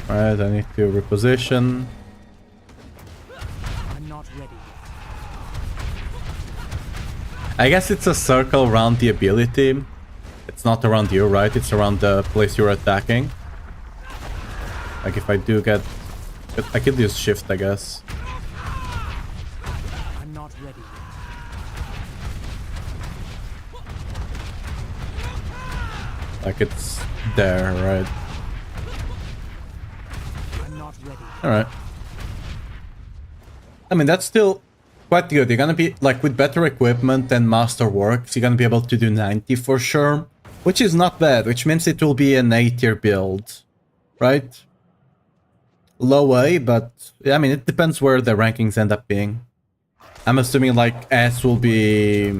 Right, I need to reposition. I'm not ready yet. I guess it's a circle around the ability. It's not around you, right? It's around the place you're attacking. Like if I do get... I could use shift, I guess. I'm not ready yet. Like it's there, right? I'm not ready. Alright. I mean, that's still quite good. You're gonna be, like, with better equipment and masterworks, you're gonna be able to do 90 for sure. Which is not bad, which means it will be an A-tier build, right? Low A, but, yeah, I mean, it depends where the rankings end up being. I'm assuming, like, S will be,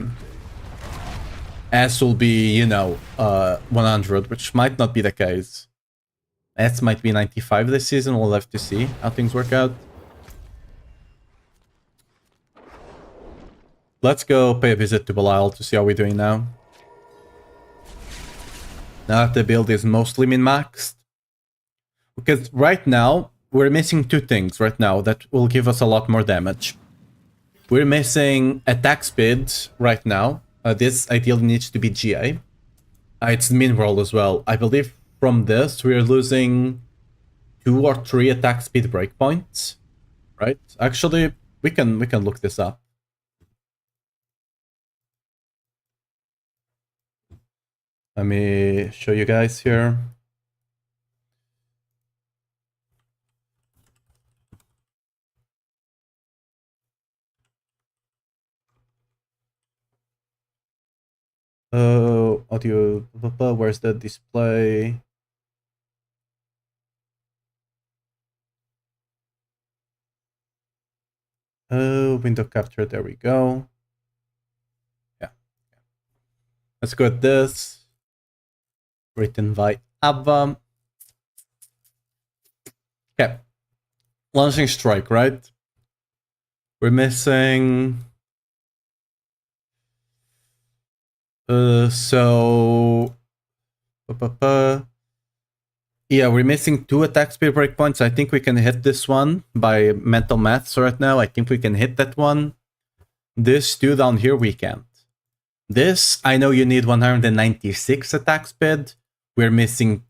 you know, 100, which might not be the case. S might be 95 this season, we'll have to see how things work out. Let's go pay a visit to Belial to see how we're doing now. Now that the build is mostly min-maxed. Because right now, we're missing two things right now that will give us a lot more damage. We're missing attack speed right now. This ideally needs to be GA. It's min roll as well. I believe from this, we're losing 2 or 3 attack speed breakpoints. Right? Actually, we can look this up. Let me show you guys here. Audio, where's the display? Window capture, there we go. Yeah. Let's go at this. Written by Abba. Okay. Launching strike, right? We're missing... Yeah, we're missing 2 attack speed breakpoints. I think we can hit this one by mental maths right now. I think we can hit that one. This 2 down here, we can't. This, I know you need 196 attack speed. We're missing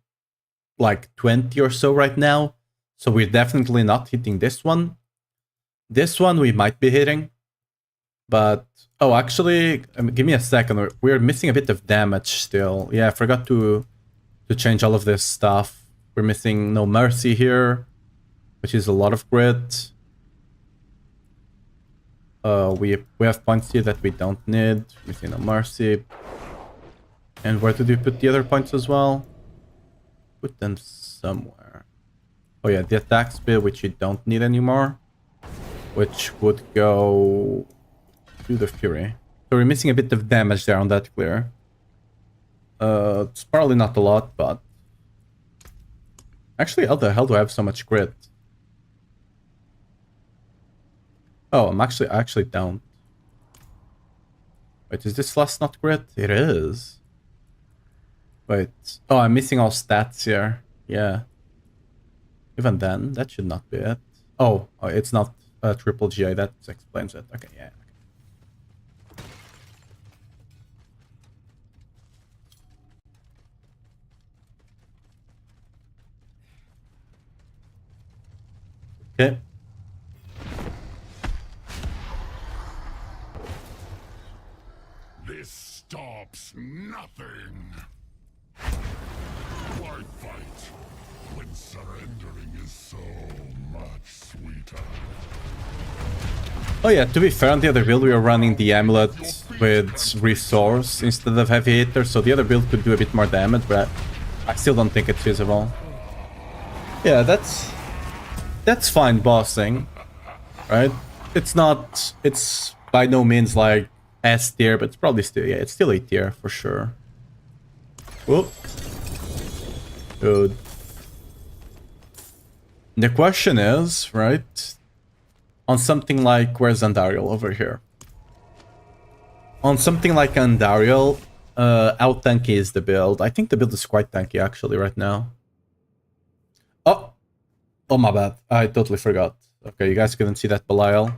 like 20 or so right now. So we're definitely not hitting this one. This one we might be hitting. But, oh, actually, give me a second. We're missing a bit of damage still. Yeah, I forgot to change all of this stuff. We're missing No Mercy here, which is a lot of grit. We have points here that we don't need. Missing No Mercy. And where did we put the other points as well? Put them somewhere. Oh yeah, the attack speed, which you don't need anymore. Which would go to the Fury. So we're missing a bit of damage there on that clear. It's probably not a lot, but... Actually, how the hell do I have so much grit? Oh, I actually don't. Wait, is this last not grit? It is. Wait. Oh, I'm missing all stats here. Yeah. Even then, that should not be it. Oh, it's not triple GI. That explains it. Okay, yeah. Okay. This stops nothing. Why fight when surrendering is so much sweeter? Oh yeah, to be fair, on the other build we were running the amulet with resource instead of heavy hitter, so the other build could do a bit more damage, but I still don't think it's feasible. Yeah, that's fine bossing, right? It's by no means like S tier, but it's probably still, yeah, it's still A tier for sure. Whoop. Good. The question is, right, on something like, where's Andariel? Over here. On something like Andariel, how tanky is the build? I think the build is quite tanky actually right now. Oh, my bad. I totally forgot. Okay, you guys couldn't see that Belial.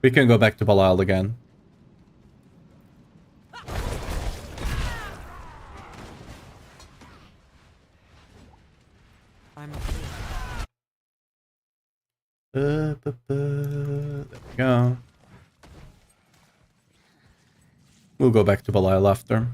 We can go back to Belial again. There we go. We'll go back to Belial after.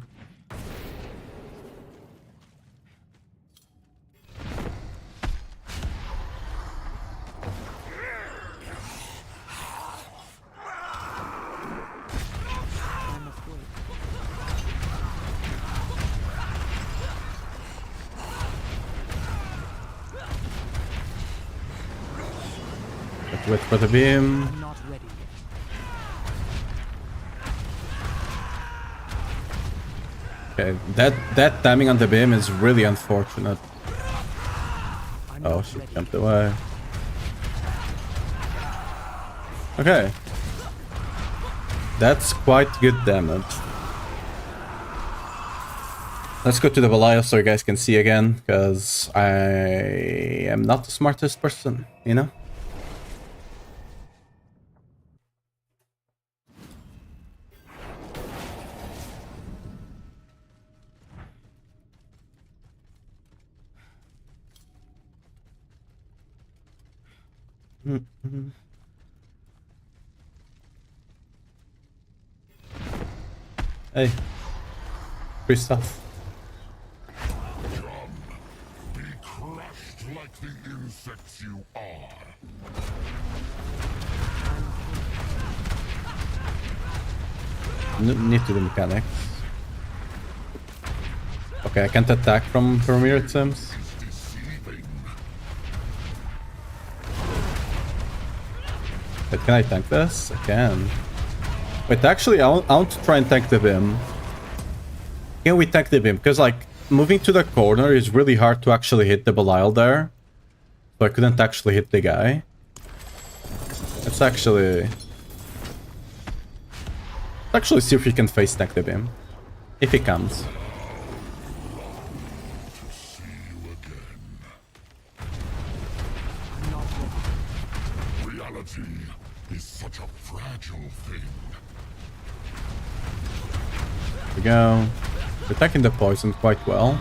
Let's wait for the beam. I'm not ready yet. Okay, that timing on the beam is really unfortunate. I'm Oh, not she ready jumped yet. away. Okay. That's quite good damage. Let's go to the Belial so you guys can see again, because I am not the smartest person, you know? Hey. Free stuff. Be crushed like the insects you are. Need to do mechanics. Okay, I can't attack from here, it seems. Deceiving. But can I tank this? I can. Wait, actually, I want to try and tank the beam. Can we tank the beam? Because, like, moving to the corner is really hard to actually hit the Belial there. So I couldn't actually hit the guy. Let's actually see if we can face tank the beam. If he comes. See you again. I'm not ready. Reality is such a fragile thing. There we go. We're attacking the poison quite well.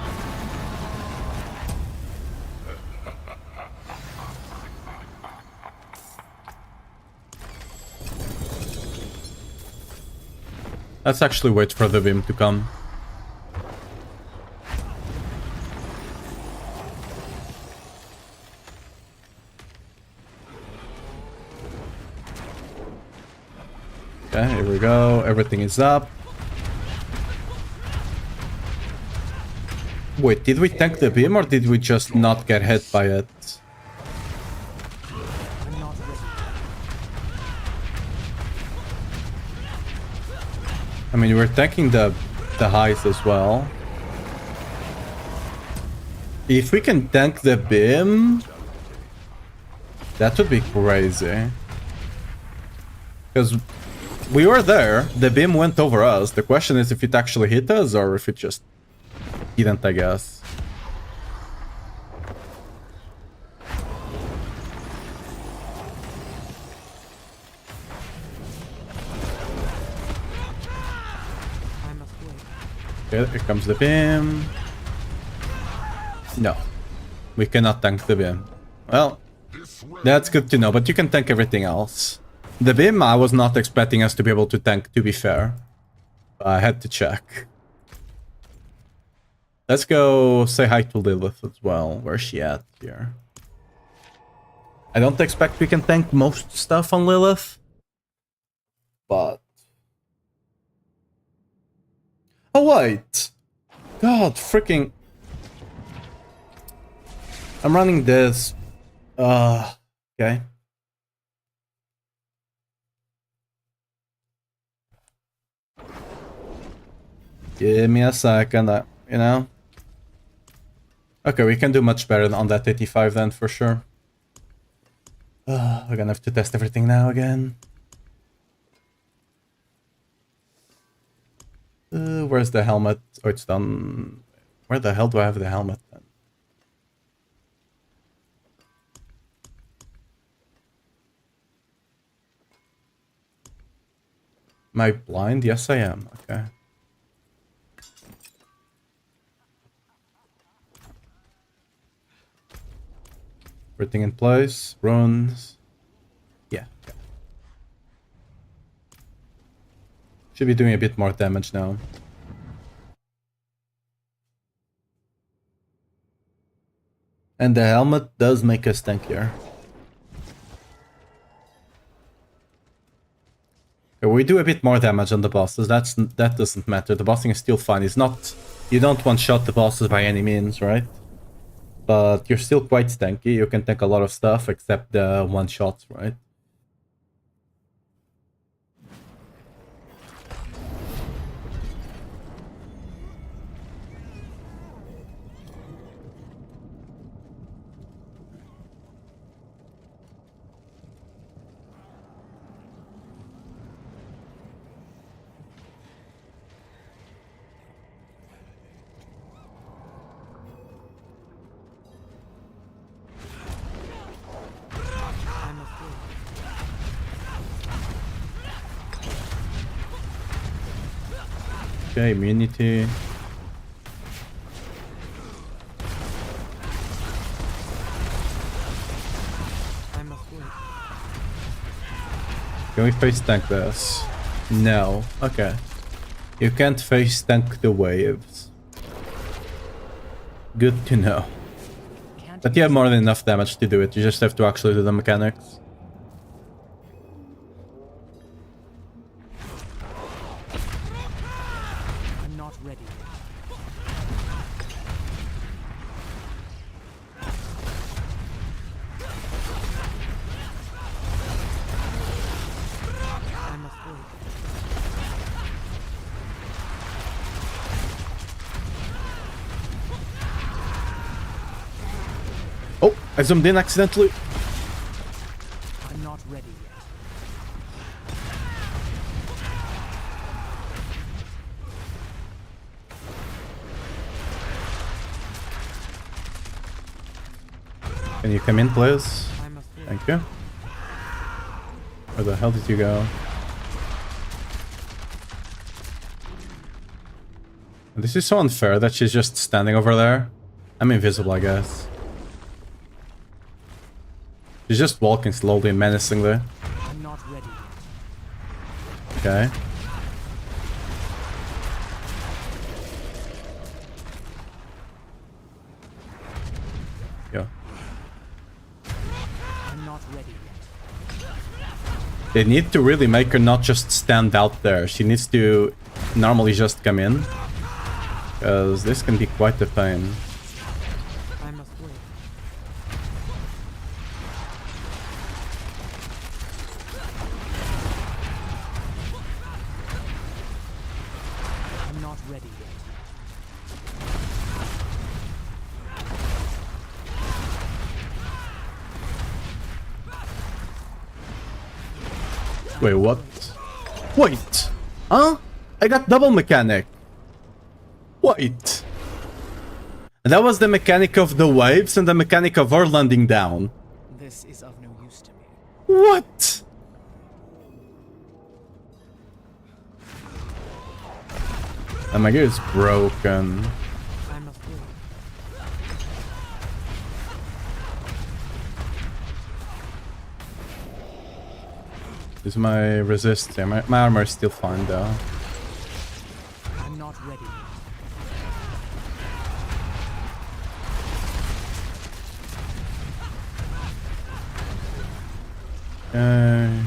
Let's actually wait for the beam to come. Okay, here we go. Everything is up. Wait, did we tank the beam or did we just not get hit by it? I'm not ready. I mean, we're tanking the highs as well. If we can tank the beam, that would be crazy. Because we were there, the beam went over us. The question is if it actually hit us or if it just didn't, I guess. I must wait. Okay, here comes the beam. No. We cannot tank the beam. Well, that's good to know, but you can tank everything else. The beam, I was not expecting us to be able to tank, to be fair. I had to check. Let's go say hi to Lilith as well. Where's she at here? I don't expect we can tank most stuff on Lilith. But... oh, wait! God, freaking... I'm running this. Okay. Give me a second, you know? Okay, we can do much better on that 85 then, for sure. We're gonna have to test everything now again. Where's the helmet? Oh, it's done. Where the hell do I have the helmet then? Am I blind? Yes, I am. Okay. Everything in place. Runes. Should be doing a bit more damage now. And the helmet does make us tankier. We do a bit more damage on the bosses. That doesn't matter. The bossing is still fine. It's not. You don't one-shot the bosses by any means, right? But you're still quite tanky. You can tank a lot of stuff except the one-shots, right? I'm afraid. Okay, immunity. I'm afraid. Can we face tank this? No. Okay. You can't face tank the waves. Good to know. Can't But you have more than enough damage to do it. You just have to actually do the mechanics. I'm not ready. I'm afraid. Oh, I zoomed in accidentally. I'm not ready yet. Can you come in, please? I'm afraid. Thank you. Where the hell did you go? This is so unfair that she's just standing over there. I'm invisible, I guess. She's just walking slowly and menacingly. I'm not ready yet. Okay. Yeah. I'm not ready yet. They need to really make her not just stand out there. She needs to normally just come in. Because this can be quite a pain. I'm afraid. I'm not ready yet. Wait, what? Wait! Huh? I got double mechanic! Wait! That was the mechanic of the waves and the mechanic of her landing down. This is of no use to me. What? And my gear is broken. I'm afraid. Is my resist? Yeah, my armor is still fine though. I'm not ready yet. Okay.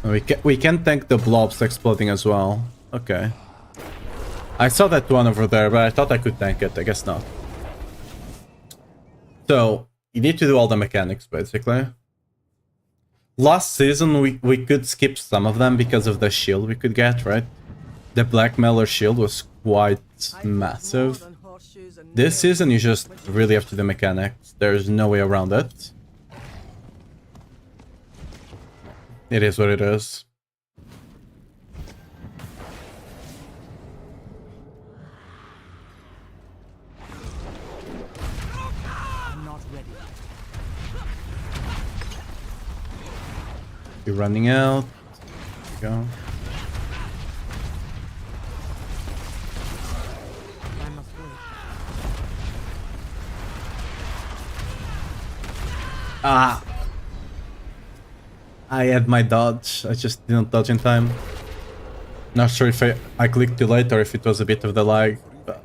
I'm afraid. We can tank the blobs exploding as well. Okay. I saw that one over there, but I thought I could tank it. I guess not. So, you need to do all the mechanics, basically. Last season, we could skip some of them because of the shield we could get, right? The Blackmailer shield was quite massive. This season, you just really have to do mechanics. There's no way around it. It is what it is. I'm not ready. You're running out. There you go. I'm afraid. Ah! I had my dodge, I just didn't dodge in time. Not sure if I clicked too late or if it was a bit of the lag. But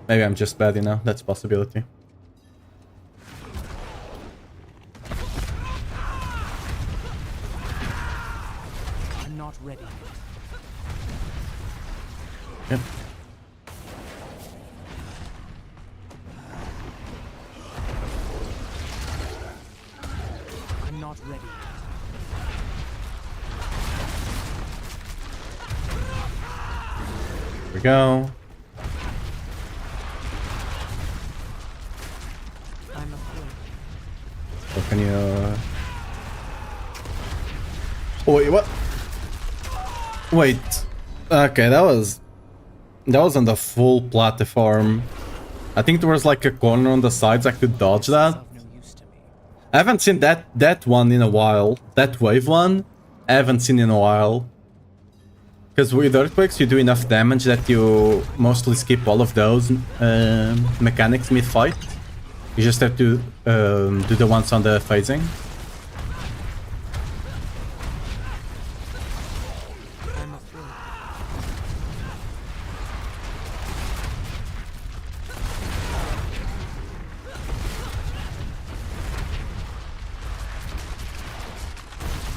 maybe I'm just bad, you know, that's a possibility. I'm not ready. Yep. I'm not ready. Here we go. I'm afraid. So can you... Oh, wait, what? Wait. Okay, that was on the full platform. I think there was like a corner on the sides I could dodge that. Of no use to me. I haven't seen that one in a while. That wave one, I haven't seen in a while. Because with earthquakes, you do enough damage that you mostly skip all of those mechanics mid-fight. You just have to do the ones on the phasing. I'm afraid.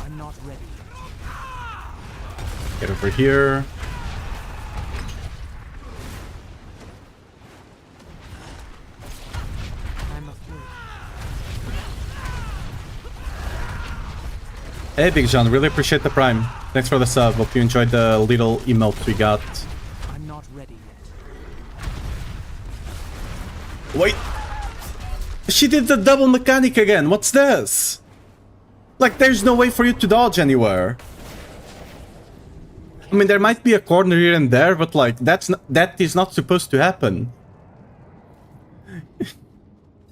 I'm not ready. Get over here. I'm afraid. Hey Big John, really appreciate the prime. Thanks for the sub. Hope you enjoyed the little emotes we got. I'm not ready yet. Wait! She did the double mechanic again. What's this? Like, there's no way for you to dodge anywhere. I mean, there might be a corner here and there, but like, that is not supposed to happen.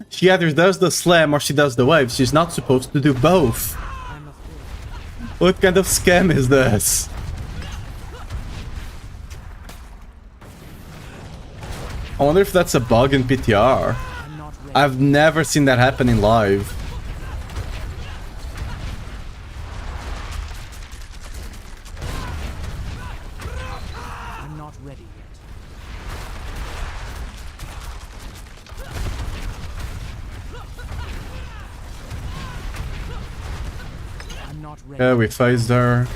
She either does the slam or she does the wave. She's not supposed to do both. I'm afraid. What kind of scam is this? I wonder if that's a bug in PTR. I'm not ready. I've never seen that happen in live. I'm not ready yet. I'm not ready. Yeah, we phased her.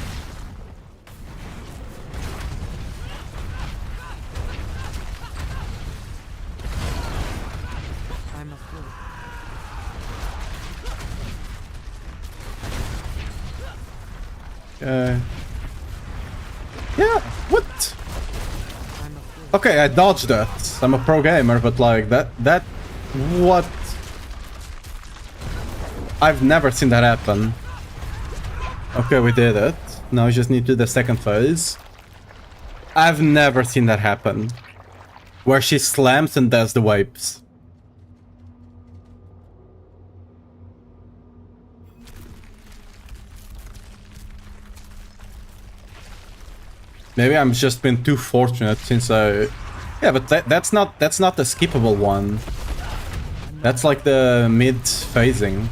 I'm afraid. Yeah, what? I'm afraid. Okay, I dodged that. I'm a pro gamer, but like, what? I've never seen that happen. Okay, we did it. Now we just need to do the second phase. I've never seen that happen. Where she slams and does the wipes. Maybe I'm just been too fortunate since I... Yeah, but that's not the skippable one. That's like the mid phasing.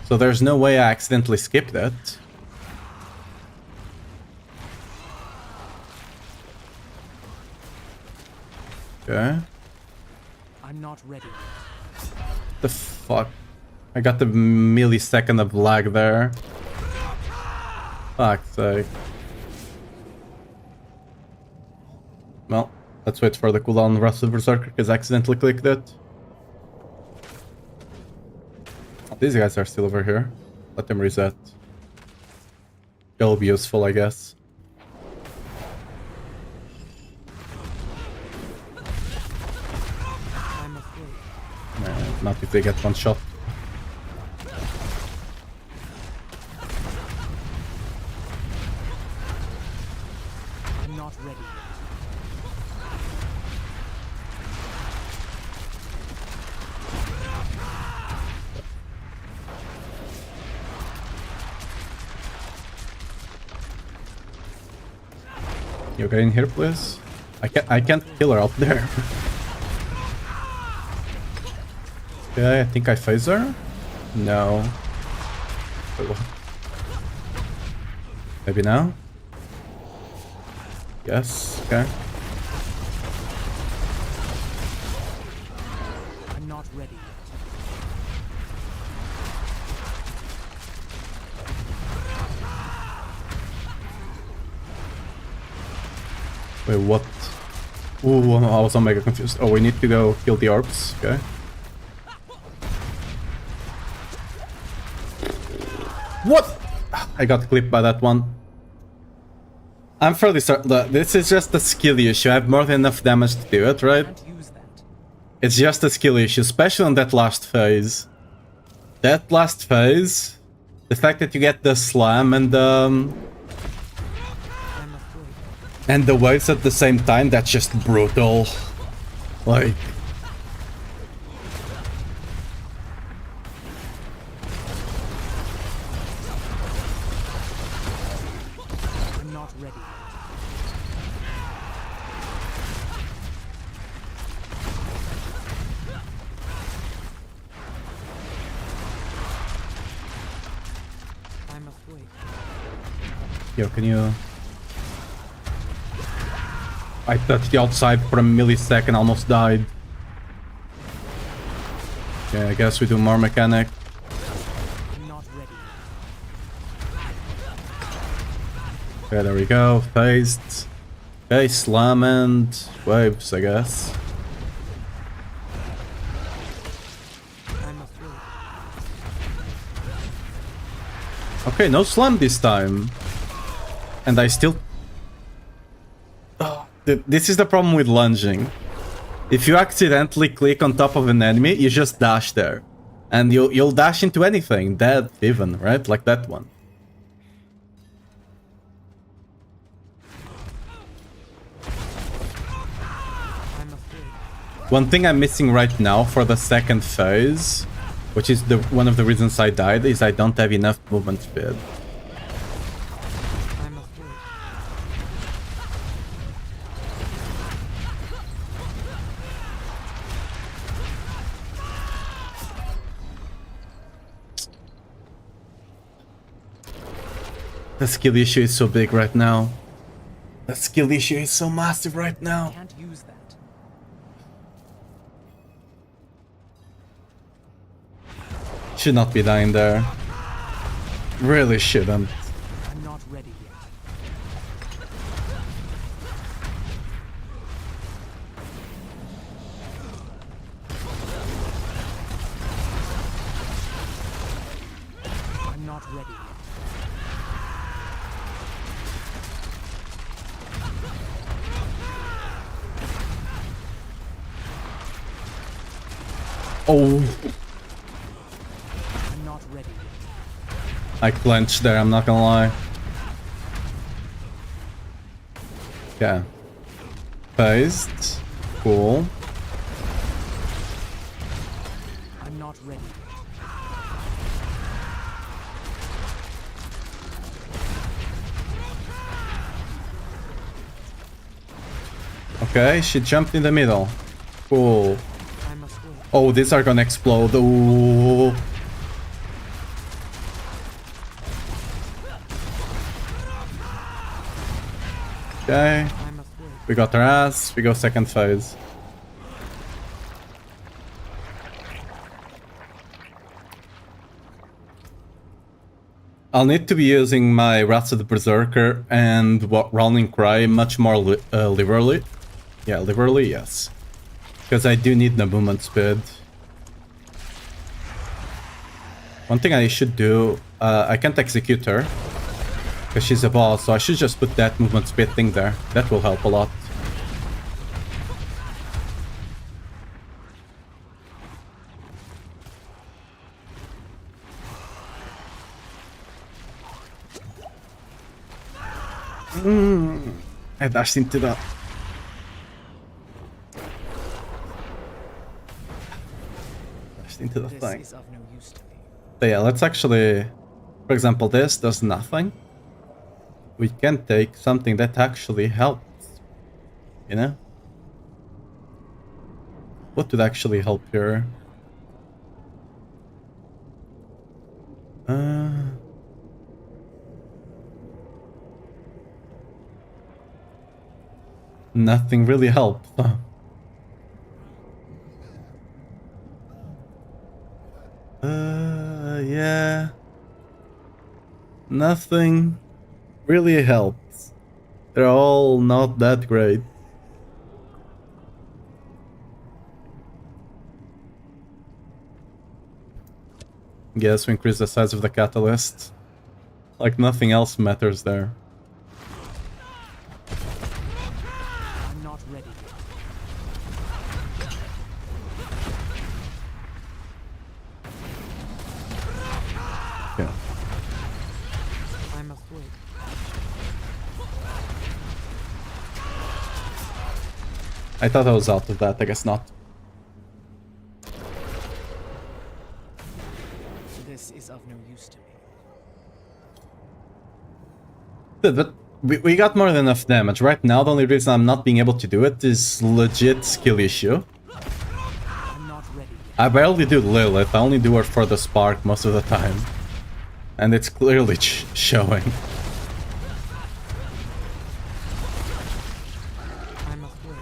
So there's no way I accidentally skipped it. Okay. I'm not ready yet. The fuck? I got the millisecond of lag there. Fuck's sake. Well, let's wait for the cooldown on the rest of Berserker because I accidentally clicked it. Oh, these guys are still over here. Let them reset. It'll be useful, I guess. I'm afraid. Not if they get one shot. I'm not ready yet. You get in here, please? I can't kill her up there. Okay, I think I phaser. No. Wait, what? Maybe now? Yes, okay. I'm not ready yet. Wait, what? Ooh, I was mega confused. Oh, we need to go kill the orbs, okay. What? I got clipped by that one. I'm fairly certain that this is just a skill issue. I have more than enough damage to do it, right? Can't use that. It's just a skill issue, especially on that last phase. That last phase, the fact that you get the slam and I'm afraid. the waves at the same time, that's just brutal. Like, I'm not ready yet. I'm afraid. yo, can you... I touched the outside for a millisecond, almost died. Okay, I guess we do more mechanic. I'm not ready yet. Okay, there we go. Phased. Okay, slam and waves, I guess. I'm afraid. Okay, no slam this time. And I still... Oh, this is the problem with lunging. If you accidentally click on top of an enemy, you just dash there. And you'll dash into anything, dead even, right? Like that one. I'm afraid. One thing I'm missing right now for the second phase, which is one of the reasons I died, is I don't have enough movement speed. I'm afraid. The skill issue is so big right now. The skill issue is so massive right now. Can't use that. Should not be dying there. Really shouldn't. I'm not ready yet. I'm not ready yet. Oh, I'm not ready yet. I clenched there, I'm not gonna lie. Okay. Phased. Cool. I'm not ready yet. Okay, she jumped in the middle. Cool. I'm afraid. Oh, these are gonna explode. Ooh. Okay. I'm afraid. We got our ass. We go second phase. I'll need to be using my Wrath of the Berserker and Rolling Cry much more liberally. Yeah, liberally, yes. Because I do need the movement speed. One thing I should do, I can't execute her. Because she's a boss, so I should just put that movement speed thing there. That will help a lot. I dashed into that. Dashed into the This thing. is of no use to me. So yeah, let's actually... For example, this does nothing. We can take something that actually helps. You know? What would actually help here? Nothing really helped. Huh. Yeah. Nothing really helps. They're all not that great. Guess we increase the size of the catalyst. Like nothing else matters there. I'm not ready yet. Yeah. I must wait. I thought I was out of that, I guess not. This is of no use to me. But we got more than enough damage. Right now, the only reason I'm not being able to do it is legit skill issue. I'm not ready yet. I barely do Lilith, I only do her for the spark most of the time. And it's clearly showing. I must wait.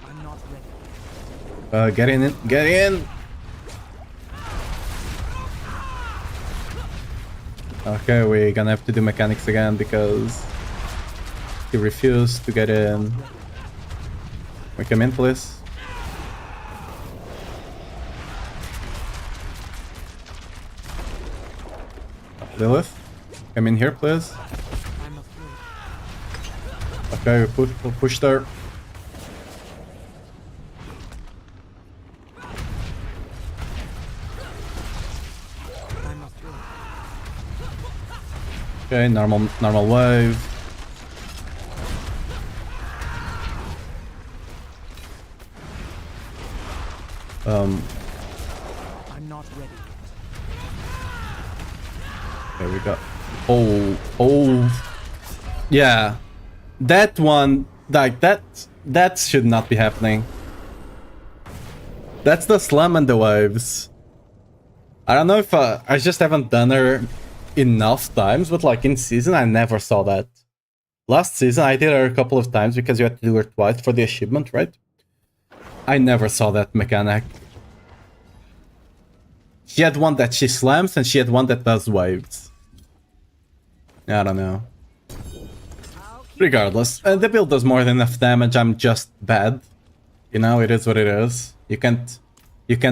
I'm not ready. Get in, get in! Okay, we're gonna have to do mechanics again because he refused to get in. We come in, please. Lilith, come in here, please. I must wait. Okay, we push there. I must wait. Okay, normal wave. I'm not ready yet. There we go. Oh. Yeah. That one, like, that should not be happening. That's the slam and the waves. I don't know if I just haven't done her enough times, but like in season, I never saw that. Last season, I did her a couple of times because you had to do her twice for the achievement, right? I never saw that mechanic. She had one that she slams and she had one that does waves. I don't know. Regardless, the build does more than enough damage. I'm just bad. You know, it is what it is. You can't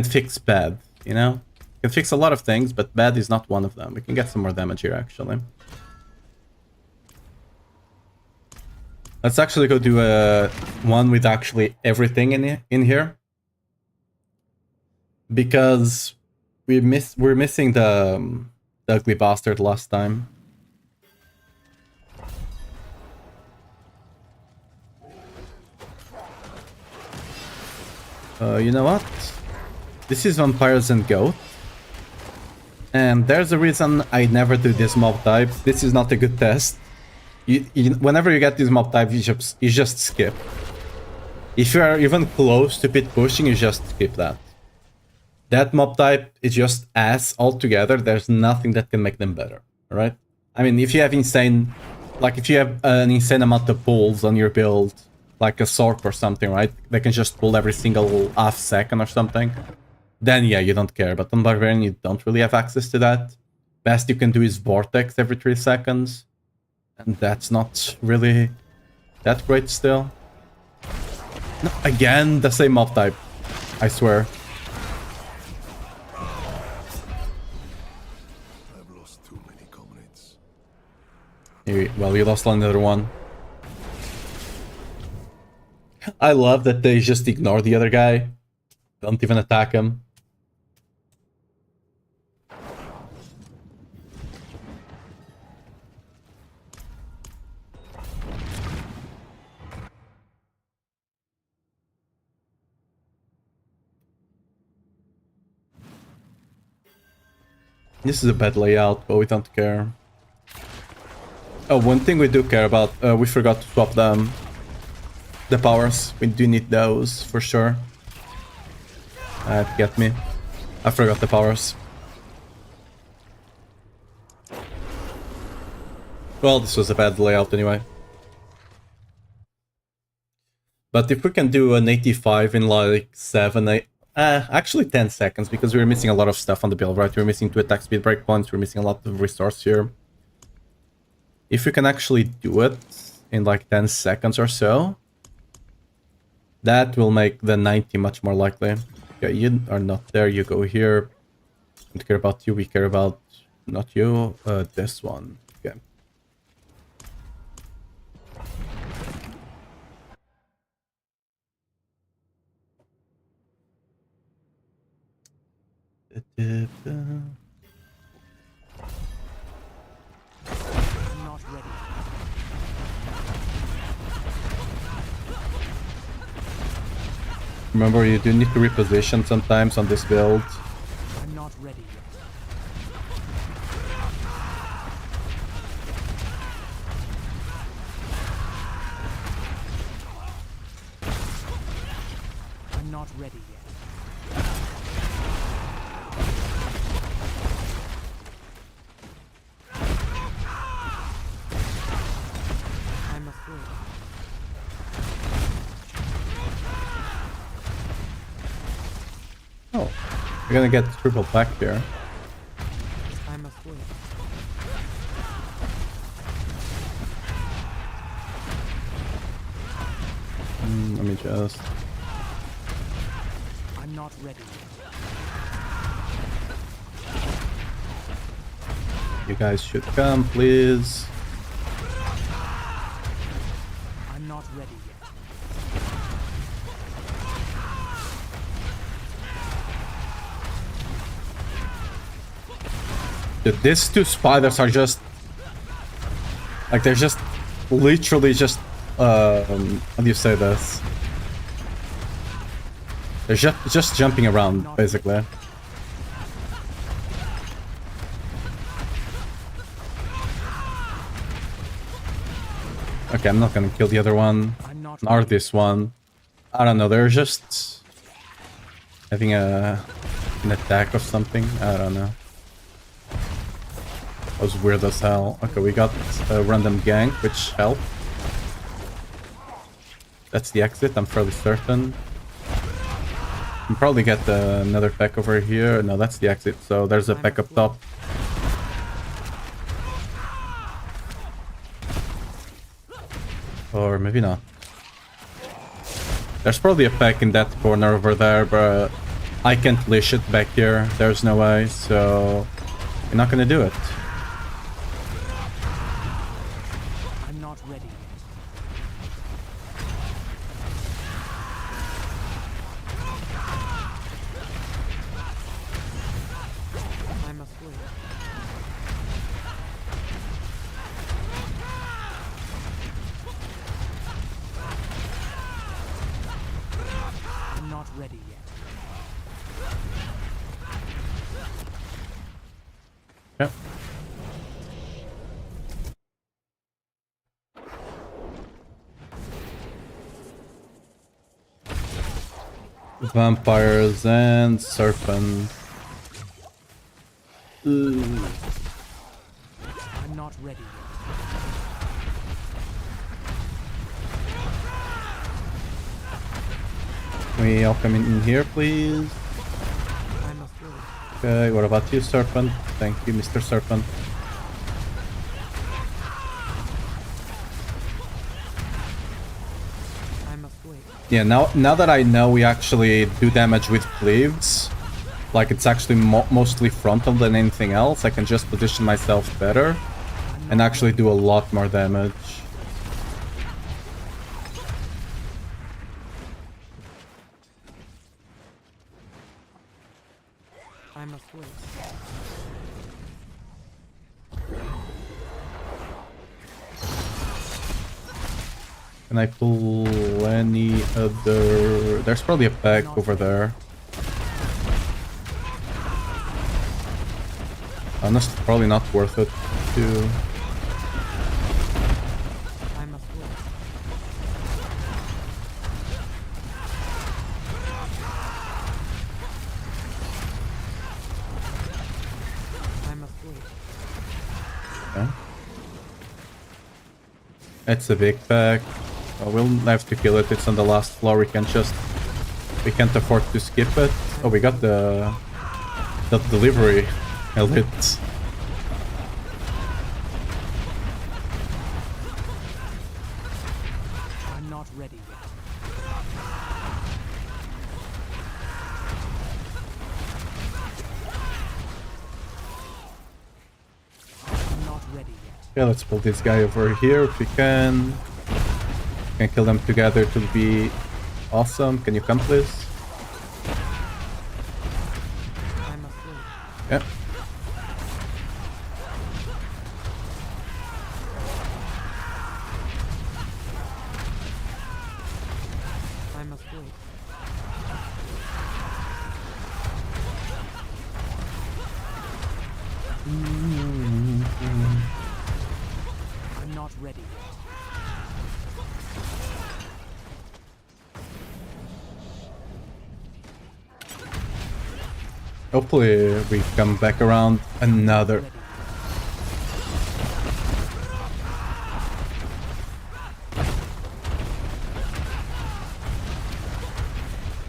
fix bad, you know? You can fix a lot of things, but bad is not one of them. We can get some more damage here, actually. Let's actually go do a one with actually everything in here. Because we're missing the ugly bastard last time. You know what? This is Vampires and Goat. And there's a reason I never do this mob type. This is not a good test. Whenever you get this mob type, you just skip. If you are even close to pit pushing, you just skip that. That mob type is just ass altogether. There's nothing that can make them better, alright? I mean, if you have insane... Like, if you have an insane amount of pulls on your build, like a Sork or something, right? They can just pull every single half second or something. Then yeah, you don't care. But on Barbarian, you don't really have access to that. Best you can do is Vortex every 3 seconds. And that's not really that great still. No, again, the same mob type. I swear. I've lost too many comrades. Well, you lost another one. I love that they just ignore the other guy. Don't even attack him. This is a bad layout, but we don't care. One thing we do care about, we forgot to swap the powers. We do need those for sure. Get me. I forgot the powers. Well, this was a bad layout anyway. But if we can do an 85 in like 7, 8... actually 10 seconds, because we were missing a lot of stuff on the build, right? We were missing 2 attack speed breakpoints, we were missing a lot of resource here. If we can actually do it in like 10 seconds or so, that will make the 90 much more likely. Okay, you are not there, you go here. Don't care about you, we care about... not you, this one. Okay. I'm not ready. Remember, you do need to reposition sometimes on this build. I'm not ready yet. I'm not ready yet. I'm afraid. Oh, you're gonna get triple back here. I'm afraid. Let me just... I'm not ready yet. You guys should come, please. I'm not ready yet. Dude, these 2 spiders are just... like, they're just... literally just... how do you say this? They're just jumping around, basically. Okay, I'm not gonna kill the other one. I'm not Or this one. I don't know, they're just... having an attack or something. I don't know. That was weird as hell. Okay, we got a random gank, which helped. That's the exit, I'm fairly certain. Can probably get another pack over here. No, that's the exit, so there's a pack up top. Or maybe not. There's probably a pack in that corner over there, but I can't leash it back here. There's no way, so you're not gonna do it. I'm not ready yet. I'm afraid. I'm not ready yet. Yep. Vampires and serpent. I'm not ready yet. Can we all come in here, please? I'm afraid. Okay, what about you, serpent? Thank you, Mr. Serpent. I'm afraid. Yeah, now that I know we actually do damage with cleaves, like it's actually mostly frontal than anything else, I can just position myself better and actually do a lot more damage. I'm afraid. Can I pull any other... There's probably a pack over there. Honestly, probably not worth it to... Okay. It's a big pack. We'll have to kill it. It's on the last floor. We can't afford to skip it. Oh, we got the delivery elite. I'm not ready yet. I'm not ready yet. Okay, let's pull this guy over here if we can. Can kill them together to be awesome. Can you come, please? I'm afraid. Yeah. I'm afraid. I'm not ready yet. Hopefully we come back around another.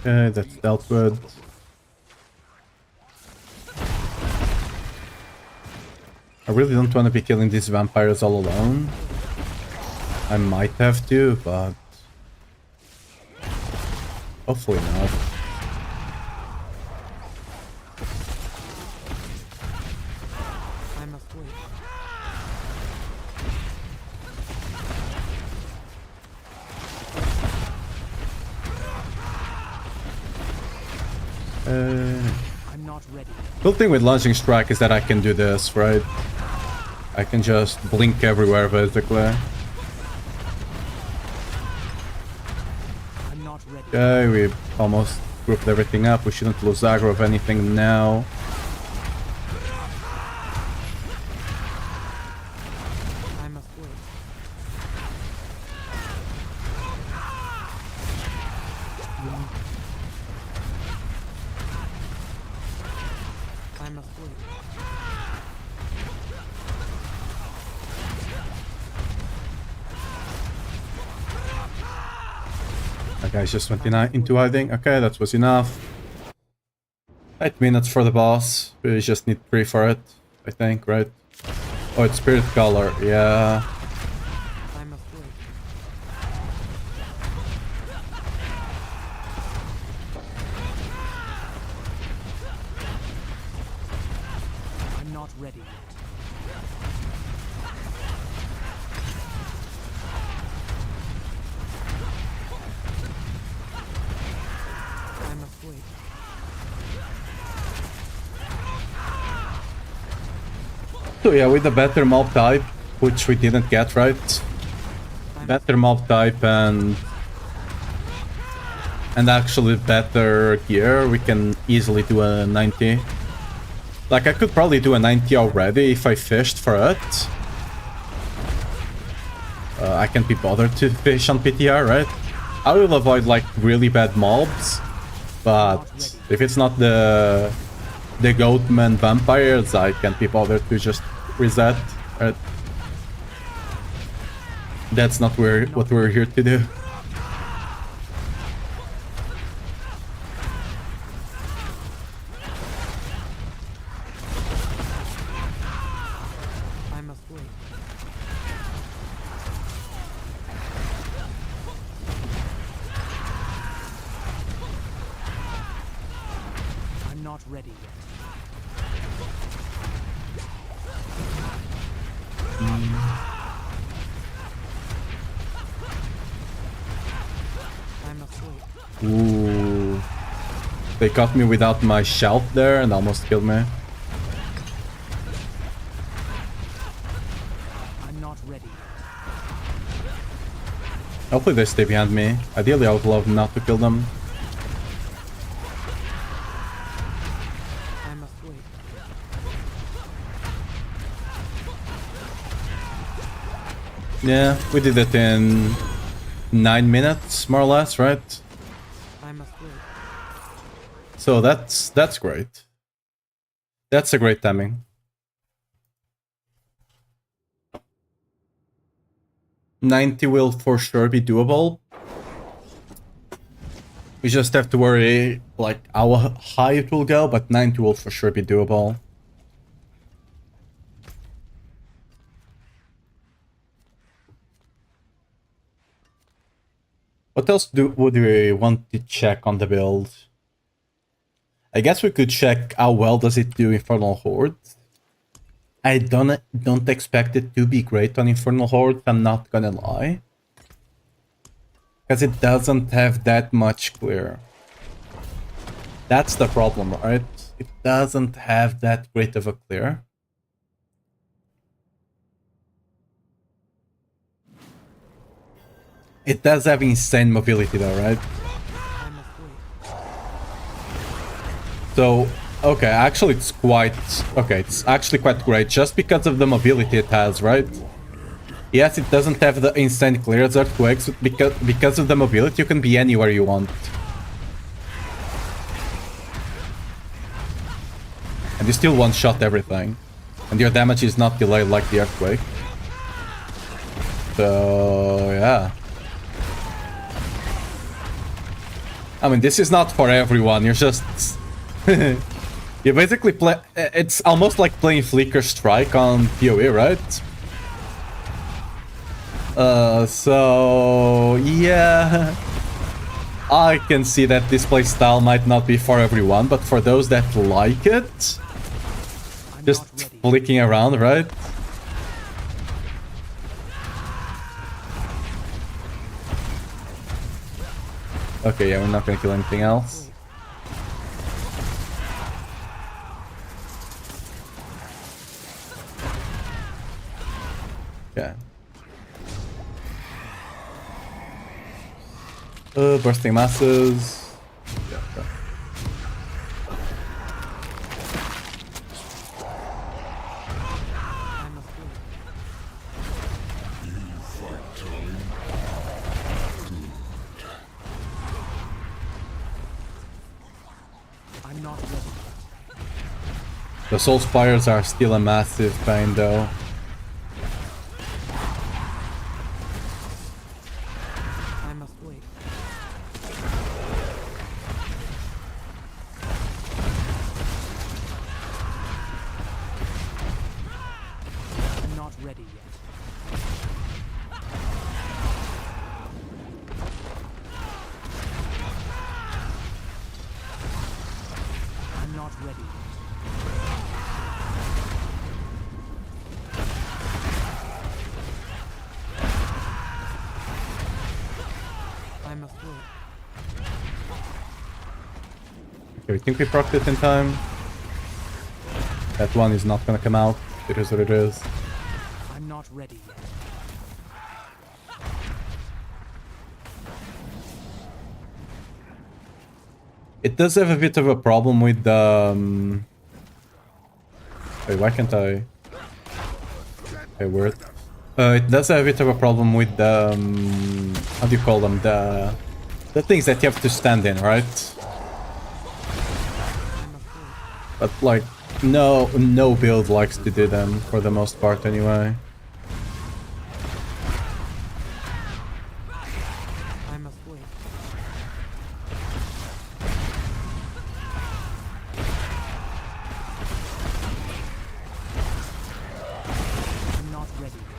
Okay, that's dealt with. I really don't want to be killing these vampires all alone. I might have to, but hopefully not. I'm afraid. I'm not ready. Cool thing with launching strike is that I can do this, right? I can just blink everywhere, basically. I'm not ready. Okay, we almost grouped everything up. We shouldn't lose aggro of anything now. I'm afraid. I'm afraid. That guy's just 29 into hiding. Okay, that was enough. 8 minutes for the boss. We just need 3 for it, I think, right? Oh, it's Spirit Color, yeah. I'm afraid. I'm not ready yet. I'm afraid. So yeah, with the better mob type, which we didn't get, right? Better mob type and actually better gear, we can easily do a 90. Like, I could probably do a 90 already if I fished for it. I can't be bothered to fish on PTR, right? I will avoid, like, really bad mobs, but if it's not the goatman vampires, I can't be bothered to just reset, right? That's not what we're here to do. I'm afraid. I'm not ready yet. I'm afraid. Ooh. They got me without my shout there and almost killed me. I'm not ready yet. Hopefully they stay behind me. Ideally, I would love not to kill them. I'm afraid. Yeah, we did it in 9 minutes, more or less, right? I'm afraid. So that's great. That's a great timing. 90 will for sure be doable. We just have to worry like how high it will go, but 90 will for sure be doable. What else would we want to check on the build? I guess we could check how well does it do Infernal Horde. I don't expect it to be great on Infernal Horde, I'm not gonna lie. Because it doesn't have that much clear. That's the problem, right? It doesn't have that great of a clear. It does have insane mobility though, right? So, okay, actually it's quite... Okay, it's actually quite great just because of the mobility it has, right? Yes, it doesn't have the insane clear as Earthquakes, but because of the mobility you can be anywhere you want. And you still one-shot everything. And your damage is not delayed like the Earthquake. So, yeah. I mean, this is not for everyone, you're just... you basically play... It's almost like playing Flicker Strike on PoE, right? So... Yeah... I can see that this playstyle might not be for everyone, but for those that like it... Just flicking around, right? Okay, yeah, we're not gonna kill anything else. Okay. Bursting masses. Yeah, okay. I'm not ready. The Soul Spires are still a massive pain though. I must wait. I'm not ready yet. I'm not ready yet. I must wait. Okay, we think we procced it in time. That one is not gonna come out. It is what it is. I'm not ready yet. It does have a bit of a problem with the... Wait, why can't I... Okay, weird. It does have a bit of a problem with the... how do you call them? The things that you have to stand in, right? But like, no build likes to do them, for the most part anyway. I must wait. I'm not ready yet.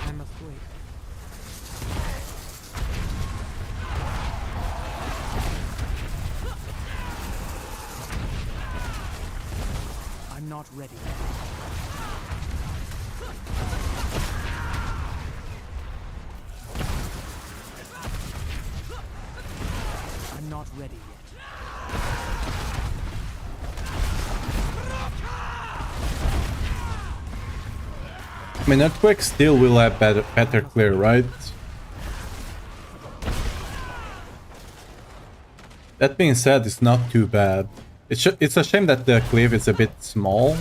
I must wait. I'm not ready yet. I'm not ready yet. I mean, Earthquake still will have better clear, right? That being said, it's not too bad. It's a shame that the cleave is a bit small.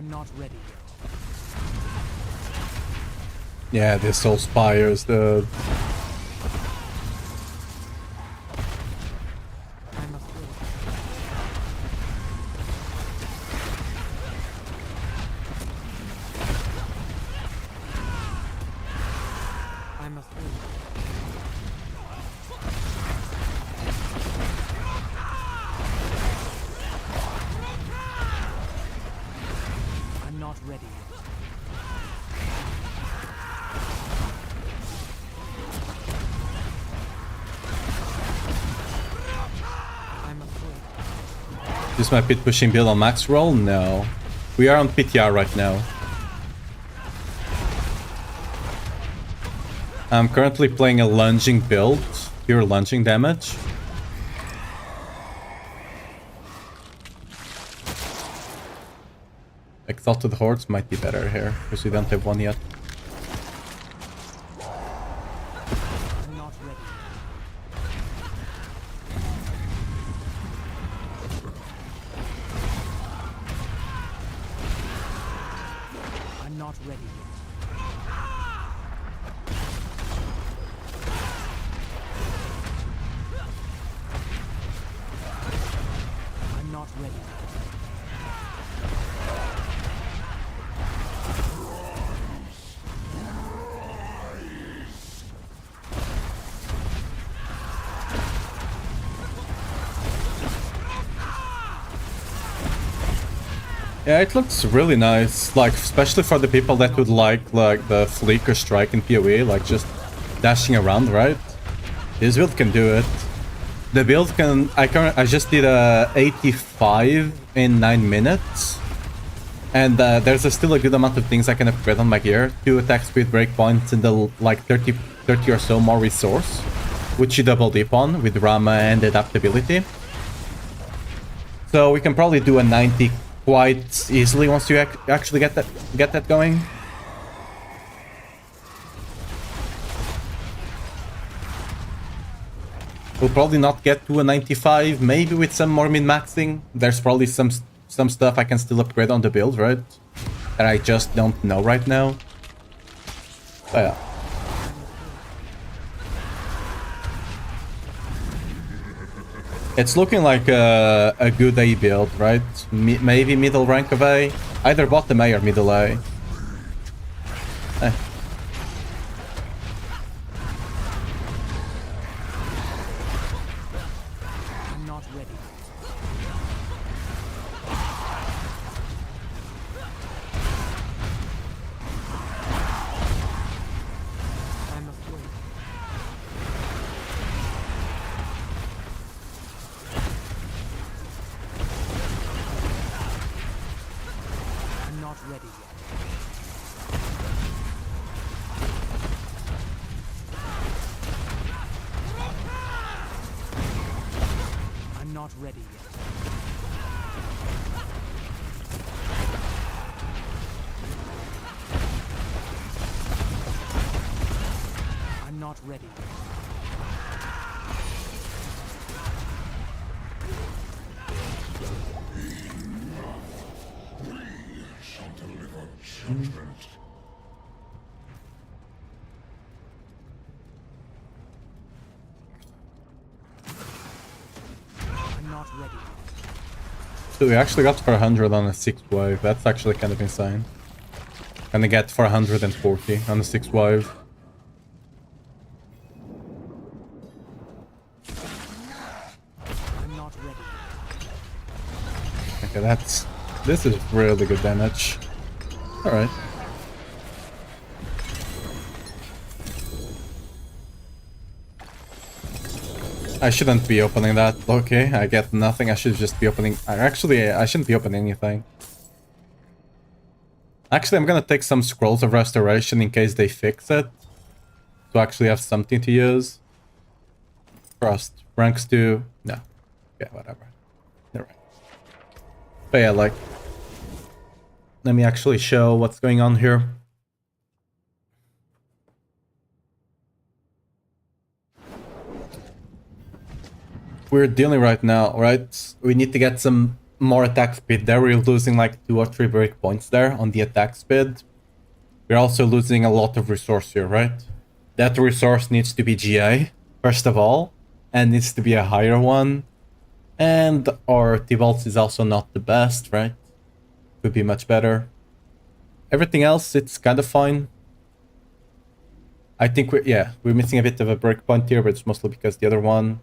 I'm not ready yet. Yeah, these soul spires, dude. I'm afraid. I'm afraid. I'm not ready yet. I'm afraid. This might be pushing build on max roll? No. We are on PTR right now. I'm currently playing a lunging build, pure lunging damage. Exalted Hordes might be better here, because we don't have one yet. I'm not ready. I'm not ready yet. I'm not ready. Yeah, it looks really nice, like, especially for the people that would like the flick or strike in PoE, like, just dashing around, right? This build can do it. The build can... I just did a 85 in 9 minutes. And there's still a good amount of things I can upgrade on my gear. 2 attack speed breakpoints and the, like, 30 or so more resource, which you double dip on with Rama and adaptability. So we can probably do a 90 quite easily once you actually get that going. We'll probably not get to a 95, maybe with some more min-maxing. There's probably some stuff I can still upgrade on the build, right? That I just don't know right now. But yeah. It's looking like a good A build, right? Maybe middle rank of A. Either bottom A or middle A. Eh. I'm not ready. I'm afraid. I'm not ready yet. I'm not ready yet. I'm not ready yet. Shall deliver judgment. I'm not ready yet. So we actually got 400 on a 6 wave. That's actually kind of insane. Gonna get 440 on a 6 wave. I'm not ready yet. Okay, this is really good damage. Alright. I shouldn't be opening that. Okay, I get nothing. I should just be opening... Actually, I shouldn't be opening anything. Actually, I'm gonna take some Scrolls of Restoration in case they fix it. To actually have something to use. Frost. Ranks 2. No. Yeah, whatever. Never mind. But yeah, like... Let me actually show what's going on here. We're dealing right now, right? We need to get some more attack speed there. We're losing like 2 or 3 breakpoints there on the attack speed. We're also losing a lot of resource here, right? That resource needs to be GA, first of all, and needs to be a higher one. And our T-Bolts is also not the best, right? Could be much better. Everything else, it's kind of fine. I think we're missing a bit of a breakpoint here, but it's mostly because the other one.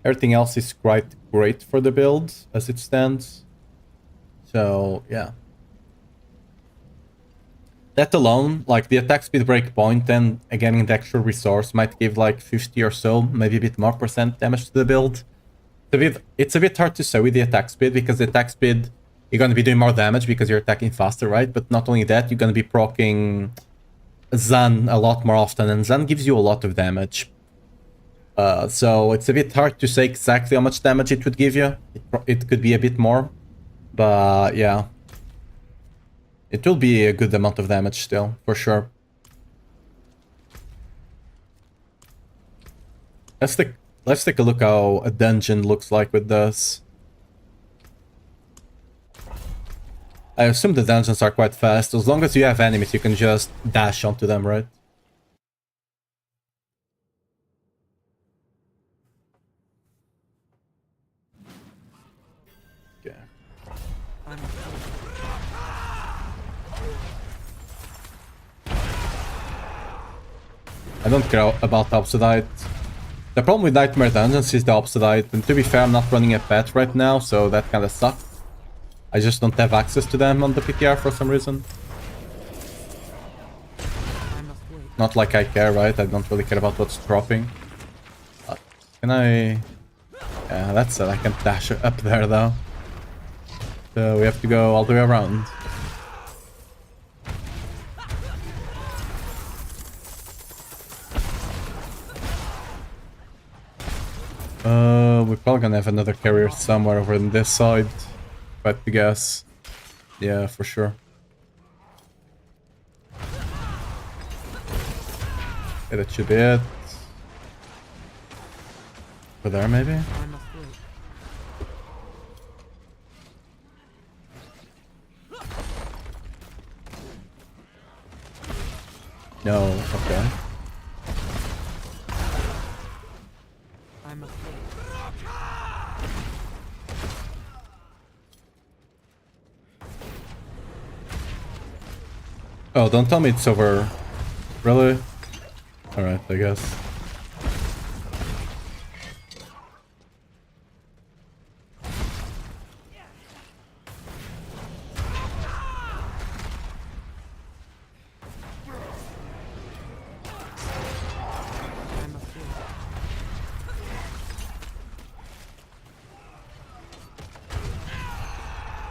Everything else is quite great for the build as it stands. So, yeah. That alone, like the attack speed breakpoint and getting the extra resource might give like 50 or so, maybe a bit more percent damage to the build. It's a bit hard to say with the attack speed, because the attack speed, you're going to be doing more damage because you're attacking faster, right? But not only that, you're going to be proccing Zan a lot more often, and Zan gives you a lot of damage. So it's a bit hard to say exactly how much damage it would give you. It could be a bit more, but yeah. It will be a good amount of damage still, for sure. Let's take a look how a dungeon looks like with this. I assume the dungeons are quite fast. As long as you have enemies, you can just dash onto them, right? Okay. I don't care about Obsidiate. The problem with Nightmare Dungeons is the Obsidiate, and to be fair, I'm not running a pet right now, so that kinda sucks. I just don't have access to them on the PTR for some reason. Not like I care, right? I don't really care about what's dropping. Can I... Yeah, that's it. I can dash up there, though. So we have to go all the way around. We're probably gonna have another carrier somewhere over on this side. If I had to guess. Yeah, for sure. Okay, that should be it. Over there, maybe? No, okay. Oh, don't tell me it's over. Really? Alright, I guess.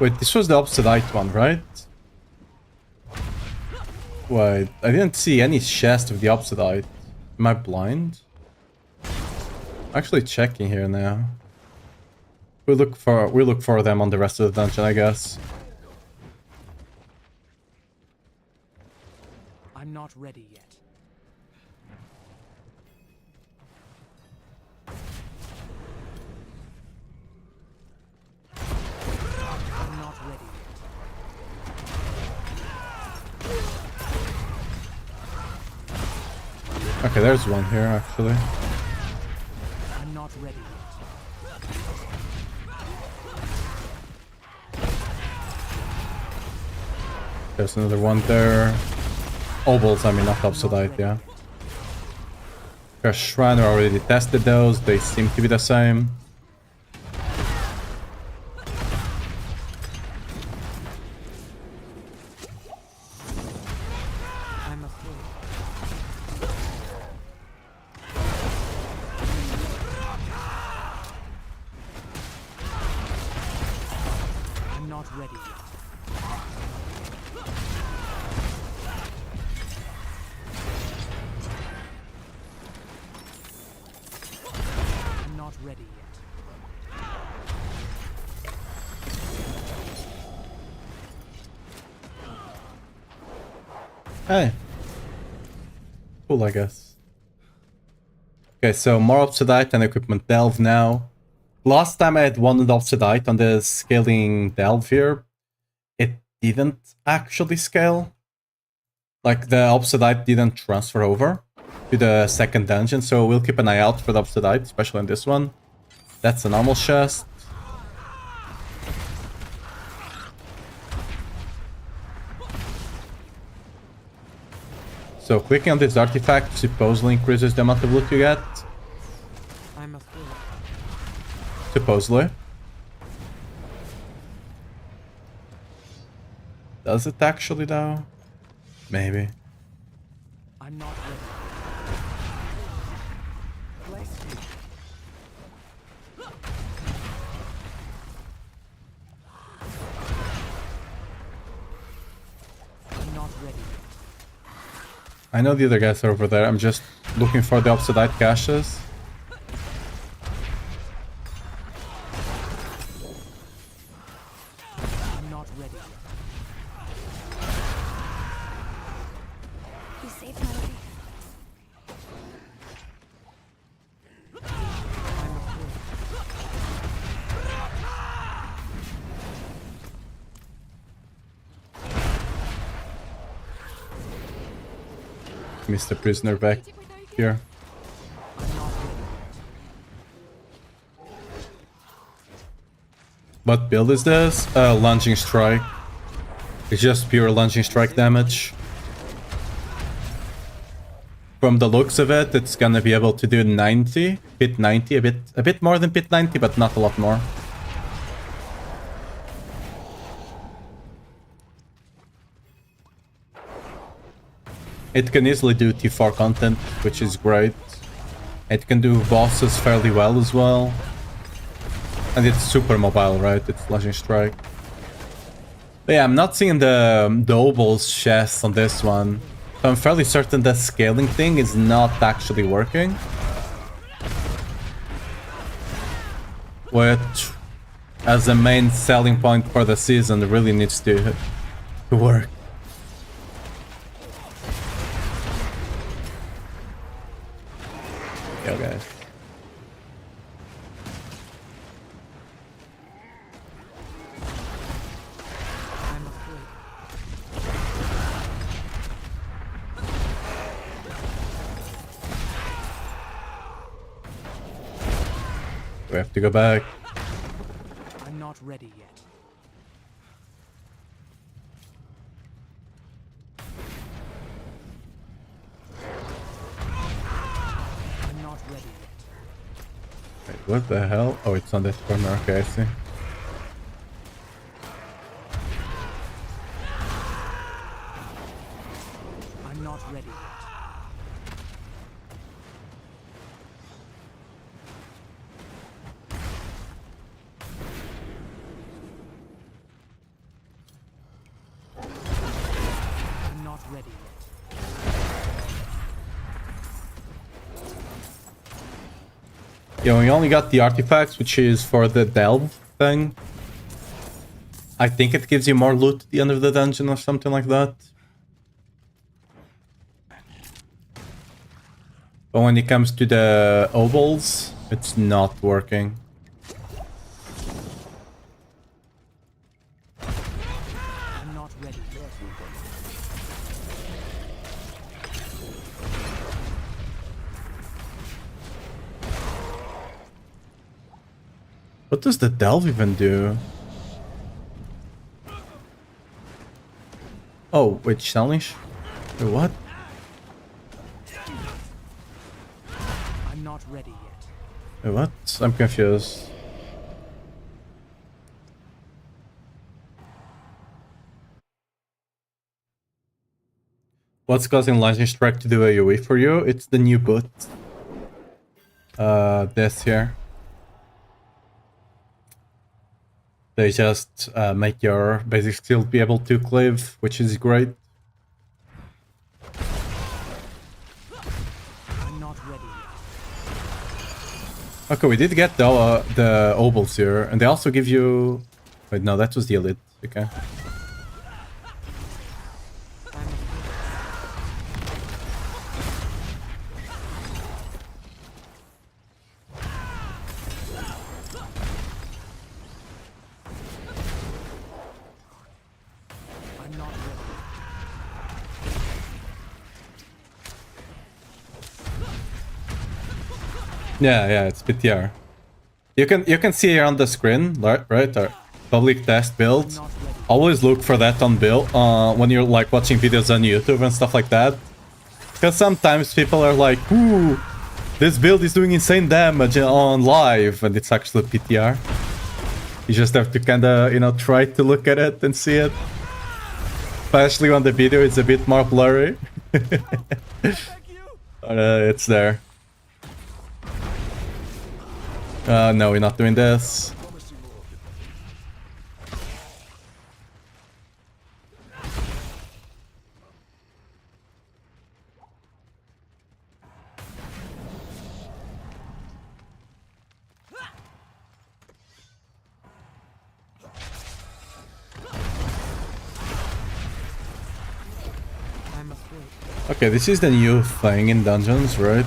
Wait, this was the Obsidiate one, right? Wait, I didn't see any chest of the Obsidiate. Am I blind? Actually checking here now. We look for them on the rest of the dungeon, I guess. I'm not ready yet. I'm not ready yet. Okay, there's one here, actually. I'm not ready yet. There's another one there. Obols, I mean, not Obsidiate, yeah. Curse Shrine, we already tested those. They seem to be the same. I'm afraid. I'm not ready yet. I'm not ready yet. Hey. Cool, I guess. Okay, so more Obsidiate and Equipment Delve now. last time I had one Obsidiate on the scaling delve here, it didn't actually scale. Like, the Obsidiate didn't transfer over to the second dungeon, so we'll keep an eye out for the Obsidiate, especially in this one. That's a normal chest. So clicking on this artifact supposedly increases the amount of loot you get. I'm a fool. Supposedly. Does it actually though? Maybe. I'm not ready. Bless you. I'm not ready. I know the other guys are over there. I'm just looking for the Obsidiate caches. I'm not ready. You saved my life. I'm a fool. Mr. Prisoner back here. I'm not ready. What build is this? Lunging strike. It's just pure lunging strike damage. From the looks of it, it's gonna be able to do 90, pit 90, a bit more than pit 90, but not a lot more. It can easily do T4 content, which is great. It can do bosses fairly well as well. And it's super mobile, right? It's lunging strike. But yeah, I'm not seeing the Obel's chest on this one. So I'm fairly certain the scaling thing is not actually working. Which, as a main selling point for the season, really needs to work. Yo, guys. I'm a fool. We have to go back. I'm not ready yet. I'm not ready yet. Wait, what the hell? Oh, it's on that corner. Okay, I see. I'm not ready yet. I'm not ready yet. Yeah, we only got the artifacts, which is for the delve thing. I think it gives you more loot at the end of the dungeon or something like that. But when it comes to the ovals, it's not working. I'm not ready yet. What does the delve even do? Oh, wait, challenge? Wait, what? I'm not ready yet. Wait, what? I'm confused. What's causing Lightning Strike to do AoE for you? It's the new boot. This here. They just make your basic skill be able to cleave, which is great. I'm not ready yet. Okay, we did get the obels here, and they also give you... Wait, no, that was the elite. Okay. Yeah, it's PTR. You can see here on the screen, right? Public test builds. Always look for that on build when you're like watching videos on YouTube and stuff like that. Because sometimes people are like, ooh, this build is doing insane damage on live, and it's actually PTR. You just have to kinda, you know, try to look at it and see it. Especially when the video is a bit more blurry. It's there. No, we're not doing this. Okay, this is the new thing in dungeons, right?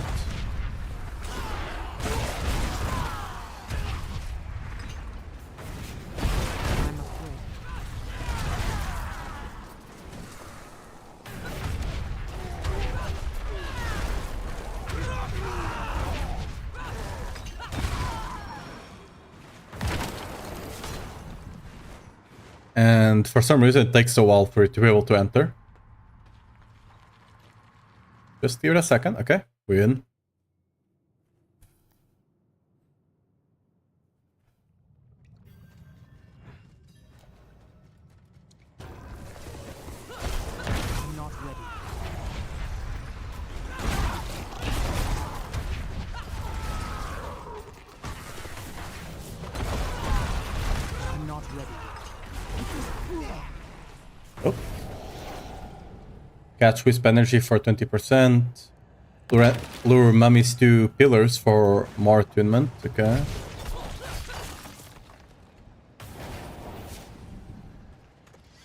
And for some reason it takes a while for it to be able to enter. Just give it a second, okay? We're in. I'm not ready. I'm not ready. Oh. Catch Wisp energy for 20%. Lure mummies to pillars for more attunement, okay.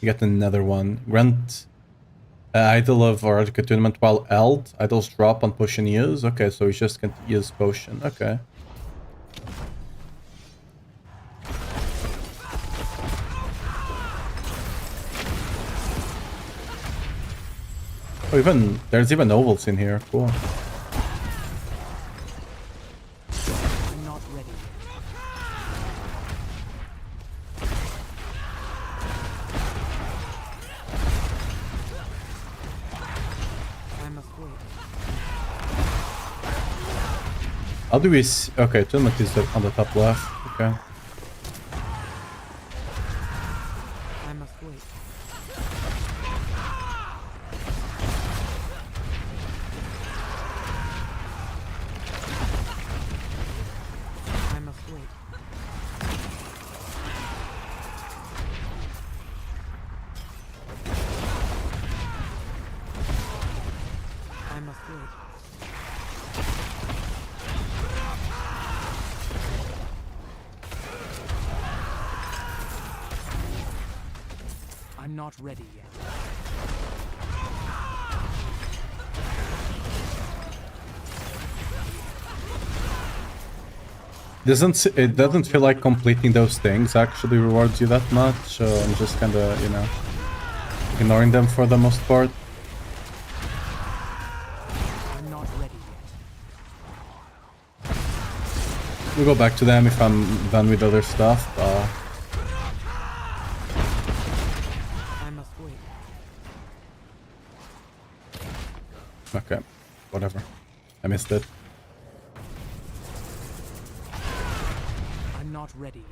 You get another one. Grant Idol of Auric attunement while held. Idols drop on potion use. Okay, so we just can't use potion. Okay. Oh, there's even ovals in here. Cool. I'm not ready. I must wait. How do we see? Okay, attunement is on the top left. Okay. I must wait. I must wait. I must wait. I'm not ready yet. It doesn't feel like completing those things actually rewards you that much, so I'm just kinda, you know, ignoring them for the most part. I'm not ready yet. We'll go back to them if I'm done with other stuff. I must wait. Okay, whatever. I missed it. I'm not ready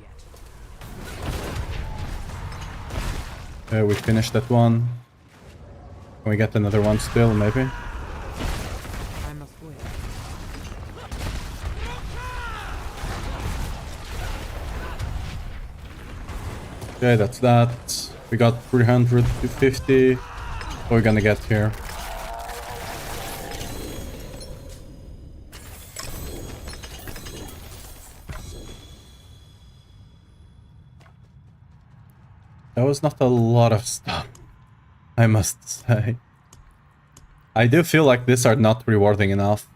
yet. We finished that one. Can we get another one still, maybe? I must wait. Okay, that's that. We got 350. What are we gonna get here? That was not a lot of stuff, I must say. I do feel like these are not rewarding enough.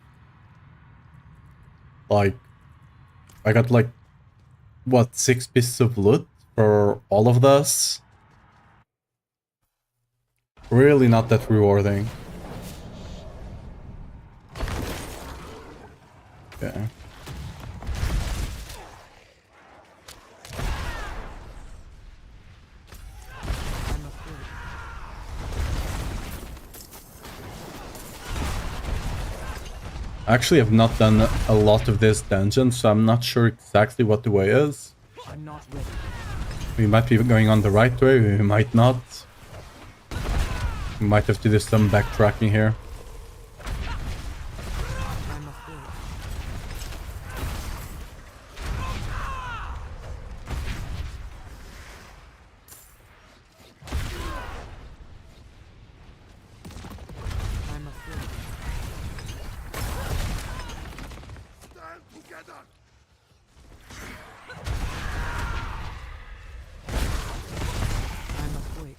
Like, I got like, what, 6 pieces of loot for all of this? Really not that rewarding. Okay. Actually, I've not done a lot of this dungeon, so I'm not sure exactly what the way is. I'm not ready. We might be going on the right way, we might not. We might have to do some backtracking here. I'm afraid. I'm afraid. Stand together! I'm afraid. I'm afraid.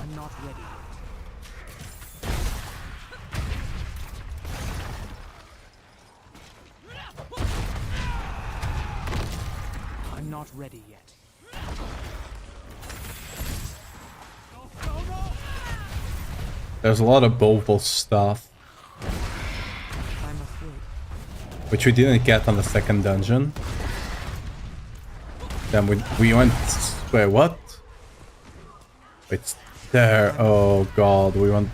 I'm not ready yet. I'm not ready yet. There's a lot of Boval stuff, I'm afraid. which we didn't get on the second dungeon. Then we went... Wait, what? It's there. Oh god, we went...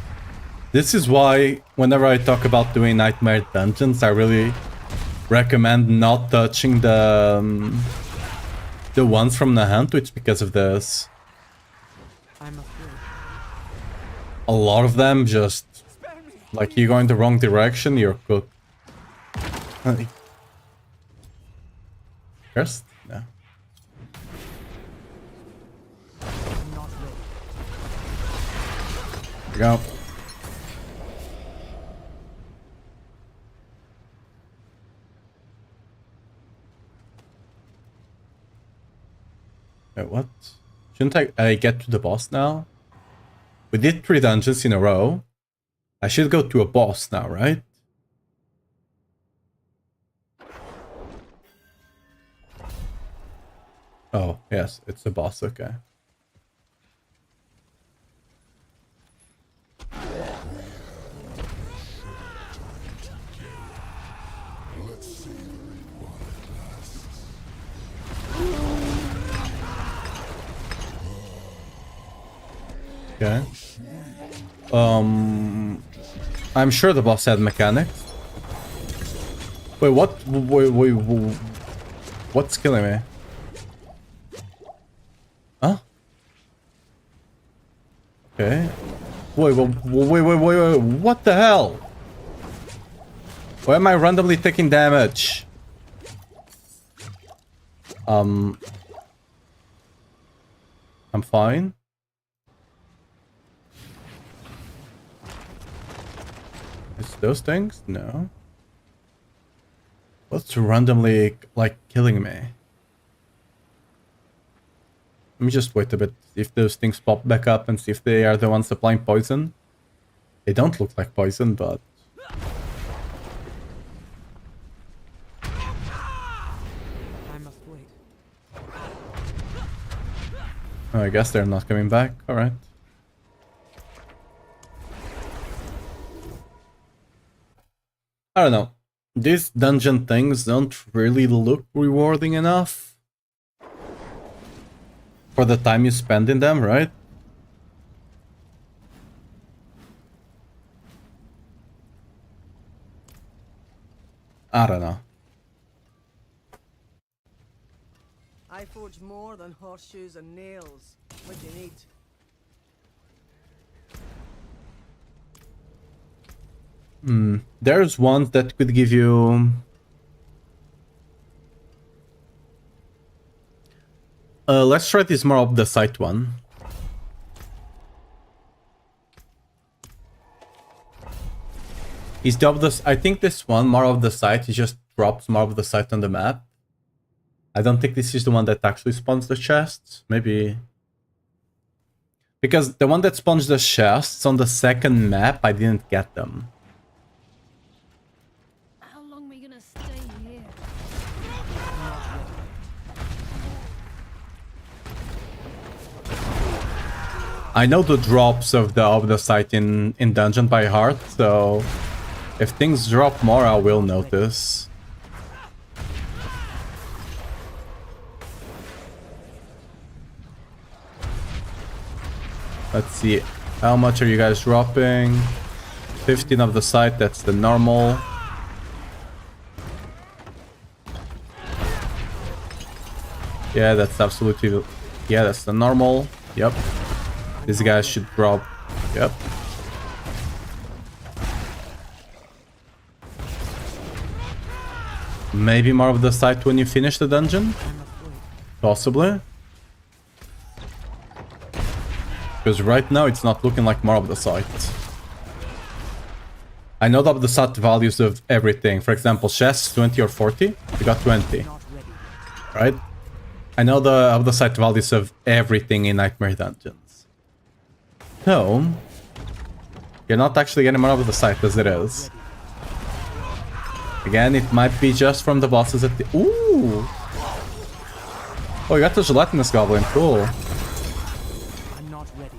This is why, whenever I talk about doing nightmare dungeons, I really recommend not touching the ones from the hunt, it's because of this. I'm afraid. A lot of them just... Like, you go in the wrong direction, you're cooked. First? No. I'm not ready. Here we go. Wait, what? Shouldn't I get to the boss now? We did 3 dungeons in a row. I should go to a boss now, right? Oh, yes, it's a boss, okay. Let's see while it lasts. Okay. I'm sure the boss had mechanics. Wait, what? Wait, what's killing me? Huh? Okay. Wait, what the hell? Why am I randomly taking damage? I'm fine. It's those things? No. What's randomly, like, killing me? Let me just wait a bit, see if those things pop back up and see if they are the ones applying poison. They don't look like poison, but... I'm afraid. Oh, I guess they're not coming back. Alright. I don't know. These dungeon things don't really look rewarding enough for the time you spend in them, right? I don't know. I forge more than horseshoes and nails. What do you need? There's ones that could give you... let's try this more of the sight one. Is the of the... I think this one, more of the sight, it just drops more of the sight on the map. I don't think this is the one that actually spawns the chests. Maybe... Because the one that spawns the chests on the second map, I didn't get them. How long are we gonna stay here? I know the drops of the site in dungeon by heart, so if things drop more, I will notice. Let's see, how much are you guys dropping? 15 of the site, that's the normal. Yeah, that's absolutely... Yeah, that's the normal. Yep. These guys should drop. Yep. Maybe more of the site when you finish the dungeon? Possibly. Because right now it's not looking like more of the site. I know that the site values of everything. For example, chests 20 or 40. You got 20. Right? I know the site values of everything in Nightmare Dungeons. So, you're not actually getting more of the site as it is. Again, it might be just from the bosses at the... Ooh! Oh, you got the gelatinous goblin. Cool. I'm not ready.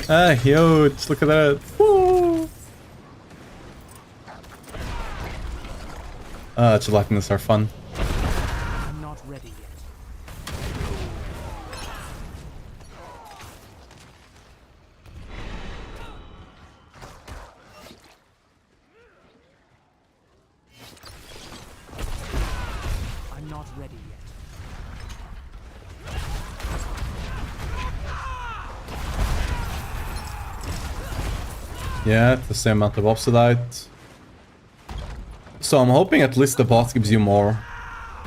Ah, huge. Look at that. Woo! Gelatinous are fun. I'm not ready yet. I'm not ready yet. Yeah, the same amount of obsidite. So I'm hoping at least the boss gives you more.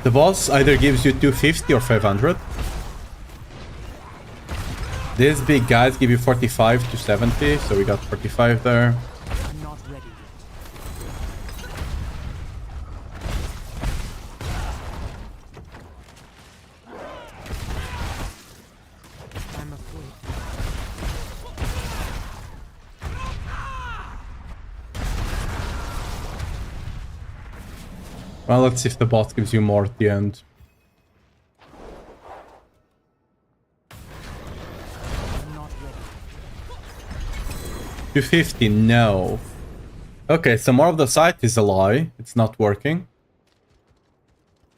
The boss either gives you 250 or 500. These big guys give you 45 to 70, so we got 45 there. I'm not ready yet. I'm afraid. Well, let's see if the boss gives you more at the end. I'm not ready. 250, no. Okay, so more of the site is a lie. It's not working.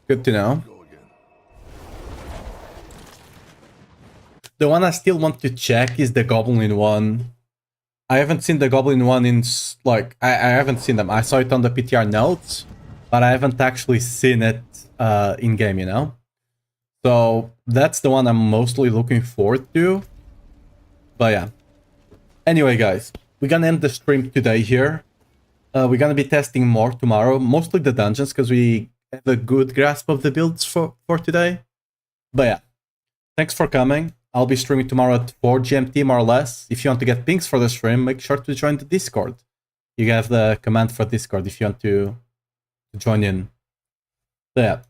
Good to know. The one I still want to check is the Goblin one. I haven't seen the Goblin one in, like, I haven't seen them. I saw it on the PTR notes, but I haven't actually seen it in-game, you know? So, that's the one I'm mostly looking forward to. But yeah. Anyway, guys, we're gonna end the stream today here. We're gonna be testing more tomorrow, mostly the dungeons, because we have a good grasp of the builds for today. But yeah, thanks for coming. I'll be streaming tomorrow at 4 GMT, more or less. If you want to get pings for the stream, make sure to join the Discord. You have the command for Discord if you want to join in. So yeah,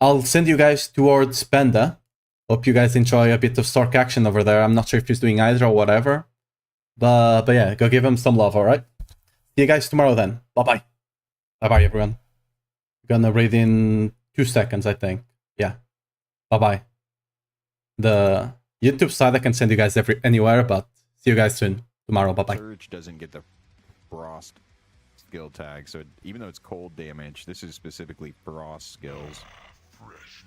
I'll send you guys towards Panda. Hope you guys enjoy a bit of Stork action over there. I'm not sure if he's doing either or whatever. But yeah, go give him some love, alright? See you guys tomorrow then. Bye-bye. Bye-bye, everyone. Gonna raid in 2 seconds, I think. Yeah. Bye-bye. The YouTube side I can send you guys anywhere, but see you guys soon. Tomorrow. Bye-bye. Surge doesn't get the frost skill tag, so even though it's cold damage, this is specifically frost skills. Fresh